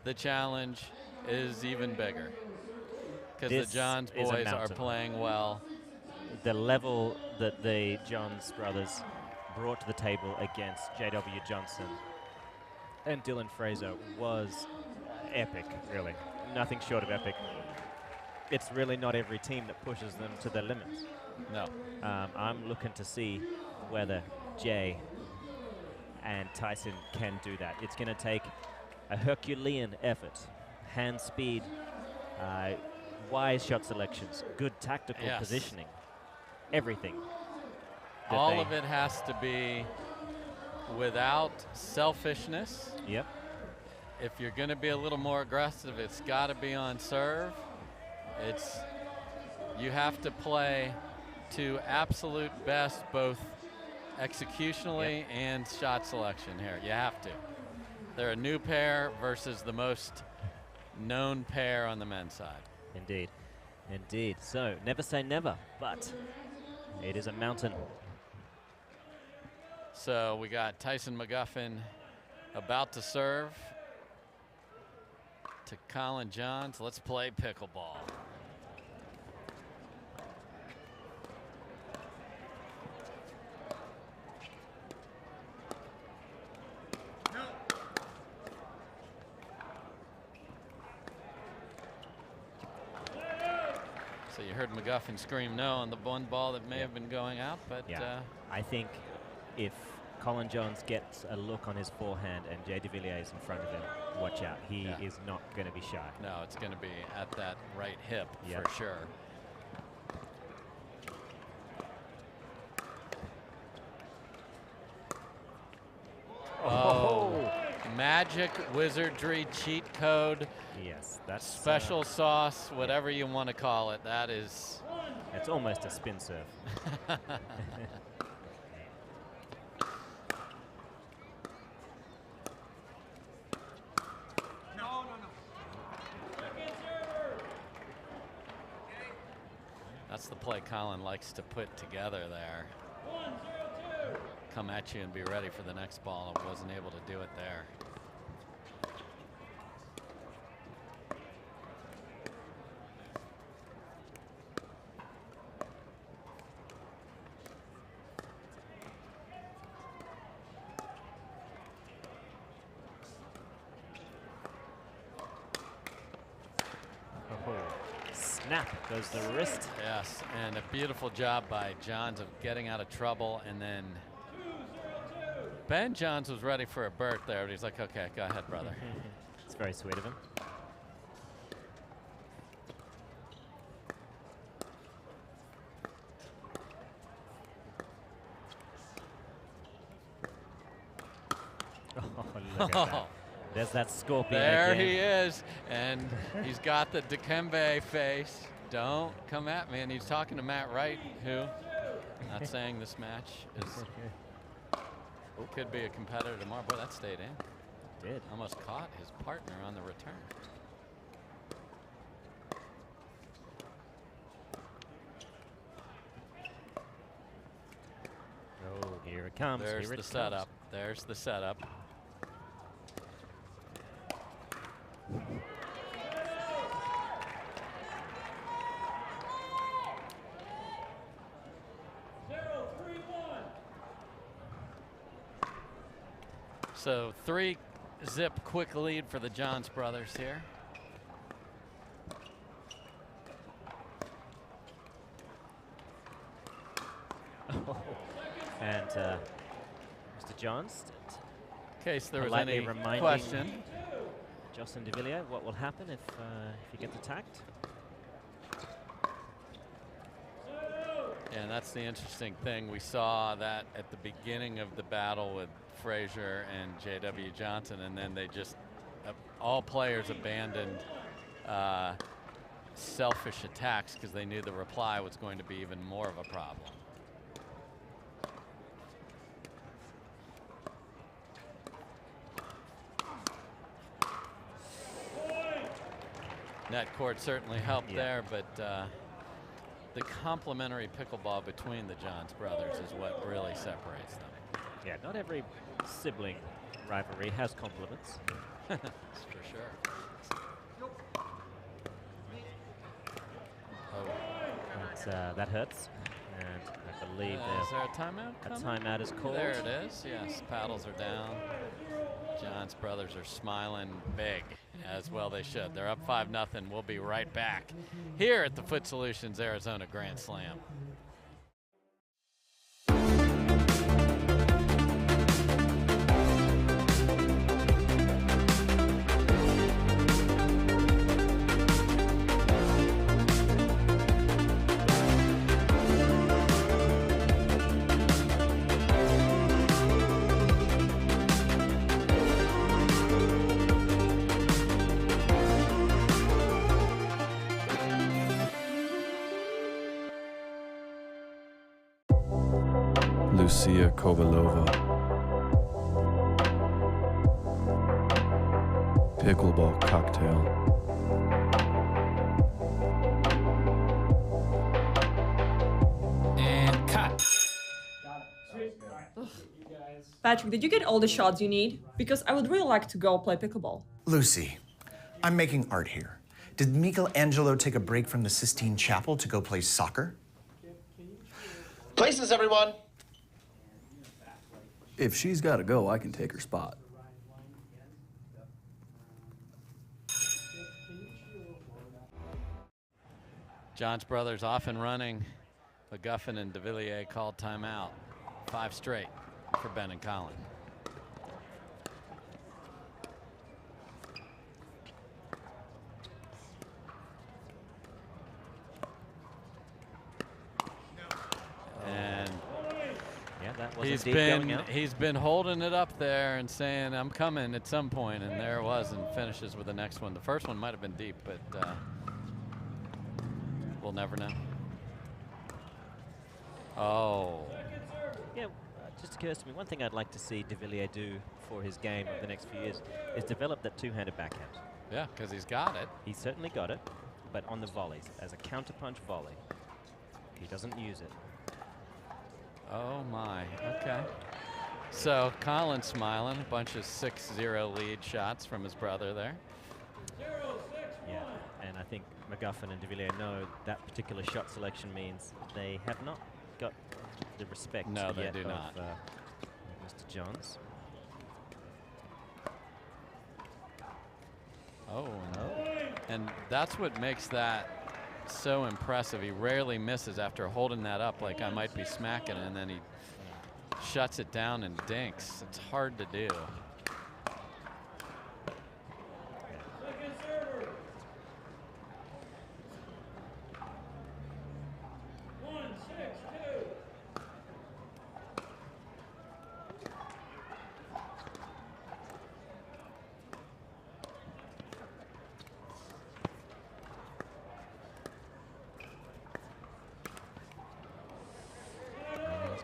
the challenge is even bigger because the Johns boys are playing well. The level that the Johns brothers brought to the table against J.W. Johnson and Dylan Fraser was epic, really. Nothing short of epic. It's really not every team that pushes them to their limits. No. I'm looking to see whether Jay and Tyson can do that. It's going to take a Herculean effort, hand speed, wise shot selections, good tactical positioning, everything. All of it has to be without selfishness. Yep. If you're going to be a little more aggressive, it's got to be on serve. You have to play to absolute best, both executionally and shot selection here. You have to. They're a new pair versus the most known pair on the men's side. Indeed. Indeed. So, never say never, but it is a mountain. So we got Tyson McGuffin about to serve to Collin Johns. Let's play pickleball. So you heard McGuffin scream no on the one ball that may have been going out, but I think if Collin Johns gets a look on his forehand and Jay Devilliers in front of him, watch out. He is not going to be shy. No, it's going to be at that right hip for sure. Oh, magic wizardry cheat code. Yes, that's special sauce, whatever you want to call it. That is. It's almost a spin serve. That's the play Collin likes to put together there. come at you and be ready for the next ball. It wasn't able to do it there. Snap goes the wrist. Yes, and a beautiful job by Johns of getting out of trouble. And then Ben Johns was ready for a Burt there, but he's like, okay, go ahead, brother. It's very sweet of him. Oh, look at that. There's that scorpion There again. he is, and he's got the Dikembe face. Don't come at me, and he's talking to Matt Wright, who, not saying this match is, could be a competitor tomorrow. Boy, that stayed in. Did. Almost caught his partner on the return. Oh, here it comes. There's here the it setup. comes. There's the setup. So 3-zip quick lead for the Johns brothers here. And Mr. Johns, In case there was politely any reminding question. Jocelyn Devilliers what will happen if he gets attacked. Yeah, and that's the interesting thing. We saw that at the beginning of the battle with Frazier and J.W. Johnson, and then they just, all players abandoned selfish attacks because they knew the reply was going to be even more of a problem. Net court certainly helped there, but the complementary pickleball between the Johns brothers is what really separates them. Yeah, not every sibling rivalry has compliments. That's for sure. But, that hurts. And I believe Is there a timeout coming? a timeout is called. There it is. Yes, paddles are down. Johns brothers are smiling big, as well they should. They're up 5-0. We'll be right back here at the Foot Solutions Arizona Grand Slam. Kovalova. Pickleball cocktail. And cut. Patrick, did you get all the shots you need? Because I would really like to go play pickleball. Lucy, I'm making art here. Did Michelangelo take a break from the Sistine Chapel to go play soccer? Places, everyone. If she's got to go, I can take her spot. Johns brothers off and running. McGuffin and Devilliers called timeout. 5 straight for Ben and Collin. And yeah, that was indeed going out. He's been holding it up there and saying, I'm coming at some point, and there it was, and finishes with the next one. The first one might have been deep, but we'll never know. Oh. Yeah, just occurs to me, one thing I'd like to see Devilliers do for his game over the next few years is develop that two-handed backhand. Yeah, because he's got it. He's certainly got it, but on the volleys, as a counterpunch volley, he doesn't use it. Oh my, okay. So Collin smiling, a bunch of 6-0 lead shots from his brother there. Yeah, and I think McGuffin and Devilliers know that particular shot selection means they have not got the respect No, they yet do of not. Mr. Johns. Oh, and that's what makes that so impressive. He rarely misses after holding that up like I might be smacking it, and then he shuts it down and dinks. It's hard to do.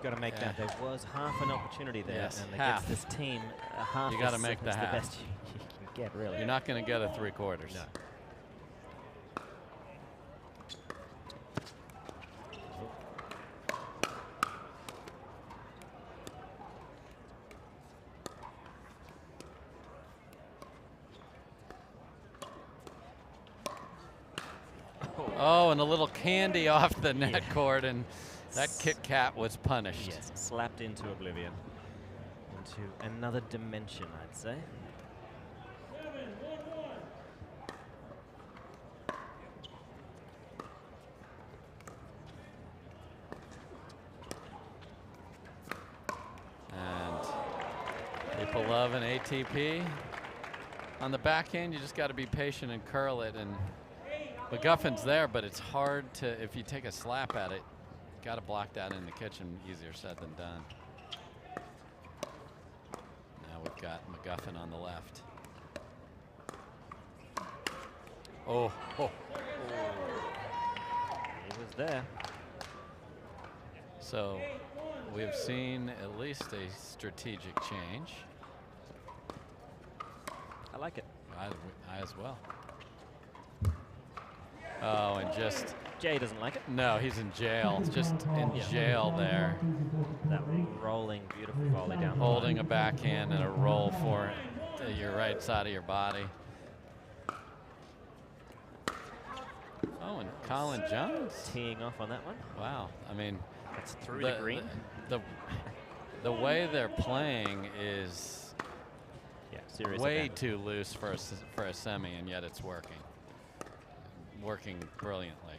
Got to make that. There was half an opportunity there, Yes, and half. against this team, half You got to is- make is the half. best you can get, really. You're not going to get a 3/4. No. Oh, and a little candy off the net cord, and that Kit Kat was punished. Yes, slapped into oblivion, into another dimension, I'd say. And people love an ATP. On the backhand, you just got to be patient and curl it. And McGuffin's there, but it's hard to, if you take a slap at it, got to block that in the kitchen. Easier said than done. Now we've got McGuffin on the left. Oh, oh. He was there. So we've seen at least a strategic change. I like it. I as well. Oh, and just... Jay doesn't like it. No, he's in jail. Just in jail there. That rolling, beautiful volley down. Holding a backhand and a roll for your right side of your body. Oh, and Collin Johns. Teeing off on that one. Wow. I mean... It's through the green. The way they're playing is way advantage. too loose for a semi, and yet it's working. Working brilliantly.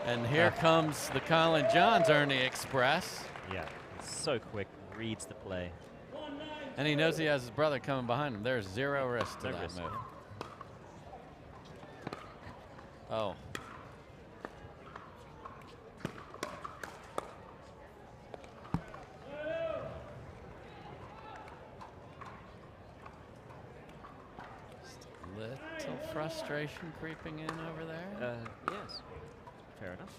And here comes the Collin Johns Ernie Express. Yeah, it's so quick, reads the play. And he knows he has his brother coming behind him. There's zero risk to No that risk, move. Oh. Just a little frustration creeping in over there. Yes, fair enough.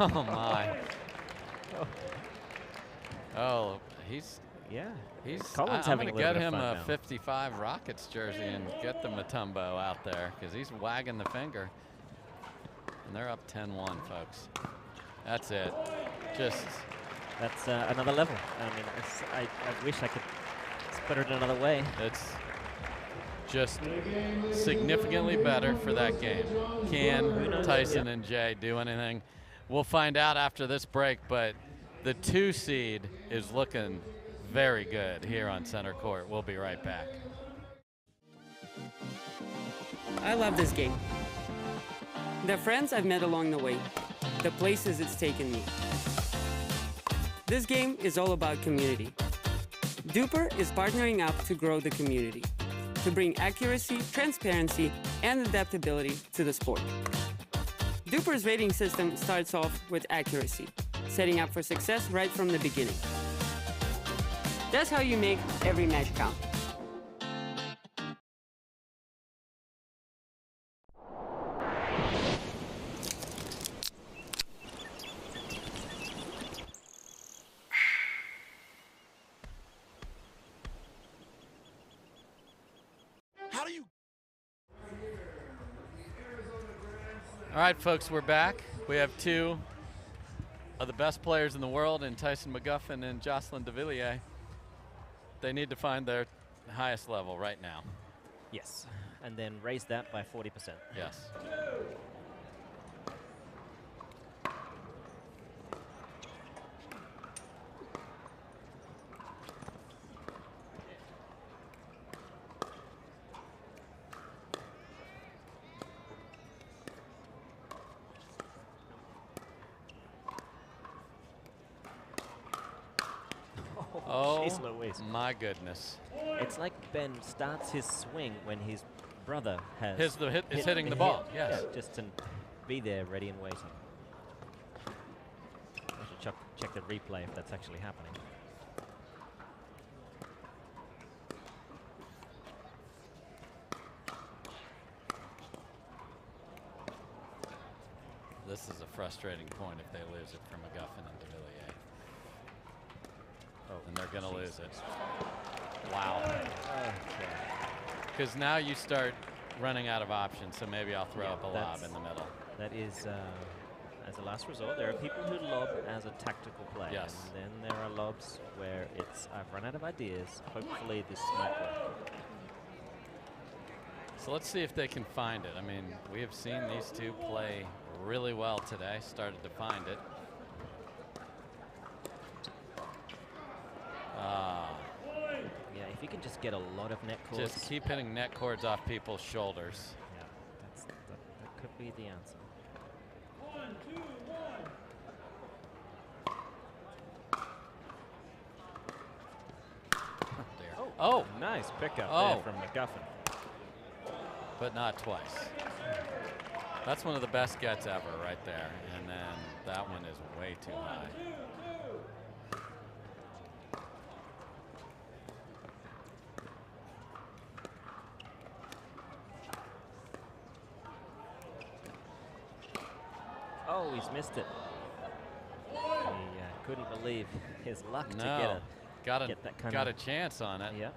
Oh my. Oh, he's Collin's I'm having gonna a little get bit of him fun a now. 55 Rockets jersey and get the Mutombo out there because he's wagging the finger. And they're up 10-1, folks. That's it. That's another level. I mean, I wish I could put it another way. It's just significantly better for that game. Can Tyson and Jay do anything? We'll find out after this break, but the 2 seed is looking very good here on center court. We'll be right back. I love this game. The friends I've met along the way, the places it's taken me. This game is all about community. Duper is partnering up to grow the community, to bring accuracy, transparency, and adaptability to the sport. Duper's rating system starts off with accuracy, setting up for success right from the beginning. That's how you make every match count. All right, folks, we're back. We have two of the best players in the world in Tyson McGuffin and Jocelyn Devilliers. They need to find their highest level right now. Yes, and then raise that by 40%. Yes. Oh, jeez Louise. My goodness. It's like Ben starts his swing when his brother has is hitting the ball, yes. Yeah, just to be there ready and waiting. I should check the replay if that's actually happening. This is a frustrating point if they lose it for McGuffin and Devilliers. Oh, and they're going to lose it. Wow. Because now you start running out of options, so maybe I'll throw up a lob in the middle. That is, as a last resort, there are people who lob as a tactical play. Yes. And then there are lobs where it's, I've run out of ideas. Hopefully this might work. So let's see if they can find it. I mean, we have seen these two play really well today, started to find it. Yeah, if you can just get a lot of net cords. Just keep hitting net cords off people's shoulders. Yeah, that could be the answer. 1, 2, 1. Oh, nice pickup there from McGuffin. But not twice. That's one of the best gets ever right there. And then that one is way too high. Oh, he's missed it. He couldn't believe his luck to get that kind got a chance on it. Yeah.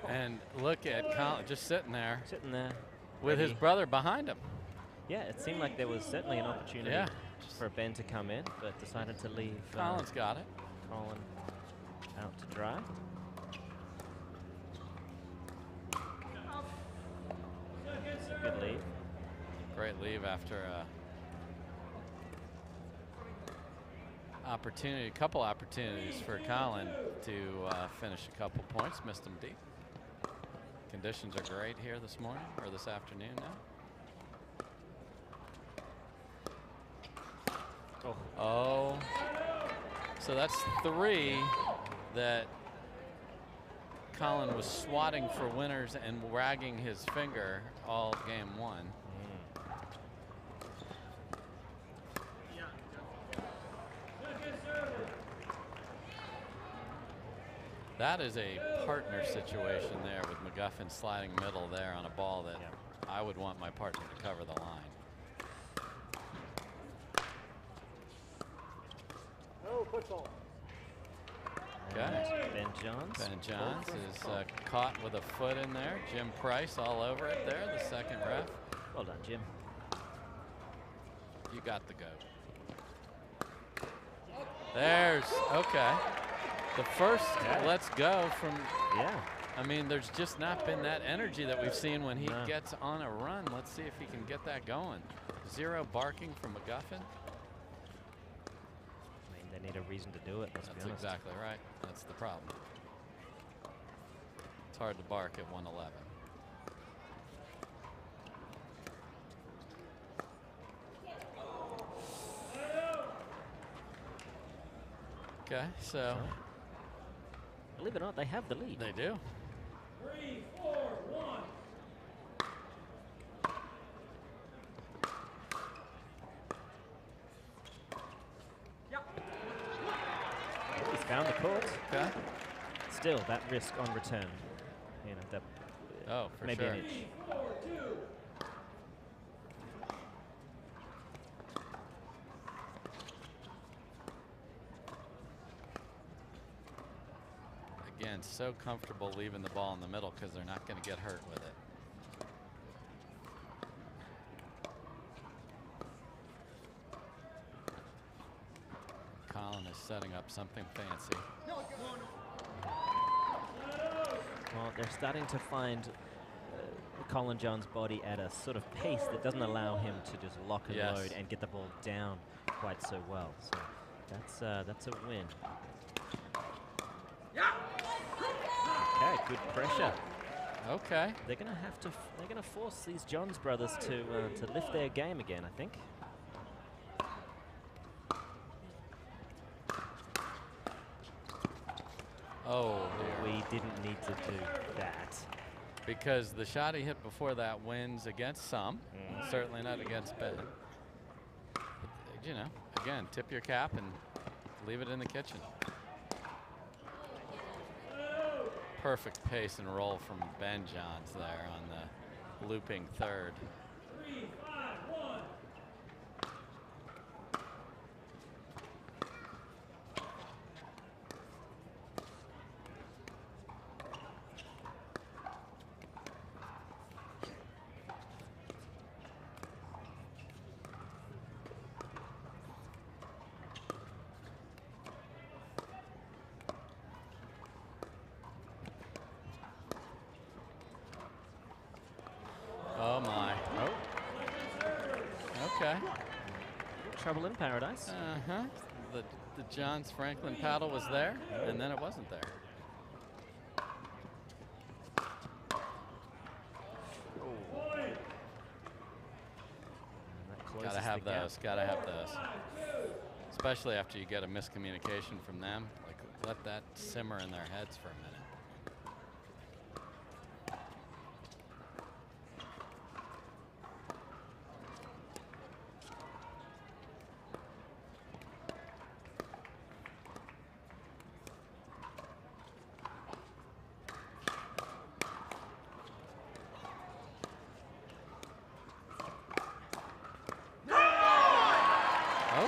And look at Collin just sitting there. Sitting there. With his brother behind him. Yeah, it seemed like there was certainly an opportunity for Ben to come in, but decided to leave. Collin's got it. Collin out to dry. Good leave. Great leave after a couple opportunities for Collin to finish a couple points. Missed them deep. Conditions are great here this morning, or this afternoon now. Oh. So that's 3 that Collin was swatting for winners and wagging his finger all game 1. That is a partner situation there with McGuffin sliding middle there on a ball that I would want my partner to cover the line. No football. Okay. Ben Johns. Ben Johns is caught with a foot in there. Jim Price all over it there, the second ref. Well done, Jim. You got the goat. There's, okay. The first let's go from, I mean, there's just not been that energy that we've seen when he gets on a run. Let's see if he can get that going. 0 barking from McGuffin. I mean, they need a reason to do it, let's be honest. That's exactly right. That's the problem. It's hard to bark at 111. Okay, so. Believe it or not, they have the lead. They do. 3, 4, 1. Found the court. Okay. Still, that risk on return. You know, that for maybe sure. an inch. Again, so comfortable leaving the ball in the middle because they're not going to get hurt with it. Collin is setting up something fancy. Well, they're starting to find Collin John's body at a sort of pace that doesn't allow him to just lock and load and get the ball down quite so well. So that's a win. Okay, good pressure. Okay. They're gonna force these Johns brothers to lift their game again, I think. Oh, we didn't need to do that. Because the shot he hit before that wins against some, certainly not against Ben. But, you know, again, tip your cap and leave it in the kitchen. Perfect pace and roll from Ben Johns there on the looping third. 3-5-1. Oh my. Oh. Okay. Trouble in paradise. Uh-huh. The Johns Franklin paddle was there, and then it wasn't there. Gotta have those. Gotta have those. Especially after you get a miscommunication from them. Like, let that simmer in their heads for a minute.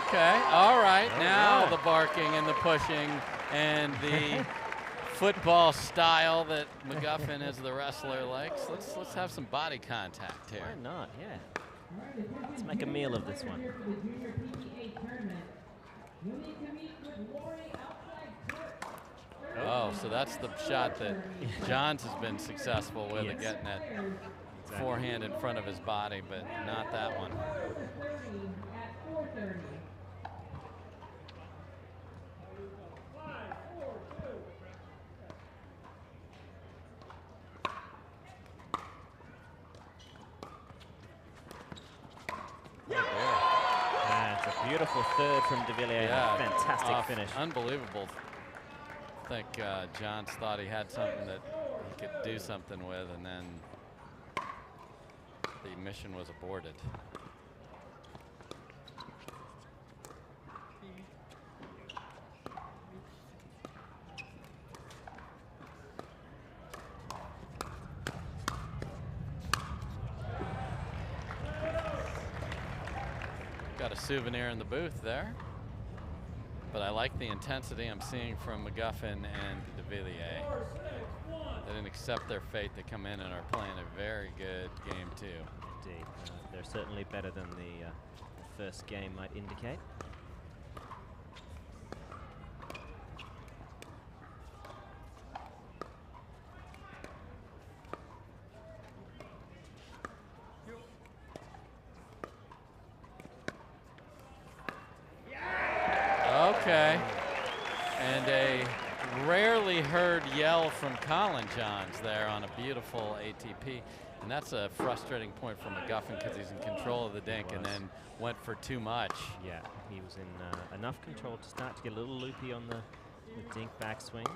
Okay, all right. Now the barking and the pushing and the football style that McGuffin as the wrestler likes. Let's have some body contact here. Why not? Yeah. Let's make a meal of this one. Oh, so that's the shot that Johns has been successful with, at getting that forehand in front of his body, but not that one. That's a beautiful third from Devilliers. Yeah, Fantastic finish. Unbelievable. I think Johns thought he had something that he could do something with, and then the mission was aborted. Got a souvenir in the booth there. But I like the intensity I'm seeing from McGuffin and Devilliers. They didn't accept their fate. They come in and are playing a very good game too. Indeed. They're certainly better than the first game might indicate. Okay, and a rarely heard yell from Collin Johns there on a beautiful ATP, and that's a frustrating point for McGuffin because he's in control of the dink and then went for too much. Yeah, he was in enough control to start to get a little loopy on the dink backswing.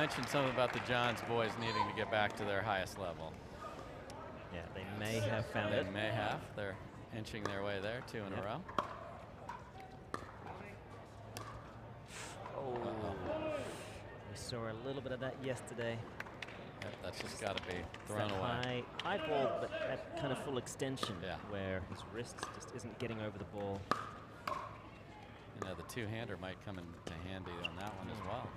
mentioned something about the Johns boys needing to get back to their highest level. Yeah, they may have found it. They may have. They're inching their way there, 2 in a row. Oh, we saw a little bit of that yesterday. Yep, that's just got to be thrown away. High ball, but that kind of full extension where his wrist just isn't getting over the ball. You know, the two-hander might come into handy on that one as well.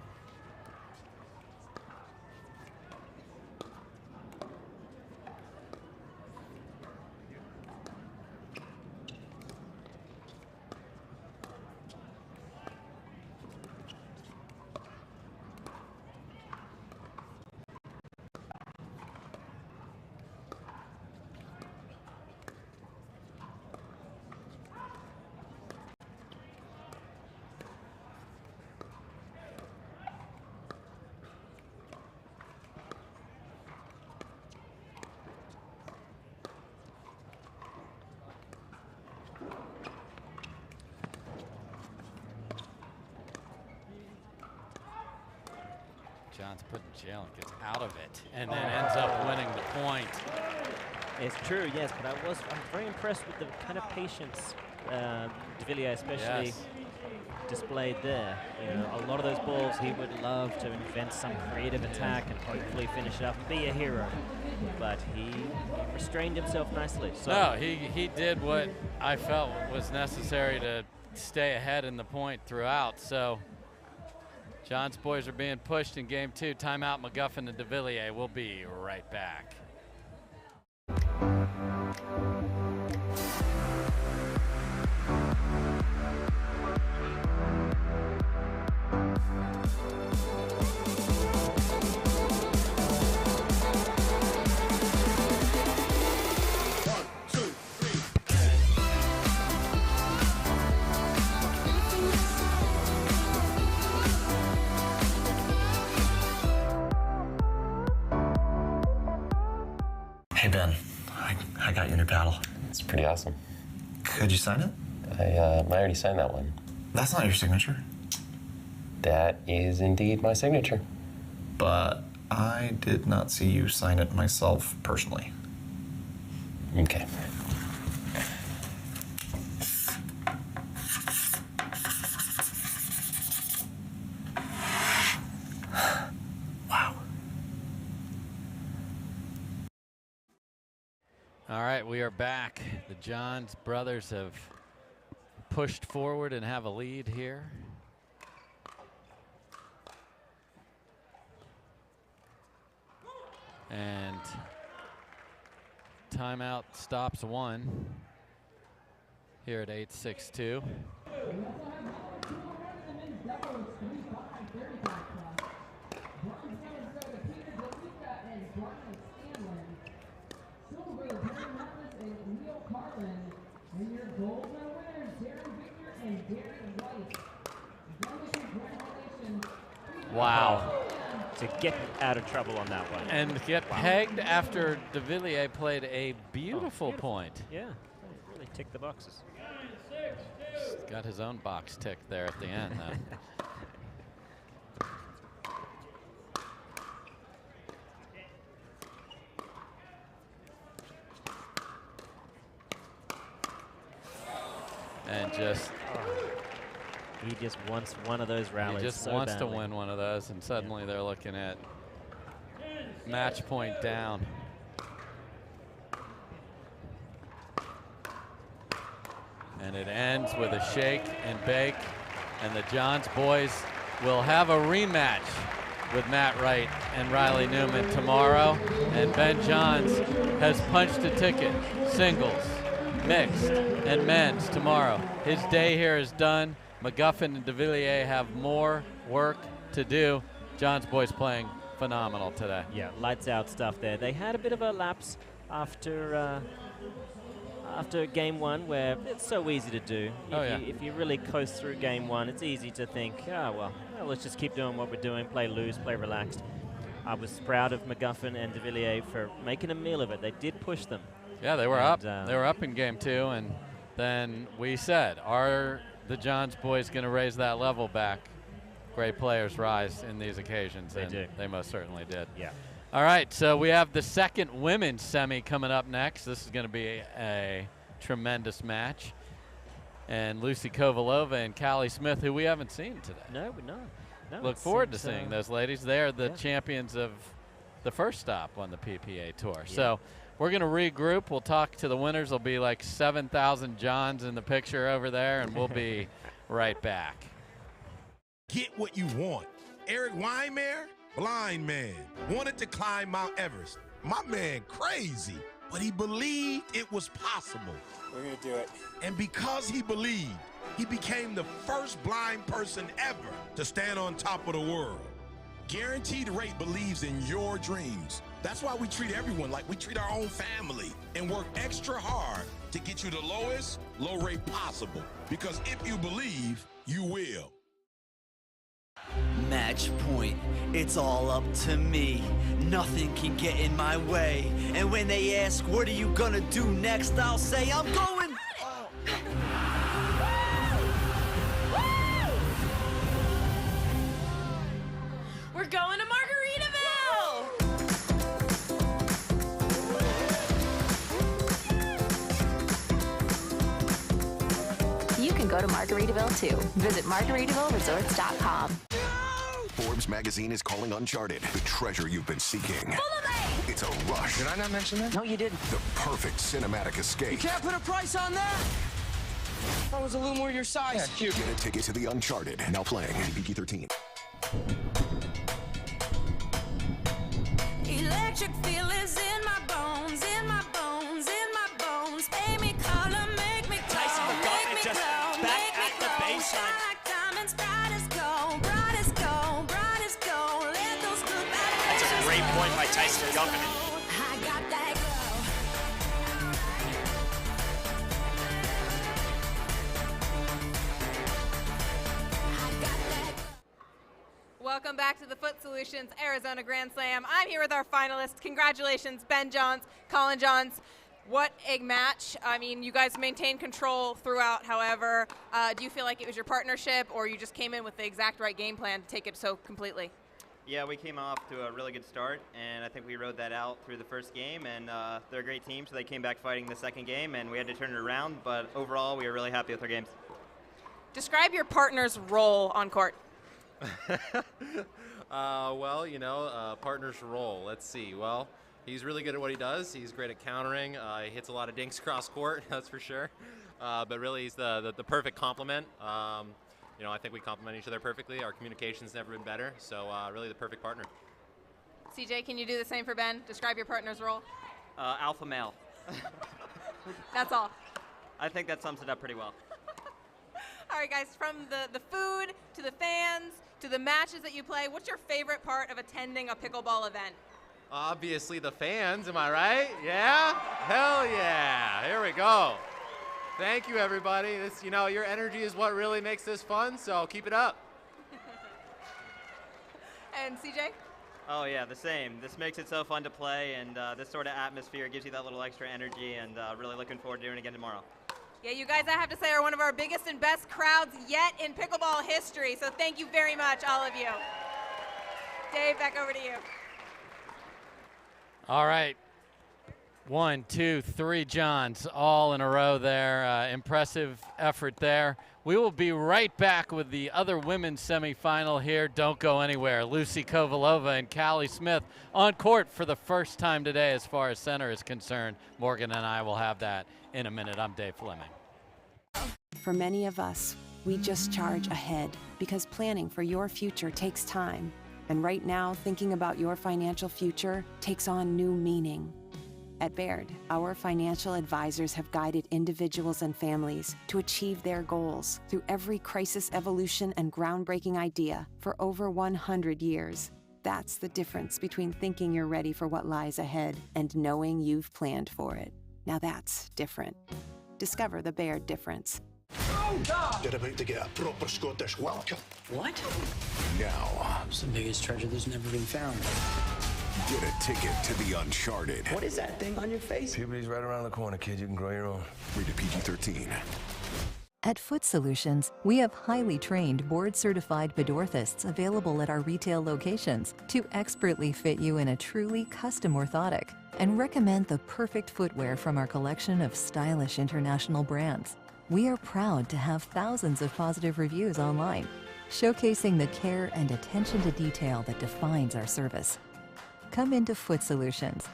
John's put in jail and gets out of it, and then ends up winning the point. It's true, yes, but I'm very impressed with the kind of patience Devilliers especially displayed there. You know, a lot of those balls he would love to invent some creative attack and hopefully finish it up and be a hero, but he restrained himself nicely. So no, he did what I felt was necessary to stay ahead in the point throughout. So John's boys are being pushed in game 2. Timeout, McGuffin and Devilliers. We'll be right back. Hey Ben, I got your new paddle. It's pretty awesome. Could you sign it? I already signed that one. That's not your signature. That is indeed my signature. But I did not see you sign it myself personally. Okay. All right, we are back. The Johns brothers have pushed forward and have a lead here. And timeout stops one here at 8:62. Wow. To get out of trouble on that one. And get pegged after Devilliers played a beautiful point. Yeah, really ticked the boxes. He's got his own box ticked there at the end, though. And just he just wants one of those rallies. He just so wants badly to win one of those, and suddenly they're looking at match point down. And it ends with a shake and bake, and the Johns boys will have a rematch with Matt Wright and Riley Newman tomorrow. And Ben Johns has punched a ticket, singles, mixed, and men's tomorrow. His day here is done. McGuffin and Devilliers have more work to do. Johns boys playing phenomenal today. Yeah, lights out stuff there. They had a bit of a lapse after game one, where it's so easy to do. If you really coast through game one, it's easy to think, well, let's just keep doing what we're doing, play loose, play relaxed. I was proud of McGuffin and Devilliers for making a meal of it. They did push them. Yeah, they were up. They were up in game 2, and then we said, are the Johns boys going to raise that level back? Great players rise in these occasions. They and do. They most certainly did. Yeah. All right, so we have the second women's semi coming up next. This is going to be a tremendous match. And Lucy Kovalova and Callie Smith, who we haven't seen today. No. Look forward to seeing those ladies. They're the champions of the first stop on the PPA Tour. Yeah. So we're going to regroup. We'll talk to the winners. There'll be like 7,000 Johns in the picture over there, and we'll be right back. Get what you want. Eric Weimer, blind man, wanted to climb Mount Everest. My man crazy, but he believed it was possible. We're gonna do it. And because he believed, he became the first blind person ever to stand on top of the world. Guaranteed Rate believes in your dreams. That's why we treat everyone like we treat our own family and work extra hard to get you the lowest low rate possible. Because if you believe, you will. Match point, it's all up to me. Nothing can get in my way. And when they ask, what are you gonna do next? I'll say, I'm going. We're going to Margaritaville! You can go to Margaritaville too. Visit MargaritavilleResorts.com. Forbes magazine is calling Uncharted the treasure you've been seeking. It's a rush. Did I not mention that? No, you didn't. The perfect cinematic escape. You can't put a price on that. If I was a little more your size. Yeah, cute. Get a ticket to the Uncharted. Now playing PG-13. Electric feel is in my bones, in my bones, in my bones. Pay me color, make me glow, Tyson McGuffin make me just glow, back make me at the glow. baseline. Shine like diamonds, bright as gold, bright as gold, bright as gold. Let those good That's a great point by Tyson McGuffin. I got that glow. Welcome back to the Foot Solutions Arizona Grand Slam. I'm here with our finalists. Congratulations, Ben Johns, Collin Johns. What a match. I mean, you guys maintained control throughout, however. Do you feel like it was your partnership, or you just came in with the exact right game plan to take it so completely? Yeah, we came off to a really good start, and I think we rode that out through the first game, and they're a great team, so they came back fighting the second game, and we had to turn it around, but overall, we were really happy with our games. Describe your partner's role on court. Well, you know, partner's role. Let's see. Well, he's really good at what he does. He's great at countering. He hits a lot of dinks cross court, that's for sure. But really, he's the perfect complement. You know, I think we complement each other perfectly. Our communication's never been better, so really the perfect partner. CJ, can you do the same for Ben? Describe your partner's role. Alpha male. That's all. I think that sums it up pretty well. All right, guys, from the food to the fans to the matches that you play, what's your favorite part of attending a pickleball event? Obviously the fans, am I right? Yeah? Hell yeah. Here we go. Thank you, everybody. This, you know, your energy is what really makes this fun, so keep it up. And CJ? Oh yeah, the same. This makes it so fun to play, and this sort of atmosphere gives you that little extra energy, and really looking forward to doing it again tomorrow. Yeah, you guys, I have to say, are one of our biggest and best crowds yet in pickleball history, so thank you very much, all of you. Dave, back over to you. All right. 1, 2, 3 Johns all in a row there. Impressive effort there. We will be right back with the other women's semifinal here. Don't go anywhere. Lucy Kovalova and Callie Smith on court for the first time today as far as center is concerned. Morgan and I will have that in a minute. I'm Dave Fleming. For many of us, we just charge ahead because planning for your future takes time. And right now, thinking about your financial future takes on new meaning. At Baird, our financial advisors have guided individuals and families to achieve their goals through every crisis evolution and groundbreaking idea for over 100 years. That's the difference between thinking you're ready for what lies ahead and knowing you've planned for it. Now that's different. Discover the Baird difference. They're about to get a proper Scottish welcome. What? Now, It's the biggest treasure that's never been found. get a ticket to the Uncharted. What is that thing on your face? Puberty's right around the corner, kid. You can grow your own. Rated PG-13. At Foot Solutions, we have highly trained, board-certified podorthists available at our retail locations to expertly fit you in a truly custom orthotic and recommend the perfect footwear from our collection of stylish international brands. We are proud to have thousands of positive reviews online, showcasing the care and attention to detail that defines our service. Come into Foot Solutions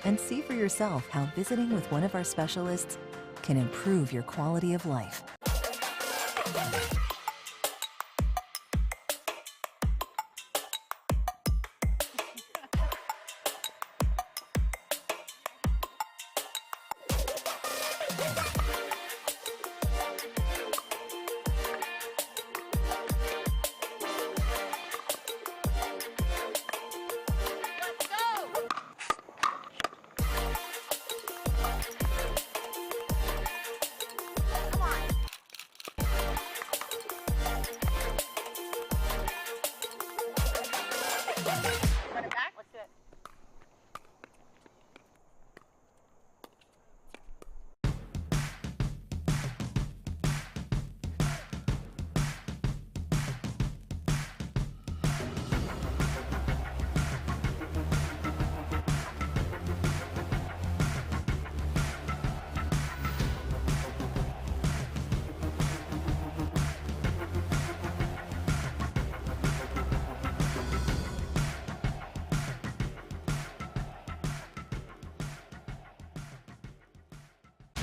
and see for yourself how visiting with one of our specialists can improve your quality of life.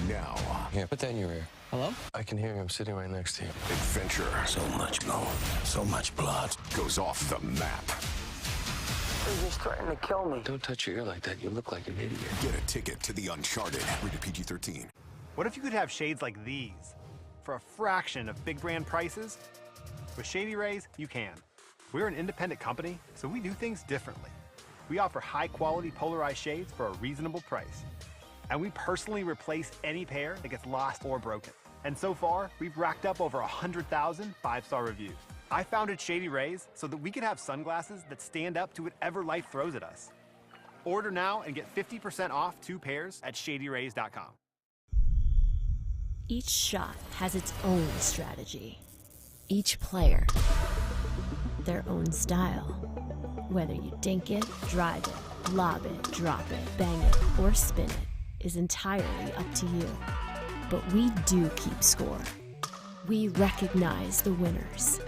Now, Here, put that in your ear. Hello? I can hear you. I'm sitting right next to you. adventure So much bone, so much blood. goes off the map. He's just threatening to kill me. Don't touch your ear like that. You look like an idiot. Get a ticket to the Uncharted. Rated PG-13. What if you could have shades like these for a fraction of big brand prices? With Shady Rays, you can. We're an independent company, so we do things differently. We offer high-quality polarized shades for a reasonable price. And we personally replace any pair that gets lost or broken. And so far, we've racked up over 100,000 five-star reviews. I founded Shady Rays so that we could have sunglasses that stand up to whatever life throws at us. Order now and get 50% off 2 pairs at shadyrays.com. Each shot has its own strategy. Each player, their own style. Whether you dink it, drive it, lob it, drop it, bang it, or spin it is entirely up to you. But we do keep score. We recognize the winners.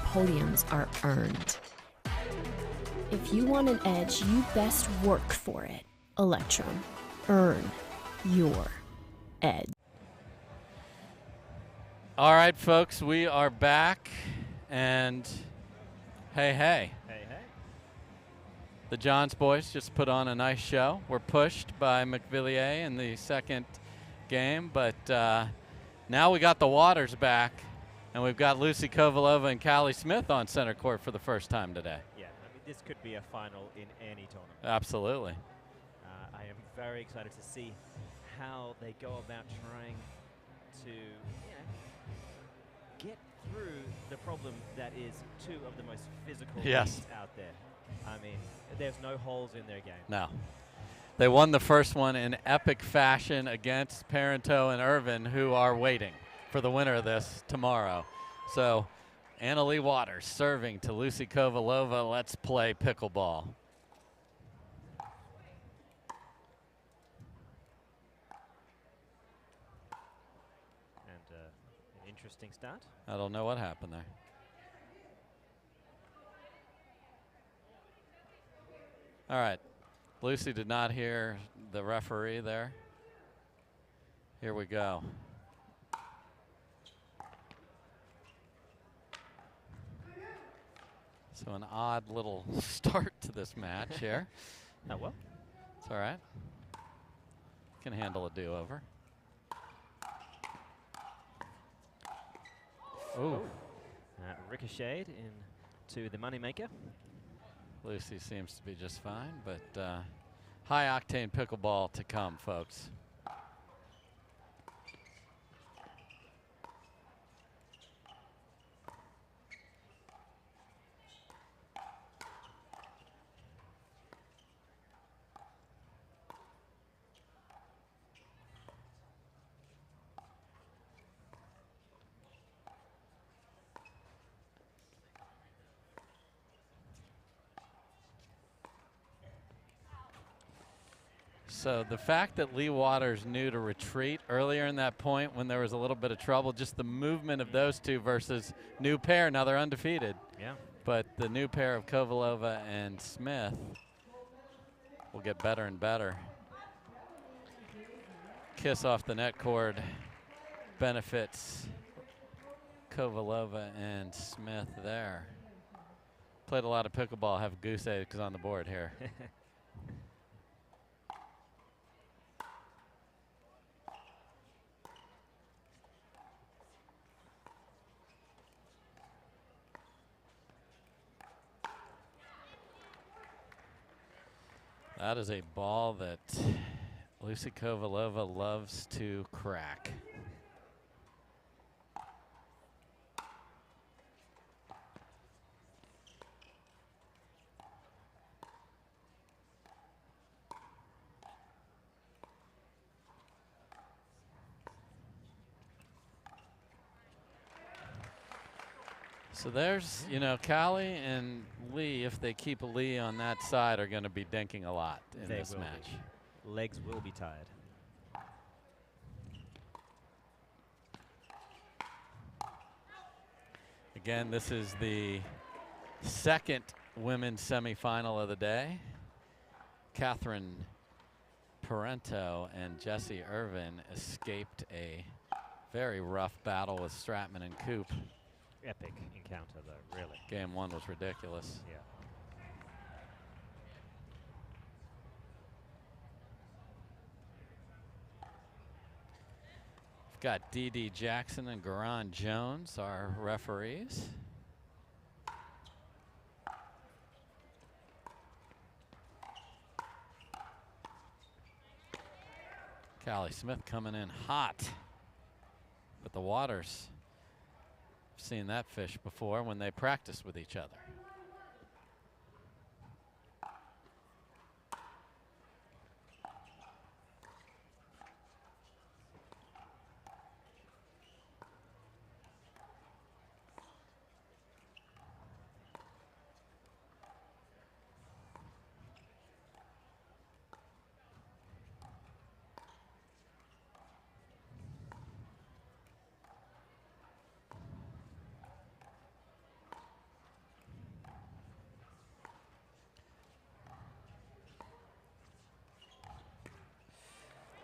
Podiums are earned. If you want an edge, you best work for it. Electrum, earn your edge. All right, folks, we are back, and hey. Hey. The Johns boys just put on a nice show. We're pushed by McVilliers in the second game, but now we got the Waters back, and we've got Lucy Kovalova and Callie Smith on center court for the first time today. Yeah, I mean, this could be a final in any tournament. Absolutely. I am very excited to see how they go about trying to, get through the problem that is 2 of the most physical teams out there. I mean, there's no holes in their game. No. They won the first one in epic fashion against Parenteau and Irvine, who are waiting for the winner of this tomorrow. So, Anna-Leigh Waters serving to Lucy Kovalova. Let's play pickleball. And an interesting start. I don't know what happened there. All right. Lucy did not hear the referee there. Here we go. So an odd little start to this match here. Oh, well. It's all right. Can handle a do-over. Ooh. Ricocheted into the moneymaker. Lucy seems to be just fine, but high-octane pickleball to come, folks. So the fact that Leigh Waters knew to retreat earlier in that point when there was a little bit of trouble, just the movement of those two versus new pair, now they're undefeated. Yeah. But the new pair of Kovalova and Smith will get better and better. Kiss off the net cord benefits Kovalova and Smith there. Played a lot of pickleball, have goose eggs on the board here. That is a ball that Lucy Kovalova loves to crack. So there's, you know, Callie and Leigh, if they keep Leigh on that side, are going to be dinking a lot in this match. Legs will be tired. Again, this is the second women's semifinal of the day. Catherine Parenteau and Jessie Irvine escaped a very rough battle with Stratman and Coop. Epic encounter, though, really. Game one was ridiculous. Yeah. We've got D.D. Jackson and Garan Jones, our referees. Callie Smith coming in hot with the Waters. Seen that fish before when they practice with each other.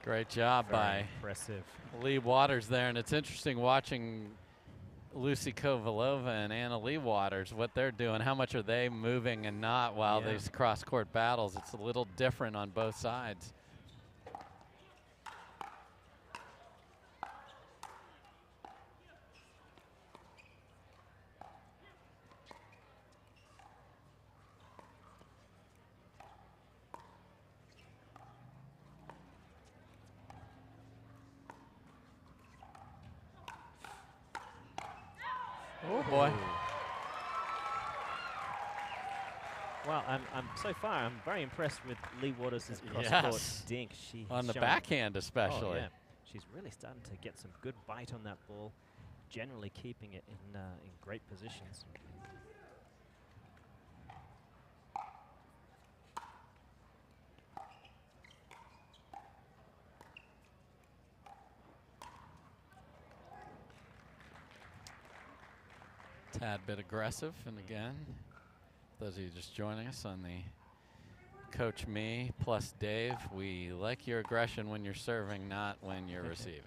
Great job by impressive Leigh Waters there, and it's interesting watching Lucy Kovalova and Anna Leigh Waters, what they're doing, how much are they moving and not while these cross-court battles. It's a little different on both sides. Oh boy. Well, I'm so far I'm very impressed with Leigh Waters' cross-court dink. She on the backhand especially. Oh, yeah. She's really starting to get some good bite on that ball, generally keeping it in great positions. Tad bit aggressive, and again, those of you just joining us on the Coach Me plus Dave, we like your aggression when you're serving, not when you're receiving.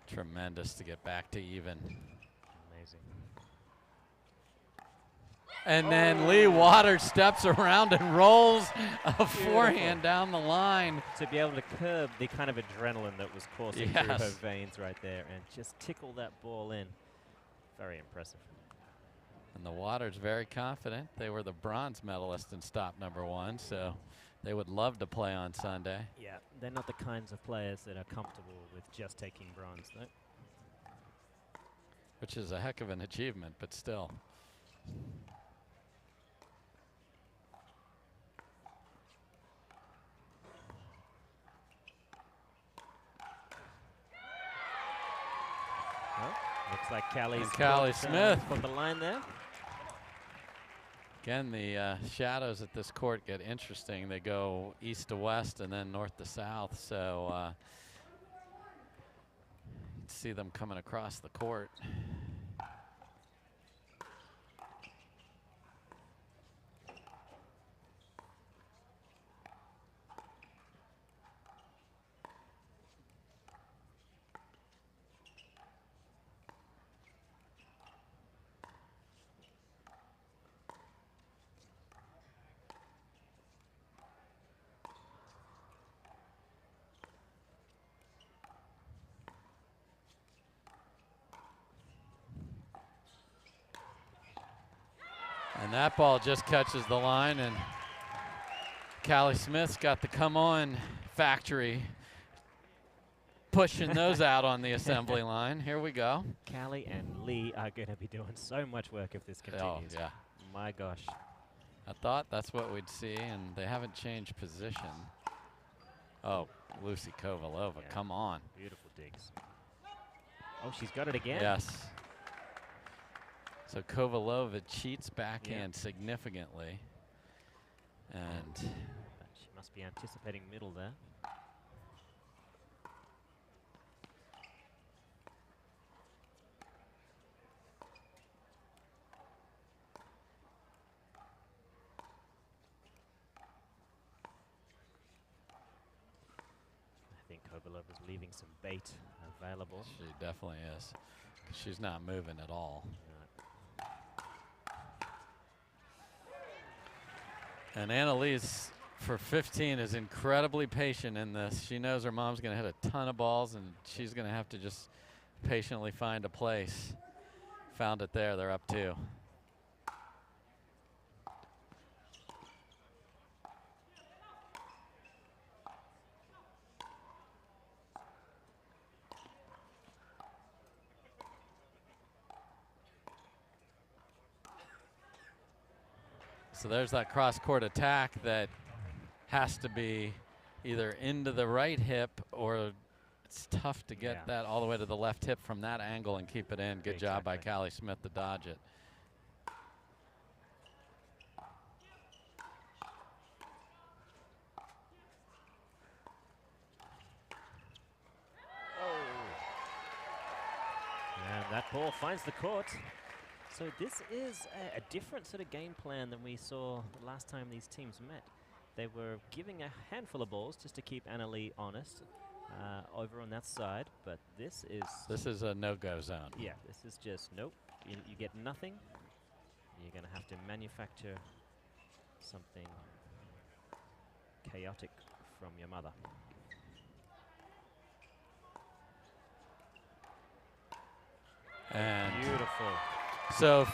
Tremendous to get back to even. Amazing. And then Leigh Waters steps around and rolls a forehand down the line. To be able to curb the kind of adrenaline that was coursing through her veins right there and just tickle that ball in. Very impressive. And the Waters very confident. They were the bronze medalist in stop #1, so They would love to play on Sunday. Yeah, they're not the kinds of players that are comfortable with just taking bronze, though. Which is a heck of an achievement, but still. Well, looks like Callie's Callie Smith from the line there. Again, the shadows at this court get interesting. They go east to west and then north to south, so you can see them coming across the court. And that ball just catches the line, and Callie Smith's got the come on factory pushing those out on the assembly line. Here we go. Callie and Leigh are going to be doing so much work if this continues. Oh, yeah. My gosh. I thought that's what we'd see, and they haven't changed position. Oh, Lucy Kovalova, Yeah. come on. Beautiful digs. Oh, she's got it again. Yes. So Kovalova cheats backhand significantly. And she must be anticipating middle there. I think Kovalova's leaving some bait available. she definitely is. She's not moving at all. And Annalise, for 15, is incredibly patient in this. She knows her mom's going to hit a ton of balls, and she's going to have to just patiently find a place. Found it there. They're up 2. So there's that cross-court attack that has to be either into the right hip, or it's tough to get that all the way to the left hip from that angle and keep it in. Good job by Callie Smith to dodge it. And that ball finds the court. So this is a different sort of game plan than we saw the last time these teams met. They were giving a handful of balls just to keep Annalie honest over on that side, but this is a no-go zone. Yeah, this is just nope. You get nothing. You're going to have to manufacture something chaotic from your mother. And beautiful. So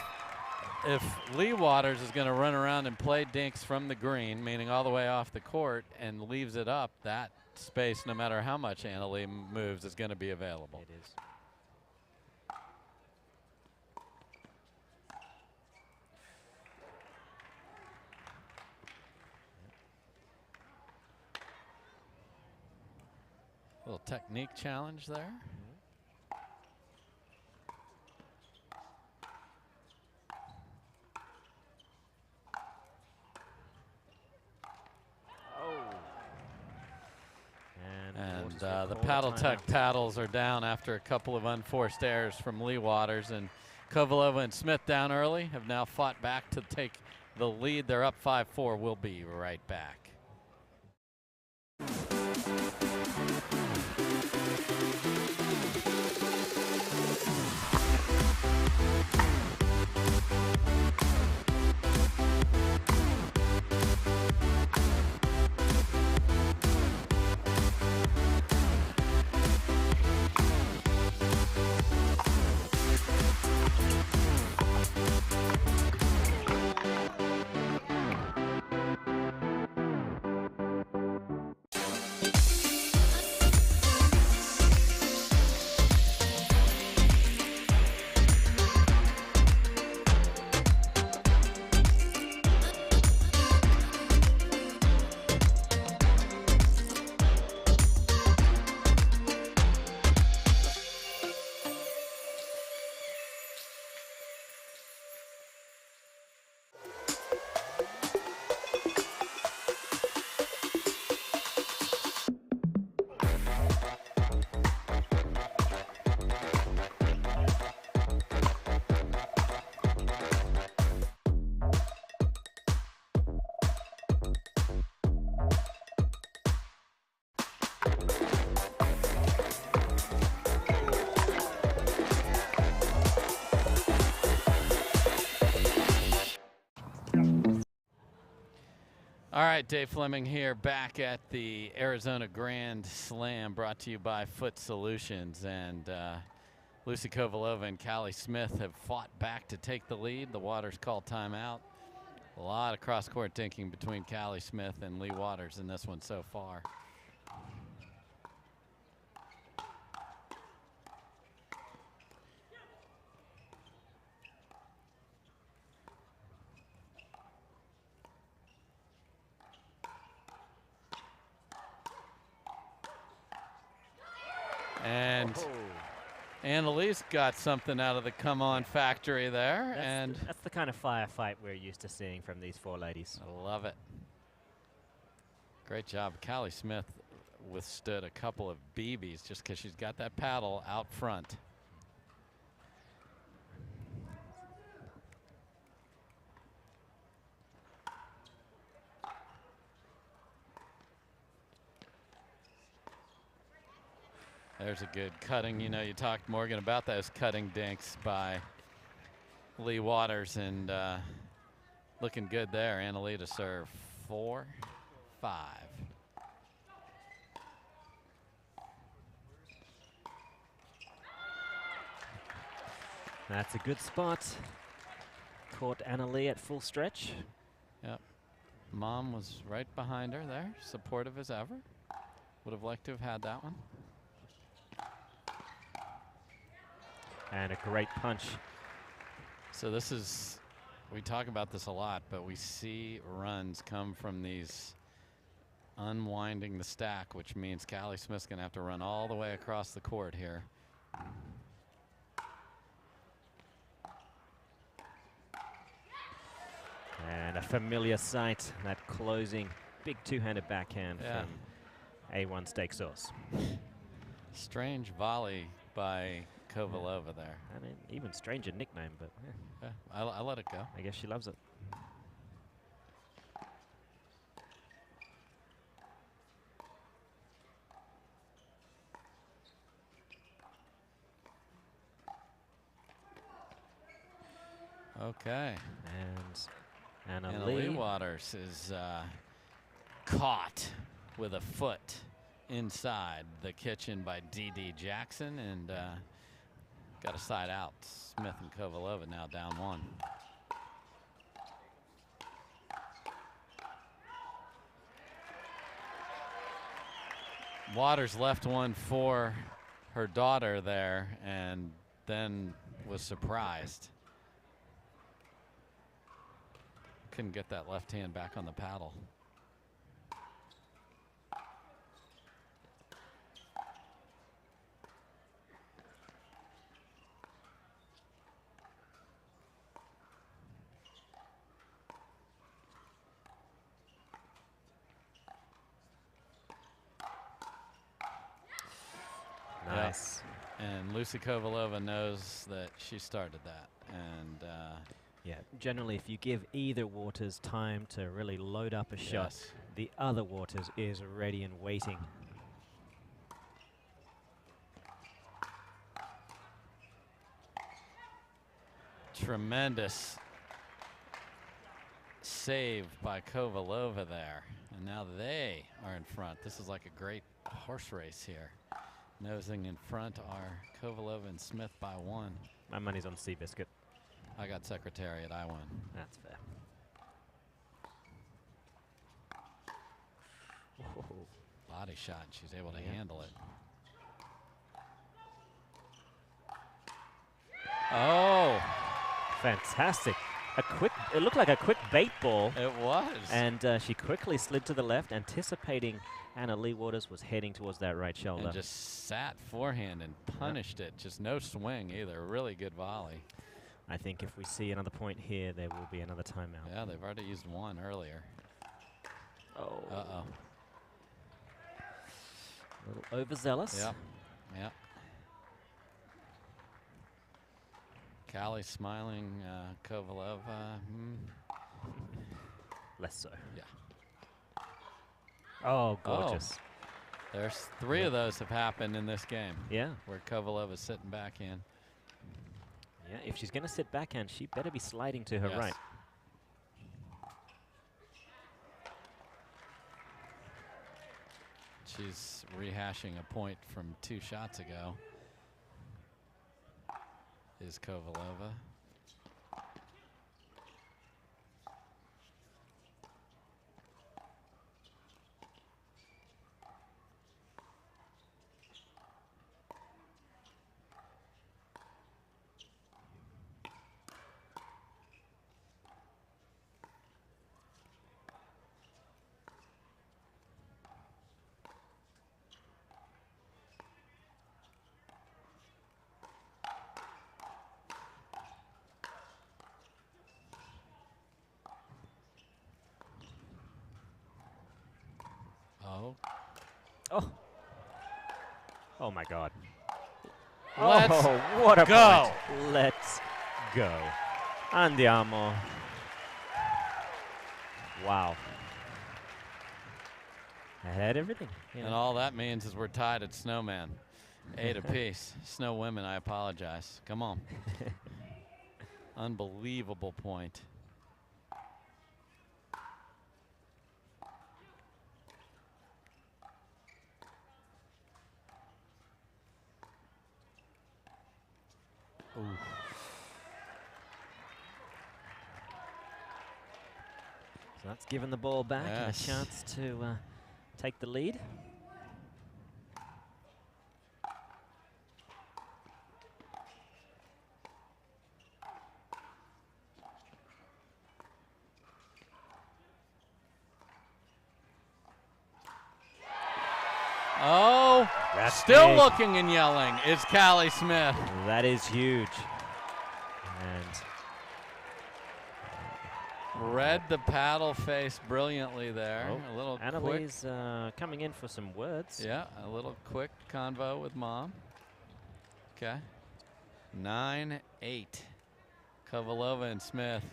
if Leigh Waters is going to run around and play dinks from the green, meaning all the way off the court, and leaves it up, that space, no matter how much Annalie moves, is going to be available. It is. Little technique challenge there. And the paddle tech paddles are down after a couple of unforced errors from Leigh Waters, and Kovalova and Smith down early have now fought back to take the lead. They're up 5-4. We'll be right back. All right, Dave Fleming here, back at the Arizona Grand Slam, brought to you by Foot Solutions. And Lucy Kovalova and Callie Smith have fought back to take the lead. The Waters call timeout. A lot of cross-court thinking between Callie Smith and Leigh Waters in this one so far. And Annalise got something out of the come-on factory there. That's the kind of firefight we're used to seeing from these four ladies. I love it. Great job. Callie Smith withstood a couple of BBs just because she's got that paddle out front. There's a good cutting. You know, you talked, Morgan, about those cutting dinks by Leigh Waters, and looking good there. Annalise to serve 4-5. That's a good spot. Caught Annalise at full stretch. Yep. Mom was right behind her there, supportive as ever. Would have liked to have had that one. And a great punch. So this is, we talk about this a lot, but we see runs come from these unwinding the stack, which means Callie Smith's going to have to run all the way across the court here. And a familiar sight, that closing big two-handed backhand from A1 Steak Sauce. Strange volley by Kovalova there. I mean, even stranger nickname, but I let it go. I guess she loves it. Okay. And Leigh Waters is caught with a foot inside the kitchen by D.D. Jackson, and got a side out. Smith and Kovalova now down 1. Waters left one for her daughter there, and then was surprised. Couldn't get that left hand back on the paddle. Nice. And Lucy Kovalova knows that she started that. And yeah, generally if you give either Waters time to really load up a shot, the other Waters is ready and waiting. Tremendous save by Kovalova there. And now they are in front. This is like a great horse race here. Nosing in front are Kovalova and Smith by 1. My money's on Seabiscuit. I got Secretariat. I win. That's fair. Whoa. Body shot. She's able to handle it. Oh. Fantastic. It looked like a quick bait ball. It was. And she quickly slid to the left, anticipating Leigh Waters was heading towards that right shoulder. And just sat forehand and punished it. Just no swing either. Really good volley. I think if we see another point here, there will be another timeout. Yeah, they've already used one earlier. Oh. Uh-oh. A little overzealous. Yep. Yep. Callie smiling, Kovalova. Less so. Yeah. Oh, gorgeous. Oh. There's 3 of those have happened in this game. Yeah. Where Kovalova's sitting backhand. Yeah, if she's going to sit backhand, she better be sliding to her right. She's rehashing a point from 2 shots ago. Is Kovalova. Oh. Oh my God. Let's what a go. point. Let's go. Andiamo. Wow. I had everything. And all that means is we're tied at Snowman. 8 apiece. Snow women, I apologize. Come on. Unbelievable point. Ooh. So that's given the ball back and a Yes. chance to take the lead. Oh, That's still big. looking and yelling is Callie Smith. That is huge. And read the paddle face brilliantly there. Oh, A little quick. Annalise coming in for some words. Yeah, a little quick convo with mom. Okay. 9-8. Kovalova and Smith.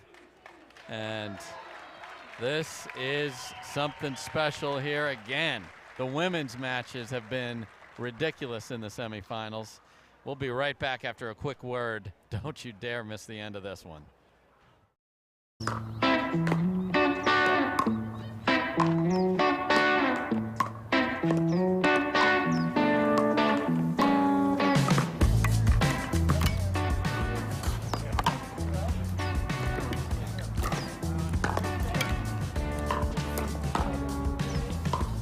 And this is something special here again. The women's matches have been ridiculous in the semifinals. We'll be right back after a quick word. Don't you dare miss the end of this one.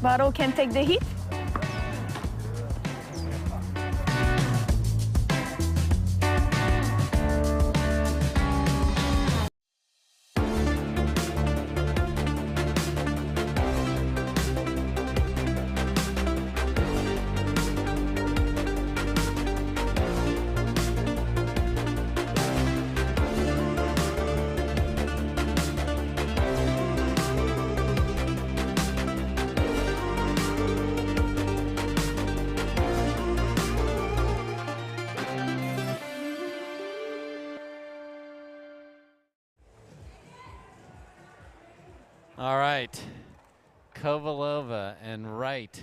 Varo can take the heat. All right, Kovalova and Wright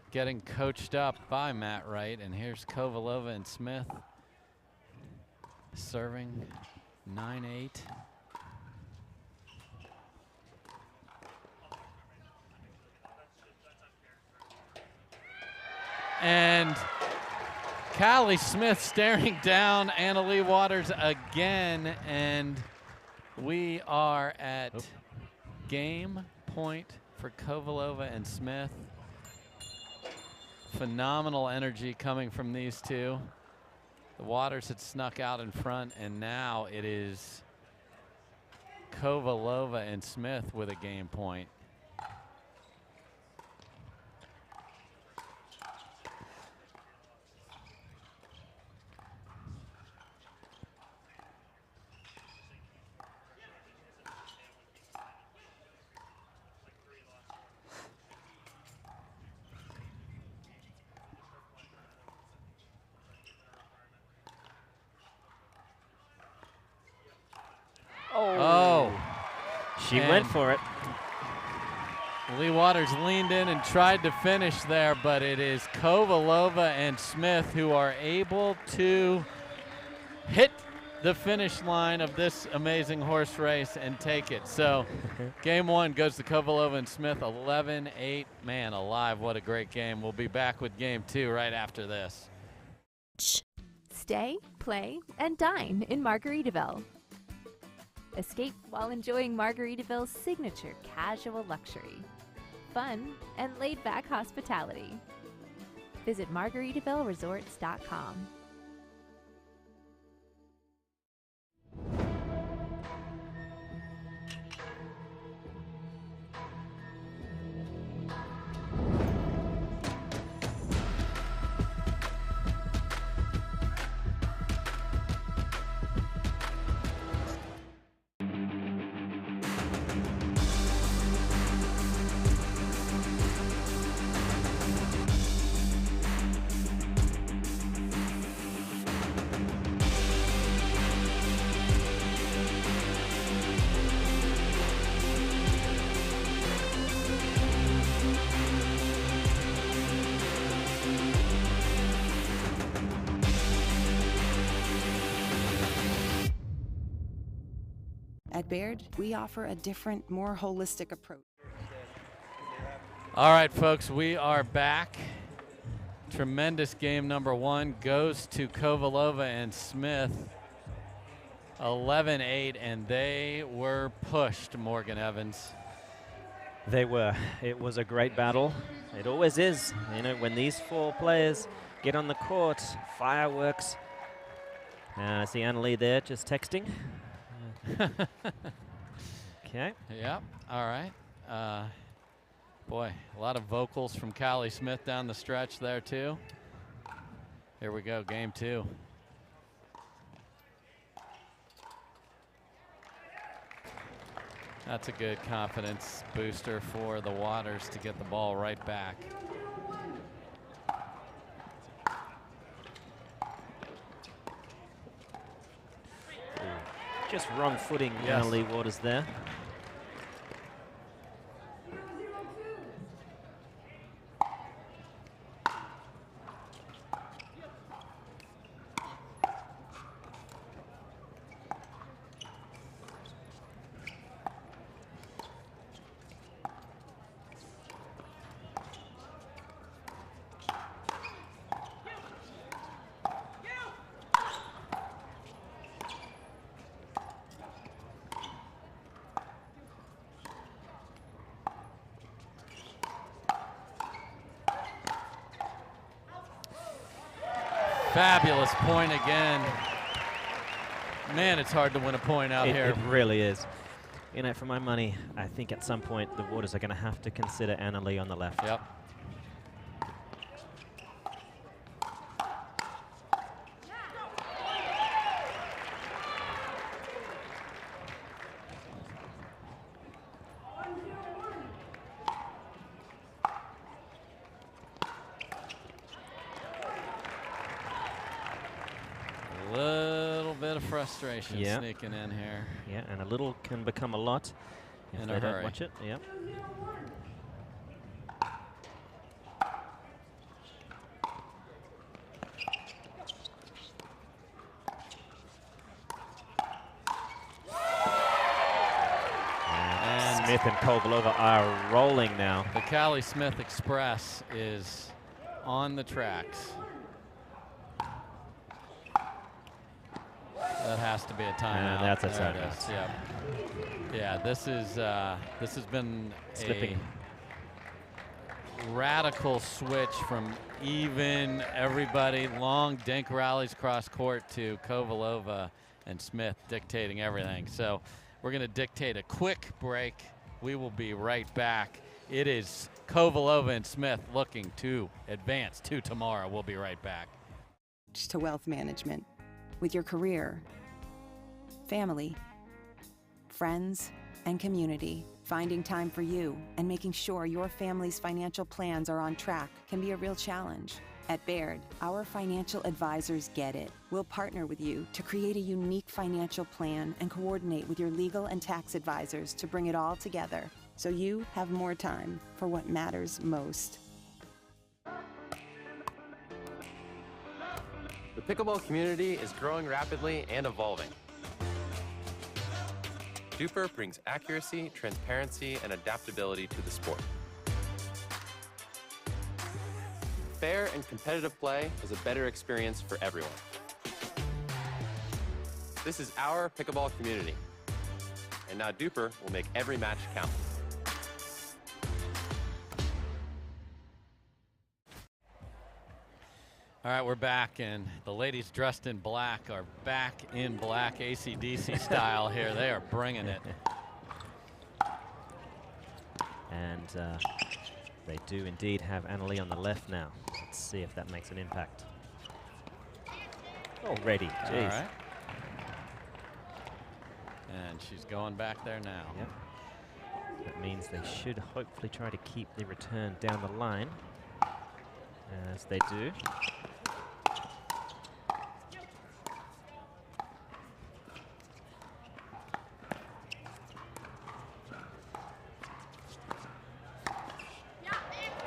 getting coached up by Matt Wright, and here's Kovalova and Smith serving 9-8. And Callie Smith staring down Anna-Leigh Waters again, and we are at game point for Kovalova and Smith. Phenomenal energy coming from these two. The Waters had snuck out in front, and now it is Kovalova and Smith with a game point. Oh. She went for it. Leigh Waters leaned in and tried to finish there, but it is Kovalova and Smith who are able to hit the finish line of this amazing horse race and take it. So game 1 goes to Kovalova and Smith, 11-8. Man alive, what a great game. We'll be back with game 2 right after this. Stay, play, and dine in Margaritaville. Escape while enjoying Margaritaville's signature casual luxury, fun, and laid-back hospitality. Visit MargaritavilleResorts.com. At Baird, we offer a different, more holistic approach. All right, folks, we are back. Tremendous game number 1 goes to Kovalova and Smith, 11-8, and they were pushed, Morgan Evans. They were. It was a great battle. It always is. You know, when these 4 players get on the court, fireworks. I see Anna-Leigh there just texting. Okay. Yep. All right. Boy, a lot of vocals from Callie Smith down the stretch there too. Here we go, game 2. That's a good confidence booster for the Waters to get the ball right back. Just wrong footing, Yes. Leigh Waters there. Fabulous point again. Man, it's hard to win a point out here. It really is. You know, for my money, I think at some point the Waters are going to have to consider Anna-Leigh on the left. Yep. Frustration sneaking in here. Yeah, and a little can become a lot if in they a don't hurry. watch it. Yep. And Smith and Kovalova are rolling now. The Callie Smith Express is on the tracks. That has to be a timeout. And that's a There it timeout. is, yep. Yeah, this has been Slipping. a radical switch from even everybody, long dink rallies cross court to Kovalova and Smith dictating everything. So we're going to dictate a quick break. We will be right back. It is Kovalova and Smith looking to advance to tomorrow. We'll be right back. To wealth management with your career, family, friends, and community. Finding time for you and making sure your family's financial plans are on track can be a real challenge. At Baird, our financial advisors get it. We'll partner with you to create a unique financial plan and coordinate with your legal and tax advisors to bring it all together so you have more time for what matters most. The pickleball community is growing rapidly and evolving. Duper brings accuracy, transparency, and adaptability to the sport. Fair and competitive play is a better experience for everyone. This is our pickleball community. And now Duper will make every match count. All right, we're back, and the ladies dressed in black are back in black, AC/DC style here. They are bringing it. And they do indeed have Annalie on the left now. Let's see if that makes an impact. Already, jeez. All right. And she's going back there now. Yep. That means they should hopefully try to keep the return down the line, as they do.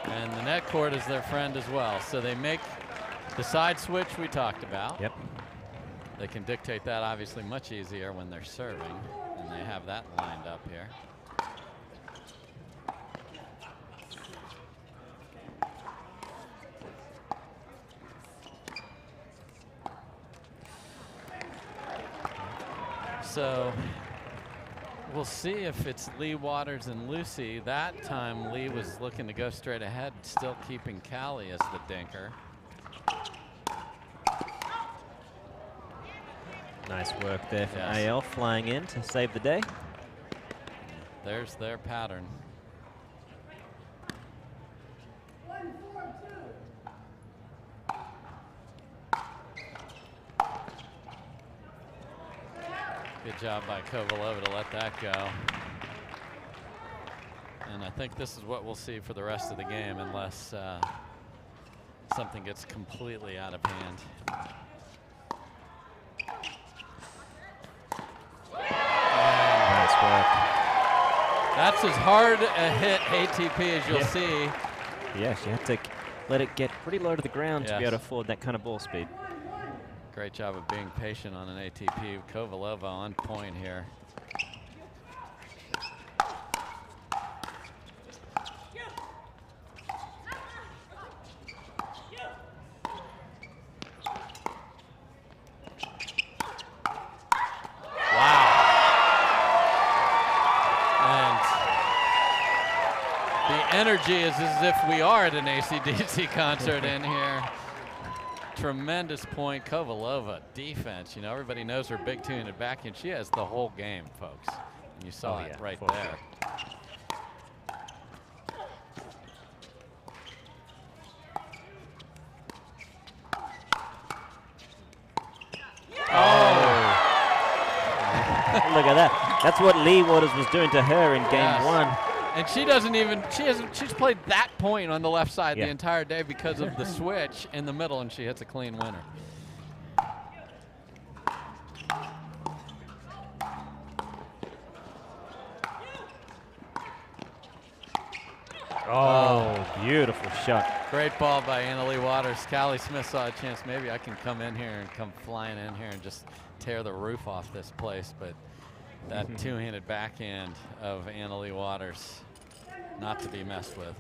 And the net court is their friend as well. So they make the side switch we talked about. Yep. They can dictate that obviously much easier when they're serving, and they have that lined up here. So we'll see if it's Leigh, Waters, and Lucy. That time Leigh was looking to go straight ahead, still keeping Callie as the dinker. Nice work there from AL, flying in to save the day. There's their pattern. Good job by Kovalova to let that go. And I think this is what we'll see for the rest of the game, unless something gets completely out of hand. Nice work. That's as hard a hit ATP as you'll see. Yes, you have to let it get pretty low to the ground to be able to afford that kind of ball speed. Great job of being patient on an ATP. Kovalova on point here. Energy is as if we are at an AC/DC concert in here. Tremendous point. Kovalova, defense. You know, everybody knows her big two-handed backhand. She has the whole game, folks. And you saw it right there. Look at that. That's what Leigh Waters was doing to her in game one. And she doesn't even, she's played that point on the left side the entire day because of the switch in the middle, and she hits a clean winner. Oh, beautiful shot. Great ball by Annalie Waters. Callie Smith saw a chance, maybe I can come in here and come flying in here and just tear the roof off this place, but that two-handed backhand of Annalie Waters, not to be messed with.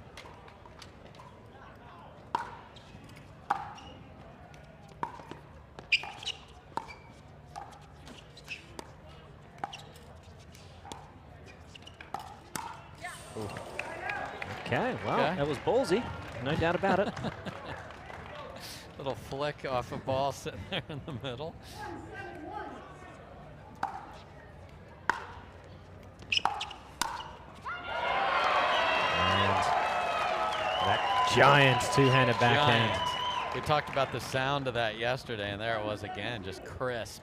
Okay, well, that was ballsy, no doubt about it. Little flick off a ball sitting there in the middle. Giant two-handed backhand. Giant. We talked about the sound of that yesterday, and there it was again, just crisp.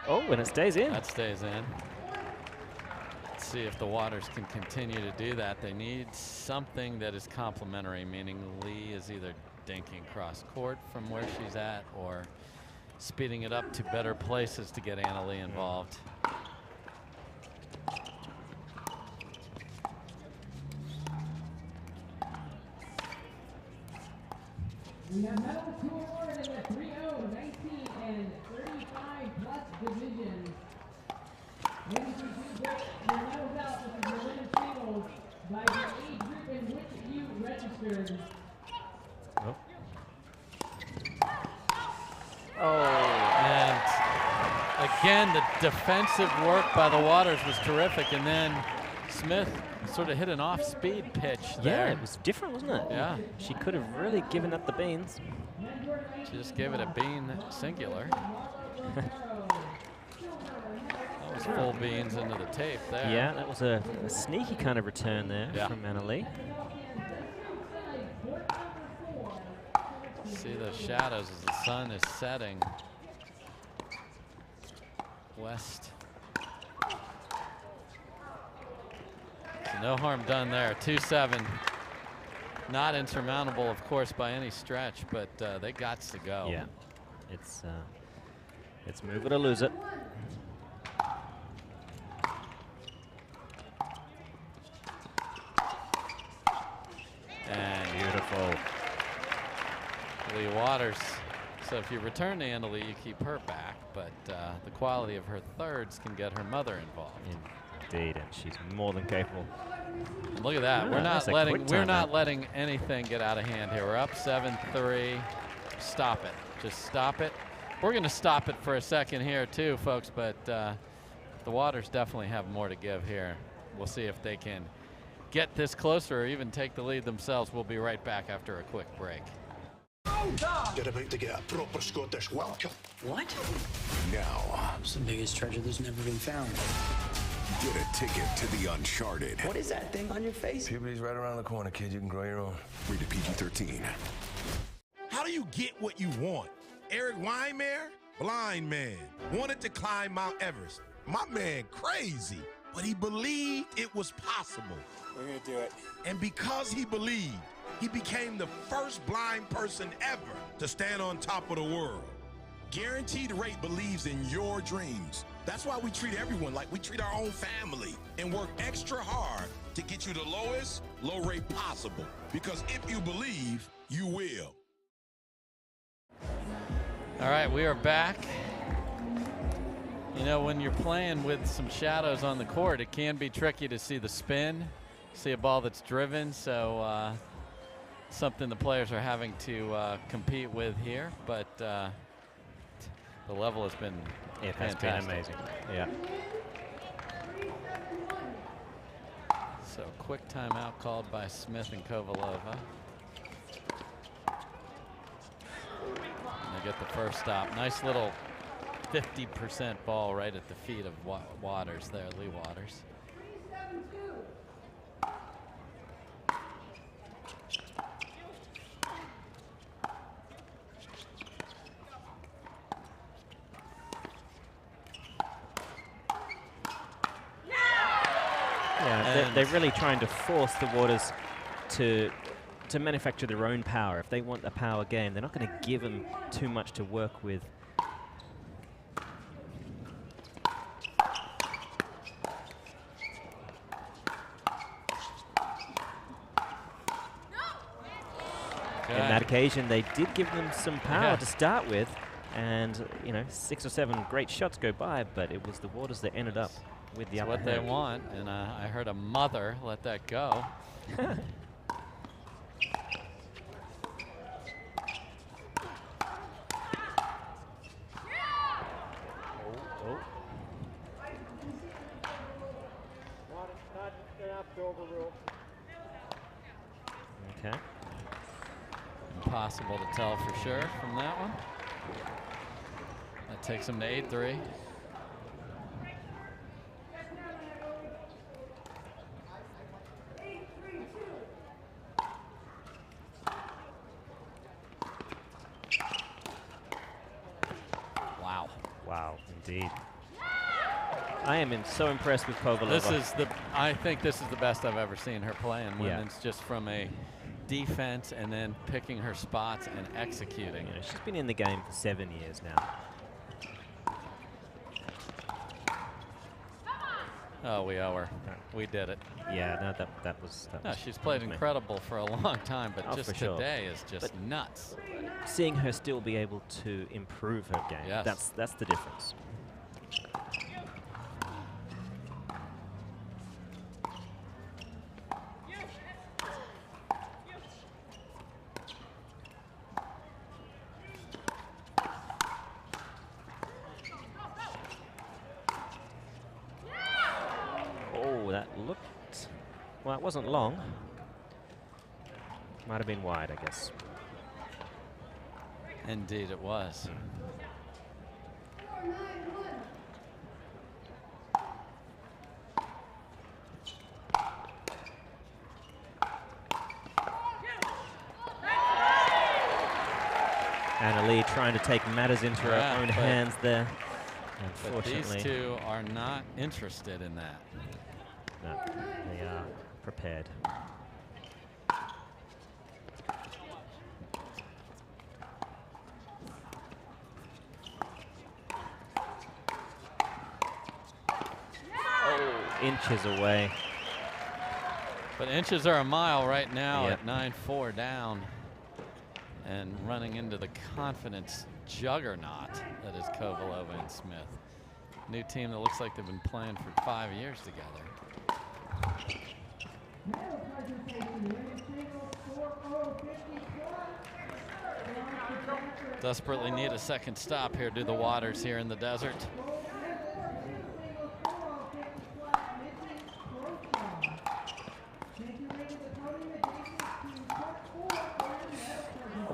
Oh, and it stays in. That stays in. Let's see if the Waters can continue to do that. They need something that is complementary, meaning Leigh is either dinking cross court from where she's at, or speeding it up to better places to get Anna Leigh involved. We have medals to award in the 3-0, 19, and 35 plus divisions. Ladies and gentlemen, your medals out with the women's singles by the age group in which you registered. Oh. And again, the defensive work by the Waters was terrific, and then Smith sort of hit an off-speed pitch there. Yeah, it was different, wasn't it? Yeah. She could have really given up the beans. She just gave it a bean singular. That was full beans into the tape there. Yeah, that was a sneaky kind of return there from Anna Leigh. See the shadows as the sun is setting west. So no harm done there. 2-7. Not insurmountable, of course, by any stretch, but they got to go. Yeah, it's move it or lose it. And beautiful. Leigh Waters. So if you return to Anna Leigh, you keep her back, but the quality of her thirds can get her mother involved. Indeed, and she's more than capable. And look at that. We're not letting anything get out of hand here. We're up 7-3. Stop it. Just stop it. We're going to stop it for a second here too, folks, but the Waters definitely have more to give here. We'll see if they can get this closer or even take the lead themselves. We'll be right back after a quick break. You're about to get a proper Scottish welcome. What? Now, It's the biggest treasure that's never been found. get a ticket to the Uncharted. What is that thing on your face? Puberty's right around the corner, kid. You can grow your own. Rated PG-13. How do you get what you want? Eric Weimer, blind man, wanted to climb Mount Everest. My man crazy, but he believed it was possible. We're gonna do it. And because he believed, he became the first blind person ever to stand on top of the world. Guaranteed Rate believes in your dreams. That's why we treat everyone like we treat our own family and work extra hard to get you the lowest low rate possible. Because if you believe, you will. All right, we are back. You know, when you're playing with some shadows on the court, it can be tricky to see the spin, see a ball that's driven. So something the players are having to compete with here. But the level has been fantastic. Been amazing. Yeah. So quick timeout called by Smith and Kovalova. And they get the first stop. Nice little 50% ball right at the feet of Waters there, Leigh Waters. Yeah, they're really trying to force the Waters to manufacture their own power. If they want a power game, they're not going to give them too much to work with. In that occasion, they did give them some power to start with, and 6 or 7 great shots go by, but it was the Waters that ended up with the upper hand. What they want, and I heard a mother let that go. Okay. Impossible to tell for sure from that one. That takes them to 8-3. Wow. Wow, indeed. I am so impressed with Kovalova. I think this is the best I've ever seen her play in women's, just from a defense and then picking her spots and executing. You know, she's been in the game for 7 years now. Oh, we owe her. We did it. Yeah, no, that was she's played incredible for a long time, but Oh, just for sure. today is just But nuts. seeing her still be able to improve her game, Yes. that's the difference. Oh, that looked... Well, it wasn't long. Might have been wide, I guess. Indeed, it was. Anna Leigh trying to take matters into her own hands there. But Unfortunately, these two are not interested in that. no, they are prepared. Oh, inches away. But inches are a mile right now Yep. at 9-4 down and running into the confidence juggernaut that is Kovalova and Smith. New team that looks like they've been playing for 5 years together. Desperately need a second stop here. Do the waters here in the desert.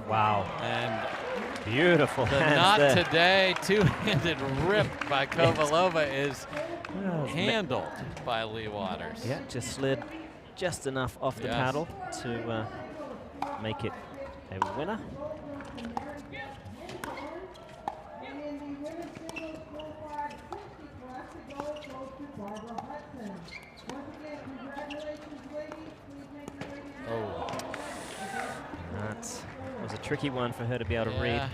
Wow. And beautiful the hands not there. today two-handed rip by Kovalova is handled by Leigh Waters. Yeah, just slid just enough off the Yes. paddle to make it a winner. Oh. That was a tricky one for her to be able to read. Yeah.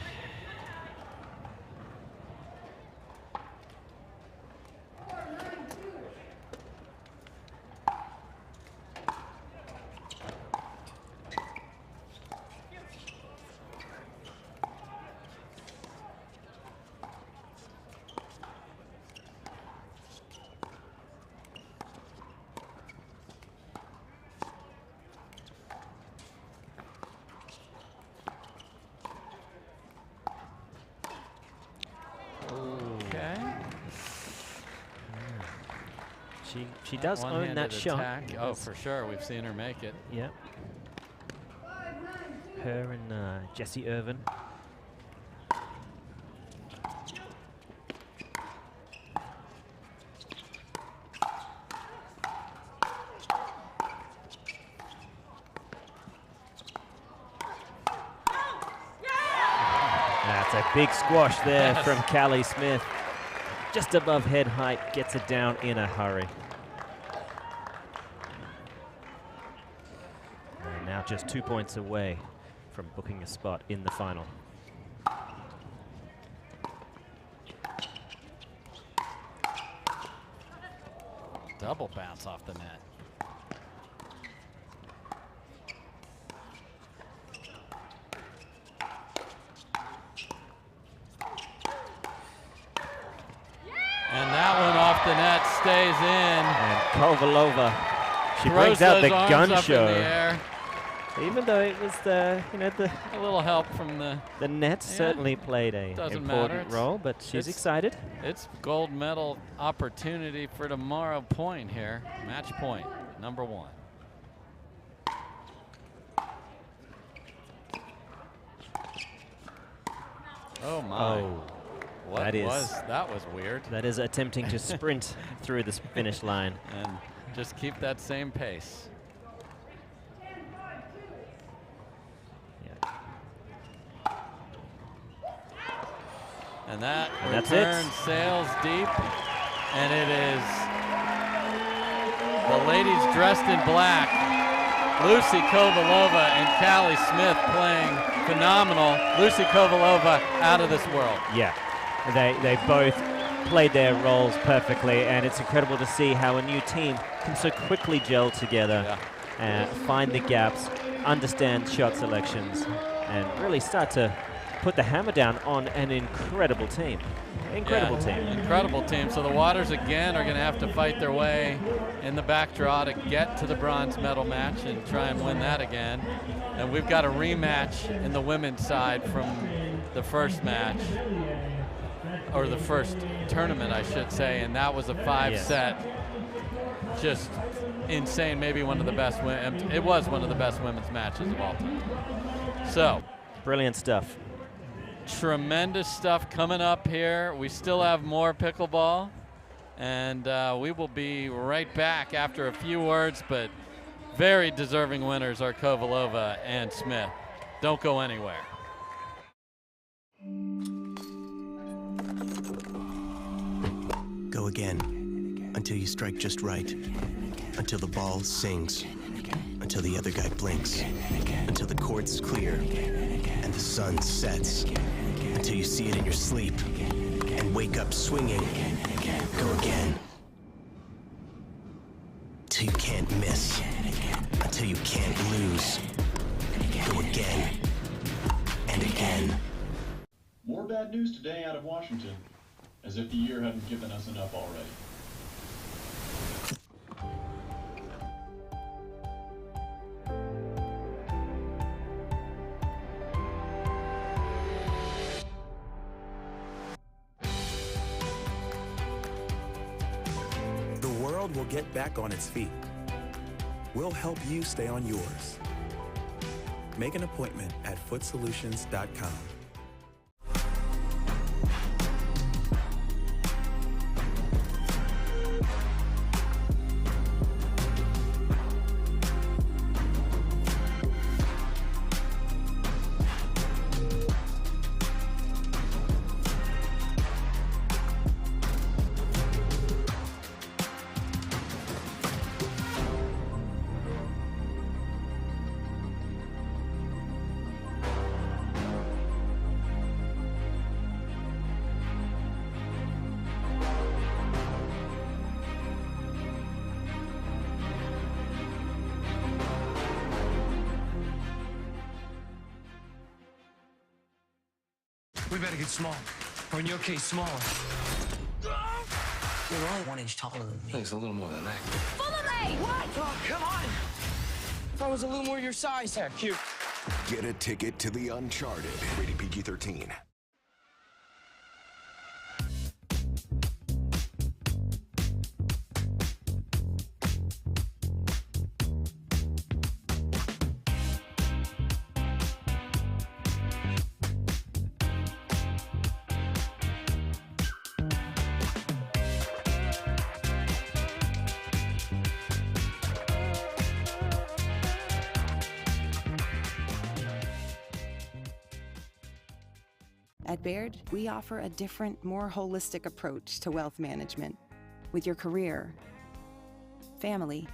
She does own that shot. Attack. Oh, for sure. We've seen her make it. Yeah. Her and Jessie Irvine. That's a big squash there from Callie Smith. Just above head height, gets it down in a hurry. And now just 2 points away from booking a spot in the final. Double bounce off the net. And that one off the net stays in. And Kovalova, she Throws brings out those the arms gun up in show. the air. Even though it was the, a little help from the net certainly played a Doesn't important matter. role, but she's excited. It's gold medal opportunity for tomorrow point here. Match point, number 1. Oh my. Oh, What that was weird. That is attempting to sprint through the finish line. And just keep that same pace. And that that's return it. sails deep, and it is the ladies dressed in black Lucy Kovalova and Callie Smith playing phenomenal. Lucy Kovalova out of this world. Yeah, they both played their roles perfectly, and it's incredible to see how a new team can so quickly gel together and find the gaps, understand shot selections, and really start to put the hammer down on an incredible team. Incredible team. Incredible team. So the Waters again are going to have to fight their way in the back draw to get to the bronze medal match and try and win that again. And we've got a rematch in the women's side from the first match, or the first tournament, I should say, and that was a 5-set. Just insane. Maybe one of the best. It was one of the best women's matches of all time. So, brilliant stuff. Tremendous stuff coming up here. We still have more pickleball, and we will be right back after a few words, but very deserving winners are Kovalova and Smith. Don't go anywhere. Go again, until you strike just right, until the ball sings, until the other guy blinks, until the court's clear and the sun sets, until you see it in your sleep and wake up swinging. Go again, till you can't miss, until you can't lose. Go again and again. More bad news today out of Washington, as if the year hadn't given us enough already. The world will get back on its feet. We'll help you stay on yours. Make an appointment at footsolutions.com. We better get small. Or in your case, smaller. You're only 1 inch taller than me. It's a little more than that. Follow me! What? Oh, come on! If I was a little more your size. Yeah, cute. Get a ticket to the Uncharted. Rated PG-13. At Baird, we offer a different, more holistic approach to wealth management. With your career, family,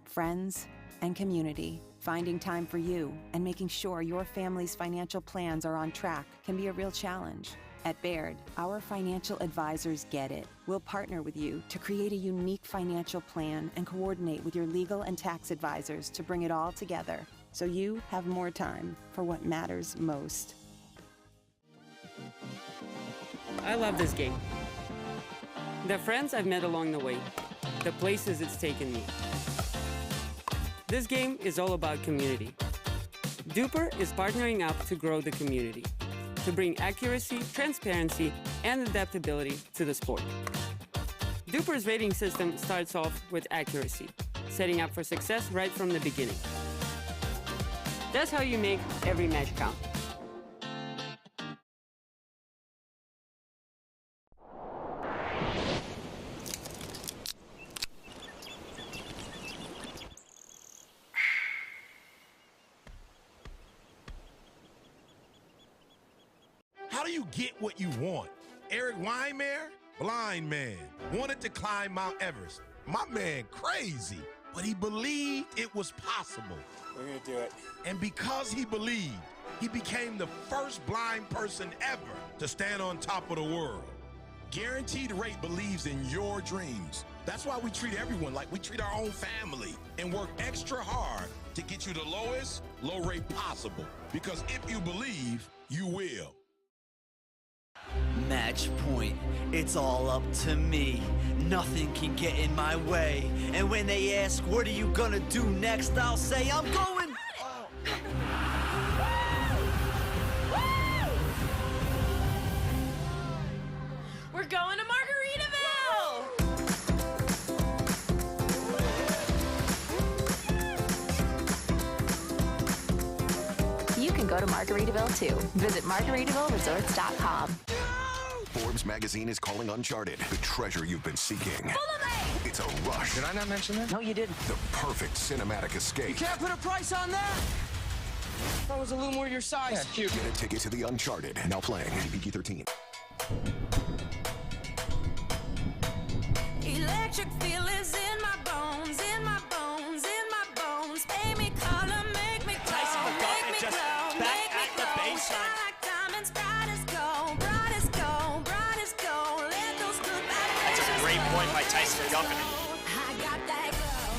friends, and community, finding time for you and making sure your family's financial plans are on track can be a real challenge. At Baird, our financial advisors get it. We'll partner with you to create a unique financial plan and coordinate with your legal and tax advisors to bring it all together so you have more time for what matters most. I love this game. The friends I've met along the way, the places it's taken me. This game is all about community. Duper is partnering up to grow the community, to bring accuracy, transparency, and adaptability to the sport. Duper's rating system starts off with accuracy, setting up for success right from the beginning. That's how you make every match count. How do you get what you want? Eric Weimer, blind man, wanted to climb Mount Everest. My man crazy, but he believed it was possible. We're gonna do it. And because he believed, he became the first blind person ever to stand on top of the world. Guaranteed Rate believes in your dreams. That's why we treat everyone like we treat our own family and work extra hard to get you the lowest low rate possible. Because if you believe, you will. Match point. It's all up to me. Nothing can get in my way. And when they ask, what are you gonna do next? I'll say, I'm going. We're going to Margaritaville! You can go to Margaritaville too. Visit MargaritavilleResorts.com. Forbes magazine is calling Uncharted the treasure you've been seeking. It's a rush. Did I not mention that? No, you didn't. The perfect cinematic escape. Can't put a price on that! If I was a little more your size. Yeah, cute. Get a ticket to the Uncharted. Now playing PG-13. Electric feel is in my bones, in my bones, in my bones. Pay me color, make me glow, Tyson McGuffin make me just glow, back make me at the glow. baseline. Shine like diamonds, bright as gold, bright as gold, bright as gold. Let those good vibrations That's a great point by Tyson McGuffin. I got that glow.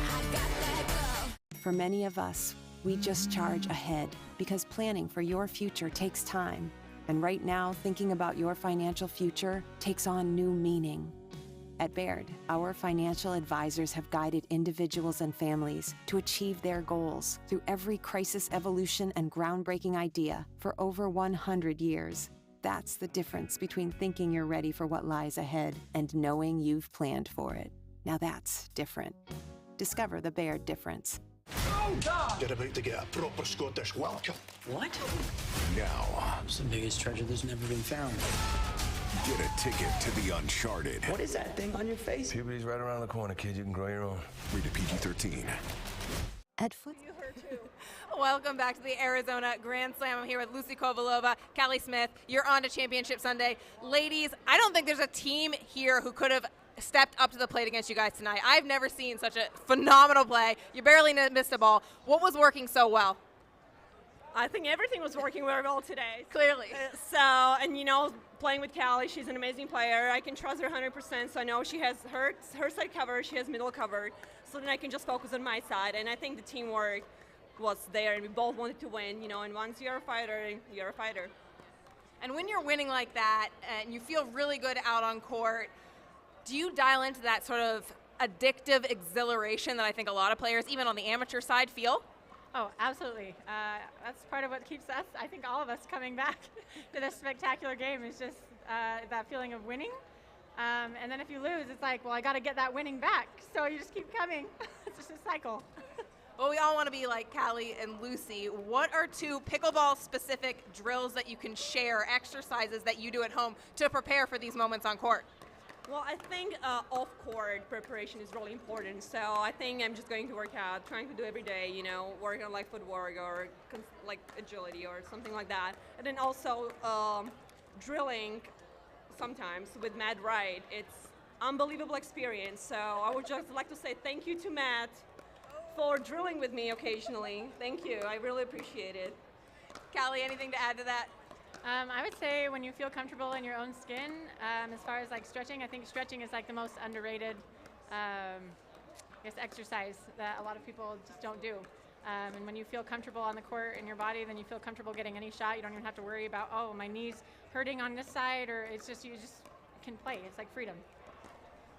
I got that glow. For many of us, we just charge ahead because planning for your future takes time. And right now, thinking about your financial future takes on new meaning. At Baird, our financial advisors have guided individuals and families to achieve their goals through every crisis evolution and groundbreaking idea for over 100 years. That's the difference between thinking you're ready for what lies ahead and knowing you've planned for it. Now that's different. Discover the Baird difference. You're about to get a proper Scottish welcome. What? Now, It's the biggest treasure that's never been found. get a ticket to the Uncharted. What is that thing on your face? Puberty's right around the corner, kid. You can grow your own. Rated PG-13. At Foot. Welcome back to the Arizona Grand Slam. I'm here with Lucy Kovalova, Callie Smith. You're on to Championship Sunday. Ladies, I don't think there's a team here who could have stepped up to the plate against you guys tonight. I've never seen such a phenomenal play. You barely missed a ball. What was working so well? I think everything was working very well today. Clearly. And you know, playing with Callie, she's an amazing player. I can trust her 100%, so I know she has her side covered, she has middle covered, so then I can just focus on my side. And I think the teamwork was there, and we both wanted to win, you know, and once you're a fighter, you're a fighter. And when you're winning like that and you feel really good out on court, do you dial into that sort of addictive exhilaration that I think a lot of players, even on the amateur side, feel? Oh, absolutely. That's part of what keeps us, I think all of us, coming back to this spectacular game is just that feeling of winning. And then if you lose, it's like, well, I got to get that winning back. So you just keep coming. It's just a cycle. Well, we all want to be like Callie and Lucy. What are two pickleball-specific drills that you can share, exercises that you do at home to prepare for these moments on court? Well, I think off-court preparation is really important. So I think I'm just going to work out, trying to do every day, you know, working on like footwork or like agility or something like that. And then also drilling sometimes with Matt Wright. It's unbelievable experience. So I would just like to say thank you to Matt for drilling with me occasionally. Thank you. I really appreciate it. Callie, anything to add to that? I would say when you feel comfortable in your own skin, as far as like stretching, I think stretching is like the most underrated exercise that a lot of people just don't do. And when you feel comfortable on the court in your body, then you feel comfortable getting any shot. You don't even have to worry about, oh, my knee's hurting on this side, or it's just, you just can play. It's like freedom.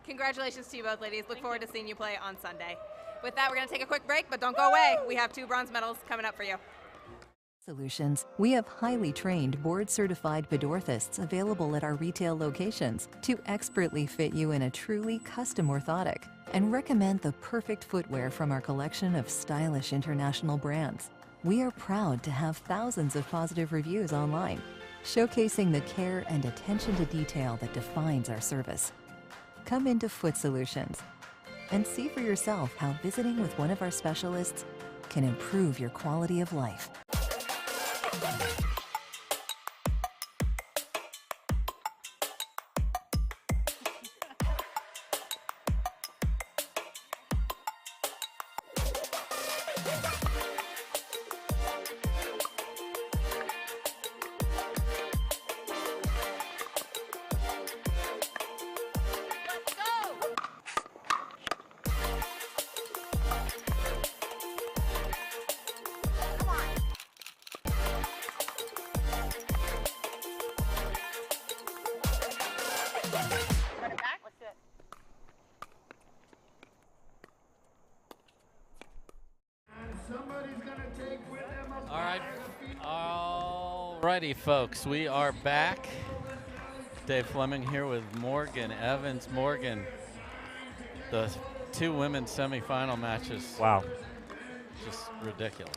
Congratulations to you both, ladies. Look forward to seeing you play on Sunday. With that, we're going to take a quick break, but don't go away. We have 2 bronze medals coming up for you. Solutions. We have highly trained, board-certified podorthists available at our retail locations to expertly fit you in a truly custom orthotic and recommend the perfect footwear from our collection of stylish international brands. We are proud to have thousands of positive reviews online, showcasing the care and attention to detail that defines our service. Come into Foot Solutions and see for yourself how visiting with one of our specialists can improve your quality of life. Alrighty, folks, we are back. Dave Fleming here with Morgan Evans. Morgan, the 2 women's semifinal matches. Wow. Just ridiculous.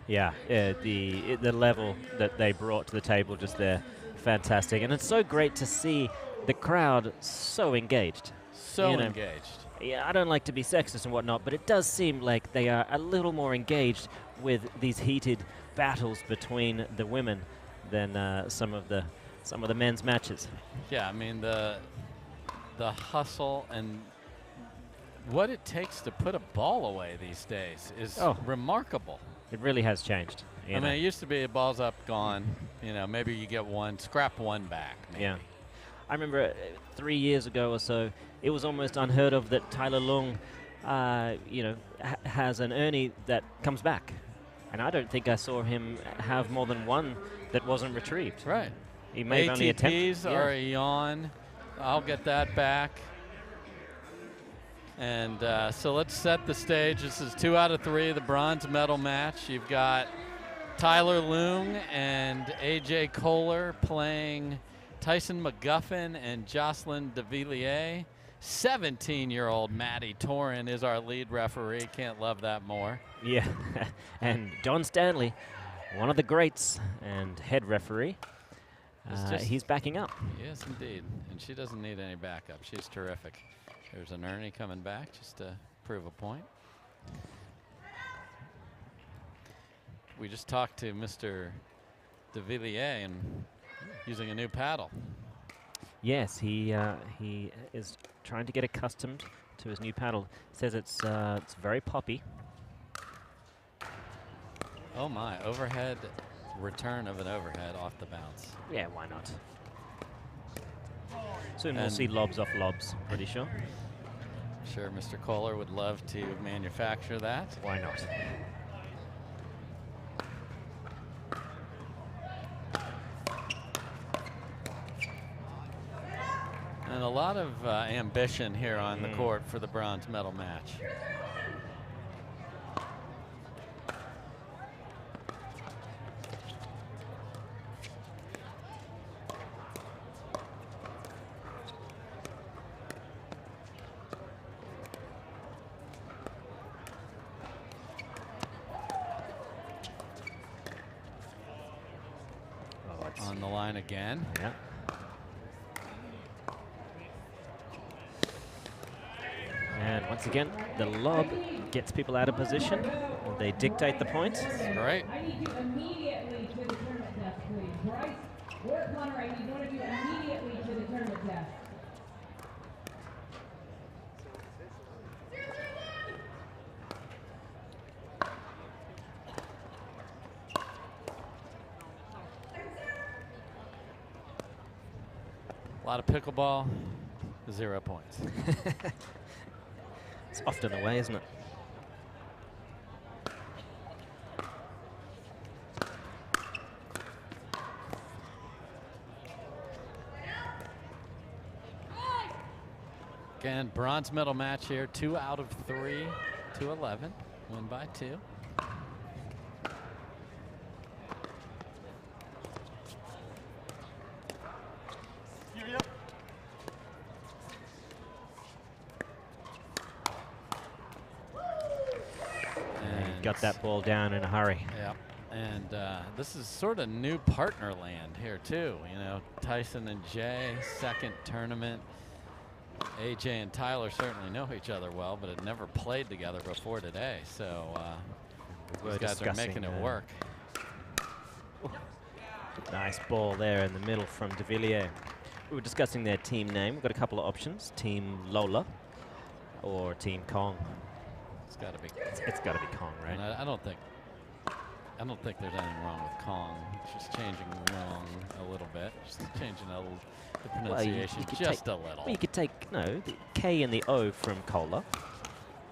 Yeah, the level that they brought to the table just there, fantastic. And it's so great to see the crowd so engaged. So engaged. Yeah, I don't like to be sexist and whatnot, but it does seem like they are a little more engaged with these heated battles between the women than some of the men's matches. Yeah, I mean the hustle and what it takes to put a ball away these days is remarkable. It really has changed. I mean, it used to be a ball's up, gone. You know, maybe you get one, scrap one back. Maybe. Yeah. I remember 3 years ago or so, it was almost unheard of that Tyler Loong, has an Ernie that comes back. And I don't think I saw him have more than one that wasn't retrieved. Right. He may have only attempted. ATPs are a yawn. I'll get that back. And so let's set the stage. This is 2 out of 3, the bronze medal match. You've got Tyler Loong and AJ Koller playing Tyson McGuffin and Jocelyn Devilliers. 17-year-old Maddie Torin is our lead referee. Can't love that more. Yeah, and John Stanley, one of the greats and head referee. He's backing up. Yes, indeed. And she doesn't need any backup. She's terrific. There's an Ernie coming back just to prove a point. We just talked to Mr. Devilliers and using a new paddle. Yes, he is trying to get accustomed to his new paddle. Says it's very poppy. Oh my, overhead return of an overhead off the bounce. Yeah, why not? Soon we'll see lobs off lobs, pretty sure. Sure, Mr. Koller would love to manufacture that. Why not? And a lot of ambition here on the court for the bronze medal match. On the line again. Yeah. And once again, the lob gets people out of position. And they dictate the point. Right. I need you immediately to the tournament test, please. Bryce or Connor, I need one of you immediately to the tournament test. A lot of pickleball, 0 points. It's often the way, isn't it? Again, bronze medal match here, 2 out of 3 to 11, win by 2. Got that ball down in a hurry. Yeah, and this is sort of new partner land here too. You know, Tyson and Jay, second tournament. AJ and Tyler certainly know each other well, but had never played together before today. So these guys are making it work. Nice ball there in the middle from Devilliers. We were discussing their team name. We've got a couple of options: Team Lola or Team Kong. It's got to be. It's got to be Kong, right? And I don't think there's anything wrong with Kong. It's just changing wrong a little bit. Just changing the pronunciation just a little. Well, you could take the K and the O from Koller.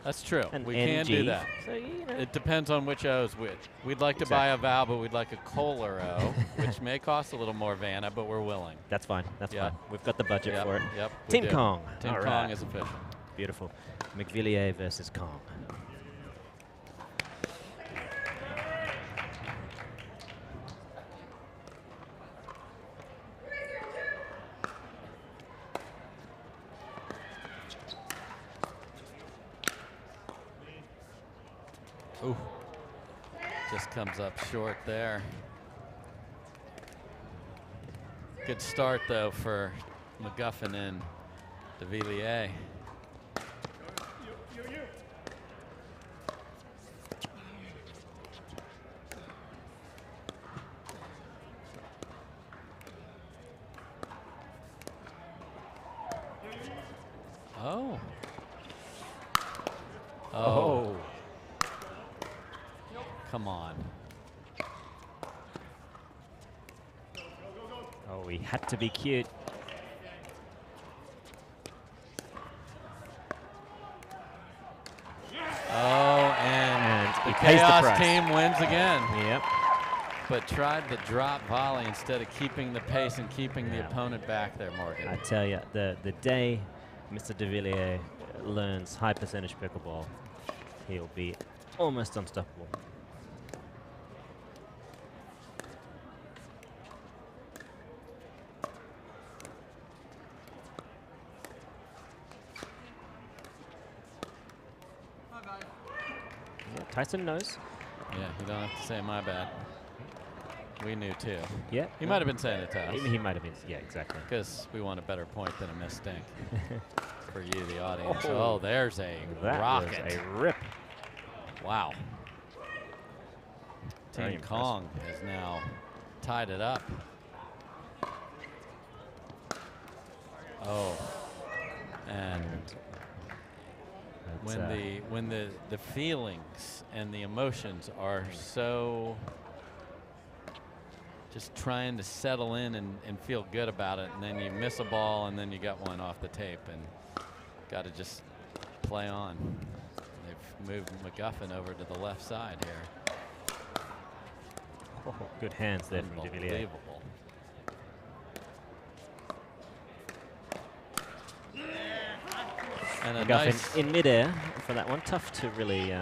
That's true. And We can do NG. that. So, you know. It depends on which O's which. We'd like to buy a vowel, but we'd like a Koller O, which may cost a little more, Vanna, but we're willing. That's fine. That's Yeah. fine. We've got the budget Yep, for it. yep, we Team do. Kong. Team All Kong right. is official. Beautiful. McVilliers versus Kong. Ooh. Just comes up short there. Good start, though, for McGuffin and Devilliers. Oh. Oh. Come on. Oh, he had to be cute. Oh, and he the pays the Chaos price. team wins again. Yep. But tried the drop volley instead of keeping the pace and keeping the Yeah. opponent back there, Morgan. I tell you, the day Mr. Devilliers learns high percentage pickleball, he'll be almost unstoppable. Yeah, Tyson knows. Yeah, you don't have to say my bad. We knew too. Yeah. He might have been saying it to us. He might have been, yeah, exactly. Because we want a better point than a missed stink. For you, the audience. Oh. Oh, there's a That rocket. was a rip. Wow. Very Team impressive. Kong has now tied it up. Oh. And when the feelings and the emotions are so just trying to settle in and feel good about it, and then you miss a ball and then you got one off the tape and got to just play on. They've moved McGuffin over to the left side here. Oh, good hands there from Devilliers. Unbelievable. And a McGuffin nice in midair for that one. Tough to really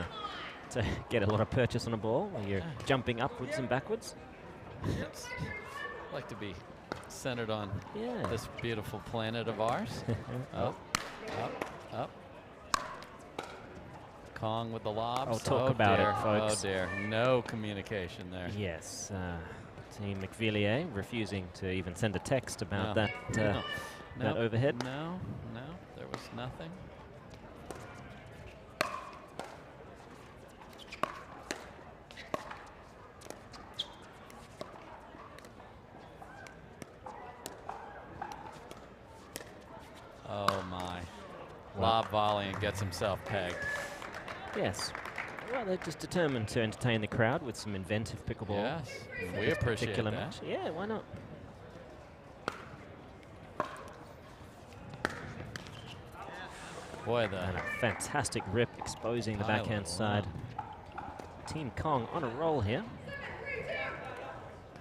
to get a lot of purchase on a ball when you're jumping upwards and backwards. It's like to be centered on this beautiful planet of ours. Up, up. Kong with the lobs. Oh, talk about dear. it, folks. Oh dear, no communication there. Yes, Team McVilliers refusing to even send a text about No. that that overhead. No, there was nothing. Oh my. Lob volley and gets himself pegged. Yes. Well, they're just determined to entertain the crowd with some inventive pickleball. Yes, for we this appreciate particular that. match. Yeah, why not? Boy, And a fantastic rip exposing the Pilot, backhand wow. side. Team Kong on a roll here.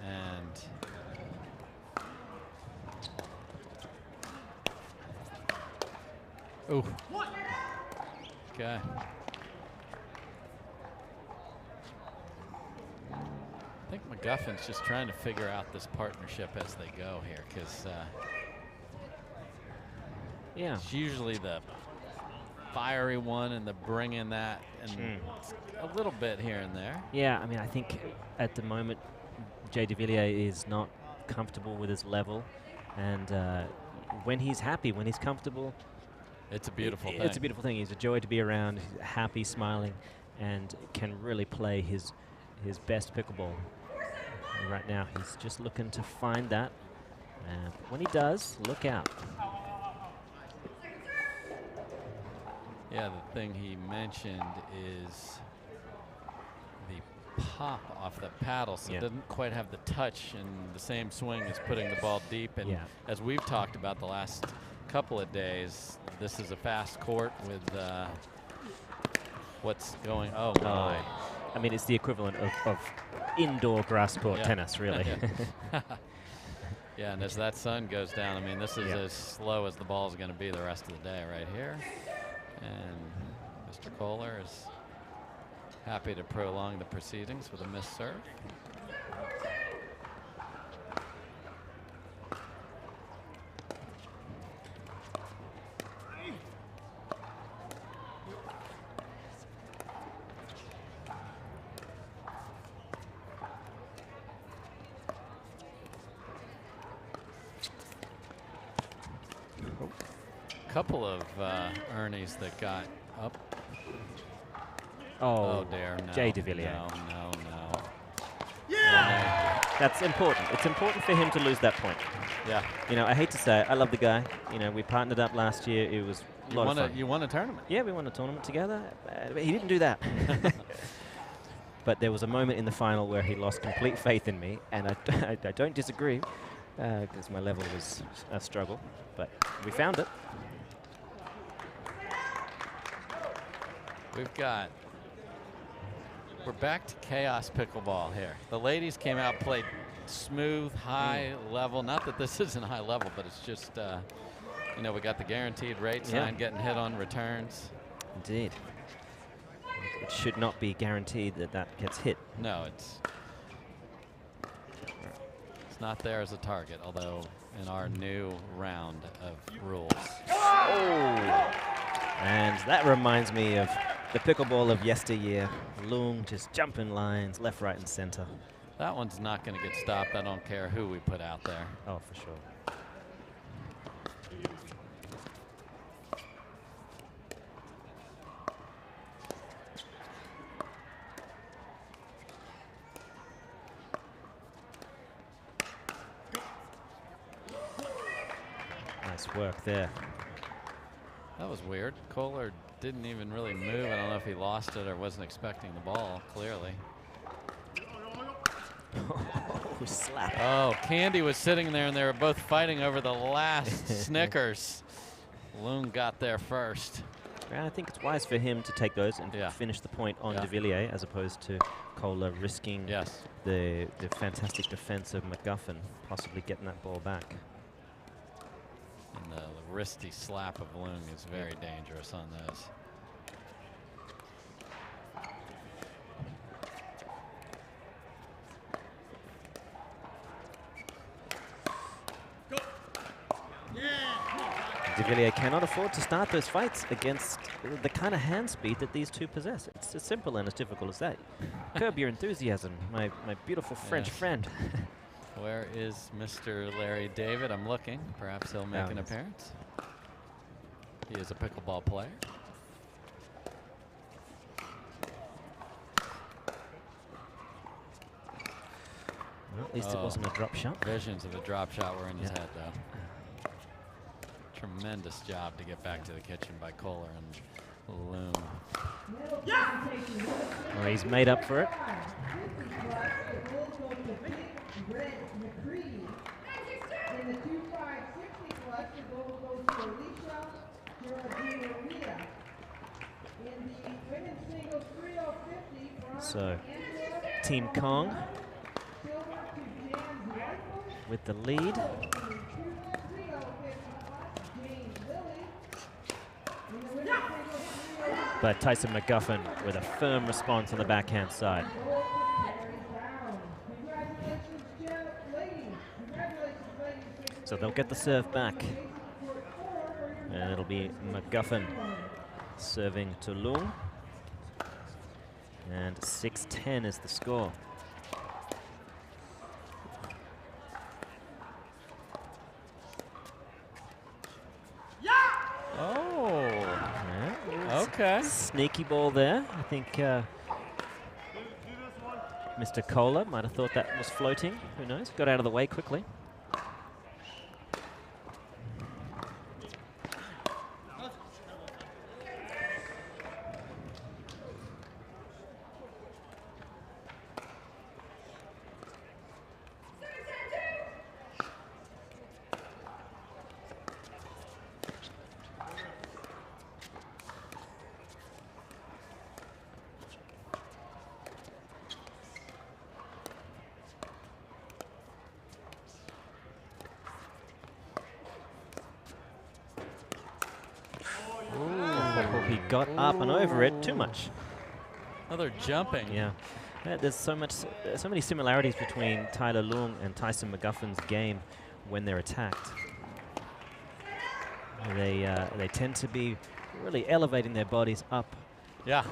And ooh. Okay. I think McGuffin's just trying to figure out this partnership as they go here, because yeah, it's usually the fiery one and the bring in that and a little bit here and there. Yeah, I mean, I think at the moment, Jay Devilliers is not comfortable with his level. And when he's happy, when he's comfortable, it's a beautiful thing. It's a beautiful thing. He's a joy to be around, he's happy, smiling, and can really play his best pickleball. And right now, he's just looking to find that. When he does, look out. Yeah, the thing he mentioned is the pop off the paddle, so it doesn't quite have the touch and the same swing as putting the ball deep. And as we've talked about the last couple of days, this is a fast court with what's going. Oh my! I mean, it's the equivalent of indoor grass court tennis, really. Yeah, and as that sun goes down, I mean, this is as slow as the ball is going to be the rest of the day right here. And Mr. Koller is happy to prolong the proceedings with a missed serve. Couple of Ernies that got up. Oh dear, no. Jay Devilliers. No. Yeah! That's important. It's important for him to lose that point. Yeah. You know, I hate to say it, I love the guy. You know, we partnered up last year. It was a lot of fun. You won a tournament. Yeah, we won a tournament together. He didn't do that. But there was a moment in the final where he lost complete faith in me, and I don't disagree, because my level was a struggle. But we found it. We're back to chaos pickleball here. The ladies came out, played smooth, high level. Not that this isn't high level, but it's just, you know, we got the guaranteed rate sign getting hit on returns. Indeed. It should not be guaranteed that gets hit. No, it's not there as a target, although in our new round of rules. Oh! And that reminds me of the pickleball of yesteryear. Loong just jumping lines, left, right, and center. That one's not going to get stopped. I don't care who we put out there. Oh, for sure. Nice work there. That was weird. Koller didn't even really move. I don't know if he lost it or wasn't expecting the ball, clearly. Oh, slap. Oh, Candy was sitting there, and they were both fighting over the last Snickers. Loong got there first. Yeah, I think it's wise for him to take those and finish the point on Devilliers, as opposed to Koller risking the fantastic defense of McGuffin, possibly getting that ball back. And the wristy slap of Loong is very dangerous on those. Devilliers cannot afford to start those fights against the kind of hand speed that these two possess. It's as simple and as difficult as that. Curb your enthusiasm, my beautiful French friend. Where is Mr. Larry David? I'm looking. Perhaps he'll make an appearance. He is a pickleball player. Well, at least it wasn't a drop shot. Visions of a drop shot were in his head, though. Tremendous job to get back to the kitchen by Koller and Loong. Well, he's made up for it. So, Team Kong with the lead. But Tyson McGuffin with a firm response on the backhand side. So they'll get the serve back. And it'll be McGuffin serving to Loong. And 6-10 is the score. Okay. Sneaky ball there. I think Mr. Koller might have thought that was floating. Who knows? Got out of the way quickly. got up and over it too much. Another jumping. Yeah. There's so many similarities between Tyler Loong and Tyson McGuffin's game when they're attacked. They tend to be really elevating their bodies up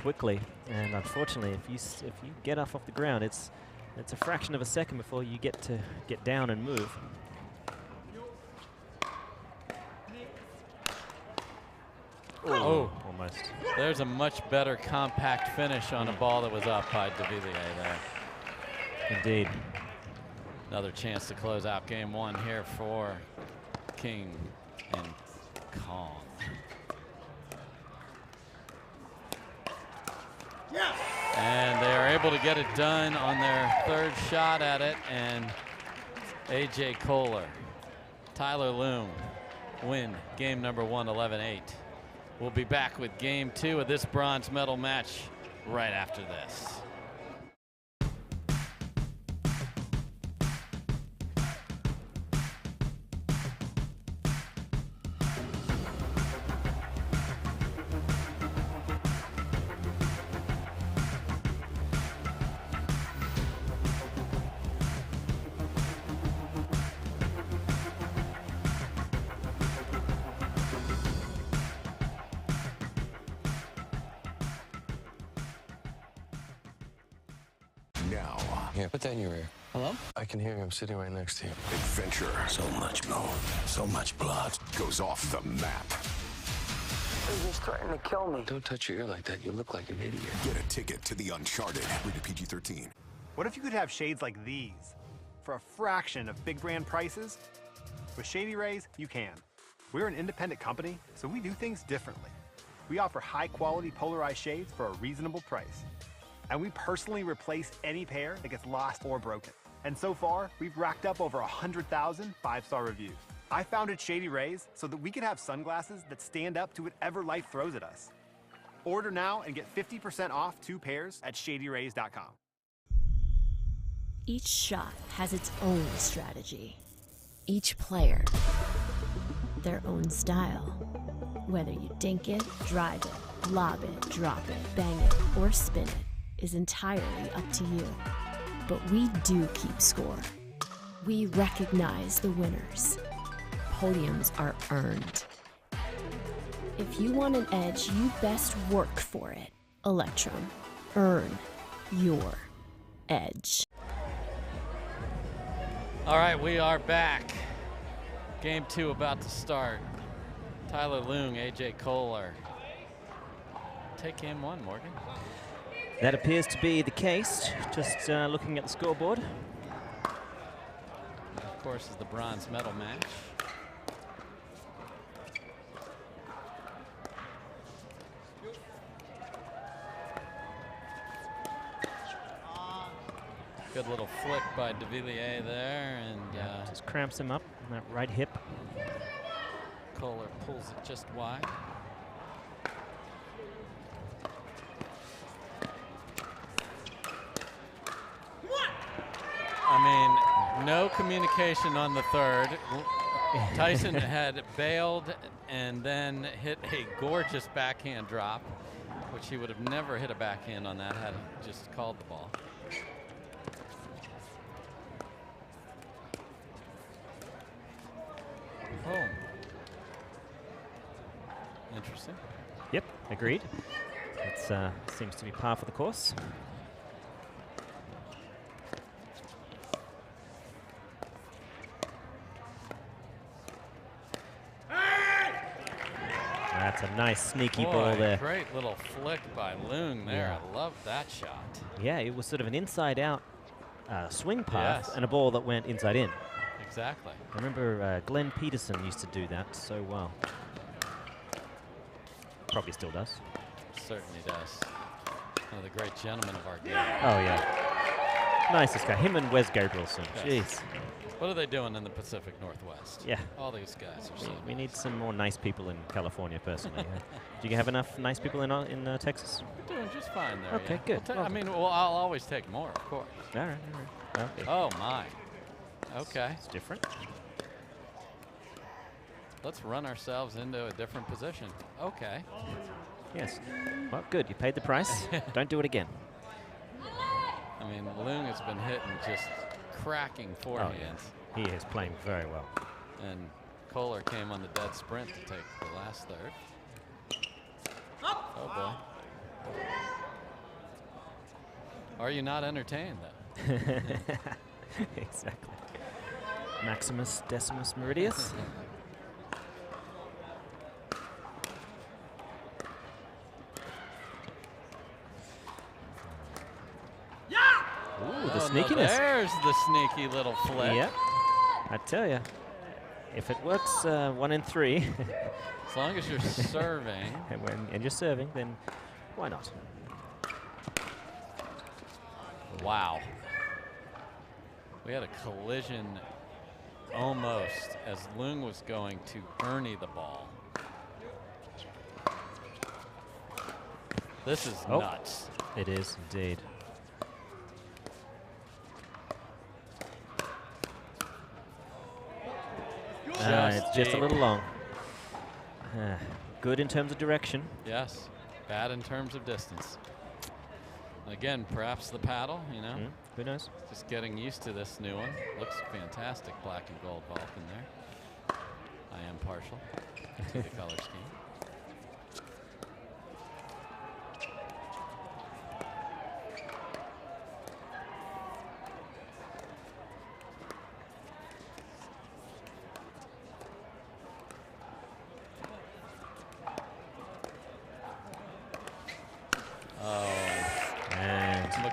quickly, and unfortunately, if you get off the ground, it's a fraction of a second before you get to get down and move. Oh, almost. There's a much better compact finish on a ball that was up by Devilliers there. Indeed. Another chance to close out game 1 here for King and Kong. And they are able to get it done on their 3rd shot at it, and A.J. Koller, Tyler Loong win game number 1, 11-8. We'll be back with game 2 of this bronze medal match right after this. Here, put that in your ear. Hello? I can hear him sitting right next to you. Adventure. So much bone, so much blood. Goes off the map. He's threatening to kill me. Don't touch your ear like that. You look like an idiot. Get a ticket to the Uncharted. Rated PG-13. What if you could have shades like these for a fraction of big brand prices? With Shady Rays, you can. We're an independent company, so we do things differently. We offer high-quality polarized shades for a reasonable price. And we personally replace any pair that gets lost or broken. And so far, we've racked up over 100,000 5-star reviews. I founded Shady Rays so that we can have sunglasses that stand up to whatever life throws at us. Order now and get 50% off 2 pairs at shadyrays.com. Each shot has its own strategy. Each player, their own style. Whether you dink it, drive it, lob it, drop it, bang it, or spin it is entirely up to you. But we do keep score. We recognize the winners. Podiums are earned. If you want an edge, you best work for it. Electrum. Earn your edge. All right, we are back. Game 2 about to start. Tyler Loong, A.J. Koller. Take game 1, Morgan. That appears to be the case, just looking at the scoreboard. Of course, is the bronze medal match. Good little flick by Devilliers there, and just cramps him up on that right hip. Koller pulls it just wide. I mean, no communication on the 3rd. Tyson had bailed and then hit a gorgeous backhand drop, which he would have never hit a backhand on that had he just called the ball. Oh. Interesting. Yep, agreed. It seems to be par for the course. That's a nice sneaky ball there. Great little flick by Loong there. Yeah. I love that shot. Yeah, it was sort of an inside-out swing path and a ball that went inside in. Exactly. I remember Glenn Peterson used to do that so well. Probably still does. Certainly does. One of the great gentlemen of our game. Oh, yeah. Nicest guy. Him and Wes Gabrielson. Yes. Jeez. What are they doing in the Pacific Northwest? Yeah. All these guys are so We need some more nice people in California, personally. Do you have enough nice people in Texas? We're doing just fine there. Okay, yeah. good. I mean, I'll always take more, of course. All right. Okay. Oh, my. Okay. It's different. Let's run ourselves into a different position. Okay. Yes. Well, good. You paid the price. Don't do it again. I mean, Loong has been hitting just cracking forehands. Oh, yeah. He is playing very well. And Koller came on the dead sprint to take the last third. Oh, boy. Are you not entertained, though? Exactly. Maximus Decimus Meridius. Ooh, the sneakiness. There's the sneaky little flick. Yep. I tell you, if it works 1 in 3. As long as you're serving. and you're serving, then why not? Wow. We had a collision almost as Loong was going to Ernie the ball. This is nuts. It is indeed. It's just a little long. Good in terms of direction. Yes, bad in terms of distance. Again, perhaps the paddle, you know. Who knows? Just getting used to this new one. Looks fantastic, black and gold Vulcan there. I am partial to the color scheme.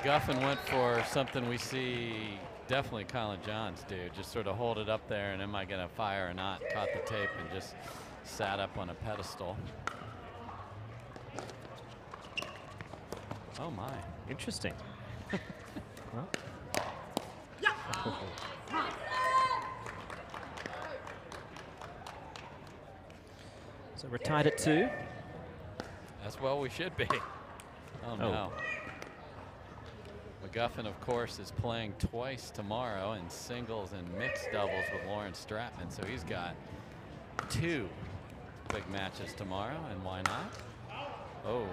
McGuffin went for something we see definitely Collin Johns do. Just sort of hold it up there and am I going to fire or not? Caught the tape and just sat up on a pedestal. Oh my. Interesting. Well. So we're tied at 2. As well we should be. Oh no. McGuffin, of course, is playing twice tomorrow in singles and mixed doubles with Lawrence Stratman, so he's got 2 big matches tomorrow, and why not? Oh,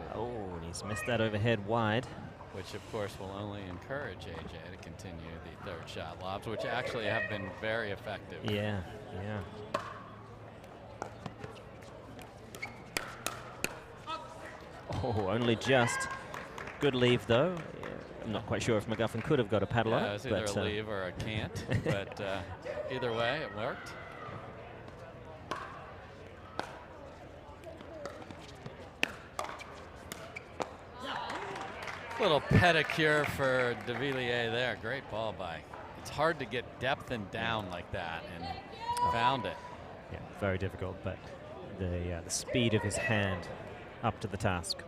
and he's missed that overhead wide. Which, of course, will only encourage AJ to continue the third shot lobs, which actually have been very effective. Yeah. Oh, only just. Good leave, though. I'm not quite sure if McGuffin could have got a paddle on it. It was either a leave or a can't, but either way, it worked. Little pedicure for Devilliers there. Great ball by. It's hard to get depth and down like that, and found it. Yeah, very difficult, but the speed of his hand up to the task.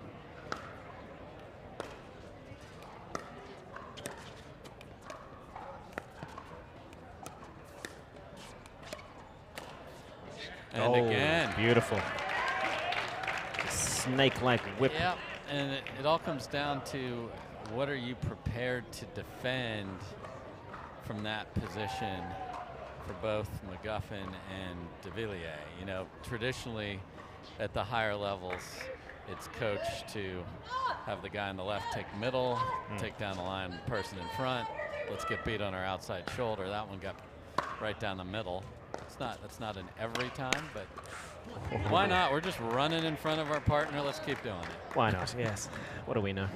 And again. Beautiful. Snake-like whip. Yep, and it all comes down to what are you prepared to defend from that position for both McGuffin and Devilliers. You know, traditionally at the higher levels, it's coached to have the guy on the left take middle, take down the line, the person in front. Let's get beat on our outside shoulder. That one got right down the middle. That's not an every time, but why not? We're just running in front of our partner. Let's keep doing it. Why not? Yes. What do we know?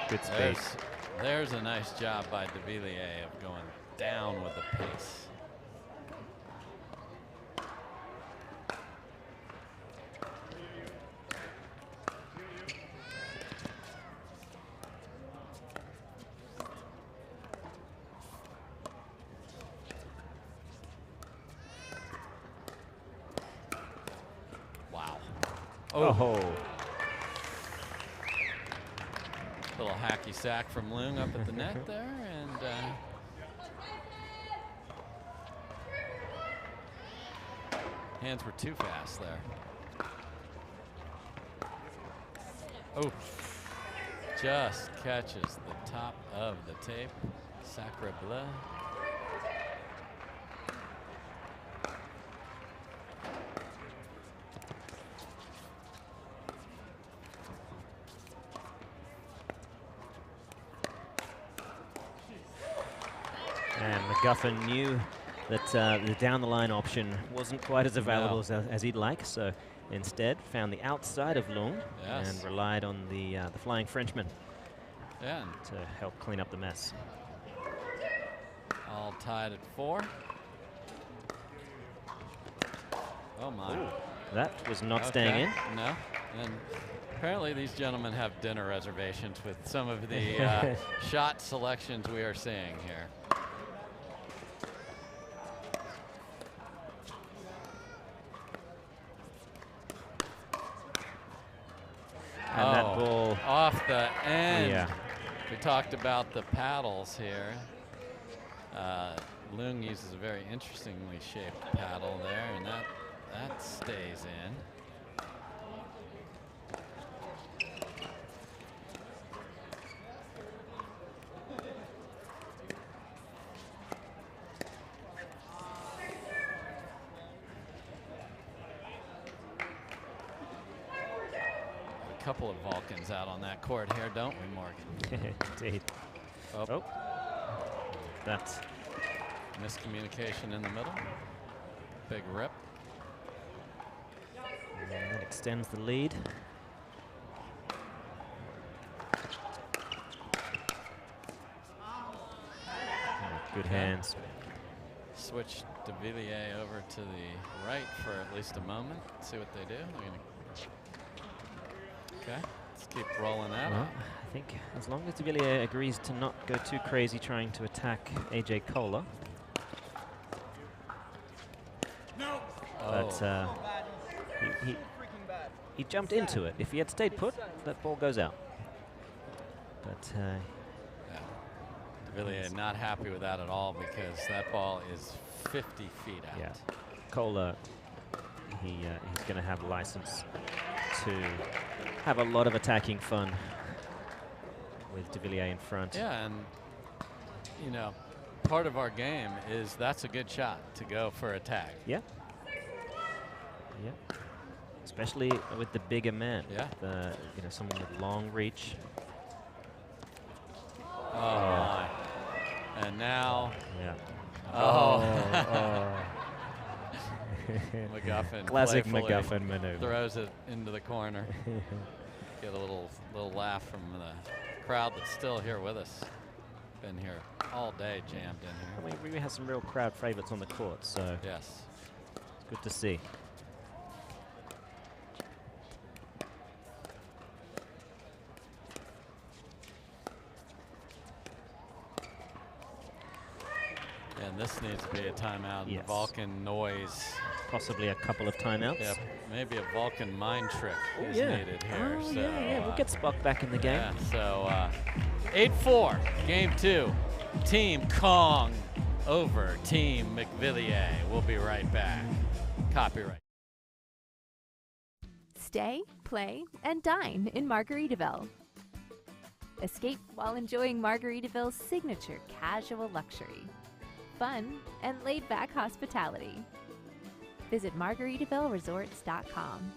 Good space. There's a nice job by Devilliers of going down with the pace. Wow. Oh. Little hacky sack from Loong up at the net there, and hands were too fast there. Oh, just catches the top of the tape. Sacre bleu. And McGuffin knew that the down-the-line option wasn't quite as available as he'd like, so instead found the outside of Loong and relied on the flying Frenchman to help clean up the mess. All tied at 4. Oh my. Ooh, that was not staying in. No. And apparently these gentlemen have dinner reservations with some of the shot selections we are seeing here. And that ball off the end. Yeah. We talked about the paddles here. Loong uses a very interestingly shaped paddle there, and that stays in. Couple of Vulcans out on that court here, don't we, Morgan? Indeed. Oh. That's miscommunication in the middle. Big rip. And that extends the lead. Good hands. Switch Devilliers over to the right for at least a moment. See what they do. They're gonna Okay, let's keep rolling that up. I think as long as Devilliers agrees to not go too crazy trying to attack AJ Koller. No. But he jumped into it. If he had stayed put, that ball goes out. But Devilliers not happy with that at all because that ball is 50 feet out. Yeah, Koller, he's going to have license to have a lot of attacking fun with Devilliers in front. Yeah, and you know, part of our game is that's a good shot to go for a tag. Yeah. Yeah. Especially with the bigger man. Yeah. Someone with long reach. Oh my. And now. Yeah. Oh. McGuffin. Classic McGuffin maneuver. Throws it into the corner. Get a little laugh from the crowd that's still here with us. Been here all day, jammed in here. We have some real crowd favorites on the court, so yes, it's good to see. And this needs to be a timeout. Yes. The Vulcan noise. Possibly a couple of timeouts. Yep. Maybe a Vulcan mind trick is needed here. Oh, so, yeah, we'll get Spock back in the game. Yeah, so 8-4, game 2. Team Kong over Team McVilliers. We'll be right back. Copyright. Stay, play, and dine in Margaritaville. Escape while enjoying Margaritaville's signature casual luxury, fun, and laid-back hospitality. Visit MargaritavilleResorts.com.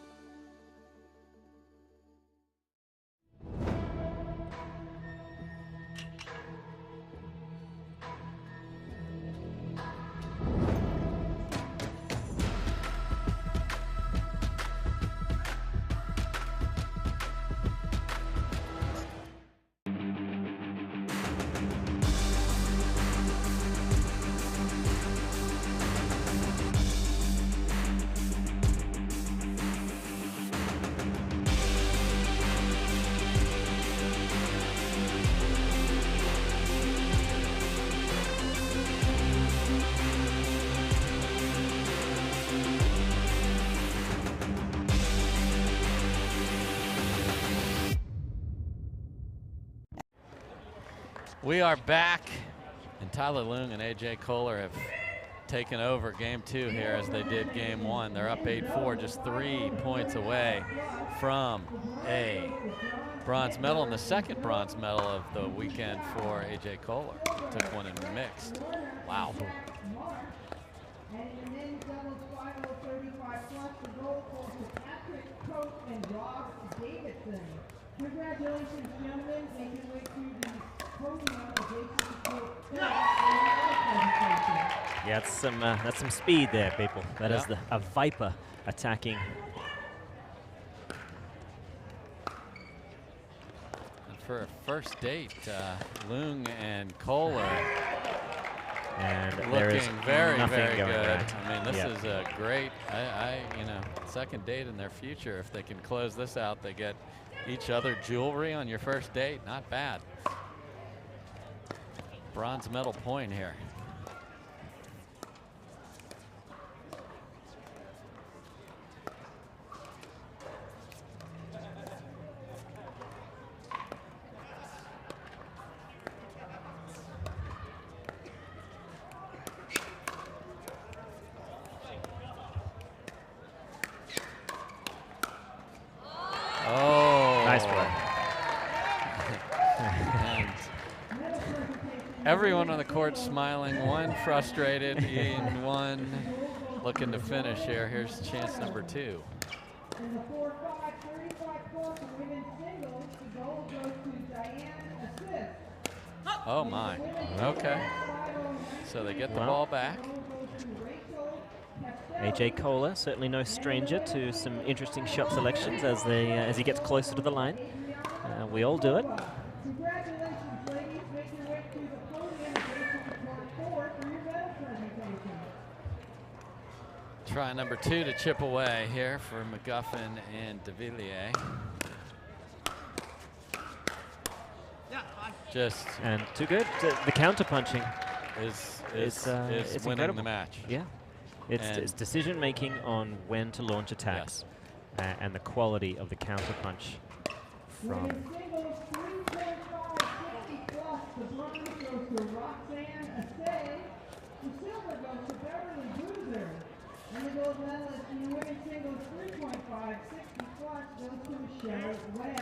We are back, and Tyler Loong and AJ Koller have taking over game 2 here as they did game 1. They're up 8-4, just 3 points away from a bronze medal, and the second bronze medal of the weekend for AJ Koller. Took one in mixed. Wow. And in the men's doubles final 35 plus, the gold goes to Patrick Coach and Rob Davidson. Congratulations, gentlemen. Make your way to the podium of AJ Coach. Yeah, that's some speed there, people. That is a Viper attacking. And for a first date, Loong and Koller. And looking there is very, nothing very going good. around. I mean, this is a great, you know, second date in their future. If they can close this out, they get each other jewelry on your first date. Not bad. Bronze medal point here. Everyone on the court smiling, one frustrated and one looking to finish here. Here's chance number 2. And the 4-5, 35 plus women's singles, the gold goes to Diane Assist. Oh my, okay. So they get the ball back. AJ Koller, certainly no stranger to some interesting shot selections as he gets closer to the line. We all do it. Congratulations, ladies. Make your way to the podium and court 4 for your medal presentation. Try number 2 to chip away here for McGuffin and Devilliers. Just and too good. The counter punching is it's winning incredible. the match. Yeah, it's decision making on when to launch attacks, and the quality of the counter punch from. Women's singles 3.5, 60 plus. The bronze goes to Roxanne Assay. The silver goes to Beverly Boozer. And the gold medalist in the women's singles 3.5, 60 plus goes to Michelle Webb.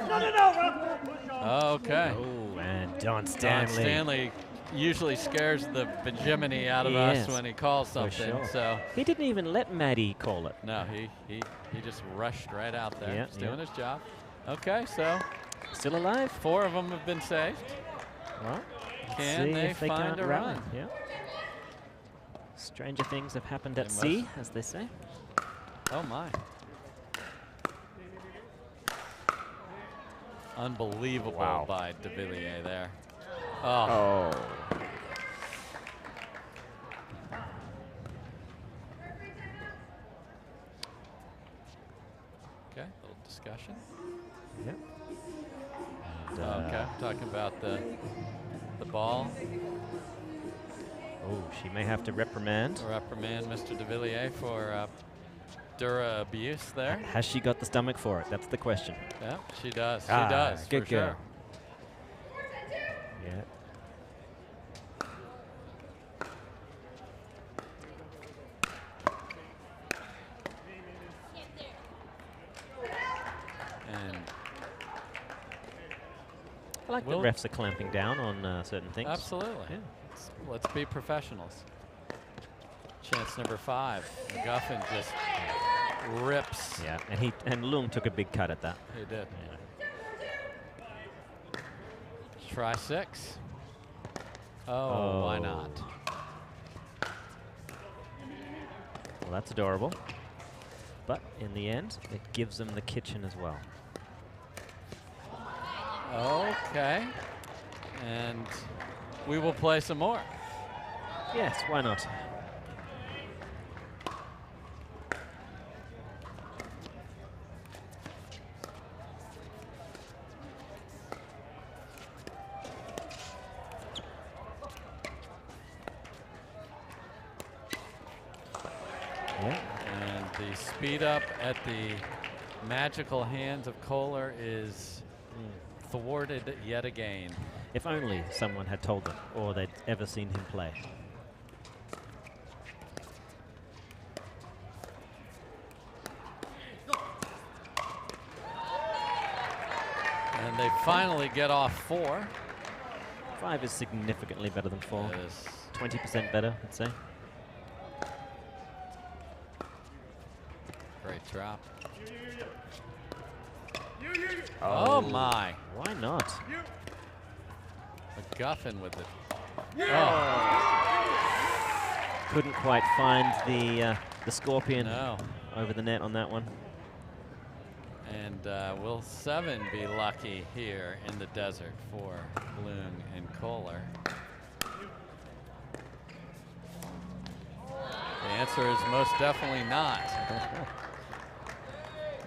Okay. Oh, and Don Stanley. Stanley. Stanley usually scares the bejiminy out of us when he calls something. Sure. So he didn't even let Maddie call it. No, he just rushed right out there. Yeah, He's doing his job. Okay, so still alive. 4 of them have been saved. Well, Can they if they find can't a run? run? Yeah. Stranger things have happened at sea, as they say. Oh my. Unbelievable by Devilliers there. Oh. Okay, little discussion. Yep. Okay, talking about the ball. Oh, she may have to reprimand. Reprimand Mr. Devilliers for Dura abuse there. Has she got the stomach for it? That's the question. Yeah, she does. She Ah, does. good for girl. sure. Yeah. And I like that refs are clamping down on certain things. Absolutely. Yeah. Let's be professionals. Chance number 5. McGuffin just rips. Yeah, and Loong took a big cut at that. He did. Try 6. Oh, why not? Well, that's adorable. But in the end, it gives them the kitchen as well. Okay. And we will play some more. Yes, why not? And the speed up at the magical hands of Koller is thwarted yet again. If only someone had told them or they'd ever seen him play. they finally get off 4. 5 is significantly better than 4. It is. 20% better, I'd say. Great drop. Oh, my. Why not? McGuffin with it. Couldn't quite find the Scorpion over the net on that one. And will 7 be lucky here in the desert for Loong and Koller? The answer is most definitely not.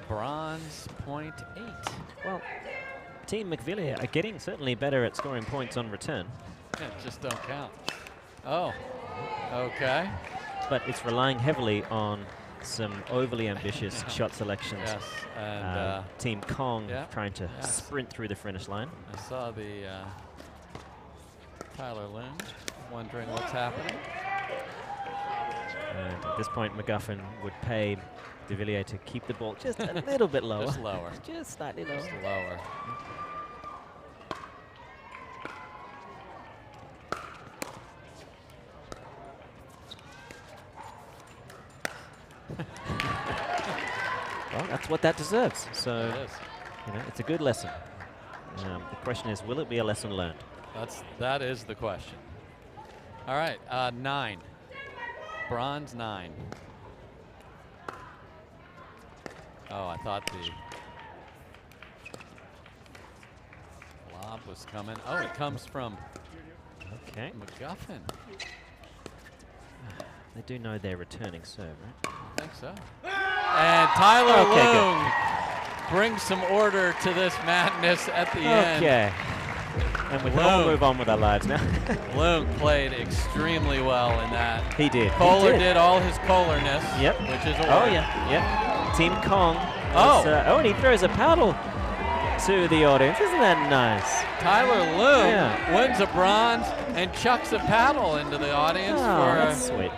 Bronze, 0.8. Well, Team McVilliers are getting certainly better at scoring points on return. Yeah, just don't count. Oh, okay. But it's relying heavily on some overly ambitious shot selections. Yes, and Team Kong trying to sprint through the finish line. I saw the Tyler Loong wondering what's happening. And at this point, McGuffin would pay Devilliers to keep the ball just a little bit lower. Just lower. Just slightly lower. Just lower. Well, that's what that deserves. So, you know, it's a good lesson. The question is, will it be a lesson learned? That is the question. All right, 9. Bronze 9. Oh, I thought the lob was coming. Oh, it comes from McGuffin. They do know they're returning serve, right? I think so. And Tyler Loong brings some order to this madness at the end. Okay. And we can all move on with our lives now. Loong played extremely well in that. He did. Koller did all his Kollerness. Yep. Which is a Oh, word. yeah. Team Kong. And he throws a paddle to the audience. Isn't that nice? Tyler Loong wins a bronze and chucks a paddle into the audience. Oh, that's sweet.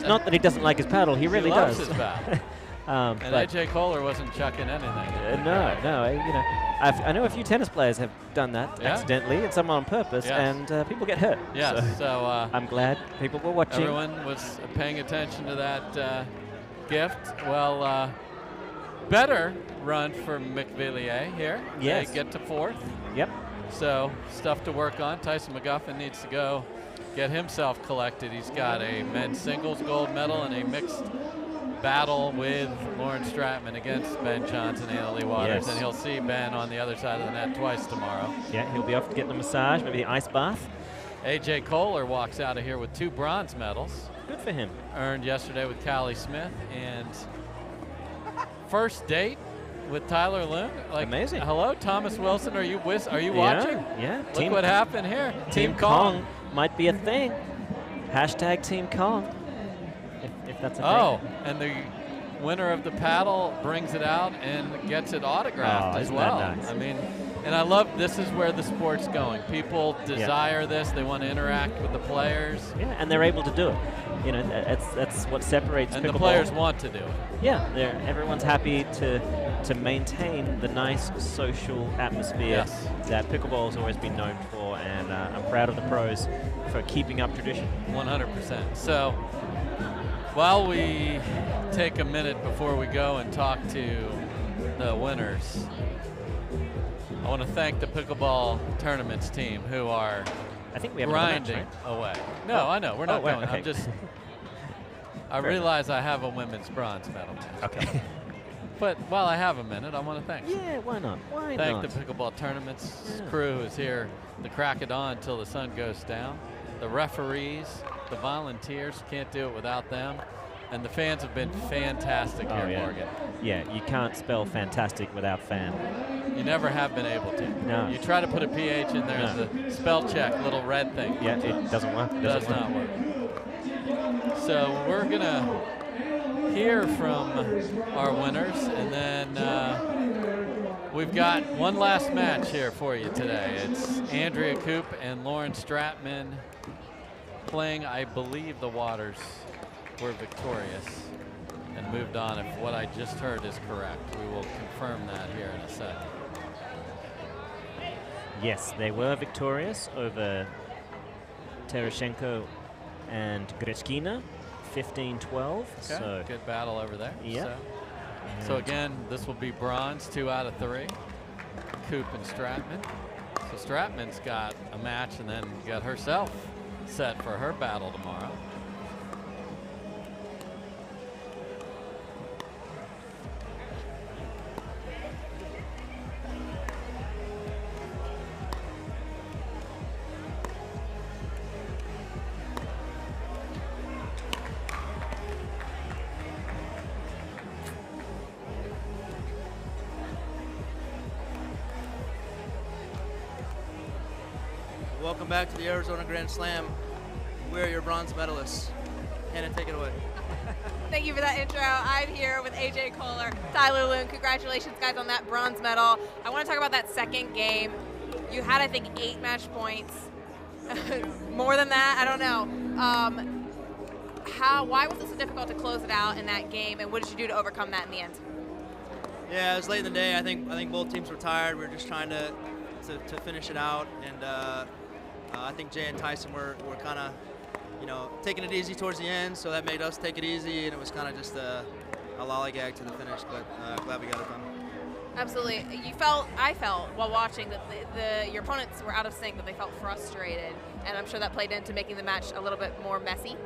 Not that he doesn't like his paddle. He really loves does. his paddle. And AJ Koller wasn't chucking anything. No. You know, I know a few tennis players have done that accidentally, and some on purpose, and people get hurt. Yes. So I'm glad people were watching. Everyone was paying attention to that gift. Well, better run for McVilliers here. Yes. They get to 4th. Yep. So stuff to work on. Tyson McGuffin needs to go get himself collected. He's got a men's singles gold medal and a mixed battle with Lauren Stratman against Ben Johnson and Anna Leigh Waters, and he'll see Ben on the other side of the net twice tomorrow. Yeah, he'll be off to get the massage, maybe the ice bath. AJ Koller walks out of here with 2 bronze medals. Good for him. Earned yesterday with Callie Smith, and first date with Tyler Loong. Like, amazing. Hello, Thomas Wilson. Are you watching? Yeah. Look what happened here. Team Kong might be a thing. Hashtag Team Kong. If that's a thing. And the winner of the paddle brings it out and gets it autographed as well. Nice? I mean, and I love this is where the sport's going. People desire this. They want to interact with the players. Yeah, and they're able to do it. You know, that's what separates and pickleball. the players want to do it. Yeah, everyone's happy to maintain the nice social atmosphere that pickleball's always been known for, and I'm proud of the pros for keeping up tradition. 100%. So while we take a minute before we go and talk to the winners, I want to thank the pickleball tournaments team who are grinding away. No, I know. We're not going. Okay. I'm just I realize I have a women's bronze medal. Okay. But while I have a minute, I want to thank. Yeah, why not? Thank the pickleball tournaments crew who's here to crack it on until the sun goes down. The referees, the volunteers, can't do it without them. And the fans have been fantastic here in Oregon. Yeah, you can't spell fantastic without fan. You never have been able to. No. You try to put a PH in there, the spell check, little red thing. Yeah, it doesn't work. Does not work. So we're going to hear from our winners, and then we've got one last match here for you today. It's Andrea Koop and Lauren Stratman playing, I believe the Waters were victorious and moved on. If what I just heard is correct, we will confirm that here in a second. Yes, they were victorious over Tereschenko and Grechkina, 15-12. Okay, So good battle over there. Yeah. So again, this will be bronze, 2 out of 3. Coop and Stratman. So Stratman's got a match and then got herself set for her battle tomorrow. Welcome back to the Arizona Grand Slam. We're your bronze medalists. Hannah, take it away. Thank you for that intro. I'm here with AJ Koller, Tyler Loong. Congratulations, guys, on that bronze medal. I want to talk about that second game. You had, I think, 8 match points. More than that, I don't know. Why was it so difficult to close it out in that game, and what did you do to overcome that in the end? Yeah, it was late in the day. I think both teams were tired. We were just trying to finish it out, and I think Jay and Tyson were kind of, taking it easy towards the end, so that made us take it easy, and it was kind of just a lollygag to the finish, but glad we got it done. Absolutely. I felt while watching that your opponents were out of sync, that they felt frustrated, and I'm sure that played into making the match a little bit more messy.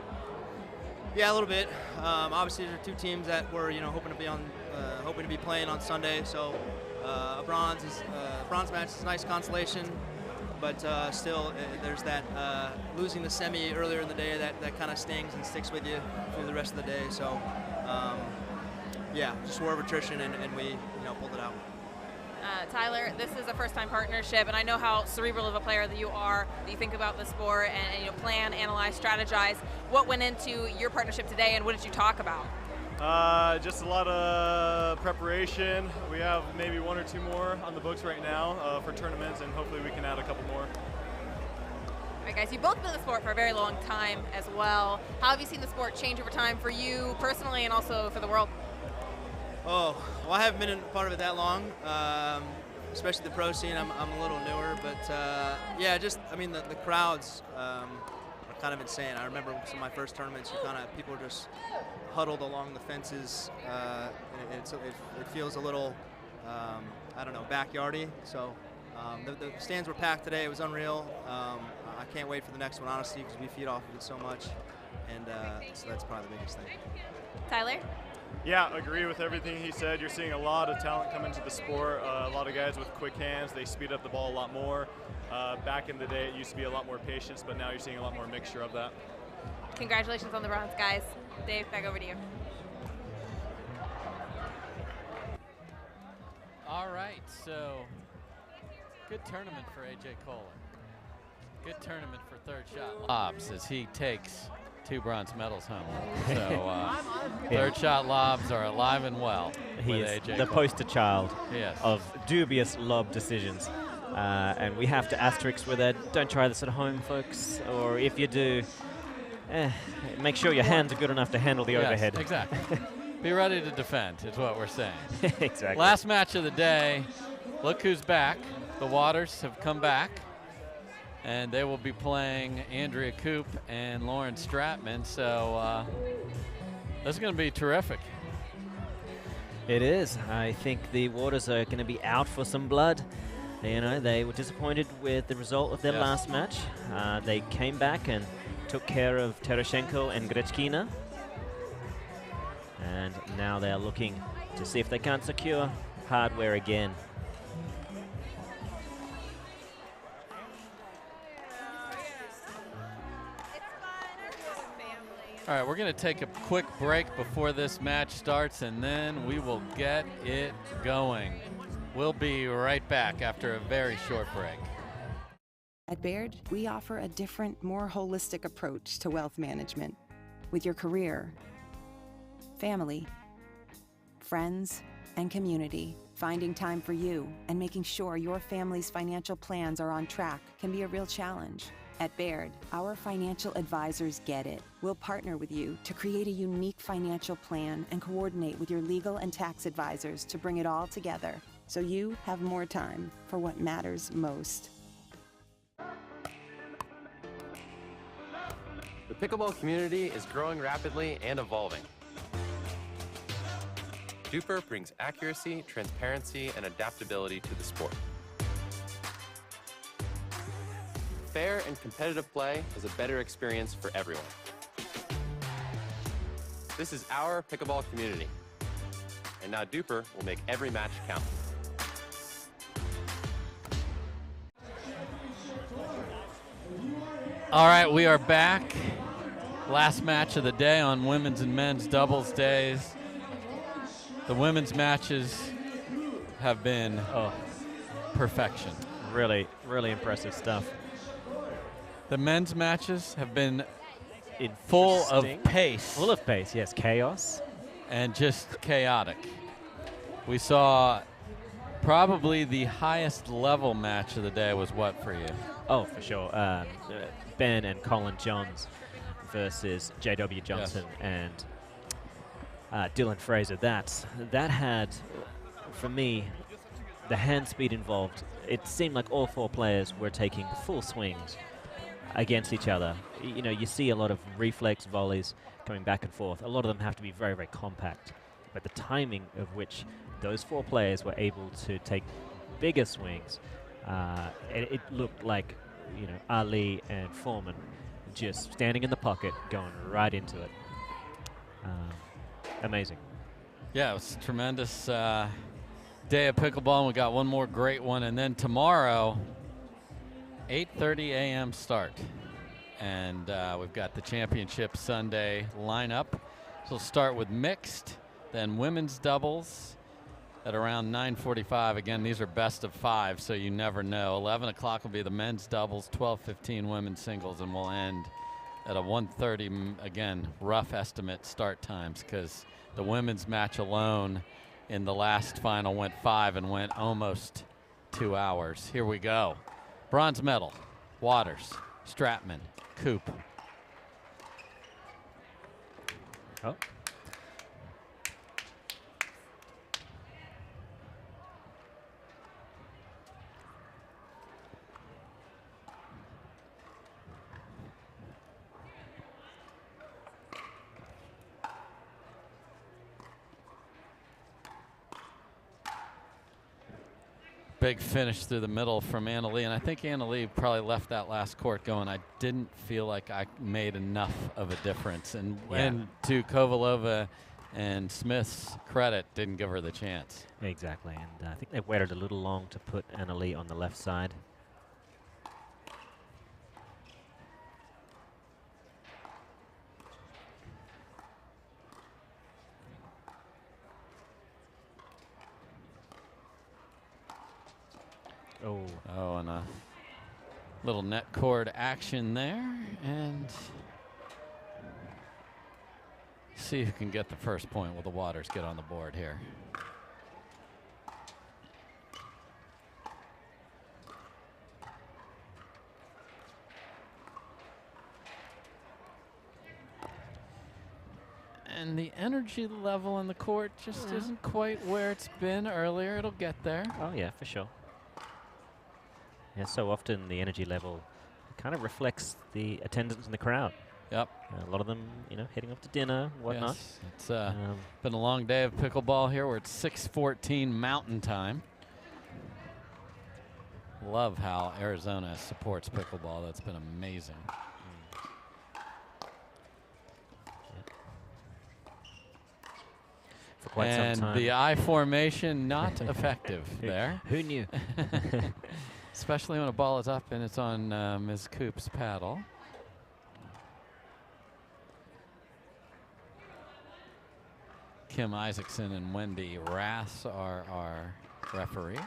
Yeah, a little bit. Obviously, there are 2 teams that were, hoping to be playing on Sunday, so a bronze match is a nice consolation. But still, there's that losing the semi earlier in the day that kind of stings and sticks with you through the rest of the day. So, yeah, just war of attrition, and we pulled it out. Tyler, this is a first-time partnership, and I know how cerebral of a player that you are, that you think about the sport and plan, analyze, strategize. What went into your partnership today, and what did you talk about? Just a lot of preparation. We have maybe 1 or 2 more on the books right now for tournaments, and hopefully we can add a couple more. All right, guys, you've both been in the sport for a very long time as well. How have you seen the sport change over time for you personally and also for the world? Oh, well, I haven't been a part of it that long, especially the pro scene. I'm a little newer, but yeah, the crowds are kind of insane. I remember some of my first tournaments, people were just huddled along the fences. It feels a little, I don't know, backyardy. So the stands were packed today. It was unreal. I can't wait for the next one, honestly, because we feed off of it so much. And so that's probably the biggest thing. Tyler? Yeah, agree with everything he said. You're seeing a lot of talent come into the sport. A lot of guys with quick hands. They speed up the ball a lot more. Back in the day, it used to be a lot more patience, but now you're seeing a lot more mixture of that. Congratulations on the bronze, guys. Dave, back over to you. All right, so good tournament for AJ Koller. Good tournament for third shot lobs as he takes 2 bronze medals home. So third shot lobs are alive and well. He is AJ the Koller. poster child Yes. of dubious lob decisions. And we have to asterisk with it. Don't try this at home, folks. Or if you do, make sure your hands are good enough to handle the overhead. Exactly. Be ready to defend is what we're saying. Exactly. Last match of the day. Look who's back. The Waters have come back. And they will be playing Andrea Koop and Lauren Stratman. So this is going to be terrific. It is. I think the Waters are going to be out for some blood. They were disappointed with the result of their last match. They came back and took care of Tereschenko and Grechkina. And now they're looking to see if they can't secure hardware again. All right, we're going to take a quick break before this match starts, and then we will get it going. We'll be right back after a very short break. At Baird, we offer a different, more holistic approach to wealth management. With your career, family, friends, and community, finding time for you and making sure your family's financial plans are on track can be a real challenge. At Baird, our financial advisors get it. We'll partner with you to create a unique financial plan and coordinate with your legal and tax advisors to bring it all together so you have more time for what matters most. The pickleball community is growing rapidly and evolving. Duper brings accuracy, transparency, and adaptability to the sport. Fair and competitive play is a better experience for everyone. This is our pickleball community. And now Duper will make every match count. All right, we are back. Last match of the day on women's and men's doubles days. The women's matches have been perfection. Really, really impressive stuff. The men's matches have been full of pace. Full of pace, yes. Chaos. And just chaotic. We saw probably the highest level match of the day was what for you? Oh, for sure. Ben and Collin Johns versus J.W. Johnson and Dylan Fraser. That had, for me, the hand speed involved. It seemed like all four players were taking full swings against each other. You know, you see a lot of reflex volleys coming back and forth. A lot of them have to be very, very compact. But the timing of which those four players were able to take bigger swings, it looked like, you know, Ali and Foreman just standing in the pocket, going right into it. Amazing. Yeah, it was a tremendous day of pickleball, and we got one more great one. And then tomorrow, 8:30 a.m. start. And we've got the championship Sunday lineup. So we'll start with mixed, then women's doubles at around 9:45. Again, these are best of 5, so you never know. 11 o'clock will be the men's doubles, 12:15 women's singles, and we'll end at a 1:30, again, rough estimate start times, because the women's match alone in the last final went 5 and went almost 2 hours. Here we go. Bronze medal, Waters, Stratman, Coop. Oh. Big finish through the middle from Anna Leigh, and I think Anna Leigh probably left that last court going, I didn't feel like I made enough of a difference. And, and to Kovalova and Smith's credit, didn't give her the chance. Exactly, and I think they waited a little long to put Anna Leigh on the left side. Oh, and a little net cord action there, and see who can get the first point. Will the Waters get on the board here? And the energy level on the court just isn't quite where it's been earlier. It'll get there. Oh yeah, for sure. Yeah, so often the energy level kind of reflects the attendance in the crowd. Yep. A lot of them, you know, heading off to dinner, whatnot. Yes. It's been a long day of pickleball here. We're at 6:14 Mountain Time. Love how Arizona supports pickleball. That's been amazing. For quite some time. And the I formation not effective there. Who knew? Especially when a ball is up and it's on Ms. Coop's paddle. Kim Isaacson and Wendy Rass are our referees.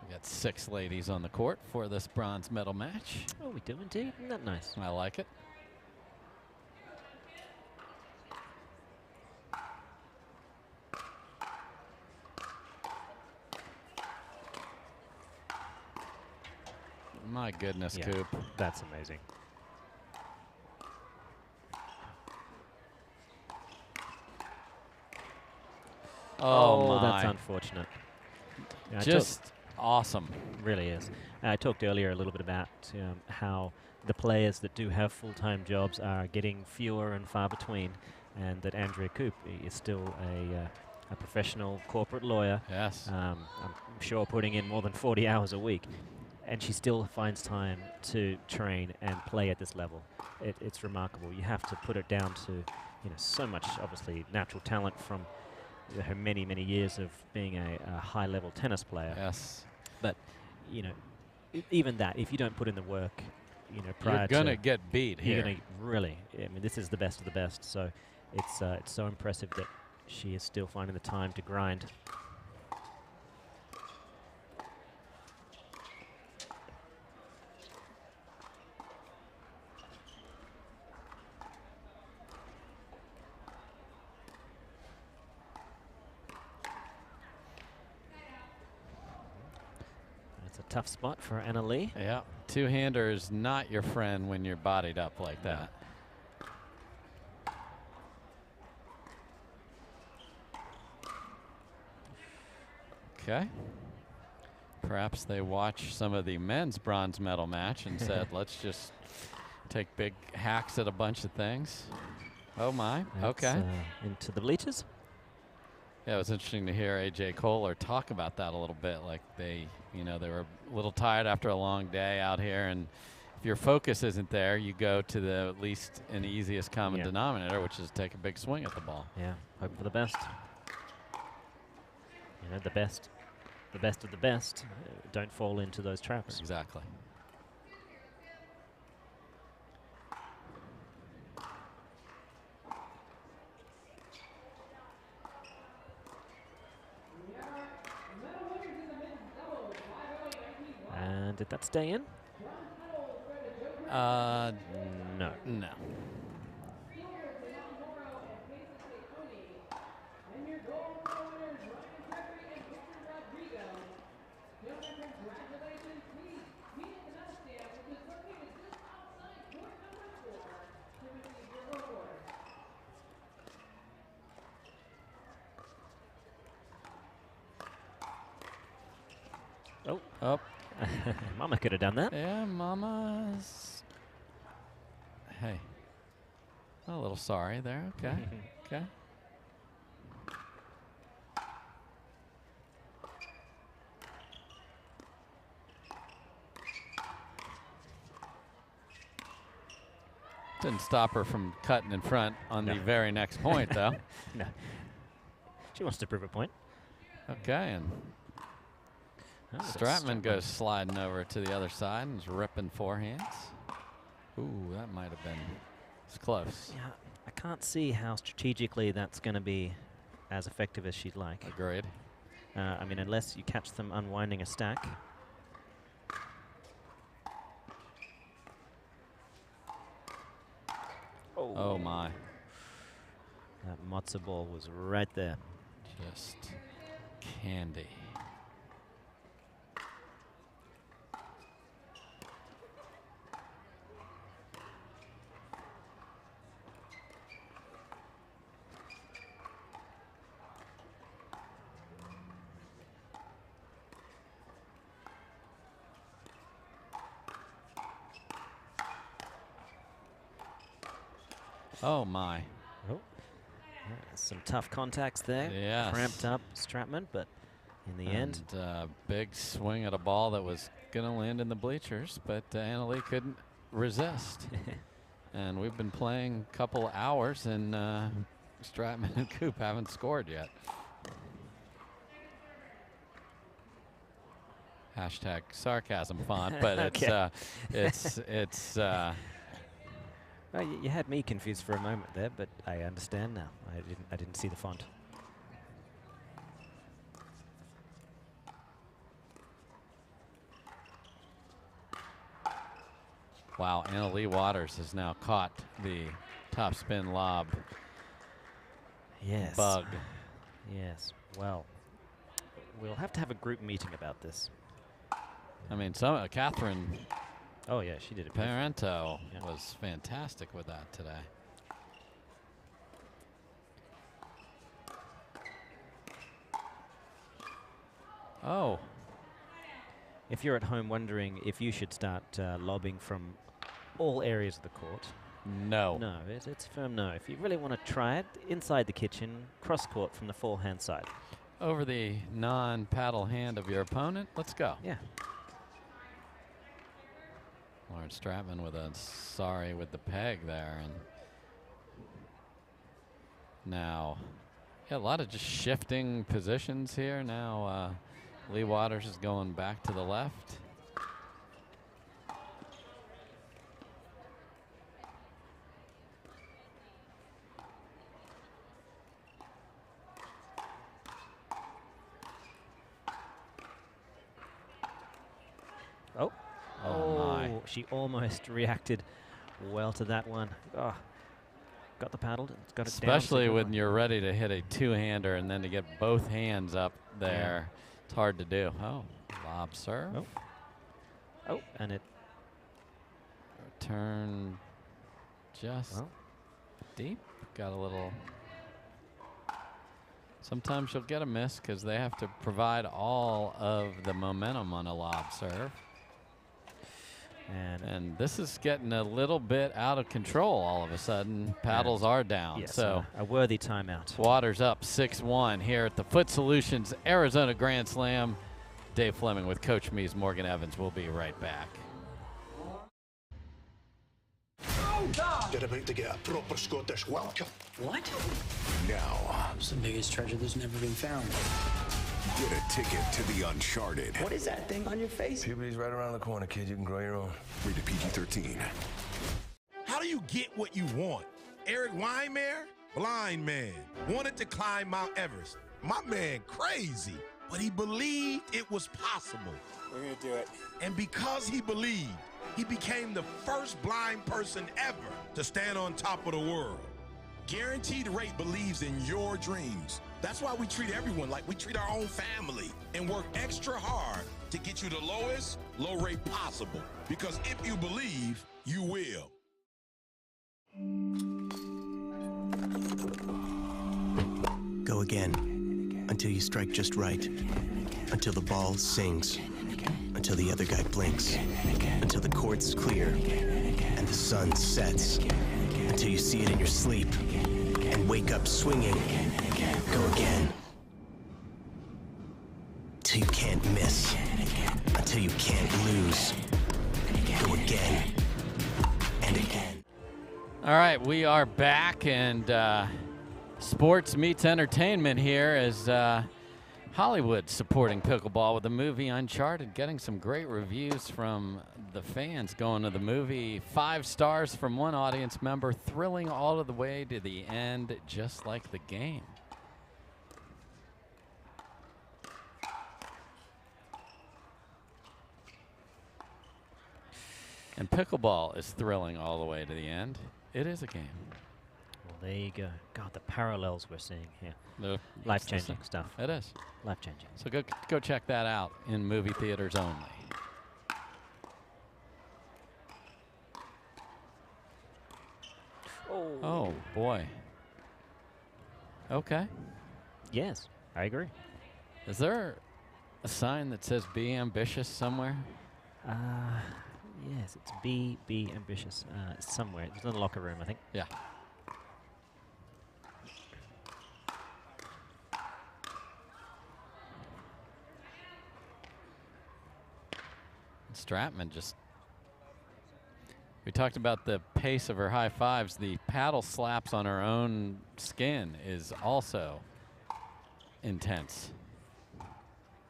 We got 6 ladies on the court for this bronze medal match. Oh, we do indeed. Isn't that nice? I like it. My goodness, Yeah, Coop. That's amazing. Oh, my. That's unfortunate. Yeah, Just awesome. Really is. I talked earlier a little bit about how the players that do have full-time jobs are getting fewer and far between, and that Andrea Koop is still a professional corporate lawyer. Yes. I'm sure putting in more than 40 hours a week, and she still finds time to train and play at this level. It's remarkable. You have to put it down to so much, obviously, natural talent from her many, many years of being a high-level tennis player. Yes. But, even that, if you don't put in the work, prior to... You're going to get beat here. You're going to really... I mean, this is the best of the best, so it's so impressive that she is still finding the time to grind. Tough spot for Anna Leigh. Yeah, two-hander is not your friend when you're bodied up like that. Okay. Perhaps they watched some of the men's bronze medal match and said, let's just take big hacks at a bunch of things. Oh my, That's, okay. Into the bleachers. Yeah, it was interesting to hear AJ Koller talk about that a little bit. Like they were a little tired after a long day out here, and if your focus isn't there, you go to the least and easiest common denominator, which is take a big swing at the ball. Yeah, hope for the best. The best of the best don't fall into those traps. Exactly. And did that stay in? No. No. Oh. Mama could have done that. Yeah, Mama's. Hey. A little sorry there. Okay. Okay. Didn't stop her from cutting in front on the very next point, though. No. She wants to prove a point. Okay, and Stratman goes sliding over to the other side and is ripping forehands. Ooh, that might have been close. Yeah, I can't see how strategically that's going to be as effective as she'd like. Agreed. I mean, unless you catch them unwinding a stack. Oh my. That matzo ball was right there. Just candy. Oh my. Oh. Some tough contacts there. Yes. Cramped up Stratman, but in the end. Big swing at a ball that was going to land in the bleachers, but Anna Leigh couldn't resist. And we've been playing a couple hours, and Stratman and Koop haven't scored yet. Hashtag sarcasm font, but Okay. it's. Well, you had me confused for a moment there, but I understand now. I didn't see the font. Wow, Anna Leigh Waters has now caught the top spin lob. Yes. Bug. Yes. Well, we'll have to have a group meeting about this. I mean, Catherine. Oh yeah, she did it. Parenteau was fantastic with that today. Oh. if you're at home wondering if you should start lobbing from all areas of the court, no. No, it's a firm no. If you really want to try it, inside the kitchen, cross court from the forehand side. Over the non-paddle hand of your opponent. Let's go. Yeah. Lauren Stratman with a sorry with the peg there. And now, yeah, a lot of just shifting positions here. Now Leigh Waters is going back to the left. Oh, she almost reacted well to that one. Oh, got the paddle. It's got it down. Especially when you're ready to hit a two-hander and then to get both hands up there. It's hard to do. Oh, lob serve. Oh, and it. Turn just deep. Got a little. Sometimes you'll get a miss because they have to provide all of the momentum on a lob serve. And this is getting a little bit out of control all of a sudden. Paddles are down. Yes, so a worthy timeout. Waters up 6-1 here at the Foot Solutions Arizona Grand Slam. Dave Fleming with Coach Mees, Morgan Evans. We'll be right back. You're about to get a proper Scottish welcome. What? Now, It's the biggest treasure that's never been found. get a ticket to the Uncharted. What is that thing on your face? Puberty's right around the corner, kid. You can grow your own. Rated PG-13. How do you get what you want? Eric Weimer, blind man, wanted to climb Mount Everest. My man crazy, but he believed it was possible. We're gonna do it. And because he believed, he became the first blind person ever to stand on top of the world. Guaranteed Rate believes in your dreams. That's why we treat everyone like we treat our own family and work extra hard to get you the lowest low rate possible. Because if you believe, you will. Go again until you strike just right, until the ball sings, until the other guy blinks, until the court's clear and the sun sets, until you see it in your sleep and wake up swinging. Go again till you can't miss, until you can't lose. Go again and again. All right, we are back, and sports meets entertainment here as Hollywood supporting pickleball with the movie Uncharted, getting some great reviews from the fans going to the movie. 5 stars from one audience member, thrilling all of the way to the end, just like the game. And pickleball is thrilling all the way to the end. It is a game. Well, there you go. God, the parallels we're seeing here. Life-changing stuff. It is. Life-changing. So go check that out in movie theaters only. Oh, boy. Okay. Yes, I agree. Is there a sign that says "Be ambitious" somewhere? Yes, it's be ambitious somewhere. It's in the locker room, I think. Yeah. Stratman just. We talked about the pace of her high fives. The paddle slaps on her own skin is also intense.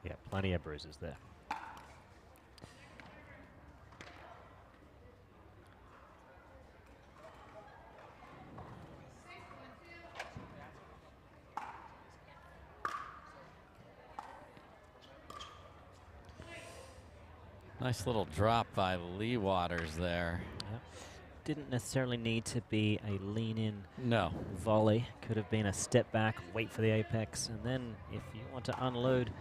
Yeah, plenty of bruises there. Nice little drop by Leigh Waters there. Yep. Didn't necessarily need to be a lean-in volley. Could have been a step back, wait for the apex, and then if you want to unload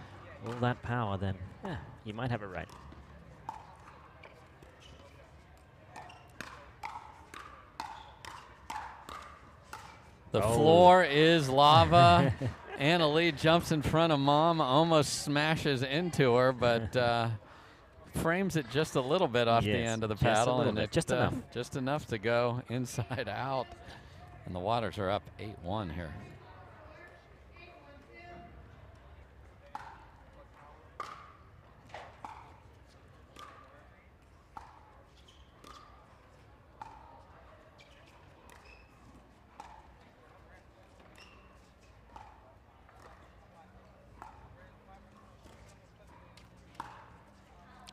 all that power, then you might have it right. The floor is lava. Anna Leigh jumps in front of Mom, almost smashes into her, but frames it just a little bit off the end of the just a paddle, little and bit, it just enough to go inside out. And the waters are up 8-1 here.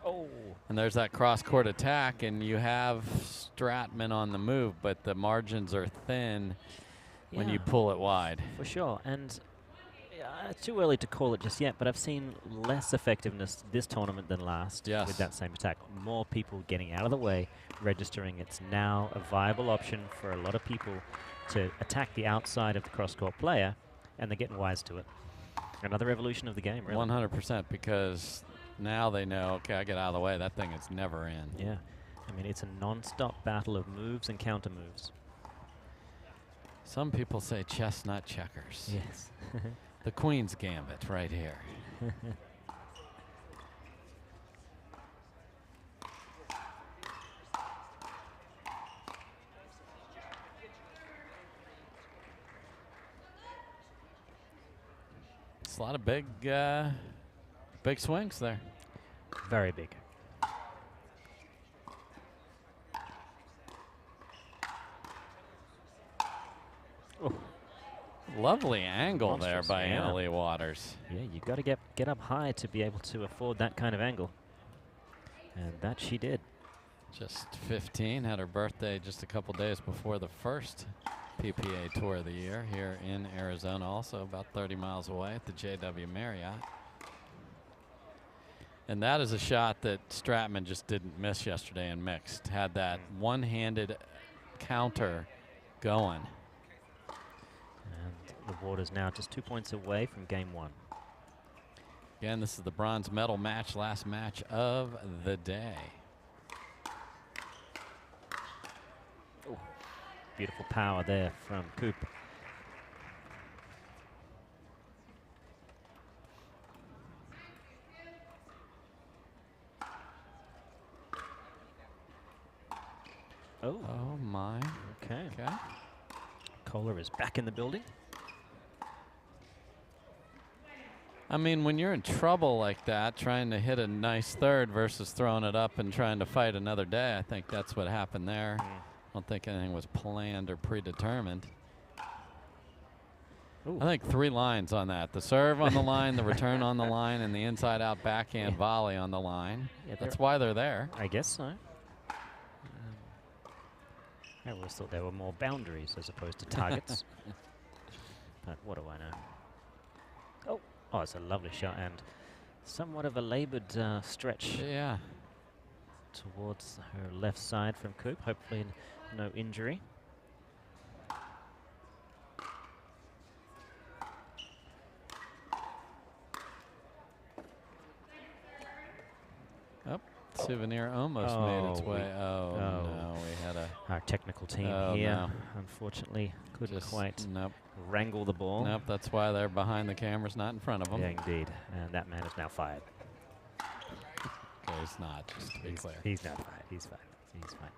Oh. And there's that cross-court attack, and you have Stratman on the move, but the margins are thin when you pull it wide. For sure. And it's too early to call it just yet, but I've seen less effectiveness this tournament than last with that same attack. More people getting out of the way, registering it's now a viable option for a lot of people to attack the outside of the cross-court player, and they're getting wise to it. Another evolution of the game, really. 100%, because now they know, okay, I get out of the way, that thing is never in. Yeah. I mean, it's a non-stop battle of moves and counter moves. Some people say chess, not checkers. Yes. The Queen's Gambit right here. It's a lot of big swings there. Very big. Oh. Lovely angle Monstrous, there by yeah. Leigh Waters. Yeah, you've got to get up high to be able to afford that kind of angle. And that she did. Just 15, had her birthday just a couple days before the first PPA Tour of the year here in Arizona, also about 30 miles away at the JW Marriott. And that is a shot that Stratman just didn't miss yesterday in mixed. Had that one-handed counter going. And the Waters now just 2 points away from game 1. Again, this is the bronze medal match, last match of the day. Ooh, beautiful power there from Coop. Oh. Oh my. Okay. Okay. Koller is back in the building. I mean, when you're in trouble like that, trying to hit a nice third versus throwing it up and trying to fight another day, I think that's what happened there. I don't think anything was planned or predetermined. Ooh. I think 3 lines on that. The serve on the line, the return on the line, and the inside-out backhand volley on the line. Yeah, that's why they're there. I guess so. I always thought there were more boundaries as opposed to targets. But what do I know? Oh, it's a lovely shot and somewhat of a labored stretch. Yeah. Towards her left side from Coop. Hopefully no injury. Souvenir almost made its way. Oh, no, we had our technical team here, unfortunately, couldn't quite wrangle the ball. Nope, that's why they're behind the cameras, not in front of them. Yeah, indeed. And that man is now fired. Okay, he's not, just to be clear. He's not fired. He's fine. He's fine.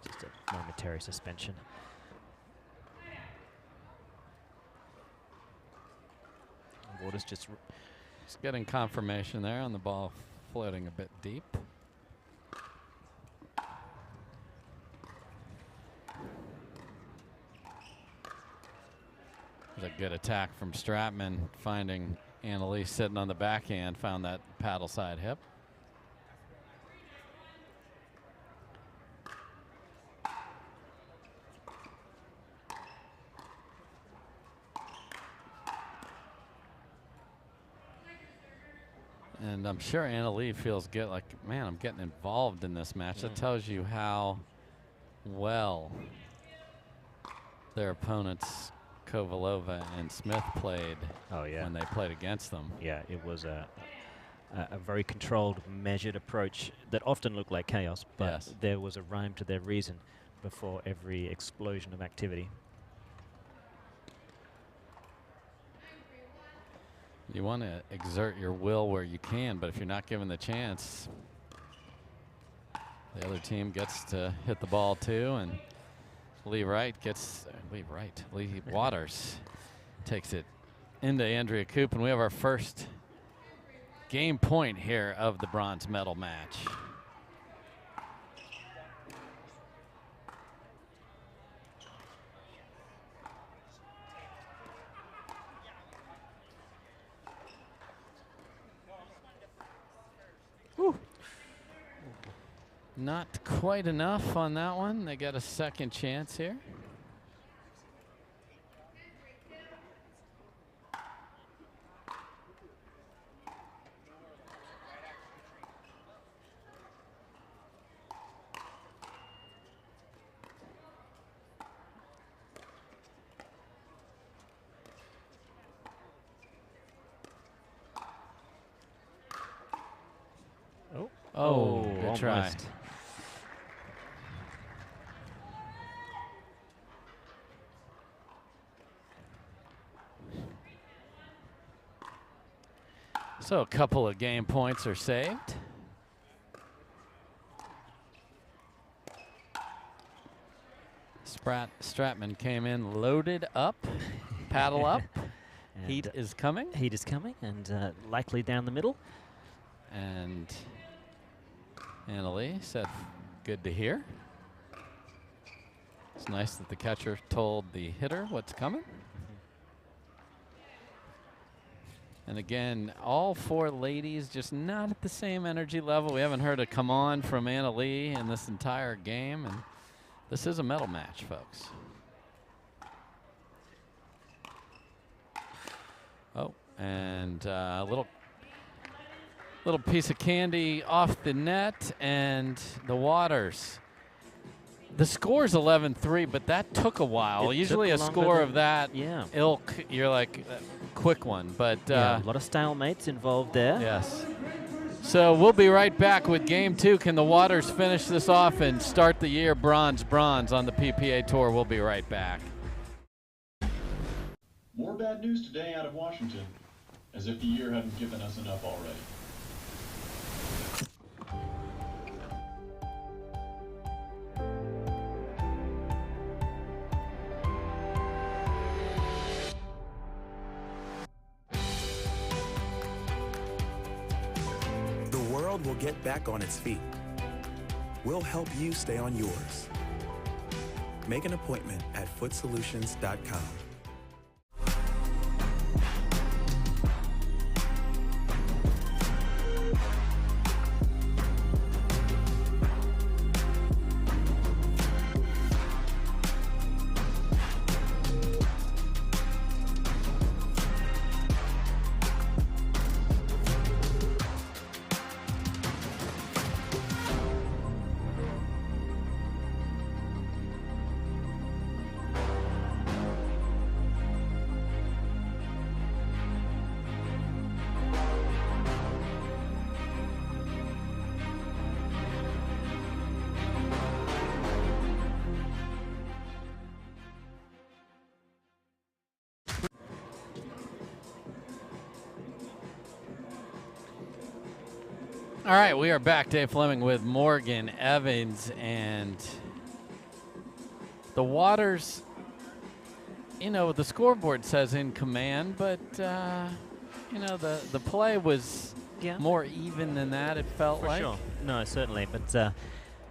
Just a momentary suspension. Waters just getting confirmation there on the ball. Floating a bit deep. There's a good attack from Stratman, finding Leigh sitting on the backhand, found that paddle side hip. And I'm sure Leigh feels good, like, man, I'm getting involved in this match. That tells you how well their opponents, Kovalova and Smith, played when they played against them. Yeah, it was a very controlled, measured approach that often looked like chaos, but there was a rhyme to their reason before every explosion of activity. You want to exert your will where you can, but if you're not given the chance, the other team gets to hit the ball too, and Leigh Waters takes it into Andrea Coop, and we have our first game point here of the bronze medal match. Whew. Not quite enough on that one. They got a second chance here. Oh, good try. So a couple of game points are saved. Stratman came in loaded up, paddle up. Heat is coming. Heat is coming, and likely down the middle. And Annalie said, good to hear. It's nice that the catcher told the hitter what's coming. And again, all four ladies just not at the same energy level. We haven't heard a come on from Annalie in this entire game, and this is a medal match, folks. Oh, and a little piece of candy off the net, and the Waters. The score's 11-3, but that took a while. Usually a score of that ilk, you're like, quick one. But a lot of stalemates involved there. Yes. So we'll be right back with game two. Can the Waters finish this off and start the year bronze on the PPA Tour? We'll be right back. More bad news today out of Washington, as if the year hadn't given us enough already. The world will get back on its feet. We'll help you stay on yours. Make an appointment at footsolutions.com. All right, we are back. Dave Fleming with Morgan Evans, and the Waters, you know, the scoreboard says in command, but, you know, the play was more even than that, it felt like. For sure. No, certainly, but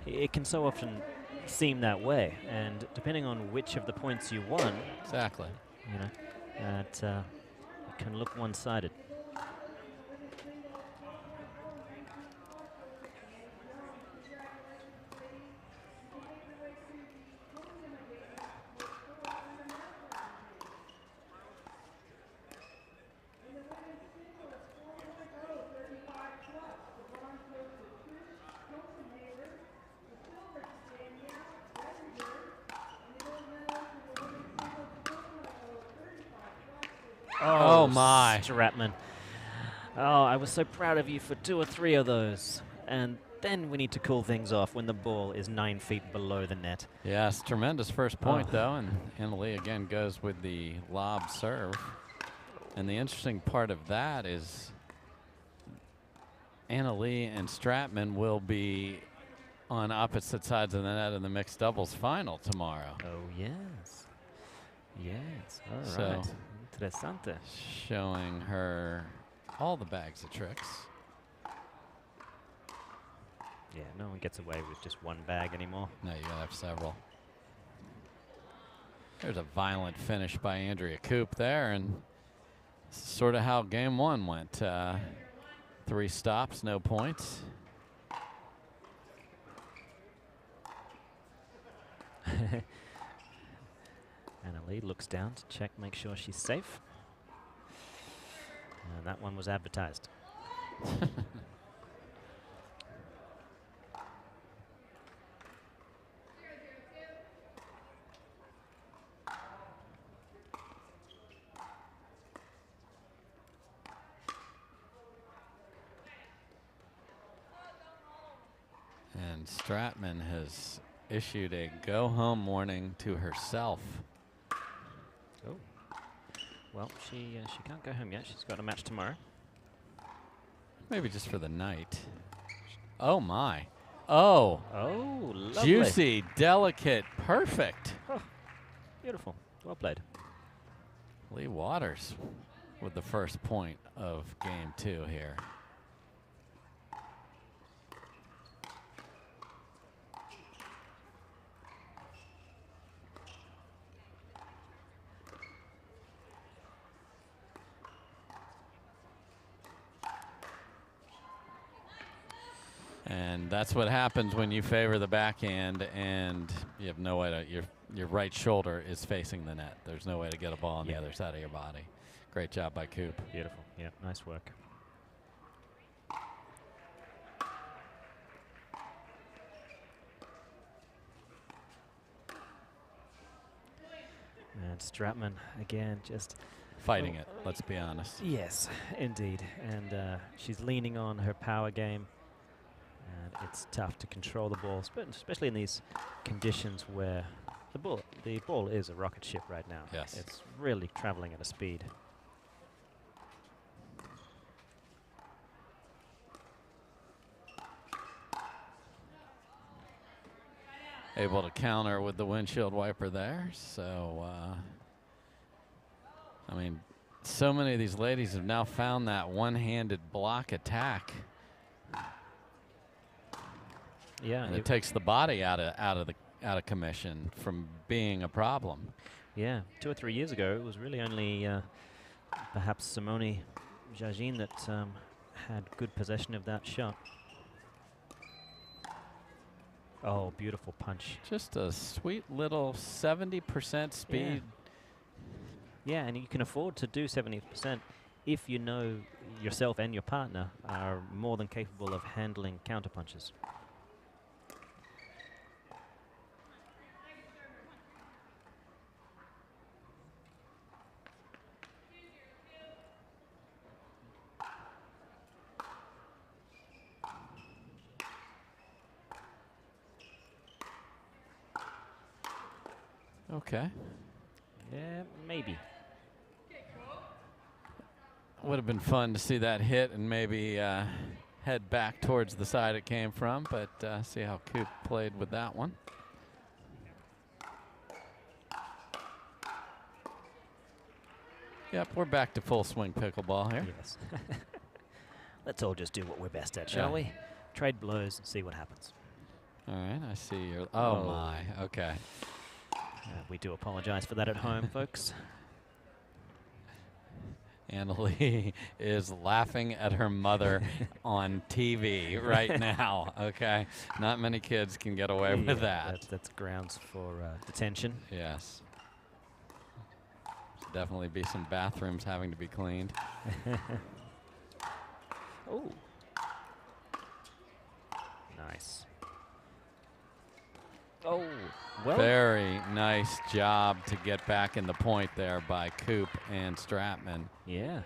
it can so often seem that way, and depending on which of the points you won, exactly, you know, that it can look one-sided. Oh my. Stratman. Oh, I was so proud of you for 2 or 3 of those. And then we need to cool things off when the ball is 9 feet below the net. Yes, tremendous first point though, and Annalie again goes with the lob serve. And the interesting part of that is Leigh and Stratman will be on opposite sides of the net in the mixed doubles final tomorrow. Oh, yes. Yes. All So right. Interessante. Showing her all the bags of tricks. Yeah, no one gets away with just one bag anymore. No, you gotta have several. There's a violent finish by Andrea Koop there, and sort of how game one went. 3 stops, no points. Leigh looks down to check, make sure she's safe. And that one was advertised. And Stratman has issued a go-home warning to herself. Oh. Well, she can't go home yet. She's got a match tomorrow. Maybe just for the night. Oh, my. Oh. Oh, lovely. Juicy, delicate, perfect. Oh, beautiful. Well played. Leigh Waters with the first point of game 2 here. And that's what happens when you favor the backhand and you have no way to, your right shoulder is facing the net. There's no way to get a ball on the other side of your body. Great job by Koop. Beautiful. Yeah, nice work. And Stratman, again, just fighting it, let's be honest. Yes, indeed. And she's leaning on her power game. And it's tough to control the ball, especially in these conditions where the ball is a rocket ship right now. Yes. It's really traveling at a speed. Able to counter with the windshield wiper there. So, I mean, so many of these ladies have now found that one-handed block attack. Yeah, and it takes the body out of commission from being a problem. Yeah, 2 or 3 years ago, it was really only perhaps Simone Jajin that had good possession of that shot. Oh, beautiful punch. Just a sweet little 70% speed. Yeah, and you can afford to do 70% if you know yourself and your partner are more than capable of handling counter punches. Okay. Yeah, maybe. Would have been fun to see that hit and maybe head back towards the side it came from, but see how Koop played with that one. Yep, we're back to full swing pickleball here. Yes. Let's all just do what we're best at, shall we? Trade blows and see what happens. All right, I see your. Oh my, okay. We do apologize for that at home, folks. And Leigh is laughing at her mother on TV right now. Okay, not many kids can get away with that. That's grounds for detention. Yes. Should definitely be some bathrooms having to be cleaned. Oh. Nice. Oh, well. Very nice job to get back in the point there by Koop and Stratman. Yeah,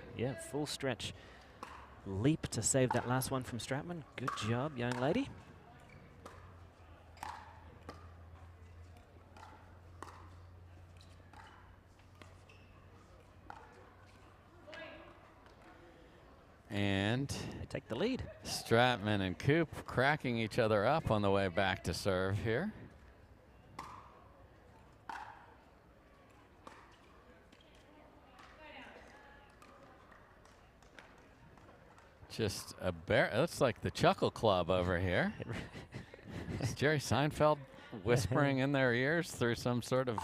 full stretch leap to save that last one from Stratman. Good job, young lady. And they take the lead. Stratman and Coop cracking each other up on the way back to serve here. Just a bear. It looks like the Chuckle Club over here. Is Jerry Seinfeld whispering in their ears through some sort of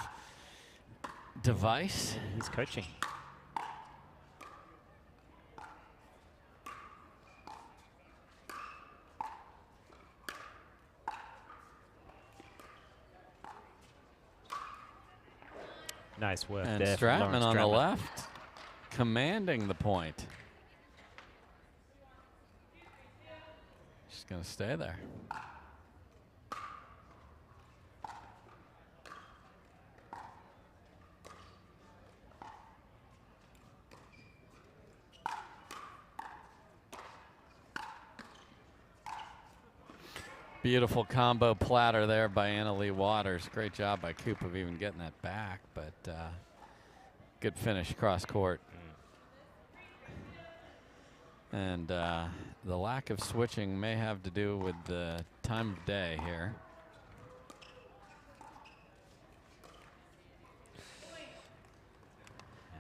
device? He's coaching. Nice work and there. Stratman on the left, commanding the point. She's going to stay there. Beautiful combo platter there by Anna-Leigh Waters. Great job by Coop of even getting that back, but good finish cross court. And the lack of switching may have to do with the time of day here.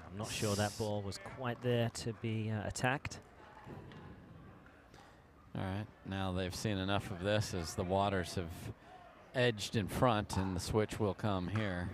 I'm not sure that ball was quite there to be attacked. All right, now they've seen enough of this as the Waters have edged in front, and the switch will come here.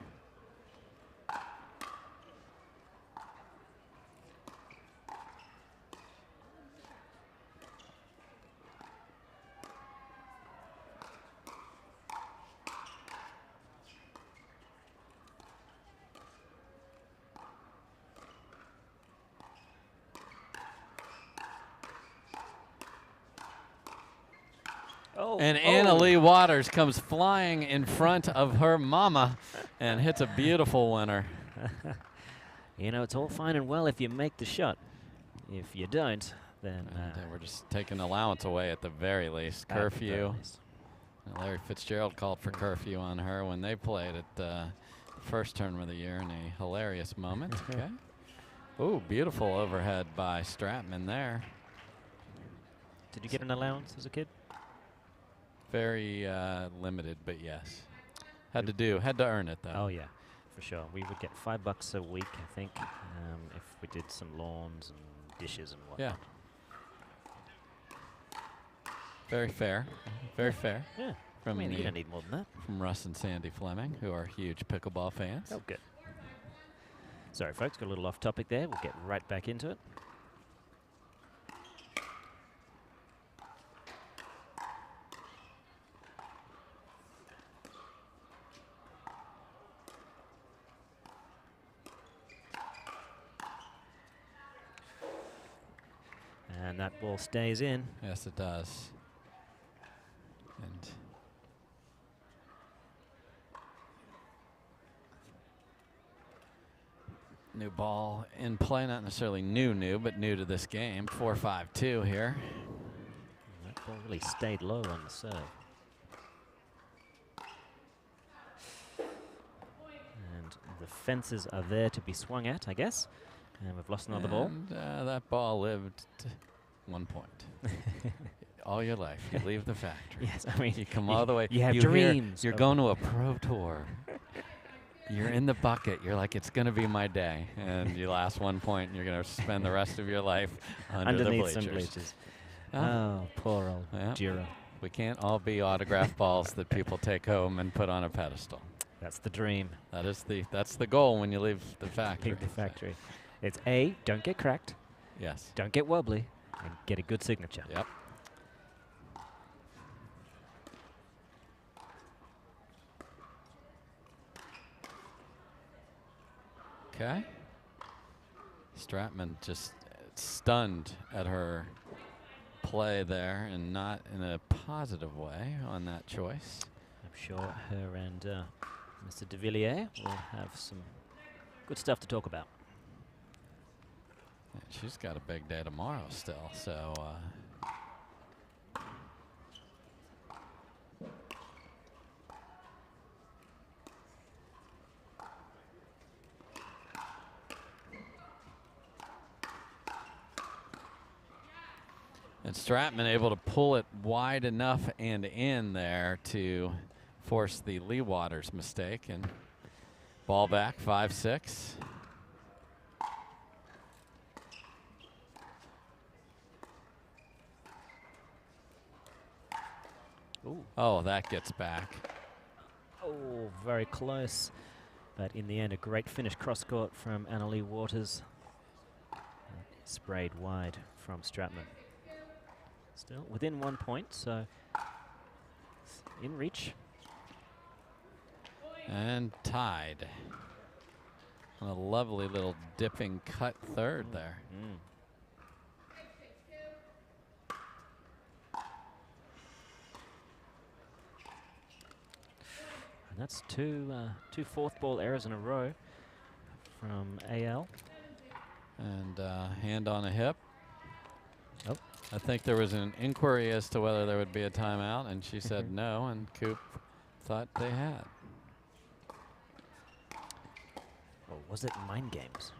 And Anna-Leigh Waters comes flying in front of her mama and hits a beautiful winner. You know, it's all fine and well if you make the shot. If you don't, then we're just taking allowance away at the very least. Curfew. Larry Fitzgerald called for curfew on her when they played at the first tournament of the year in a hilarious moment. Okay. Ooh, beautiful overhead by Stratman there. Did you get an allowance as a kid? Very limited, but yes. Had to earn it though. Oh yeah, for sure. We would get $5 a week, I think, if we did some lawns and dishes and whatnot. Yeah. Very fair. Very fair. Yeah. From you don't need more than that. From Russ and Sandy Fleming, who are huge pickleball fans. Oh, good. Sorry, folks, got a little off topic there. We'll get right back into it. And that ball stays in. Yes, it does. And new ball in play, not necessarily new, but new to this game. 4-5-2 here. That ball really stayed low on the serve. And the fences are there to be swung at, I guess. And we've lost another ball. That ball lived 1 point. All your life, you leave the factory. Yes, I mean, you come all the way. You have dreams. You're going to a pro tour. You're in the bucket. You're like, it's going to be my day. And you last 1 point, and you're going to spend the rest of your life underneath the some bleachers. Oh, poor old Giro. We can't all be autograph balls that people take home and put on a pedestal. That's the dream. That's the goal when you leave the factory. Leave the factory. It's A, don't get cracked. Yes. Don't get wobbly. And get a good signature. Yep. Okay. Stratman just stunned at her play there and not in a positive way on that choice. I'm sure her and Mr. Devilliers will have some good stuff to talk about. And she's got a big day tomorrow still, so And Stratman able to pull it wide enough and in there to force the Leigh Waters mistake. And ball back, 5-6. Ooh. Oh, that gets back. Oh, very close. But in the end, a great finish cross-court from Leigh Waters. Sprayed wide from Stratman. Still within 1 point, so in reach. And tied. A lovely little dipping cut third there. And that's two fourth ball errors in a row from AL. And hand on a hip. Oh. I think there was an inquiry as to whether there would be a timeout, and she said no, and Coop thought they had. Or was it mind games?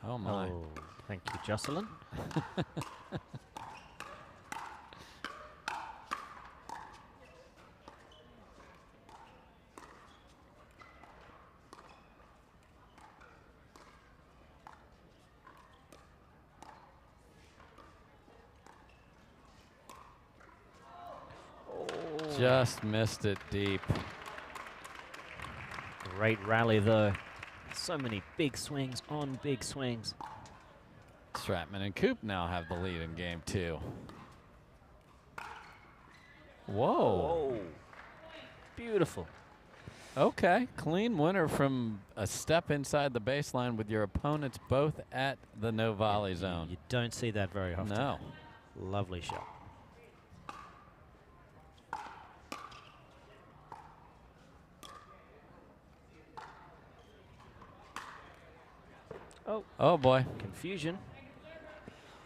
Oh my. Oh, thank you, Jocelyn. Just missed it deep. Great rally, though. So many big swings on big swings. Stratman and Coop now have the lead in game 2. Whoa. Whoa. Beautiful. Okay, clean winner from a step inside the baseline with your opponents both at the no volley zone. You don't see that very often. No. Lovely shot. Oh. Oh boy. Confusion.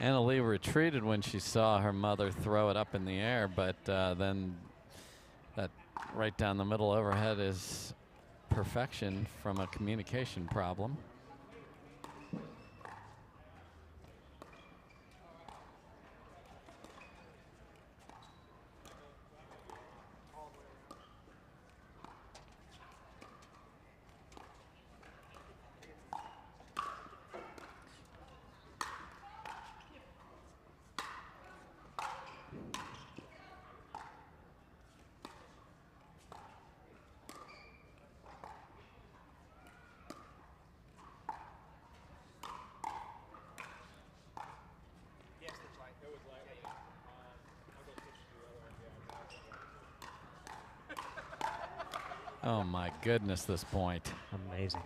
Leigh retreated when she saw her mother throw it up in the air, but then that right down the middle overhead is perfection from a communication problem. Oh my goodness, this point. Amazing.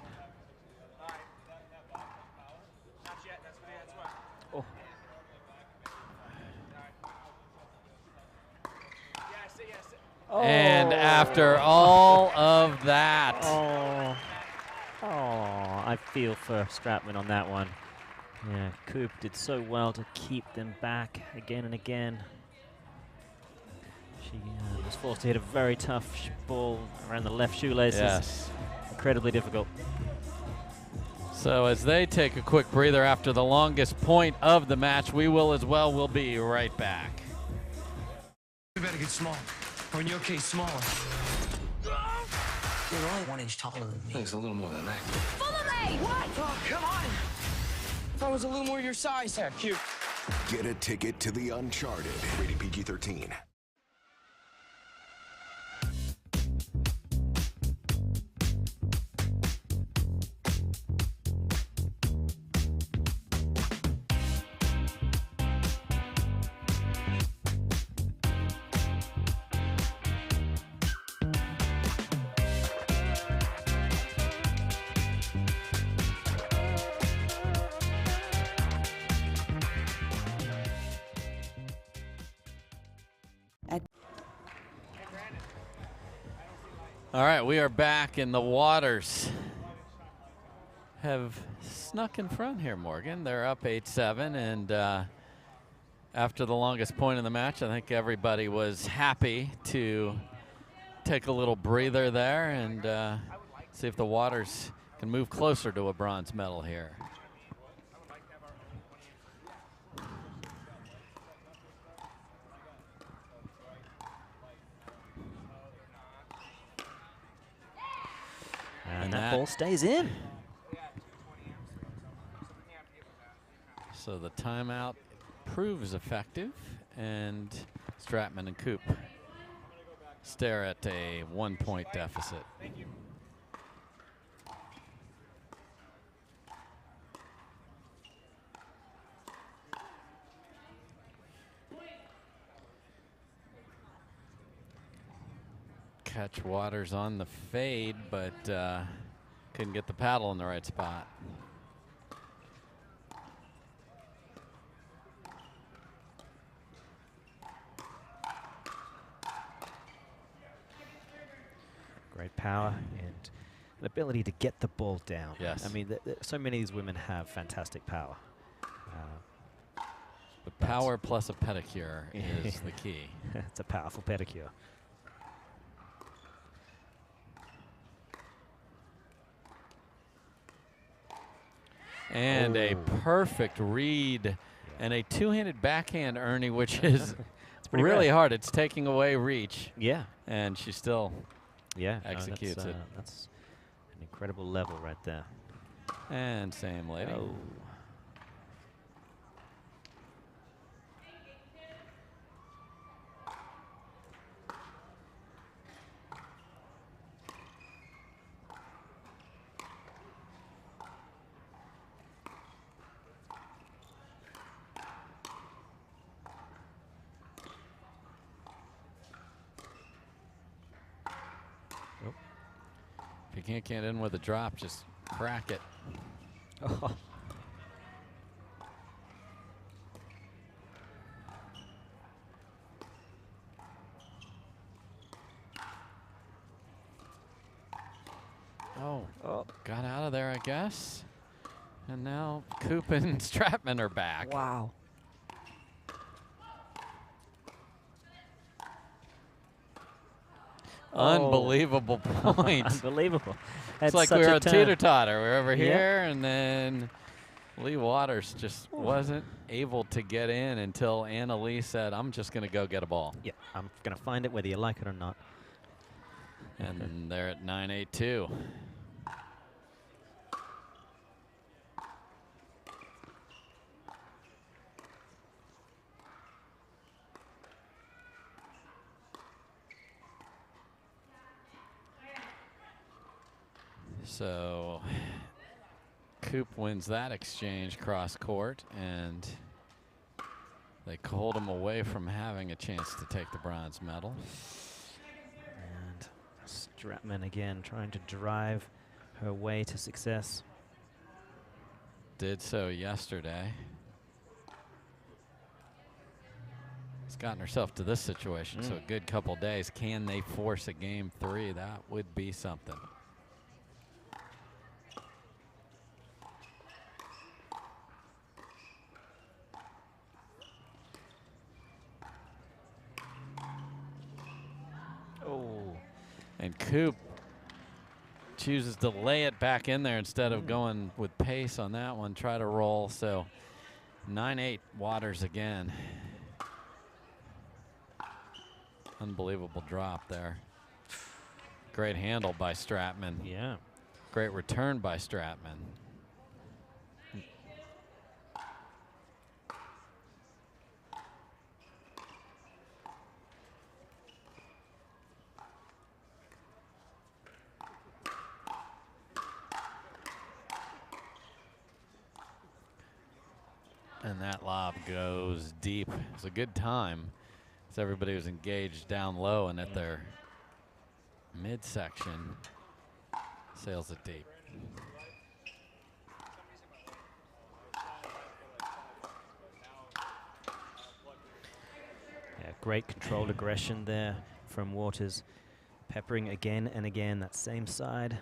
Oh. And after all of that. Oh, I feel for Stratman on that one. Yeah, Coop did so well to keep them back again and again. She was forced to hit a very tough ball around the left shoelaces. Yes. Incredibly difficult. So as they take a quick breather after the longest point of the match, we will as well. We'll be right back. You better get small, or in your case, smaller. You're only 1 inch taller than me. It's a little more than that. What? Oh, come on. If I was a little more your size. Yeah, cute. Get a ticket to the Uncharted. Rated PG-13. All right, we are back, and the Waters have snuck in front here, Morgan. They're up 8-7, and after the longest point in the match, I think everybody was happy to take a little breather there and see if the Waters can move closer to a bronze medal here. And that ball stays in. So the timeout proves effective, and Stratman and Coop stare at a 1-point deficit. Catch Waters on the fade, but couldn't get the paddle in the right spot. Great power and an ability to get the ball down. Yes. I mean, so many of these women have fantastic power. The power plus a pedicure is the key. It's a powerful pedicure. And a perfect read and a two-handed backhand, Ernie, which is really hard. It's taking away reach. Yeah. And she still no, executes it. That's an incredible level right there. And same lady. Oh. If you can't get in with a drop, just crack it. Oh. Oh, got out of there, I guess. And now Coop and Stratman are back. Wow. Unbelievable point. Unbelievable. It's like we were a teeter-totter. We're over here, and then Leigh Waters just wasn't able to get in until Anna Leigh said, I'm just going to go get a ball. Yeah, I'm going to find it whether you like it or not. And they're at 9-8-2. So Coop wins that exchange cross court, and they hold him away from having a chance to take the bronze medal. And Stratman again trying to drive her way to success. Did so yesterday. Has gotten herself to this situation, so a good couple days. Can they force a game 3? That would be something. And Coop chooses to lay it back in there instead of going with pace on that one, try to roll. So 9-8 Waters again. Unbelievable drop there. Great handle by Stratman. Yeah. Great return by Stratman. And that lob goes deep. It's a good time as everybody was engaged down low, and at their midsection, sails it deep. Yeah, great controlled aggression there from Waters, peppering again and again that same side.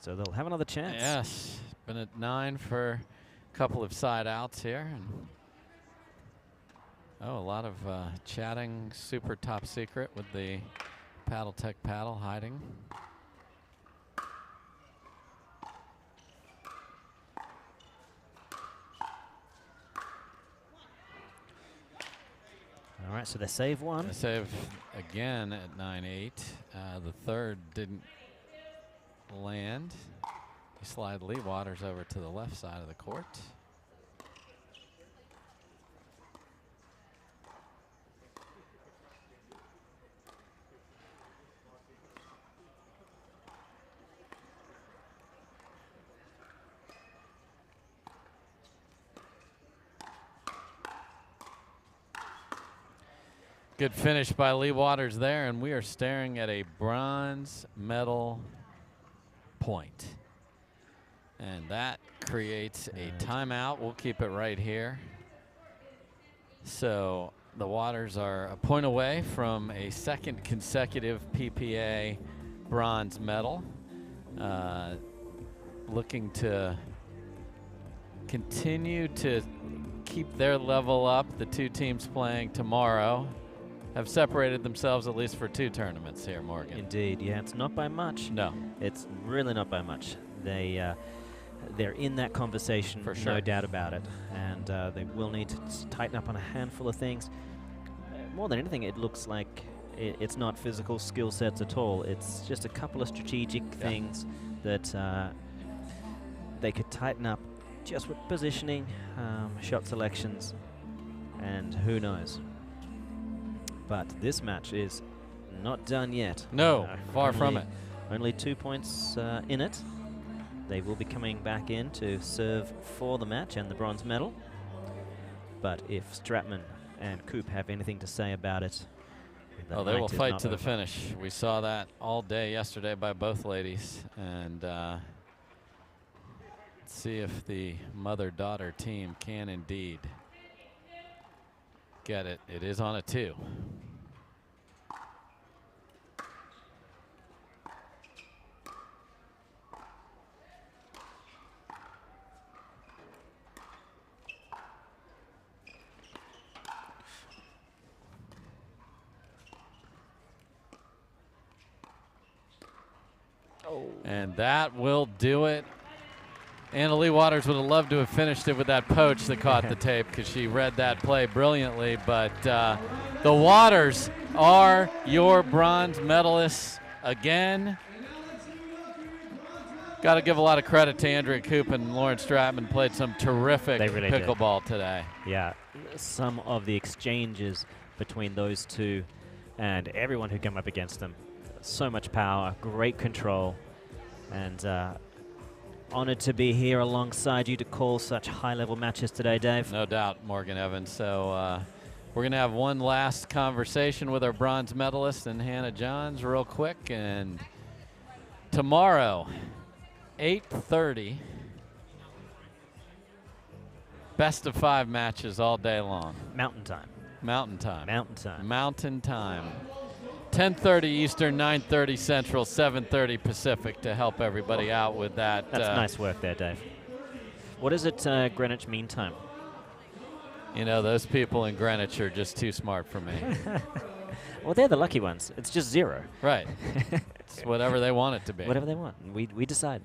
So they'll have another chance. Yes. Been at 9 for a couple of side outs here. And a lot of chatting, super top secret with the Paddle Tech paddle hiding. All right, so they save one. They save again at 9-8. The third didn't land. You slide Leigh Waters over to the left side of the court. Good finish by Leigh Waters there, and we are staring at a bronze medal point. And that creates a timeout. We'll keep it right here. So the Waters are a point away from a second consecutive PPA bronze medal. Looking to continue to keep their level up. The two teams playing tomorrow have separated themselves at least for 2 tournaments here, Morgan. Indeed, yeah, it's not by much. No. It's really not by much. They're in that conversation, for sure. No doubt about it. And they will need to tighten up on a handful of things. More than anything, it looks like it's not physical skill sets at all. It's just a couple of strategic things that they could tighten up just with positioning, shot selections, and who knows. But this match is not done yet. No, far from it. Only 2 points in it. They will be coming back in to serve for the match and the bronze medal. But if Stratman and Coop have anything to say about it, they will fight to the finish. We saw that all day yesterday by both ladies. And let's see if the mother-daughter team can indeed get it. It is on a 2. And that will do it. Anna Leigh Waters would have loved to have finished it with that poach that caught the tape because she read that play brilliantly. But the Waters are your bronze medalists again. Got to give a lot of credit to Andrea Coop and Lauren Stratman. Played some terrific pickleball today. Yeah, some of the exchanges between those two and everyone who came up against them. So much power, great control, and honored to be here alongside you to call such high-level matches today, Dave. No doubt, Morgan Evans. So we're going to have one last conversation with our bronze medalist and Hannah Johns real quick. And tomorrow, 8:30, best of 5 matches all day long. Mountain time. Mountain time. Mountain time. Mountain time. 10:30 Eastern, 9:30 Central, 7:30 Pacific to help everybody out with that. That's nice work there, Dave. What is it, Greenwich Mean Time? You know, those people in Greenwich are just too smart for me. Well, they're the lucky ones. It's just 0. Right. It's whatever they want it to be. Whatever they want. We decide.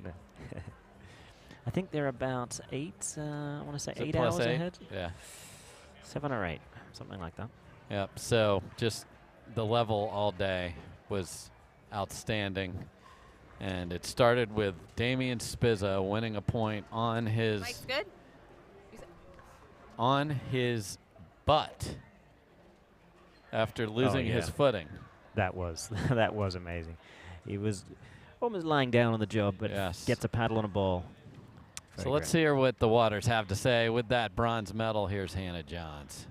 I think they're about 8, I want to say 8 hours ahead. Yeah. 7 or 8, something like that. Yep, so just the level all day was outstanding. And it started with Damian Spizza winning a point on his Mike's good? on his butt after losing his footing. That was that was amazing. He was almost lying down on the job, but gets a paddle on a ball. So let's hear what the Waters have to say with that bronze medal. Here's Hannah Johns.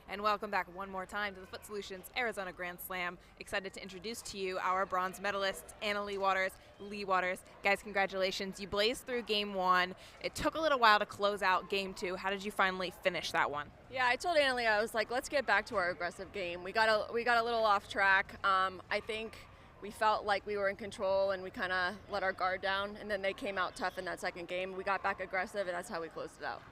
And welcome back one more time to the Foot Solutions Arizona Grand Slam. Excited to introduce to you our bronze medalists, Anna Leigh Waters, Leigh Waters. Guys, congratulations. You blazed through game 1. It took a little while to close out game 2. How did you finally finish that one? Yeah, I told Anna Leigh, I was like, let's get back to our aggressive game. We got a little off track. I think we felt like we were in control and we kind of let our guard down, and then they came out tough in that second game. We got back aggressive, and that's how we closed it out.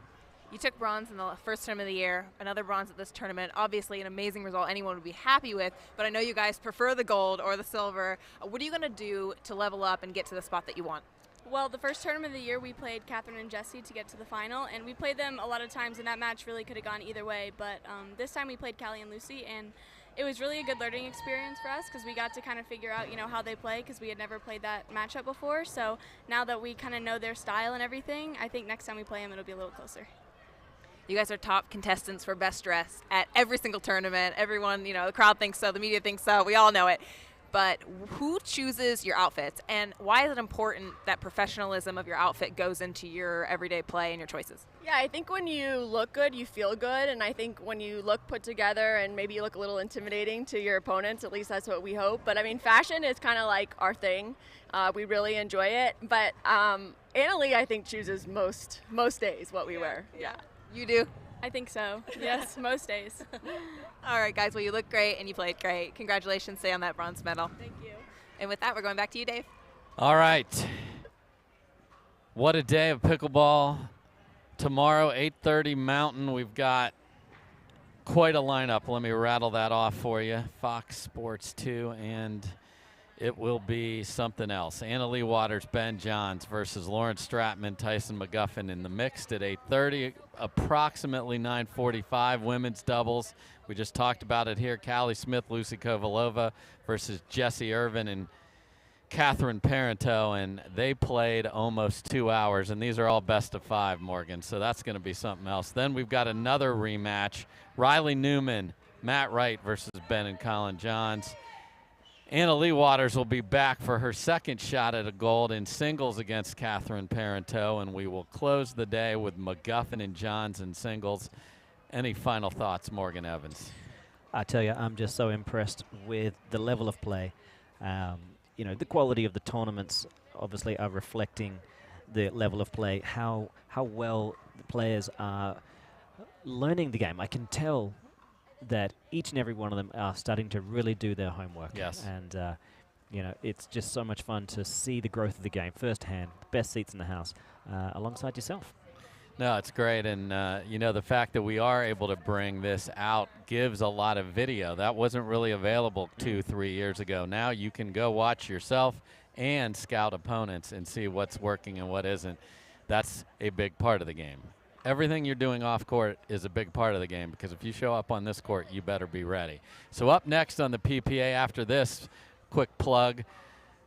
You took bronze in the first tournament of the year, another bronze at this tournament. Obviously an amazing result anyone would be happy with, but I know you guys prefer the gold or the silver. What are you going to do to level up and get to the spot that you want? Well, the first tournament of the year, we played Catherine and Jessie to get to the final, and we played them a lot of times, and that match really could have gone either way. But this time we played Callie and Lucy, and it was really a good learning experience for us because we got to kind of figure out, how they play, because we had never played that matchup before. So now that we kind of know their style and everything, I think next time we play them, it'll be a little closer. You guys are top contestants for best dressed at every single tournament. Everyone, the crowd thinks so, the media thinks so, we all know it. But who chooses your outfits, and why is it important that professionalism of your outfit goes into your everyday play and your choices? Yeah, I think when you look good, you feel good, and I think when you look put together and maybe you look a little intimidating to your opponents, at least that's what we hope. But I mean, fashion is kind of like our thing. We really enjoy it, but Anna Leigh, I think, chooses most days what we wear. Yeah. You do? I think so. Yes, most days. All right, guys. Well, you look great and you played great. Congratulations. Stay on that bronze medal. Thank you. And with that, we're going back to you, Dave. All right. What a day of pickleball. Tomorrow, 8:30 Mountain. We've got quite a lineup. Let me rattle that off for you. Fox Sports 2, and it will be something else. Anna Leigh Waters, Ben Johns versus Lawrence Stratman, Tyson McGuffin in the mixed at 8:30. Approximately 9:45 women's doubles. We just talked about it here. Callie Smith, Lucy Kovalova versus Jessie Irvine and Catherine Parenteau, and they played almost 2 hours, and these are all best of 5, Morgan, so that's going to be something else. Then we've got another rematch. Riley Newman, Matt Wright versus Ben and Collin Johns. Anna Leigh Waters will be back for her second shot at a gold in singles against Catherine Parenteau, and we will close the day with McGuffin and Johns in singles. Any final thoughts, Morgan Evans? I tell you, I'm just so impressed with the level of play. The quality of the tournaments obviously are reflecting the level of play, how well the players are learning the game. I can tell that each and every one of them are starting to really do their homework. Yes. And, it's just so much fun to see the growth of the game firsthand, best seats in the house, alongside yourself. No, it's great. And, the fact that we are able to bring this out gives a lot of video. That wasn't really available 2-3 years ago. Now you can go watch yourself and scout opponents and see what's working and what isn't. That's a big part of the game. Everything you're doing off court is a big part of the game, because if you show up on this court, you better be ready. So up next on the PPA after this quick plug,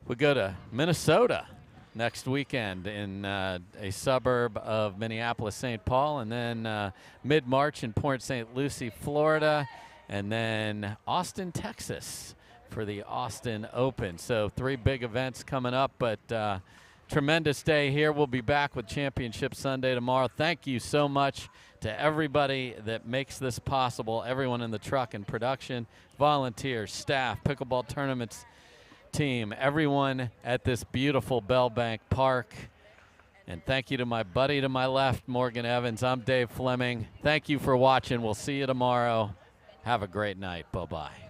we go to Minnesota next weekend in a suburb of Minneapolis, St. Paul, and then mid-March in Port St. Lucie, Florida, and then Austin, Texas for the Austin Open. So 3 big events coming up, but tremendous day here. We'll be back with Championship Sunday tomorrow. Thank you so much to everybody that makes this possible, everyone in the truck and production, volunteers, staff, pickleball tournaments team, everyone at this beautiful Bell Bank Park. And thank you to my buddy to my left, Morgan Evans. I'm Dave Fleming. Thank you for watching. We'll see you tomorrow. Have a great night. Bye-bye.